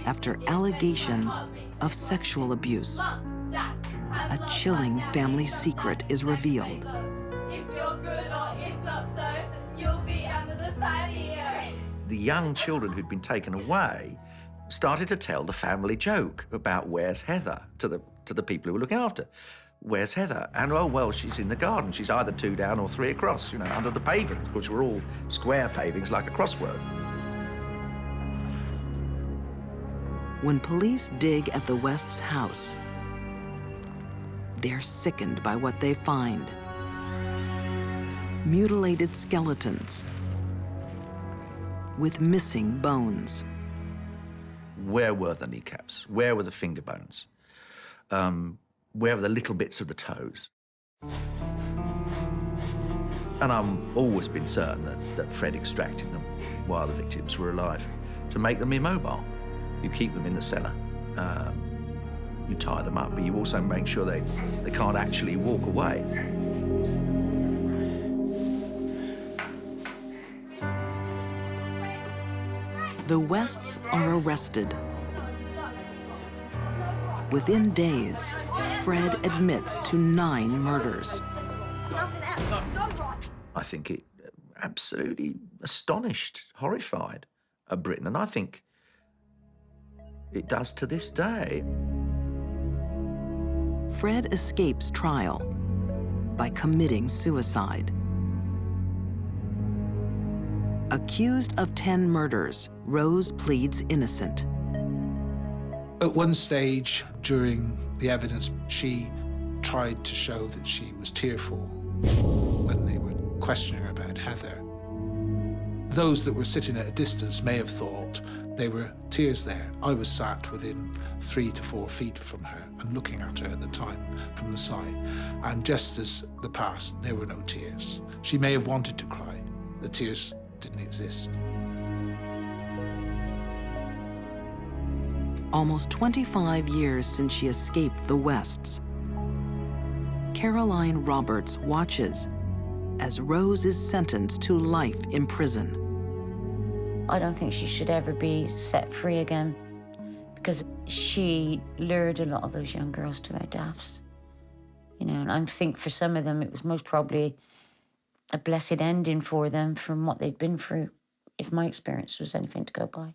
after allegations of sexual abuse. A chilling family secret is revealed. If you're good or if not so, you'll be under the patio. The young children who'd been taken away started to tell the family joke about where's Heather to the people who were looking after. Where's Heather? And, oh, well, she's in the garden. She's either 2 down or 3 across, you know, under the pavings, which were all square pavings like a crossword. When police dig at the West's house, they're sickened by what they find. Mutilated skeletons with missing bones. Where were the kneecaps? Where were the finger bones? Where were the little bits of the toes? And I've always been certain that Fred extracted them while the victims were alive to make them immobile. You keep them in the cellar, you tie them up, but you also make sure they can't actually walk away. The Wests are arrested. Within days, Fred admits to 9 murders. I think it absolutely astonished, horrified Britain, and I think it does to this day. Fred escapes trial by committing suicide. A Accused of 10 murders, Rose pleads innocent. At one stage during the evidence, she tried to show that she was tearful when they were questioning her about Heather. Those that were sitting at a distance may have thought there were tears there. I was sat within 3 to 4 feet from her and looking at her at the time from the side. And just as the past, there were no tears. She may have wanted to cry. The tears didn't exist. Almost 25 years since she escaped the Wests, Caroline Roberts watches as Rose is sentenced to life in prison. I don't think she should ever be set free again because she lured a lot of those young girls to their deaths. You know, and I think for some of them it was most probably a blessed ending for them from what they'd been through, if my experience was anything to go by.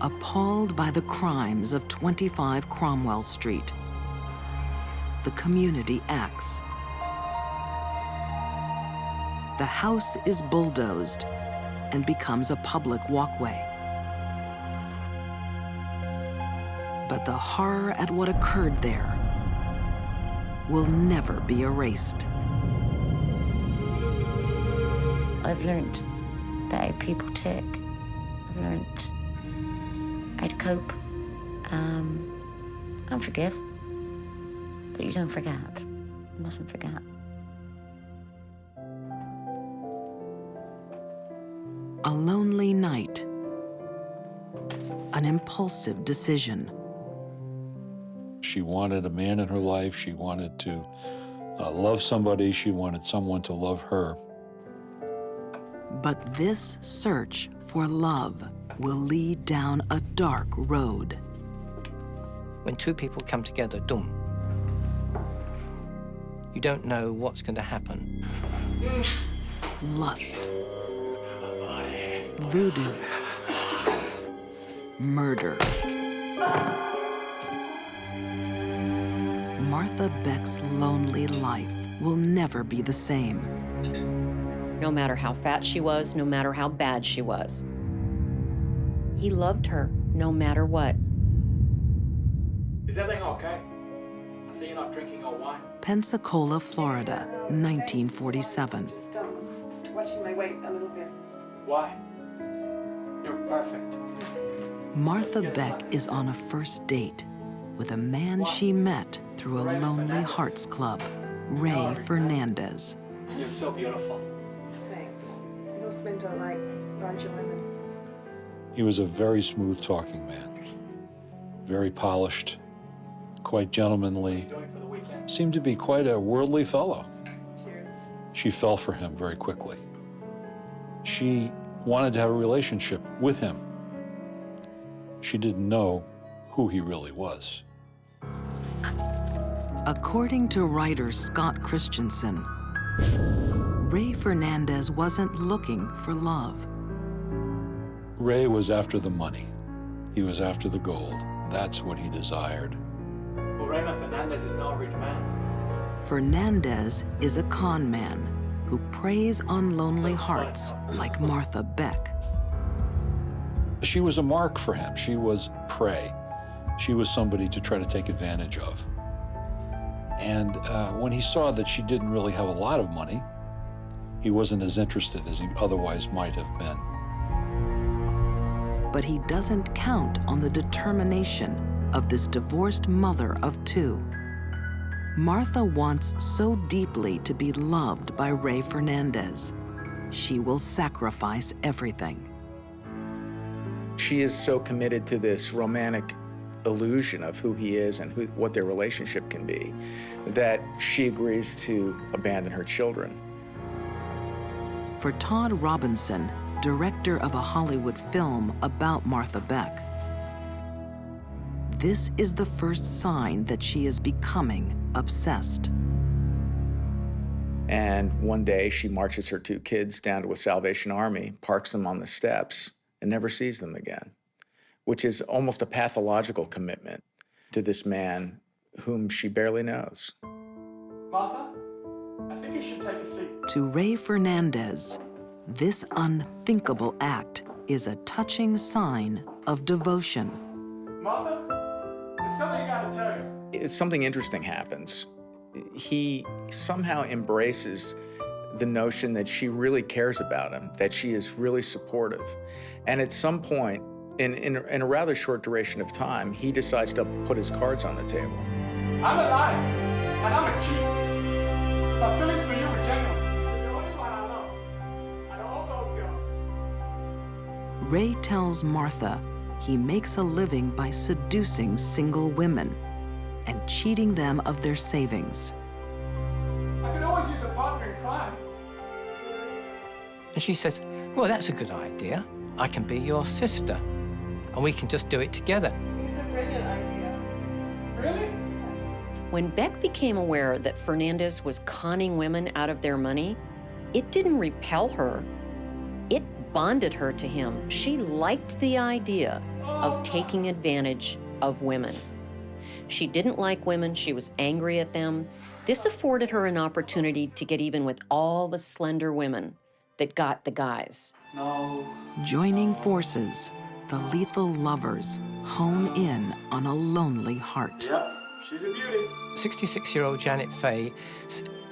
Appalled by the crimes of 25 Cromwell Street, the community acts. The house is bulldozed and becomes a public walkway. But the horror at what occurred there will never be erased. I've learned about how people tick. I've learned how to cope. And forgive. But you don't forget. You mustn't forget. A lonely night. An impulsive decision. She wanted a man in her life. She wanted to love somebody. She wanted someone to love her. But this search for love will lead down a dark road. When two people come together, you don't know what's going to happen. Lust. Voodoo. Murder. Martha Beck's lonely life will never be the same. No matter how fat she was, no matter how bad she was. He loved her no matter what. Is everything okay? I see you're not drinking or wine. Pensacola, Florida, 1947. Just watching my weight a little bit. Why? You're perfect. Martha Beck is on a first date with a man she met through a Lonely Hearts Club, Ray Fernandez. You're so beautiful. Thanks. Most men don't like larger women. He was a very smooth-talking man, very polished, quite gentlemanly, seemed to be quite a worldly fellow. Cheers. She fell for him very quickly. She wanted to have a relationship with him. She didn't know who he really was. According to writer Scott Christensen, Ray Fernandez wasn't looking for love. Ray was after the money. He was after the gold. That's what he desired. Well, Raymond Fernandez is not a rich man. Fernandez is a con man who preys on lonely hearts like Martha Beck. She was a mark for him. She was prey. She was somebody to try to take advantage of. And when he saw that she didn't really have a lot of money, he wasn't as interested as he otherwise might have been. But he doesn't count on the determination of this divorced mother of two. Martha wants so deeply to be loved by Ray Fernandez, she will sacrifice everything. She is so committed to this romantic illusion of who he is and what their relationship can be, that she agrees to abandon her children. For Todd Robinson, director of a Hollywood film about Martha Beck, this is the first sign that she is becoming obsessed. And one day she marches her two kids down to a Salvation Army, parks them on the steps, and never sees them again, which is almost a pathological commitment to this man whom she barely knows. Martha, I think think you should take a seat. To Ray Fernandez, this unthinkable act is a touching sign of devotion. Martha, there's something I gotta tell you. Something interesting happens. He somehow embraces the notion that she really cares about him, that she is really supportive. And at some point, in a rather short duration of time, he decides to put his cards on the table. I'm alive, and I'm a cheat. My feelings for you were genuine. You're the only one I love. Out of all those girls. Ray tells Martha he makes a living by seducing single women and cheating them of their savings. I could always use a partner in crime. And she says, well, that's a good idea. I can be your sister, and we can just do it together. It's a brilliant idea. Really? When Beck became aware that Fernandez was conning women out of their money, it didn't repel her. It bonded her to him. She liked the idea of taking advantage of women. She didn't like women. She was angry at them. This afforded her an opportunity to get even with all the slender women that got the guys. No. Joining forces, the lethal lovers hone in on a lonely heart. Yep, she's a beauty. 66-year-old Janet Faye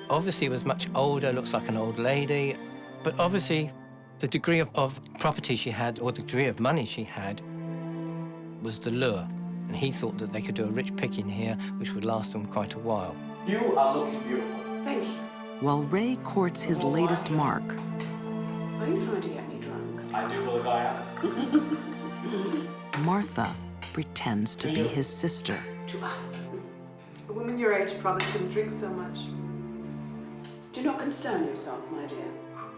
obviously was much older, looks like an old lady, but obviously the degree of property she had, or the degree of money she had, was the lure. And he thought that they could do a rich picking here, which would last them quite a while. You are looking beautiful. Thank you. While Ray courts his latest mark, Are you trying to get me drunk? I do believe I am. Martha pretends to be his sister. To us. A woman your age probably shouldn't drink so much. Do not concern yourself, my dear.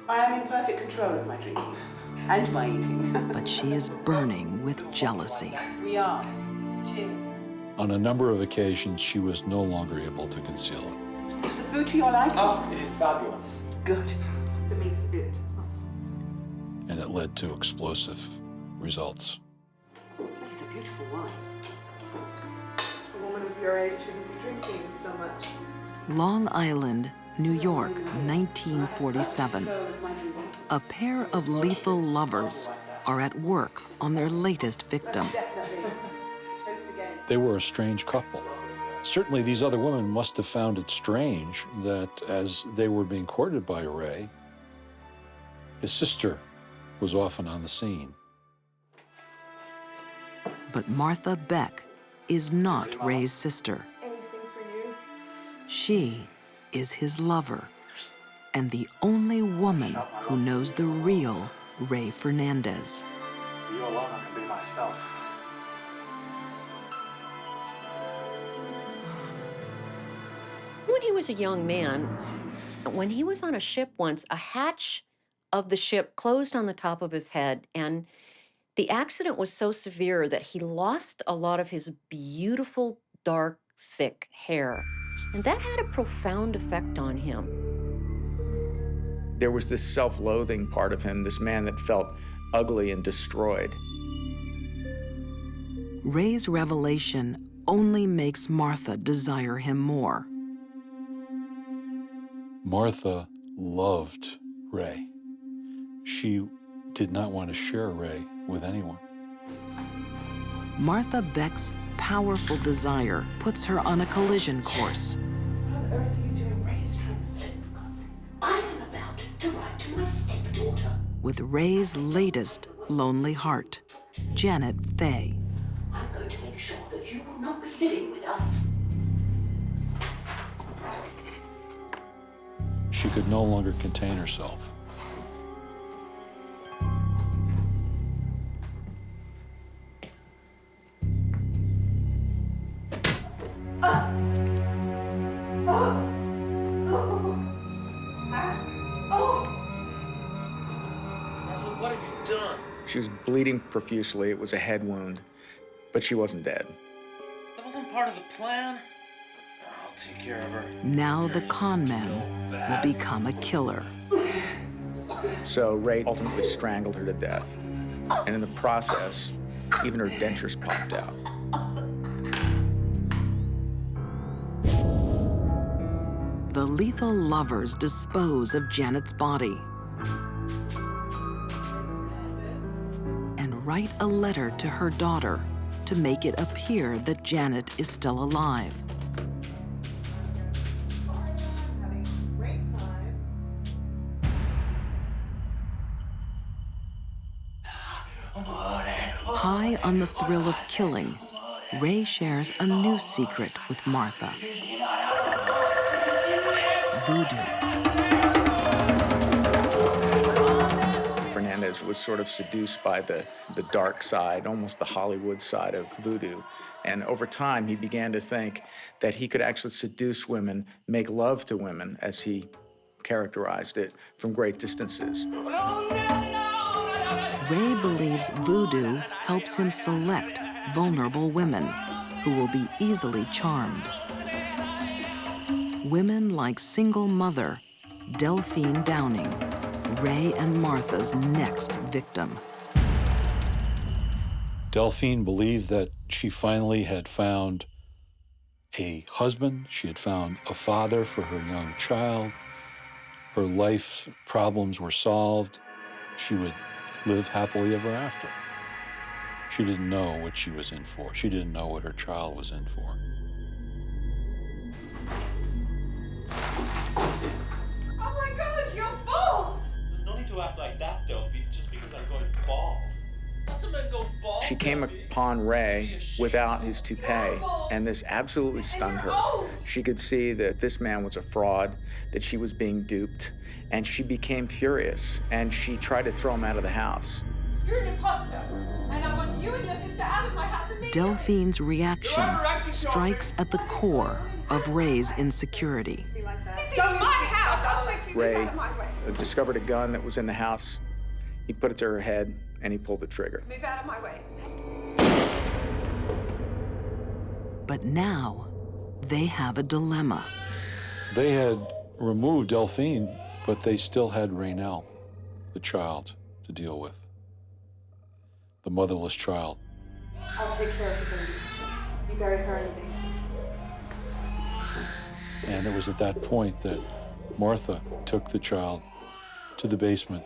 I am in perfect control of my drinking and my eating. But she is burning with jealousy. We are. Cheers. On a number of occasions, she was no longer able to conceal it. Is the food to your liking? Oh, it is fabulous. Good. The meat's a bit. And it led to explosive results. It is a beautiful wine. A woman of your age shouldn't be drinking so much. Long Island, New York, 1947. A pair of lethal lovers are at work on their latest victim. They were a strange couple. Certainly, these other women must have found it strange that as they were being courted by Ray, his sister was often on the scene. But Martha Beck is not Ray's sister. Anything for you? She is his lover, and the only woman who knows the real Ray Fernandez. For you alone, I can be myself. When he was a young man, when he was on a ship once, a hatch of the ship closed on the top of his head, and the accident was so severe that he lost a lot of his beautiful, dark, thick hair. And that had a profound effect on him. There was this self-loathing part of him, this man that felt ugly and destroyed. Ray's revelation only makes Martha desire him more. Martha loved Ray. She did not want to share Ray with anyone. Martha Beck's powerful desire puts her on a collision course. What on earth are you doing? Ray is trying to say, for God's sake. I am about to write to my stepdaughter. With Ray's latest lonely heart, Janet Faye. I'm going to make sure that you will not be living with us. She could no longer contain herself. What have you done? She was bleeding profusely. It was a head wound, but she wasn't dead. That wasn't part of the plan. I'll take care of her. Now the con man will become a killer. So Ray ultimately strangled her to death. And in the process, even her dentures popped out. The lethal lovers dispose of Janet's body and write a letter to her daughter to make it appear that Janet is still alive. High on the thrill of killing, Ray shares a new secret with Martha. Voodoo. Fernandez was sort of seduced by the dark side, almost the Hollywood side of voodoo. And over time, he began to think that he could actually seduce women, make love to women, as he characterized it, from great distances. Ray believes voodoo helps him select vulnerable women who will be easily charmed. Women like single mother Delphine Downing, Ray and Martha's next victim. Delphine believed that she finally had found a husband, she had found a father for her young child, her life's problems were solved, she would live happily ever after. She didn't know what she was in for. She didn't know what her child was in for. Oh my God, you're bald! There's no need to act like that, Delphine, just because I'm going bald. Lots of men go bald. She came upon Ray without his toupee, and this absolutely stunned her. She could see that this man was a fraud, that she was being duped, and she became furious, and she tried to throw him out of the house. You're an imposter, and I want you and your sister out of my house immediately. Delphine's reaction strikes at the core of Ray's insecurity. This is my house. I'll speak to you. Ray Move out of my way. discovered a gun that was in the house. He put it to her head, and he pulled the trigger. Move out of my way. But now, they have a dilemma. They had removed Delphine, but they still had Raynell, the child, to deal with. The motherless child. I'll take care of the baby. You bury her in the basement. And it was at that point that Martha took the child to the basement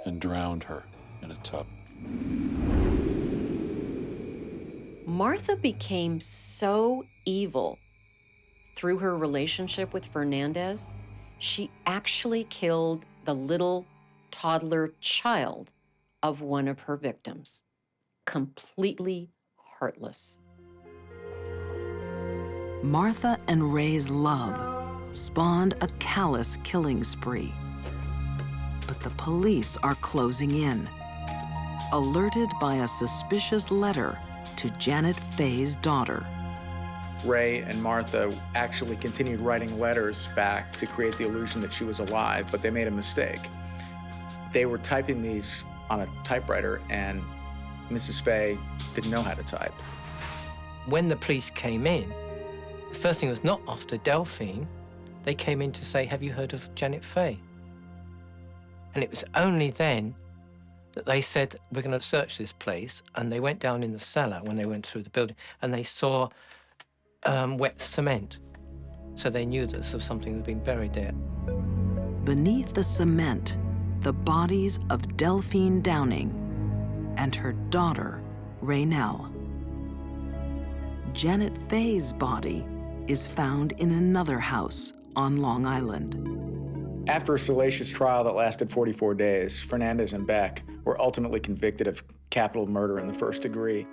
and drowned her in a tub. Martha became so evil through her relationship with Fernandez, she actually killed the little toddler child of one of her victims. Completely heartless. Martha and Ray's love spawned a callous killing spree. But the police are closing in, alerted by a suspicious letter to Janet Faye's daughter. Ray and Martha actually continued writing letters back to create the illusion that she was alive, but they made a mistake. They were typing these on a typewriter, and Mrs. Faye didn't know how to type. When the police came in, the first thing was not after Delphine. They came in to say, have you heard of Janet Faye? And it was only then that they said, we're going to search this place. And they went down in the cellar when they went through the building, and they saw wet cement. So they knew that something had been buried there. Beneath the cement, the bodies of Delphine Downing and her daughter, Raynell. Janet Faye's body is found in another house on Long Island. After a salacious trial that lasted 44 days, Fernandez and Beck were ultimately convicted of capital murder in the first degree.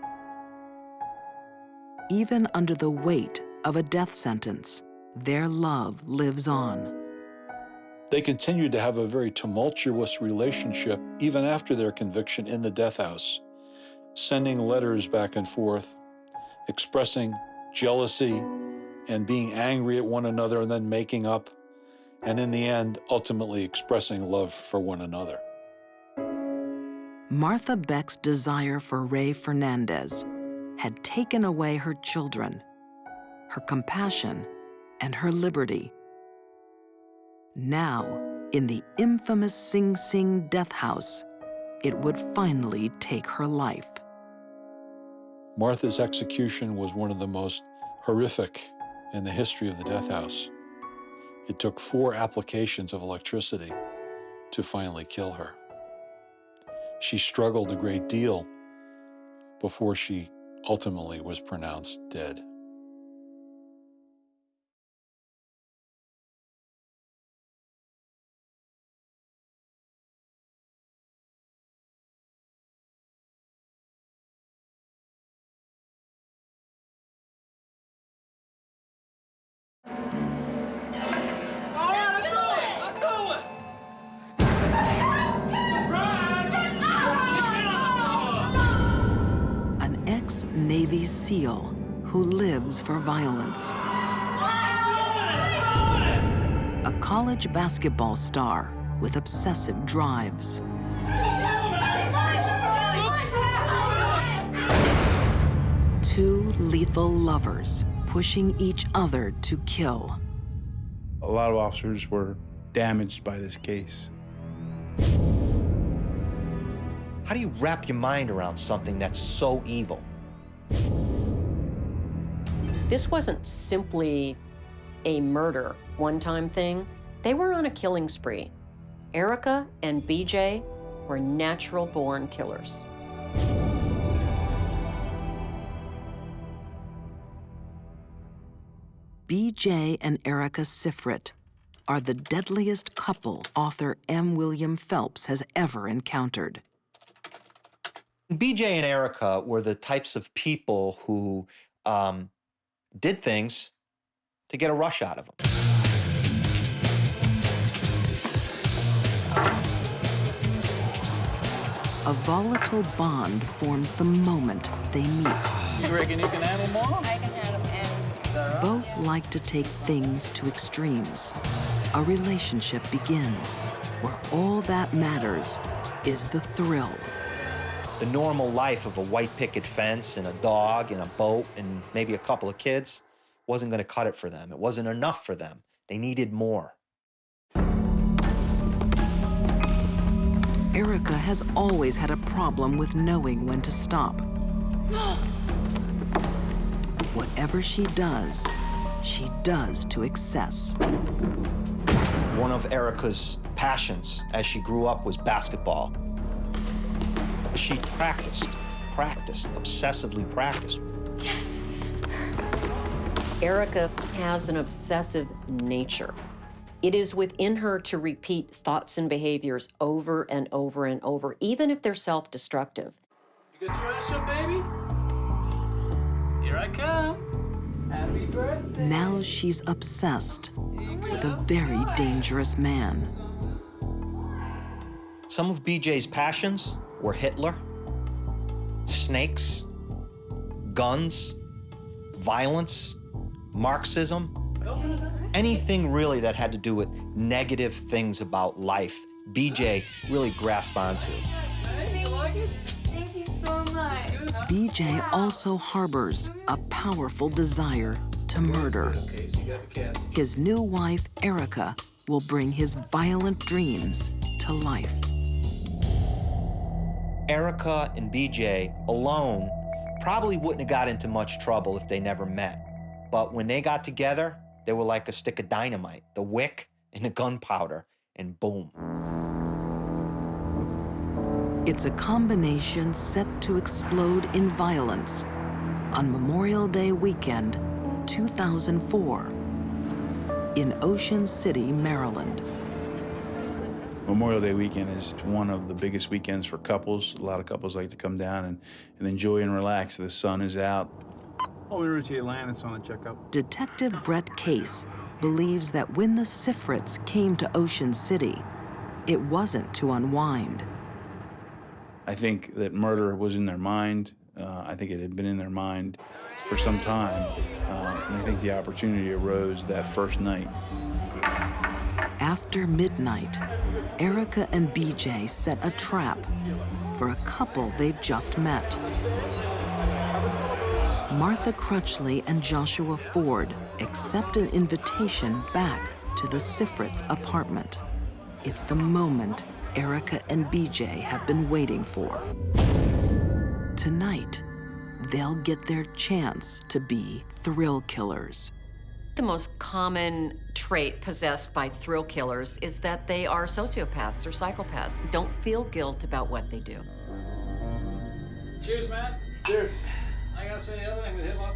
Even under the weight of a death sentence, their love lives on. They continued to have a very tumultuous relationship even after their conviction in the death house, sending letters back and forth, expressing jealousy and being angry at one another and then making up, and in the end, ultimately expressing love for one another. Martha Beck's desire for Ray Fernandez had taken away her children, her compassion, and her liberty. Now, in the infamous Sing Sing death house, it would finally take her life. Martha's execution was one of the most horrific in the history of the death house. It took 4 applications of electricity to finally kill her. She struggled a great deal before she ultimately was pronounced dead. An ex-Navy SEAL who lives for violence. A college basketball star with obsessive drives. Two lethal lovers pushing each other to kill. A lot of officers were damaged by this case. How do you wrap your mind around something that's so evil? This wasn't simply a murder, one-time thing. They were on a killing spree. Erica and BJ were natural-born killers. BJ and Erica Sifrit are the deadliest couple author M. William Phelps has ever encountered. BJ and Erica were the types of people who did things to get a rush out of them. A volatile bond forms the moment they meet. You reckon you can handle more? I can handle him. Both like to take things to extremes. A relationship begins where all that matters is the thrill. The normal life of a white picket fence and a dog and a boat and maybe a couple of kids wasn't going to cut it for them. It wasn't enough for them. They needed more. Erica has always had a problem with knowing when to stop. Whatever she does to excess. One of Erica's passions as she grew up was basketball. She practiced, obsessively practiced. Yes. Erica has an obsessive nature. It is within her to repeat thoughts and behaviors over and over and over, even if they're self-destructive. You got your ass up, baby? Here I come. Happy birthday. Now she's obsessed with a very dangerous man. Some of BJ's passions were Hitler, snakes, guns, violence, Marxism, anything really that had to do with negative things about life, BJ really grasped onto. Thank you so much. BJ also harbors a powerful desire to murder. His new wife, Erica, will bring his violent dreams to life. Erica and BJ alone probably wouldn't have got into much trouble if they never met. But when they got together, they were like a stick of dynamite, the wick and the gunpowder, and boom. It's a combination set to explode in violence on Memorial Day weekend, 2004, in Ocean City, Maryland. Memorial Day weekend is one of the biggest weekends for couples. A lot of couples like to come down and enjoy and relax. The sun is out. Oh, we reached Atlantis on a checkup. Detective Brett Case believes that when the Sifrits came to Ocean City, it wasn't to unwind. I think that murder was in their mind. I think it had been in their mind for some time. And I think the opportunity arose that first night. After midnight, Erica and BJ set a trap for a couple they've just met. Martha Crutchley and Joshua Ford accept an invitation back to the Sifrits' apartment. It's the moment Erica and BJ have been waiting for. Tonight, they'll get their chance to be thrill killers. The most common trait possessed by thrill killers is that they are sociopaths or psychopaths. They don't feel guilt about what they do. Cheers, man. Cheers. I gotta say the other thing with Hitler,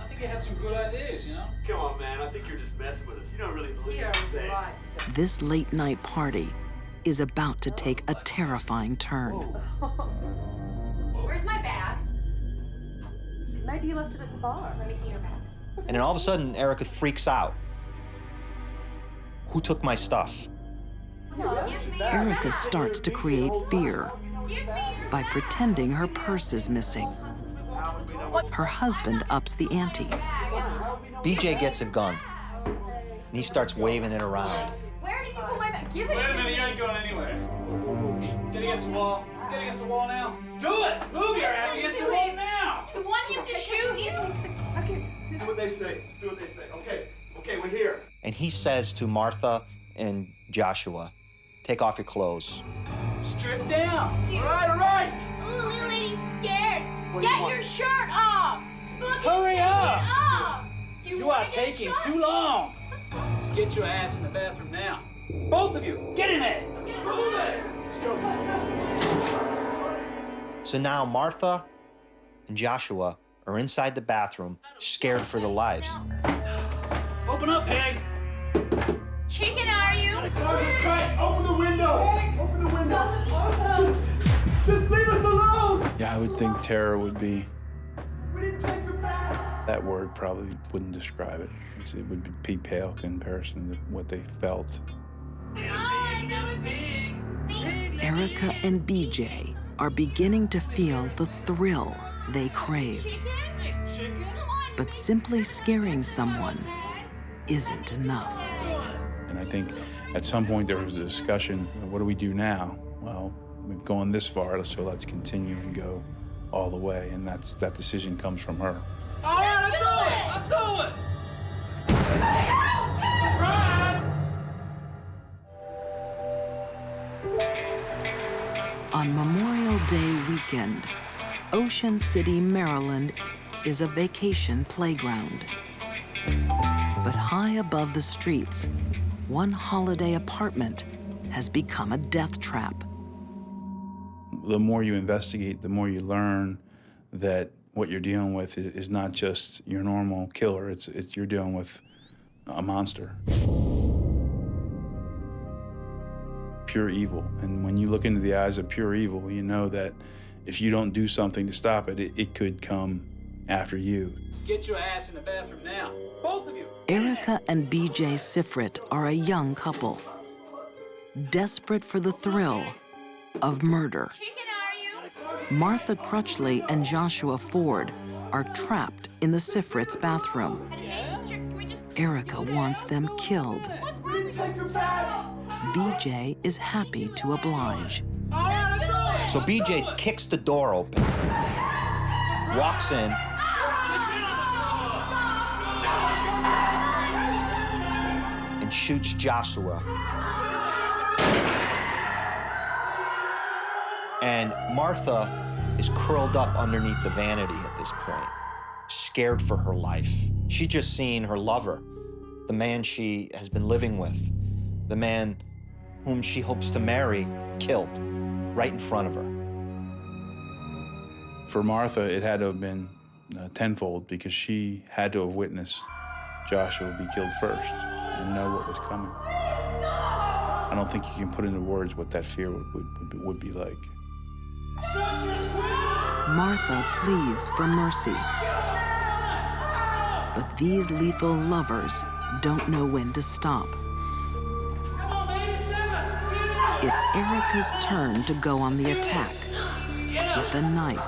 I think he had some good ideas, you know? Come on, man. I think you're just messing with us. You don't really believe what you're saying. This late-night party is about to take a terrifying turn. Where's my bag? Maybe you left it at the bar. Let me see your bag. And then all of a sudden, Erica freaks out. Who took my stuff? Erica starts to create fear by pretending her purse is missing. Her husband ups the ante. BJ gets a gun, and he starts waving it around. Where did you put my bag? Give it Wait a to minute, me. you ain't going anywhere. Get against the wall. Get against the wall now. Do it! Move your ass against the wall now! Do you want him to shoot you? Do what they say. Just do what they say. Okay, we're here. And he says to Martha and Joshua, take off your clothes. Strip down. All right. Oh, little lady's scared. Get your shirt off. Look, Hurry take up. it off. Do You wanna are get taking shot? too long. Just get your ass in the bathroom now. Both of you, get in there. Move it. Let's go. So now Martha and Joshua are inside the bathroom, scared for their lives. Open up, pig. Chicken, are you? Open the window. Open the window. Just leave us alone. Yeah, I would think terror would be. That word probably wouldn't describe it. It would be pale in comparison to what they felt. Erica and BJ are beginning to feel the thrill they crave. But simply scaring someone isn't enough. And I think at some point there was a discussion, what do we do now? Well, we've gone this far, so let's continue and go all the way. And that decision comes from her. All right, I'll do it. Surprise! On Memorial Day weekend, Ocean City, Maryland is a vacation playground. But high above the streets, one holiday apartment has become a death trap. The more you investigate, the more you learn that what you're dealing with is not just your normal killer, it's you're dealing with a monster. Pure evil. And when you look into the eyes of pure evil, you know that if you don't do something to stop it, it could come after you. Get your ass in the bathroom now. Both of you. Erica and BJ Sifrit are a young couple, desperate for the thrill of murder. Martha Crutchley and Joshua Ford are trapped in the Sifrits' bathroom. Erica wants them killed. BJ is happy to oblige. So BJ kicks the door open, walks in, and shoots Joshua. And Martha is curled up underneath the vanity at this point, scared for her life. She's just seen her lover, the man she has been living with, the man whom she hopes to marry, killed right in front of her. For Martha, it had to have been tenfold because she had to have witnessed Joshua be killed first and know what was coming. I don't think you can put into words what that fear would be like. Martha pleads for mercy. But these lethal lovers don't know when to stop. It's Erica's turn to go on the attack with a knife.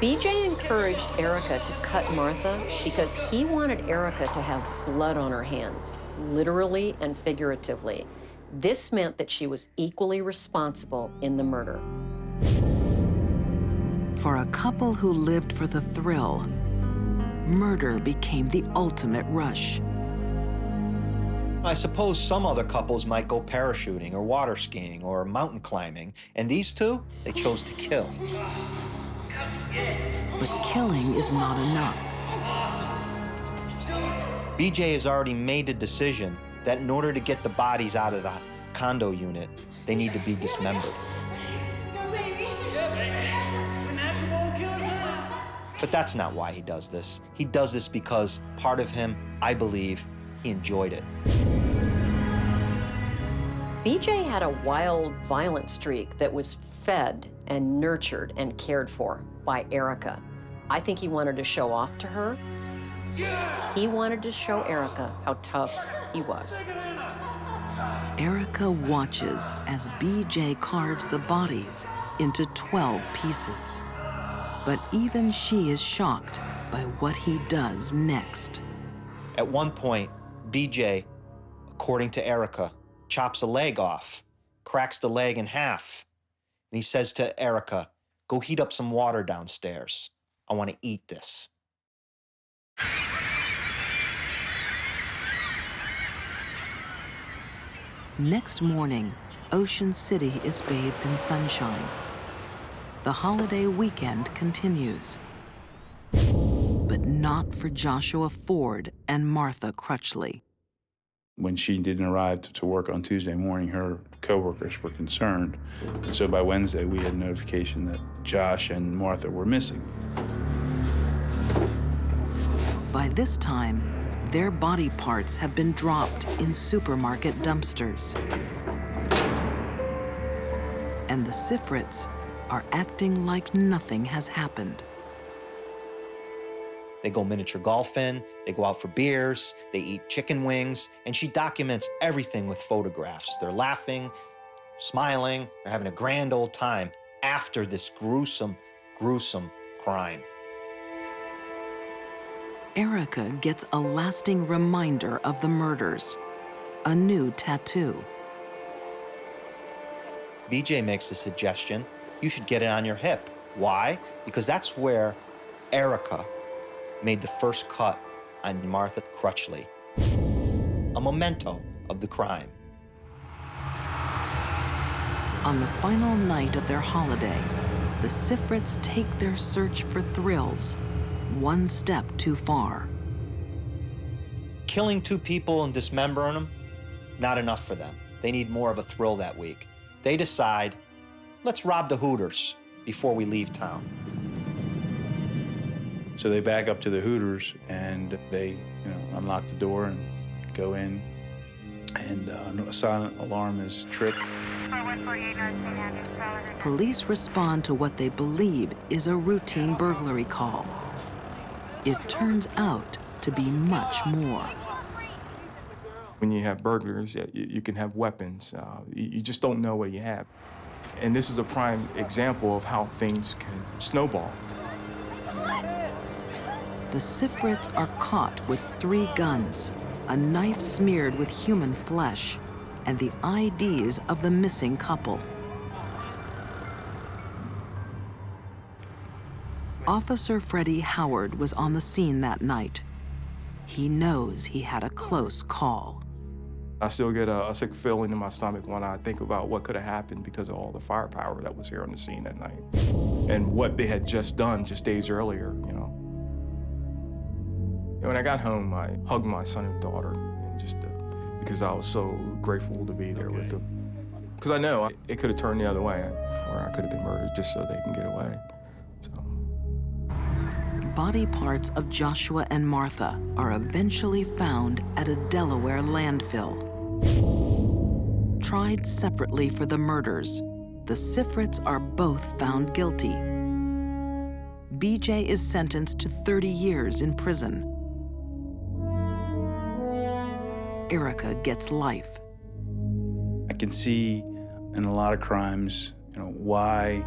BJ encouraged Erica to cut Martha because he wanted Erica to have blood on her hands, literally and figuratively. This meant that she was equally responsible in the murder. For a couple who lived for the thrill, murder became the ultimate rush. I suppose some other couples might go parachuting or water skiing or mountain climbing, and these two, they chose to kill. But killing is not enough. BJ has already made the decision that in order to get the bodies out of the condo unit, they need to be dismembered. But that's not why he does this. He does this because part of him, I believe, he enjoyed it. BJ had a wild, violent streak that was fed and nurtured and cared for by Erica. I think he wanted to show off to her. He wanted to show Erica how tough he was. Erica watches as BJ carves the bodies into 12 pieces. But even she is shocked by what he does next. At one point, BJ, according to Erica, chops a leg off, cracks the leg in half, and he says to Erica, "Go heat up some water downstairs. I want to eat this." Next morning, Ocean City is bathed in sunshine. The holiday weekend continues. But not for Joshua Ford and Martha Crutchley. When she didn't arrive to work on Tuesday morning, her coworkers were concerned. And so by Wednesday, we had notification that Josh and Martha were missing. By this time, their body parts have been dropped in supermarket dumpsters. And the Sifrits are acting like nothing has happened. They go miniature golfing, they go out for beers, they eat chicken wings, and she documents everything with photographs. They're laughing, smiling, they're having a grand old time after this gruesome, gruesome crime. Erica gets a lasting reminder of the murders, a new tattoo. BJ makes a suggestion. You should get it on your hip. Why? Because that's where Erica made the first cut on Martha Crutchley, a memento of the crime. On the final night of their holiday, the Sifrits take their search for thrills one step too far. Killing 2 people and dismembering them, not enough for them. They need more of a thrill that week. They decide, let's rob the Hooters before we leave town. So they back up to the Hooters and they, unlock the door and go in, and a silent alarm is tripped. Police respond to what they believe is a routine burglary call. It turns out to be much more. When you have burglars, you can have weapons. You just don't know what you have. And this is a prime example of how things can snowball. The Sifrits are caught with 3 guns, a knife smeared with human flesh, and the IDs of the missing couple. Officer Freddie Howard was on the scene that night. He knows he had a close call. I still get a sick feeling in my stomach when I think about what could have happened because of all the firepower that was here on the scene that night and what they had just done just days earlier, When I got home, I hugged my son and daughter, and just because I was so grateful to be there with them. Because I know it could have turned the other way, or I could have been murdered just so they can get away. Body parts of Joshua and Martha are eventually found at a Delaware landfill. Tried separately for the murders, the Sifrits are both found guilty. BJ is sentenced to 30 years in prison. Erica gets life. I can see in a lot of crimes, why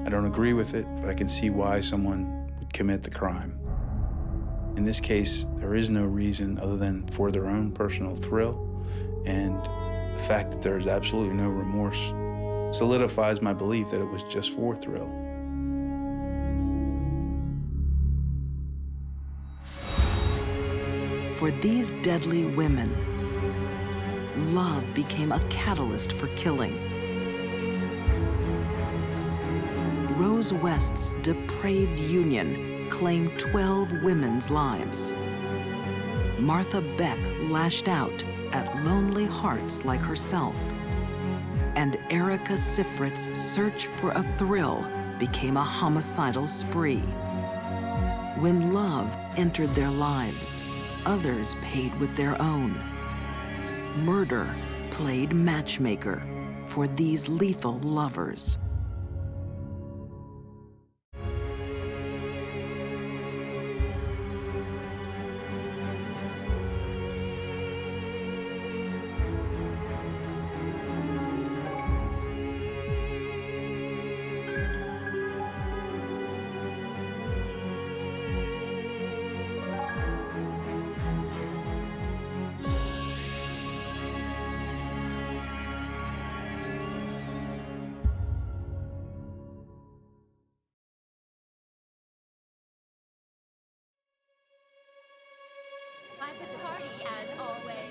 I don't agree with it, but I can see why someone would commit the crime. In this case, there is no reason other than for their own personal thrill, and the fact that there is absolutely no remorse solidifies my belief that it was just for thrill. For these deadly women, love became a catalyst for killing. Rose West's depraved union claimed 12 women's lives. Martha Beck lashed out at lonely hearts like herself. And Erica Sifrit's search for a thrill became a homicidal spree. When love entered their lives, others paid with their own. Murder played matchmaker for these lethal lovers.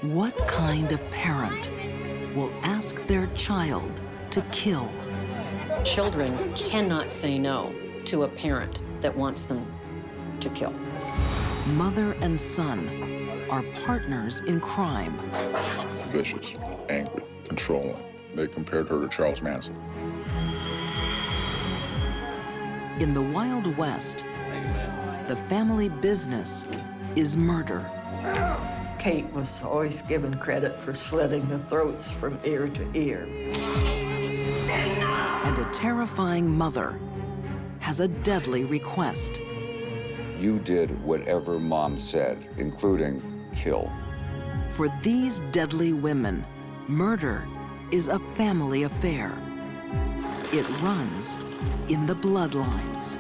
What kind of parent will ask their child to kill? Children cannot say no to a parent that wants them to kill. Mother and son are partners in crime. Vicious, angry, controlling. They compared her to Charles Manson. In the Wild West, the family business is murder. Kate was always given credit for slitting the throats from ear to ear. And a terrifying mother has a deadly request. You did whatever Mom said, including kill. For these deadly women, murder is a family affair. It runs in the bloodlines.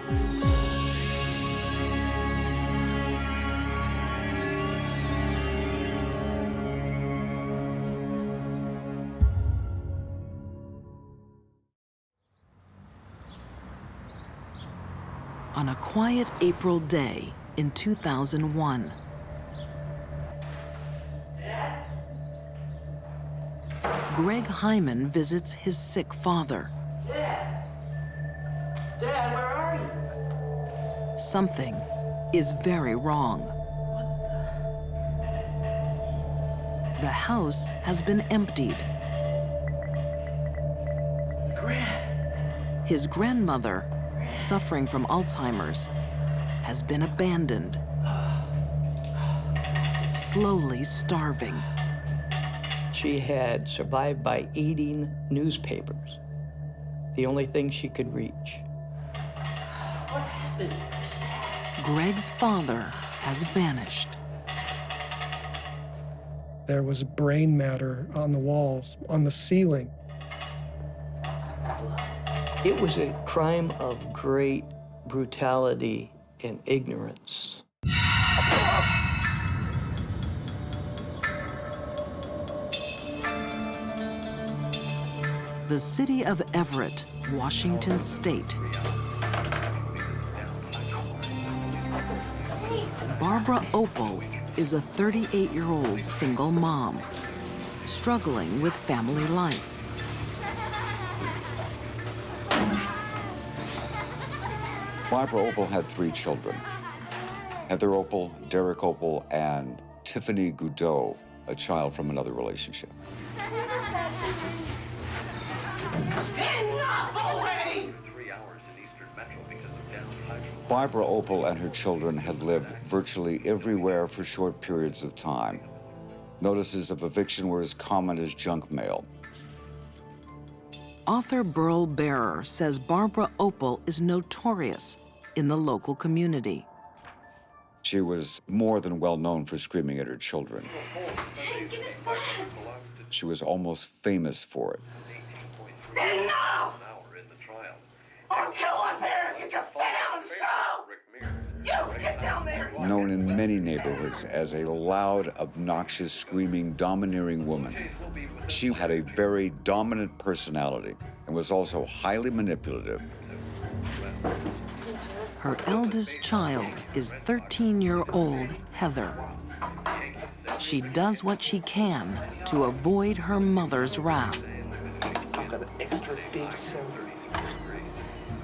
On a quiet April day in 2001, Greg Hyman visits his sick father. Dad, where are you? Something is very wrong. The house has been emptied. His grandmother, suffering from Alzheimer's, has been abandoned, slowly starving. She had survived by eating newspapers, the only thing she could reach. What happened? Greg's father has vanished. There was brain matter on the walls, on the ceiling. It was a crime of great brutality and ignorance. The city of Everett, Washington State. Barbara Opal is a 38-year-old single mom, struggling with family life. Barbara Opal had 3 children. Heather Opal, Derek Opal, and Tiffany Goudot, a child from another relationship. Barbara Opal and her children had lived virtually everywhere for short periods of time. Notices of eviction were as common as junk mail. Author Burl Barer says Barbara Opal is notorious in the local community. She was more than well known for screaming at her children. She was almost famous for it. Say no! Or kill up here! You just sit down and show! You get down there! Known in many neighborhoods as a loud, obnoxious, screaming, domineering woman. She had a very dominant personality and was also highly manipulative. Her eldest child is 13-year-old Heather. She does what she can to avoid her mother's wrath. I've got an extra big soda.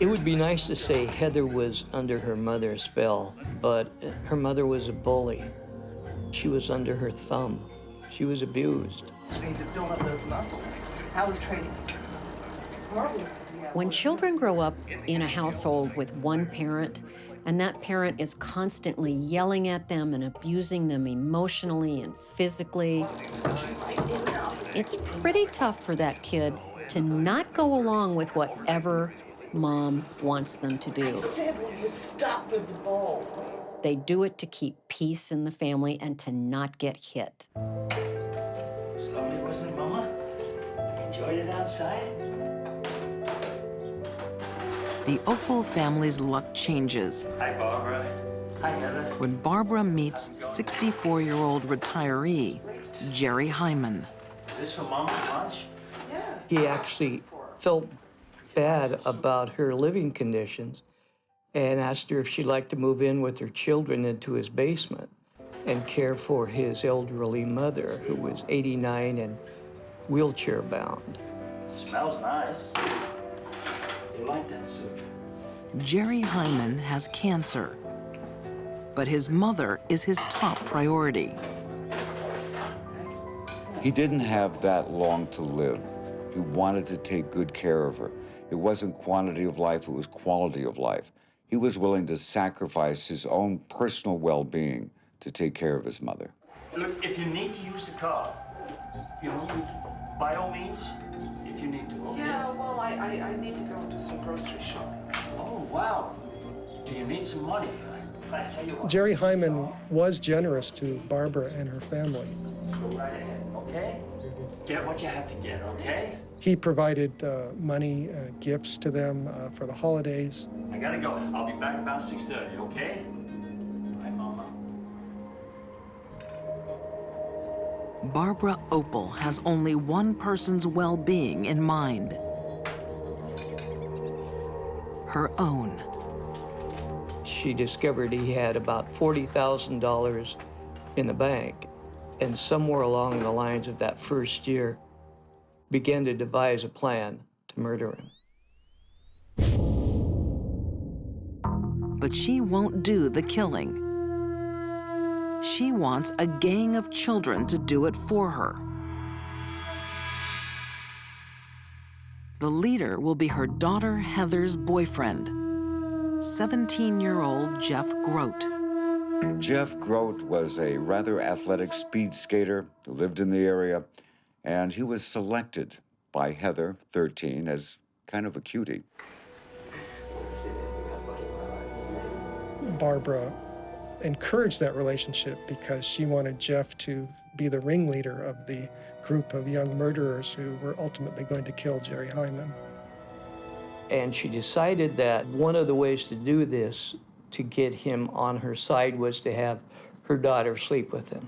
It would be nice to say Heather was under her mother's spell, but her mother was a bully. She was under her thumb. She was abused. You need to build up those muscles. How was training? Horrible. When children grow up in a household with one parent, and that parent is constantly yelling at them and abusing them emotionally and physically, it's pretty tough for that kid to not go along with whatever mom wants them to do. I said, will you stop with the ball? They do it to keep peace in the family and to not get hit. It's lovely, wasn't it, Mama? Enjoyed it outside? The Opal family's luck changes Hi, Barbara. Hi, Heather. when Barbara meets 64-year-old retiree Jerry Hyman. Is this for Mama's lunch? He actually felt bad about her living conditions and asked her if she'd like to move in with her children into his basement and care for his elderly mother, who was 89 and wheelchair-bound. It smells nice. Do you like that soup? Jerry Hyman has cancer, but his mother is his top priority. He didn't have that long to live. He wanted to take good care of her. It wasn't quantity of life, it was quality of life. He was willing to sacrifice his own personal well-being to take care of his mother. Look, if you need to use the car, you know, by all means, if you need to, okay? Yeah, well, I need to go do some grocery shopping. Oh, wow. Do you need some money? I tell you what. Jerry Hyman was generous to Barbara and her family. Go right ahead, okay? Get what you have to get, okay? He provided money, gifts to them for the holidays. I gotta go. I'll be back about 6:30, okay? Bye, Mama. Barbara Opal has only one person's well-being in mind: her own. She discovered he had about $40,000 in the bank, and somewhere along the lines of that first year, began to devise a plan to murder him. But she won't do the killing. She wants a gang of children to do it for her. The leader will be her daughter Heather's boyfriend, 17-year-old Jeff Grote. Jeff Grote was a rather athletic speed skater who lived in the area, and he was selected by Heather, 13, as kind of a cutie. Barbara encouraged that relationship because she wanted Jeff to be the ringleader of the group of young murderers who were ultimately going to kill Jerry Hyman. And she decided that one of the ways to do this, to get him on her side, was to have her daughter sleep with him.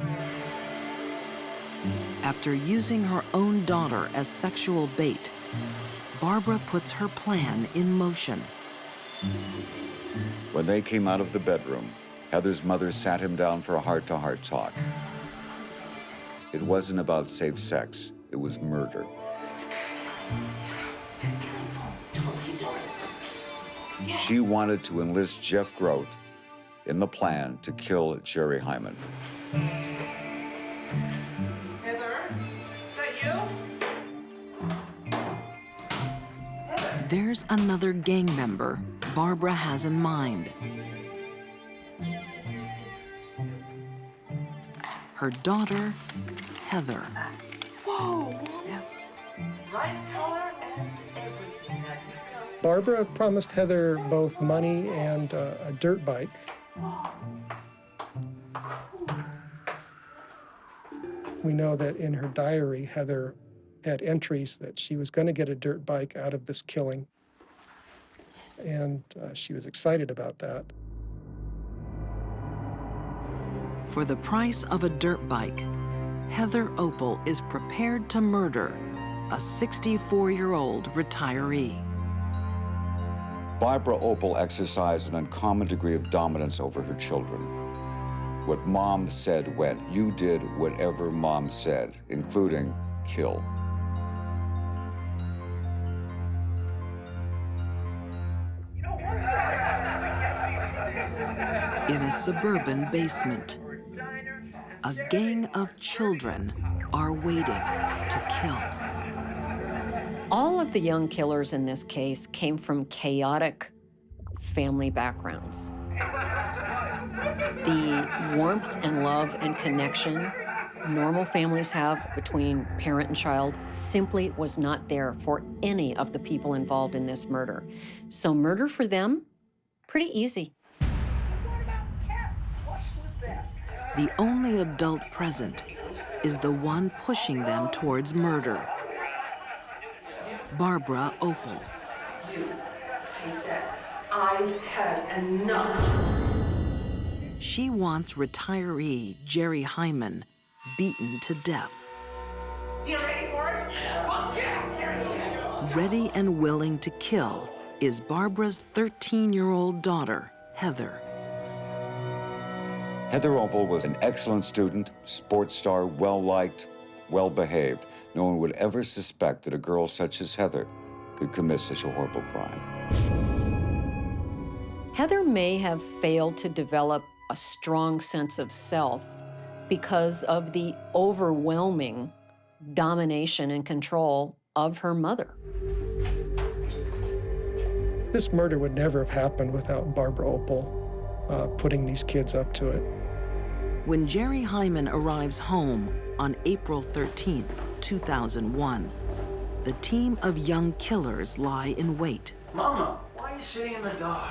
After using her own daughter as sexual bait, Barbara puts her plan in motion. When they came out of the bedroom, Heather's mother sat him down for a heart-to-heart talk. It wasn't about safe sex, it was murder. She wanted to enlist Jeff Grote in the plan to kill Jerry Hyman. Heather, is that you? There's another gang member Barbara has in mind. Her daughter, Heather. Whoa! Yeah. Right color and everything. Now you go. Barbara promised Heather both money and a dirt bike. We know that in her diary, Heather had entries that she was going to get a dirt bike out of this killing. And she was excited about that. For the price of a dirt bike, Heather Opal is prepared to murder a 64-year-old retiree. Barbara Opal exercised an uncommon degree of dominance over her children. What Mom said went. You did whatever Mom said, including kill. In a suburban basement, a gang of children are waiting to kill. All of the young killers in this case came from chaotic family backgrounds. The warmth and love and connection normal families have between parent and child simply was not there for any of the people involved in this murder. So murder for them, pretty easy. The only adult present is the one pushing them towards murder. Barbara Opal. Take that. I've had enough. She wants retiree Jerry Hyman beaten to death. You ready for it? Yeah. Fuck yeah. Ready and willing to kill is Barbara's 13-year-old daughter, Heather. Heather Opal was an excellent student, sports star, well-liked, well-behaved. No one would ever suspect that a girl such as Heather could commit such a horrible crime. Heather may have failed to develop a strong sense of self because of the overwhelming domination and control of her mother. This murder would never have happened without Barbara Opal putting these kids up to it. When Jerry Hyman arrives home on April 13th, 2001, the team of young killers lie in wait. Mama, why are you sitting in the dark?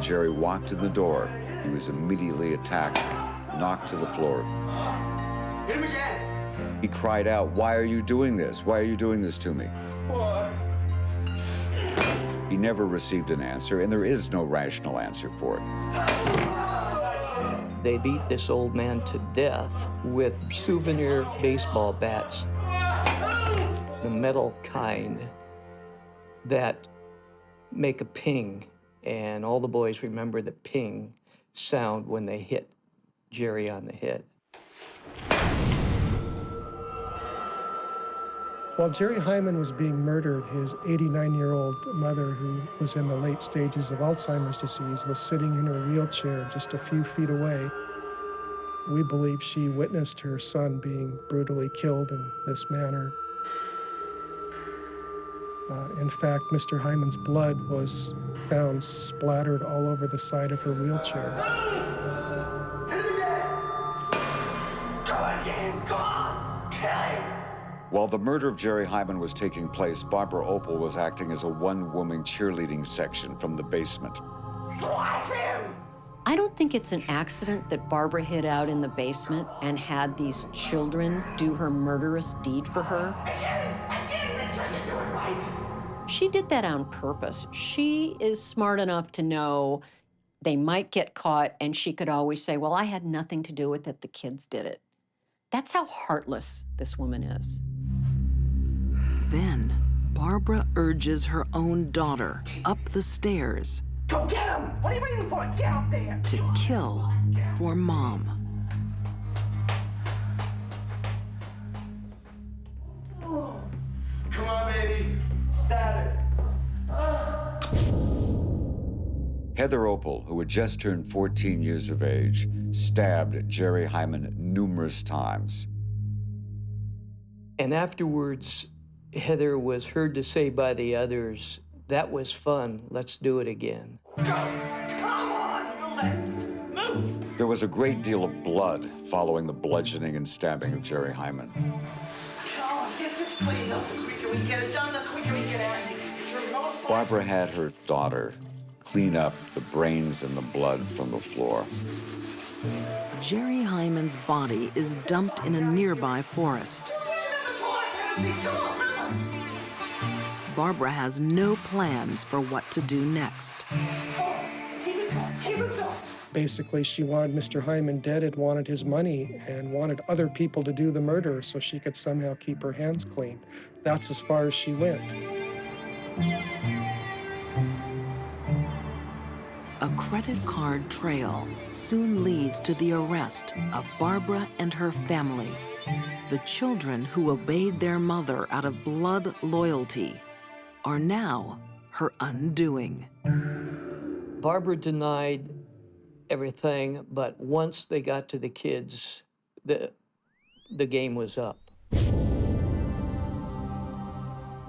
Jerry walked in the door. He was immediately attacked, knocked to the floor. Hit him again. He cried out, "Why are you doing this? Why are you doing this to me?" What? He never received an answer, and there is no rational answer for it. They beat this old man to death with souvenir baseball bats, the metal kind that make a ping, and all the boys remember the ping sound when they hit Jerry on the head. While Jerry Hyman was being murdered, his 89-year-old mother, who was in the late stages of Alzheimer's disease, was sitting in her wheelchair just a few feet away. We believe she witnessed her son being brutally killed in this manner. In fact, Mr. Hyman's blood was found splattered all over the side of her wheelchair. Hit him again. Go again. Go on. Kill him. While the murder of Jerry Hyman was taking place, Barbara Opal was acting as a one-woman cheerleading section from the basement. Slash him. I don't think it's an accident that Barbara hid out in the basement and had these children do her murderous deed for her. Again. Make sure you do it right. She did that on purpose. She is smart enough to know they might get caught, and she could always say, well, I had nothing to do with it, the kids did it. That's how heartless this woman is. Then, Barbara urges her own daughter up the stairs. Go get him! What are you waiting for? Get up there! To kill for Mom. Come on, baby. Stab it. Heather Opal, who had just turned 14 years of age, stabbed Jerry Hyman numerous times. And afterwards, Heather was heard to say by the others, "That was fun, let's do it again." Go! Come on! Move! There was a great deal of blood following the bludgeoning and stabbing of Jerry Hyman. Come on, get this cleaned up. The quicker we get it done, the quicker we get out of here. Barbara had her daughter clean up the brains and the blood from the floor. Jerry Hyman's body is dumped in a nearby forest. Barbara has no plans for what to do next. Basically, she wanted Mr. Hyman dead and wanted his money and wanted other people to do the murder so she could somehow keep her hands clean. That's as far as she went. A credit card trail soon leads to the arrest of Barbara and her family. The children who obeyed their mother out of blood loyalty are now her undoing. Barbara denied everything, but once they got to the kids, the game was up.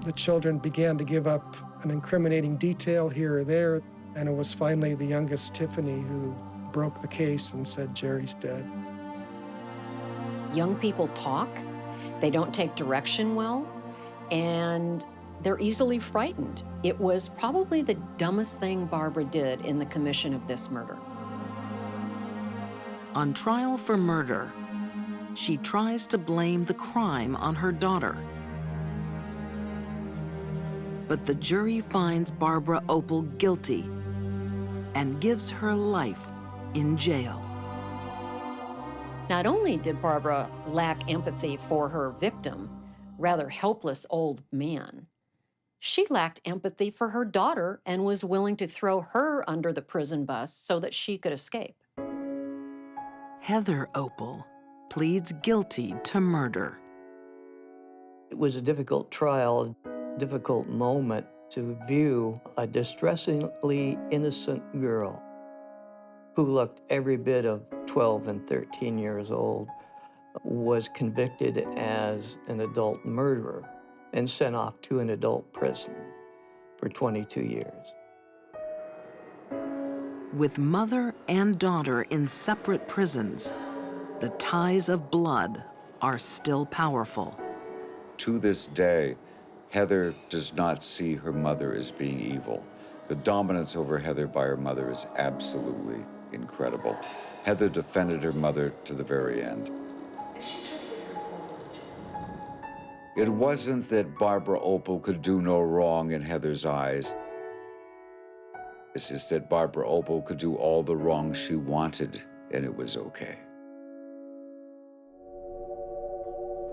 The children began to give up an incriminating detail here or there, and it was finally the youngest, Tiffany, who broke the case and said, Jerry's dead. Young people talk, they don't take direction well, and they're easily frightened. It was probably the dumbest thing Barbara did in the commission of this murder. On trial for murder, she tries to blame the crime on her daughter. But the jury finds Barbara Opel guilty and gives her life in jail. Not only did Barbara lack empathy for her victim, rather helpless old man, she lacked empathy for her daughter and was willing to throw her under the prison bus so that she could escape. Heather Opel pleads guilty to murder. It was a difficult trial, difficult moment to view a distressingly innocent girl who looked every bit of 12 and 13 years old, was convicted as an adult murderer and sent off to an adult prison for 22 years. With mother and daughter in separate prisons, the ties of blood are still powerful. To this day, Heather does not see her mother as being evil. The dominance over Heather by her mother is absolutely incredible. Heather defended her mother to the very end. It wasn't that Barbara Opel could do no wrong in Heather's eyes. It's just that Barbara Opel could do all the wrong she wanted, and it was okay.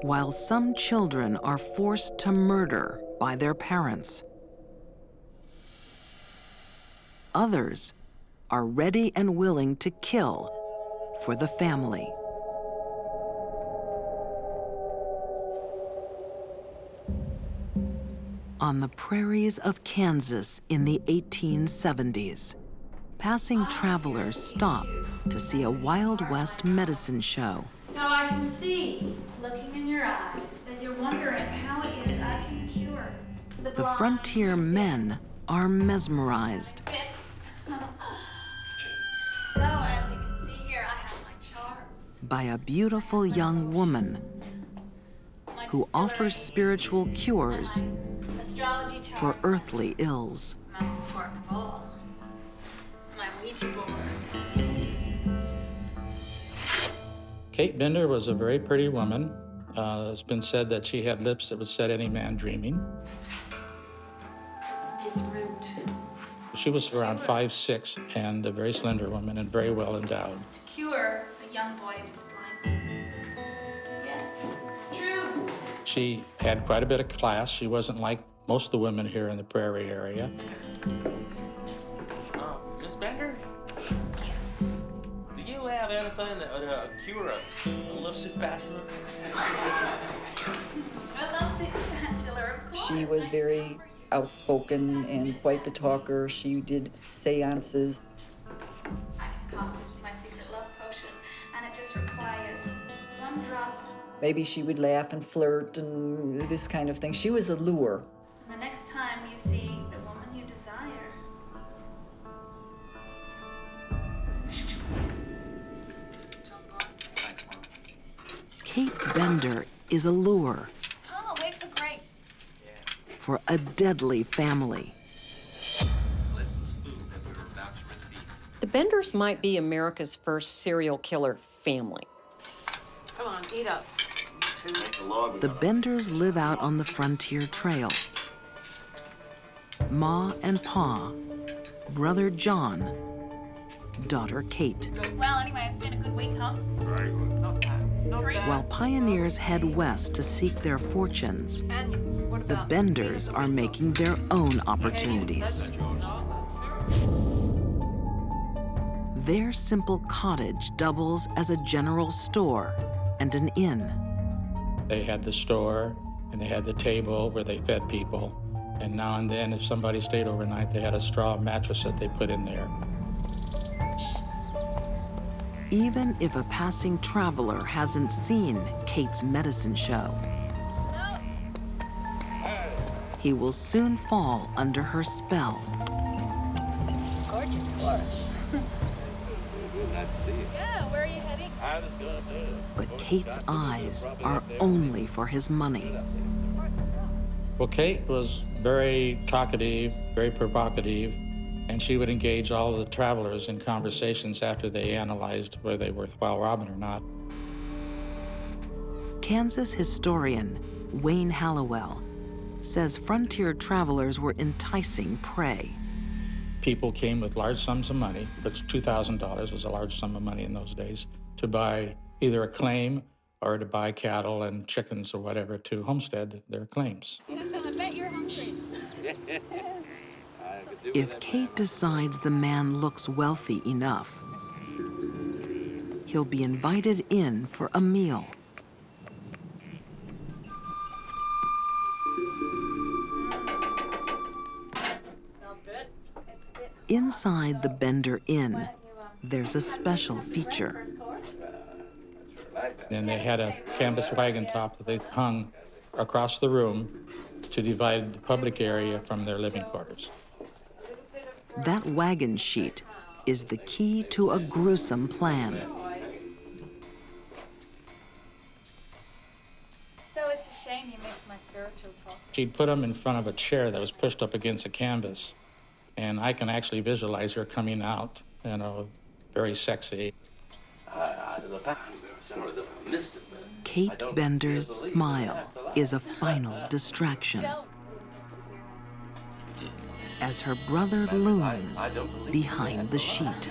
While some children are forced to murder by their parents, others are ready and willing to kill for the family. On the prairies of Kansas in the 1870s, passing travelers stop to see a Wild West medicine show. So I can see, looking in your eyes, that you're wondering how it is I can cure the The frontier men are mesmerized So as you can see here, I have my charts. by a beautiful young woman who offers spiritual cures Astrology charts. for earthly ills. Most important of all, my Ouija board. Kate Bender was a very pretty woman. It's been said that she had lips that would set any man dreaming. This root. She was around 5'6" and a very slender woman and very well endowed. To cure a young boy of his blindness. Yes, it's true. She had quite a bit of class. She wasn't like most of the women here in the Prairie area. Miss Bender? Yes. Do you have anything that would cure a lovesick bachelor? A lovesick bachelor, of course. She was very outspoken and quite the talker. She did seances. I concocted my secret love potion, and it just requires one drop. Maybe she would laugh and flirt and this kind of thing. She was a lure. And the next time you see the woman you desire, Kate Bender is a lure oh, wait for Grace. for a deadly family. The Benders might be America's first serial killer family. Come on, eat up. The Benders live out on the frontier trail. Ma and Pa, brother John, daughter Kate. Well, anyway, it's been a good week, huh? Very good. Not bad. Not bad. While pioneers head west to seek their fortunes, the Benders are making their own opportunities. Their simple cottage doubles as a general store and an inn. They had the store and they had the table where they fed people. And now and then, if somebody stayed overnight, they had a straw mattress that they put in there. Even if a passing traveler hasn't seen Kate's medicine show, he will soon fall under her spell. Gorgeous horse. Nice to see you. Yeah, where are you heading? I was going to. But Kate's eyes are only for his money. Well, Kate was very talkative, very provocative, and she would engage all of the travelers in conversations after they analyzed whether they were worthwhile robbing or not. Kansas historian Wayne Hallowell says frontier travelers were enticing prey. People came with large sums of money, which $2,000 was a large sum of money in those days, to buy either a claim or to buy cattle and chickens or whatever to homestead their claims. I bet you're hungry. If Kate decides the man looks wealthy enough, he'll be invited in for a meal. Smells good. Inside the Bender Inn, there's a special feature. Then they had a canvas wagon top that they hung across the room to divide the public area from their living quarters. That wagon sheet is the key to a gruesome plan. So it's a shame you missed my spiritual talk. She'd put them in front of a chair that was pushed up against a canvas, and I can actually visualize her coming out, you know, very sexy. Kate Bender's smile is a final distraction as her brother looms behind the sheet.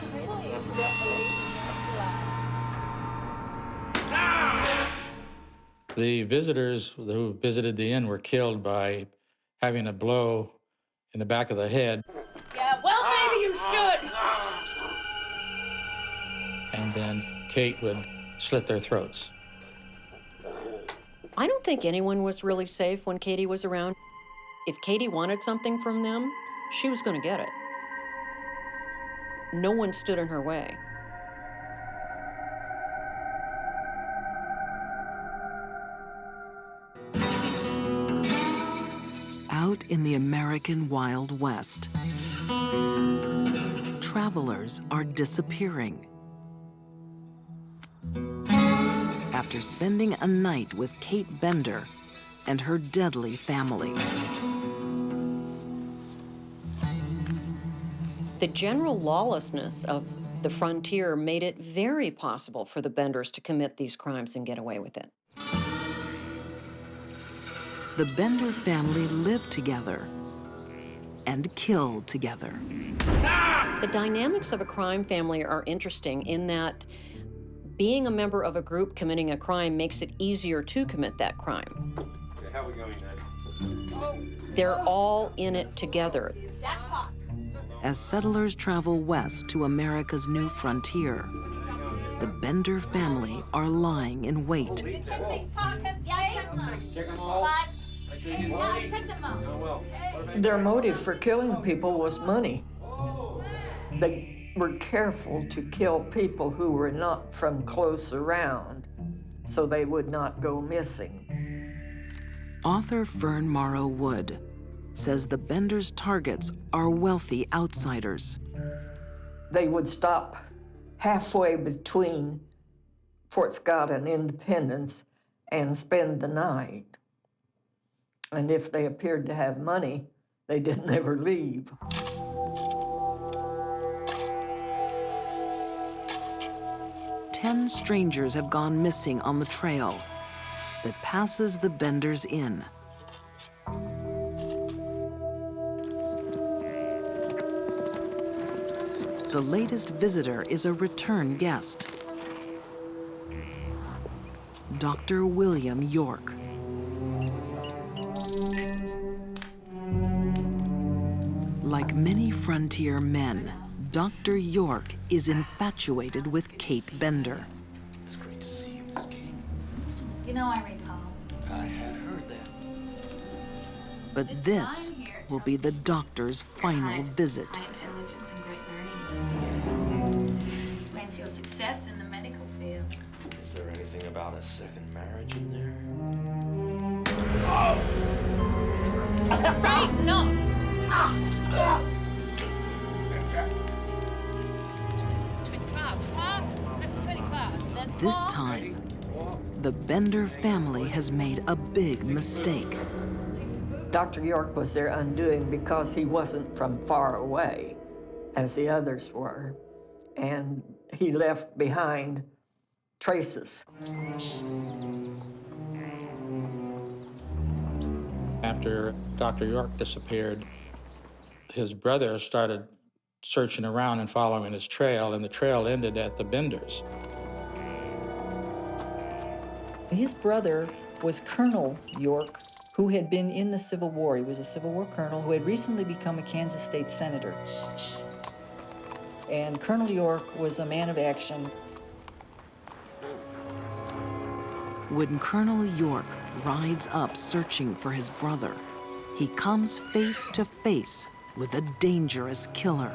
The visitors who visited the inn were killed by having a blow in the back of the head, Yeah, well, maybe you should. and then Kate would slit their throats. I don't think anyone was really safe when Katie was around. If Katie wanted something from them, she was going to get it. No one stood in her way. Out in the American Wild West, travelers are disappearing. After spending a night with Kate Bender and her deadly family. The general lawlessness of the frontier made it very possible for the Benders to commit these crimes and get away with it. The Bender family lived together and killed together. The dynamics of a crime family are interesting in that being a member of a group committing a crime makes it easier to commit that crime. Okay, how are we going then? They're all in it together. As settlers travel west to America's new frontier, the Bender family are lying in wait. Check these pockets, yeah? Check them all. Yeah, I checked them out. Their motive for killing people was money. They were careful to kill people who were not from close around, so they would not go missing. Author Fern Morrow Wood says the Benders' targets are wealthy outsiders. They would stop halfway between Fort Scott and Independence and spend the night. And if they appeared to have money, they didn't ever leave. Ten strangers have gone missing on the trail that passes the Benders Inn. The latest visitor is a return guest, Dr. William York. Like many frontier men, Dr. York is infatuated with Kate Bender. It's great to see you, Miss Kate. You know I read poems. I had heard that. But this will be the doctor's final visit. High intelligence and great learning. Explains your success in the about a second marriage in there? Right, no. This time, the Bender family has made a big mistake. Dr. York was their undoing because he wasn't from far away, as the others were, and he left behind traces. After Dr. York disappeared, his brother started searching around and following his trail, and the trail ended at the Benders. His brother was Colonel York, who had been in the Civil War. He was a Civil War colonel who had recently become a Kansas state senator. And Colonel York was a man of action. When Colonel York rides up searching for his brother, he comes face to face with a dangerous killer.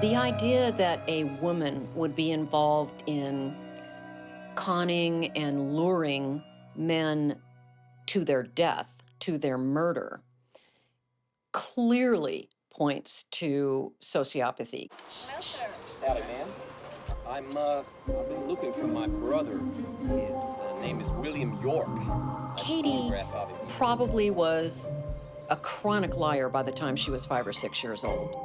The idea that a woman would be involved in conning and luring men to their death, to their murder, clearly points to sociopathy. Howdy, man. I've been looking for my brother. His name is William York. Katie probably was a chronic liar by the time she was 5 or 6 years old.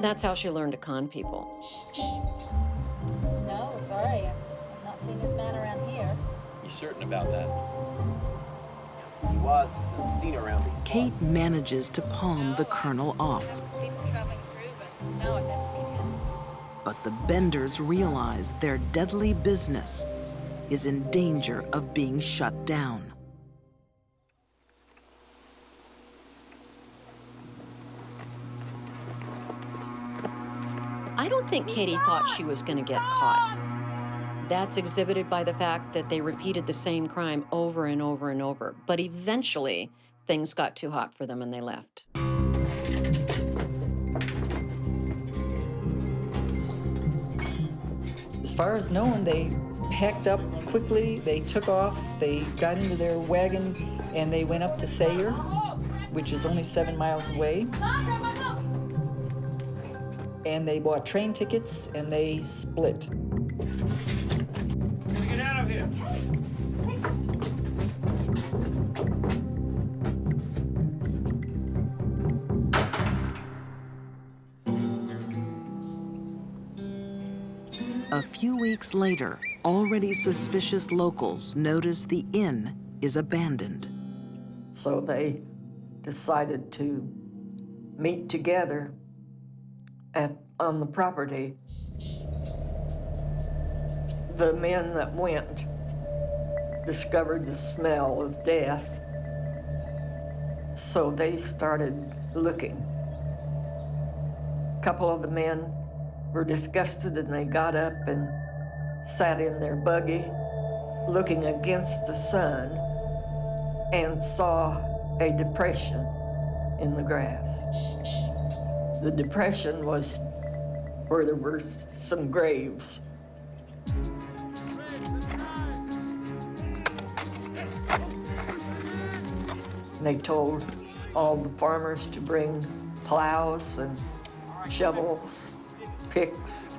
That's how she learned to con people. No, sorry. I've not seen this man around here. You certain about that? He was seen around these Kate manages to palm the colonel off. People traveling through, but no, I've never seen him. But the Benders realize their deadly business is in danger of being shut down. I don't think Katie thought she was going to get caught. That's exhibited by the fact that they repeated the same crime over and over and over. But eventually, things got too hot for them and they left. As far as known, they packed up quickly, they took off, they got into their wagon, and they went up to Thayer, which is only 7 miles away. And they bought train tickets and they split. Get out of here. A few weeks later, already suspicious locals notice the inn is abandoned. So they decided to meet together on the property. The men that went discovered the smell of death, so they started looking. A couple of the men were disgusted and they got up and sat in their buggy looking against the sun and saw a depression in the grass. The depression was where there were some graves. They told all the farmers to bring plows and shovels, picks.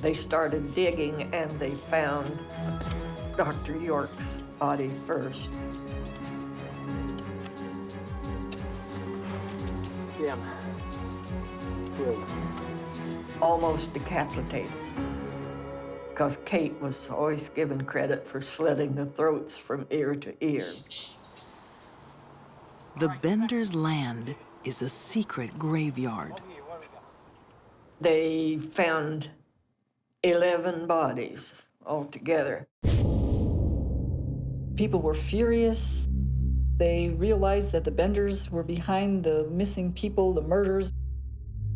They started digging and they found Dr. York's body first. Jim. Almost decapitated, because Kate was always given credit for slitting the throats from ear to ear. The Benders' land is a secret graveyard. They found 11 bodies altogether. People were furious. They realized that the Benders were behind the missing people, the murders.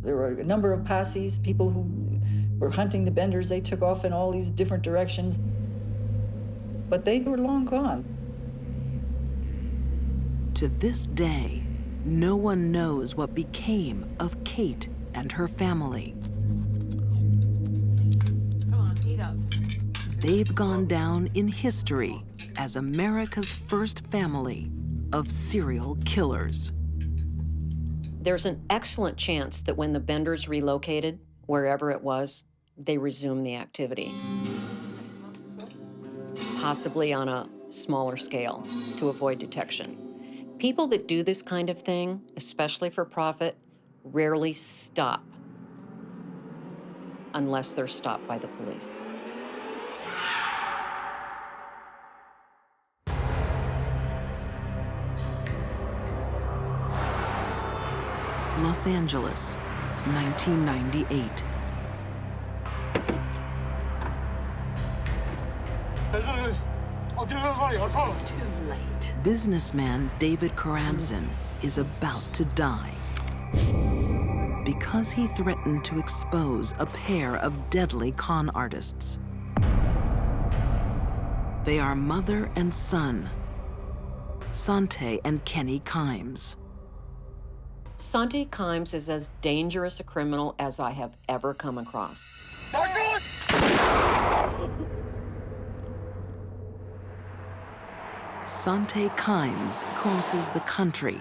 There were a number of posses, people who were hunting the Benders. They took off in all these different directions. But they were long gone. To this day, no one knows what became of Kate and her family. They've gone down in history as America's first family of serial killers. There's an excellent chance that when the Benders relocated, wherever it was, they resumed the activity. Possibly on a smaller scale to avoid detection. People that do this kind of thing, especially for profit, rarely stop unless they're stopped by the police. Los Angeles, 1998. Too late. Businessman David Karantzin is about to die because he threatened to expose a pair of deadly con artists. They are mother and son, Sante and Kenny Kimes. Sante Kimes is as dangerous a criminal as I have ever come across. Sante Kimes crosses the country,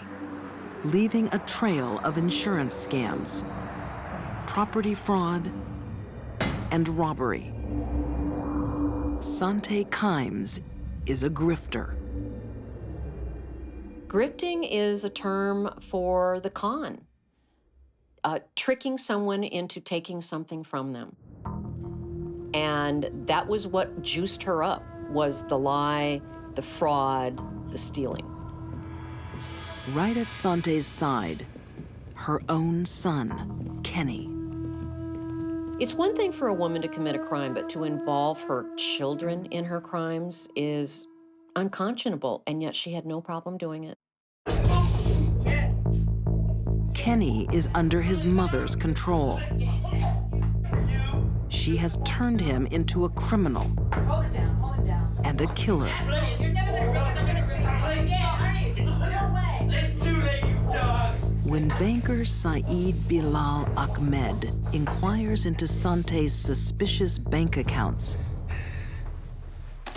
leaving a trail of insurance scams, property fraud, and robbery. Sante Kimes is a grifter. Grifting is a term for the con, tricking someone into taking something from them. And that was what juiced her up, was the lie, the fraud, the stealing. Right at Sante's side, her own son, Kenny. It's one thing for a woman to commit a crime, but to involve her children in her crimes is unconscionable, and yet she had no problem doing it. Kenny is under his mother's control. She has turned him into a criminal and a killer. When banker Saeed Bilal Ahmed inquires into Sante's suspicious bank accounts,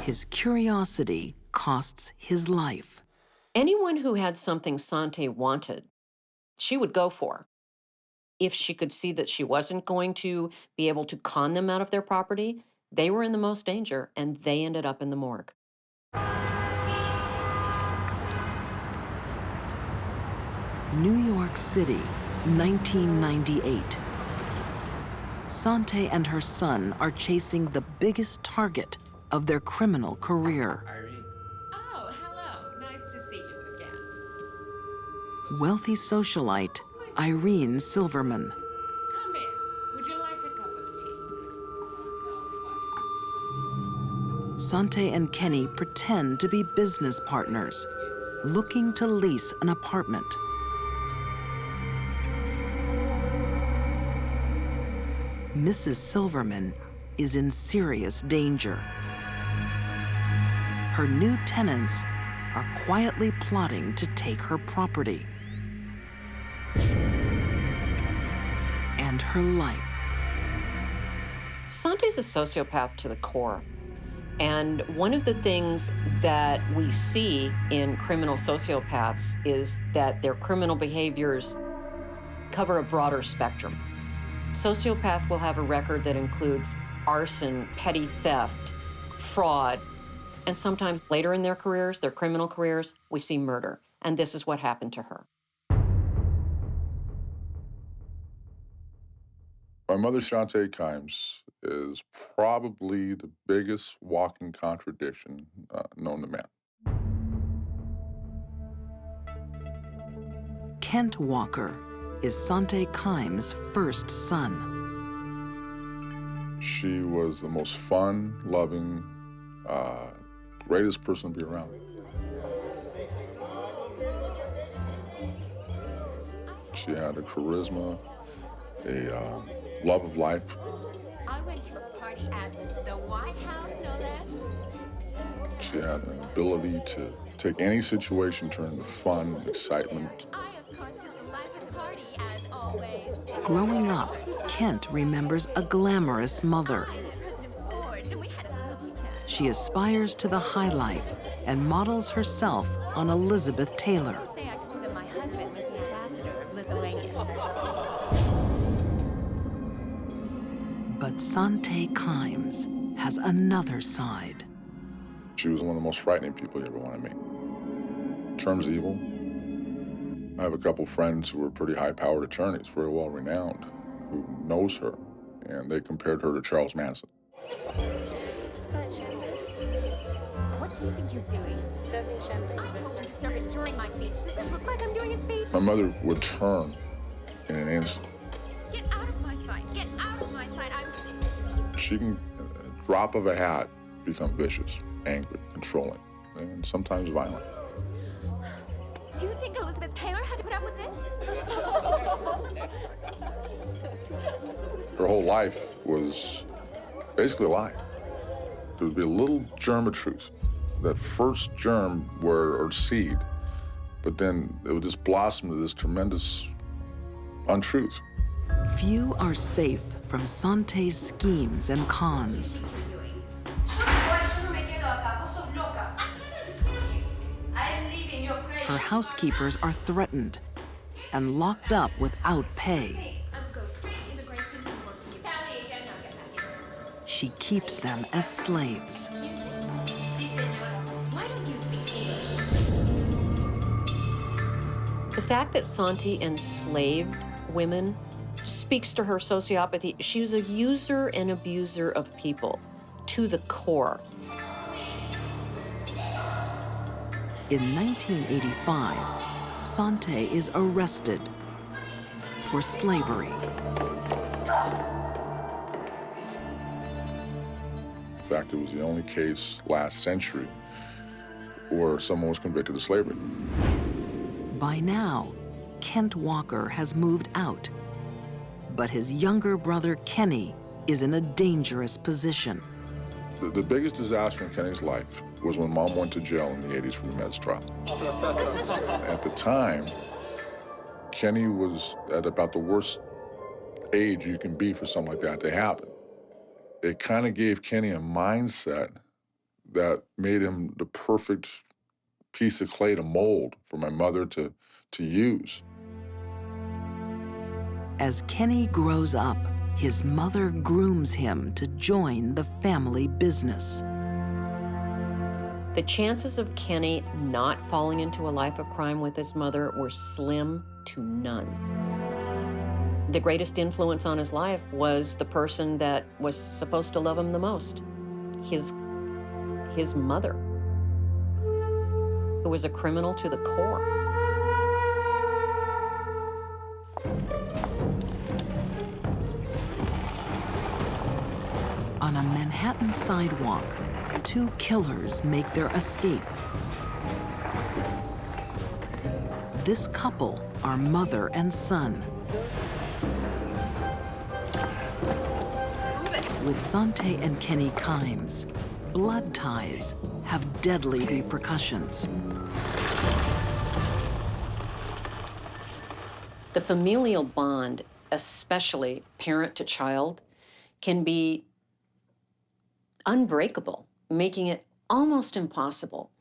his curiosity costs his life. Anyone who had something Sante wanted, she would go for. If she could see that she wasn't going to be able to con them out of their property, they were in the most danger, and they ended up in the morgue. New York City, 1998. Sante and her son are chasing the biggest target of their criminal career. Oh, hello. Nice to see you again. Wealthy socialite Irene Silverman. Come in. Would you like a cup of tea? Sante and Kenny pretend to be business partners, looking to lease an apartment. Mrs. Silverman is in serious danger. Her new tenants are quietly plotting to take her property and her life. Sante's a sociopath to the core. And one of the things that we see in criminal sociopaths is that their criminal behaviors cover a broader spectrum. Sociopath will have a record that includes arson, petty theft, fraud, and sometimes later in their careers, their criminal careers, we see murder. And this is what happened to her. My mother, Sante Kimes, is probably the biggest walking contradiction known to man. Kent Walker is Sante Kimes' first son. She was the most fun, loving, greatest person to be around. She had a charisma, a love of life. I went to a party at the White House, no less. She had an ability to take any situation, turn into fun, excitement. I, of course, was the life of the party, as always. Growing up, Kent remembers a glamorous mother. President Ford she aspires to the high life and models herself on Elizabeth Taylor. Say I told them my husband was the ambassador of Lithuania. But Sante Kimes has another side. She was one of the most frightening people you ever want to meet. In terms of evil, I have a couple friends who are pretty high-powered attorneys, very well-renowned, who knows her, and they compared her to Charles Manson. This is good, champagne. What do you think you're doing? Serving champagne. I told you to serve it during my speech. Does it look like I'm doing a speech? My mother would turn in an instant. Get out of my sight. Get out of my sight. She can, at a drop of a hat, become vicious, angry, controlling, and sometimes violent. Do you think Elizabeth Taylor had to put up with this? Her whole life was basically a lie. There would be a little germ of truth, that first germ or seed, but then it would just blossom to this tremendous untruth. Few are safe from Sante's schemes and cons. Her housekeepers are threatened and locked up without pay. She keeps them as slaves. The fact that Santi enslaved women speaks to her sociopathy. She was a user and abuser of people to the core. In 1985, Sante is arrested for slavery. In fact, it was the only case last century where someone was convicted of slavery. By now, Kent Walker has moved out, but his younger brother Kenny is in a dangerous position. The biggest disaster in Kenny's life was when Mom went to jail in the 80s for the Meds trial. At the time, Kenny was at about the worst age you can be for something like that to happen. It kind of gave Kenny a mindset that made him the perfect piece of clay to mold for my mother to use. As Kenny grows up, his mother grooms him to join the family business. The chances of Kenny not falling into a life of crime with his mother were slim to none. The greatest influence on his life was the person that was supposed to love him the most, his mother, who was a criminal to the core. On a Manhattan sidewalk, two killers make their escape. This couple are mother and son. With Sante and Kenny Kimes, blood ties have deadly repercussions. The familial bond, especially parent to child, can be unbreakable, making it almost impossible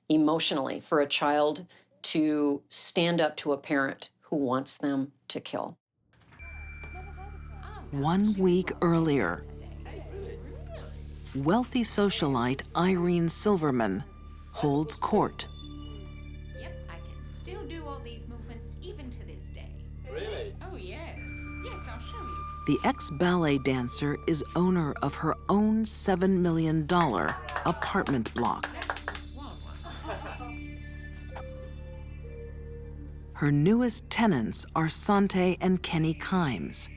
emotionally for a child to stand up to a parent who wants them to kill. 1 week earlier, wealthy socialite Irene Silverman holds court. Yep, I can still do all these movements even to this day. Really? Oh, yes. Yes, I'll show you. The ex-ballet dancer is owner of her own $7 million apartment block. That's the swan one. Her newest tenants are Sante and Kenny Kimes.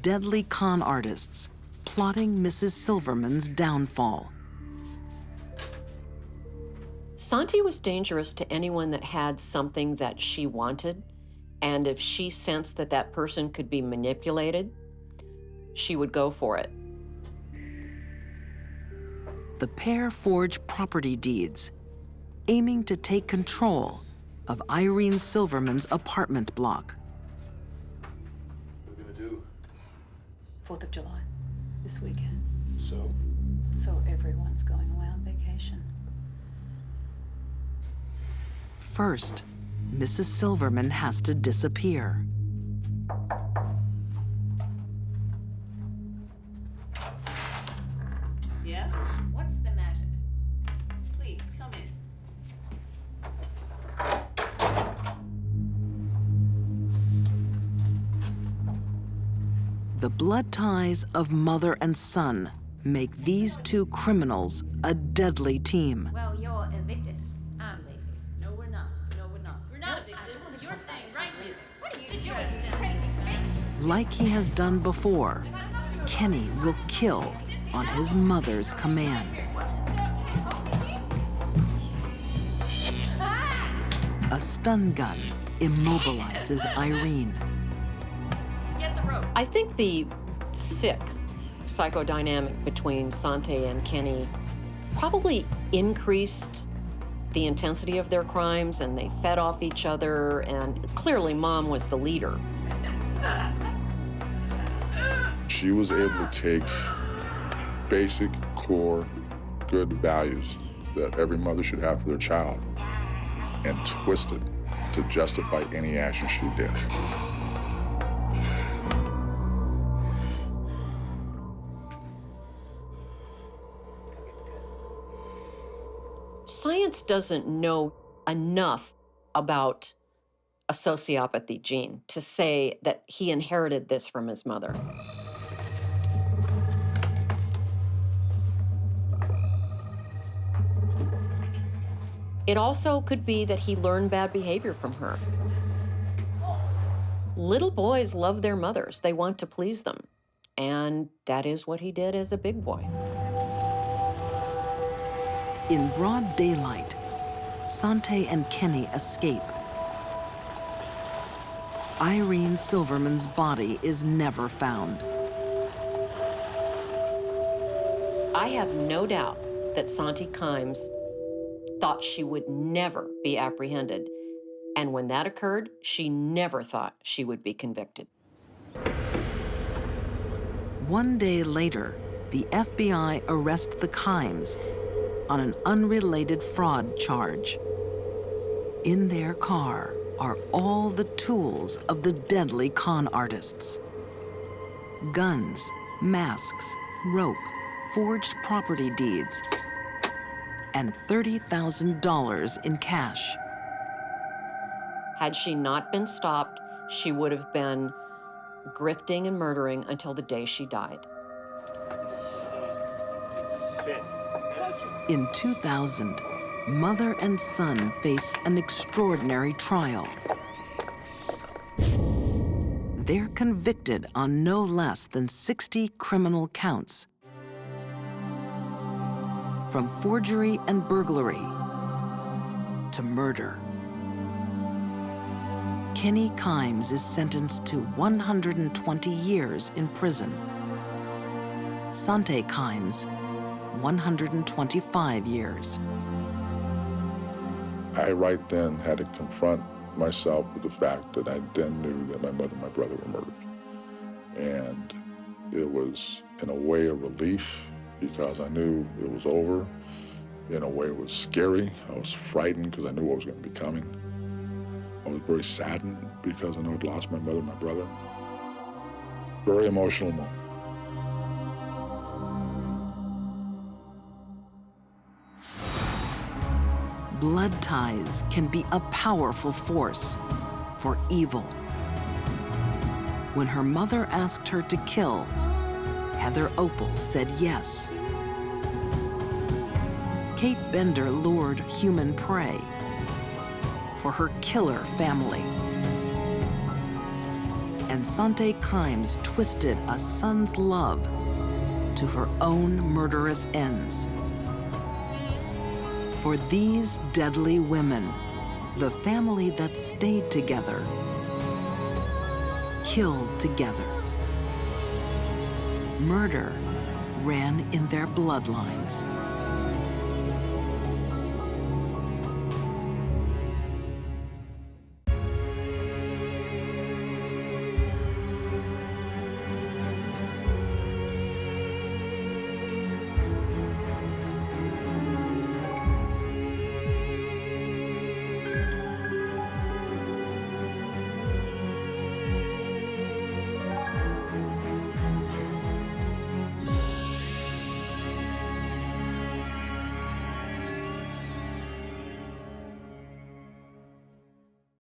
Deadly con artists plotting Mrs. Silverman's downfall. Santi was dangerous to anyone that had something that she wanted, and if she sensed that that person could be manipulated, she would go for it. The pair forge property deeds, aiming to take control of Irene Silverman's apartment block. What are we gonna do? 4th of July. this weekend. So? So everyone's going away on vacation. First, Mrs. Silverman has to disappear. Yes? What's the matter? Please, come in. The blood ties of mother and son make these two criminals a deadly team. Well, you're evicted. I'm leaving. No, we're not. No, we're not. We're not evicted. You're staying right here. What are you doing, crazy bitch? Like he has done before, Kenny will kill on his mother's command. A stun gun immobilizes Irene. Get the rope. I think the sick psychodynamic between Sante and Kenny probably increased the intensity of their crimes, and they fed off each other, and clearly Mom was the leader. She was able to take basic, core, good values that every mother should have for their child and twist it to justify any action she did. Science doesn't know enough about a sociopathy gene to say that he inherited this from his mother. It also could be that he learned bad behavior from her. Little boys love their mothers. They want to please them. And that is what he did as a big boy. In broad daylight, Sante and Kenny escape. Irene Silverman's body is never found. I have no doubt that Sante Kimes thought she would never be apprehended. And when that occurred, she never thought she would be convicted. One day later, the FBI arrests the Kimes on an unrelated fraud charge. In their car are all the tools of the deadly con artists. Guns, masks, rope, forged property deeds, and $30,000 in cash. Had she not been stopped, she would have been grifting and murdering until the day she died. In 2000, mother and son face an extraordinary trial. They're convicted on no less than 60 criminal counts, from forgery and burglary to murder. Kenny Kimes is sentenced to 120 years in prison. Sante Kimes, 125 years. I right then had to confront myself with the fact that I then knew that my mother and my brother were murdered. And it was, in a way, a relief because I knew it was over. In a way, it was scary. I was frightened because I knew what was going to be coming. I was very saddened because I know I'd lost my mother and my brother. Very emotional moment. Blood ties can be a powerful force for evil. When her mother asked her to kill, Heather Opal said yes. Kate Bender lured human prey for her killer family. And Sante Kimes twisted a son's love to her own murderous ends. For these deadly women, the family that stayed together, killed together. Murder ran in their bloodlines.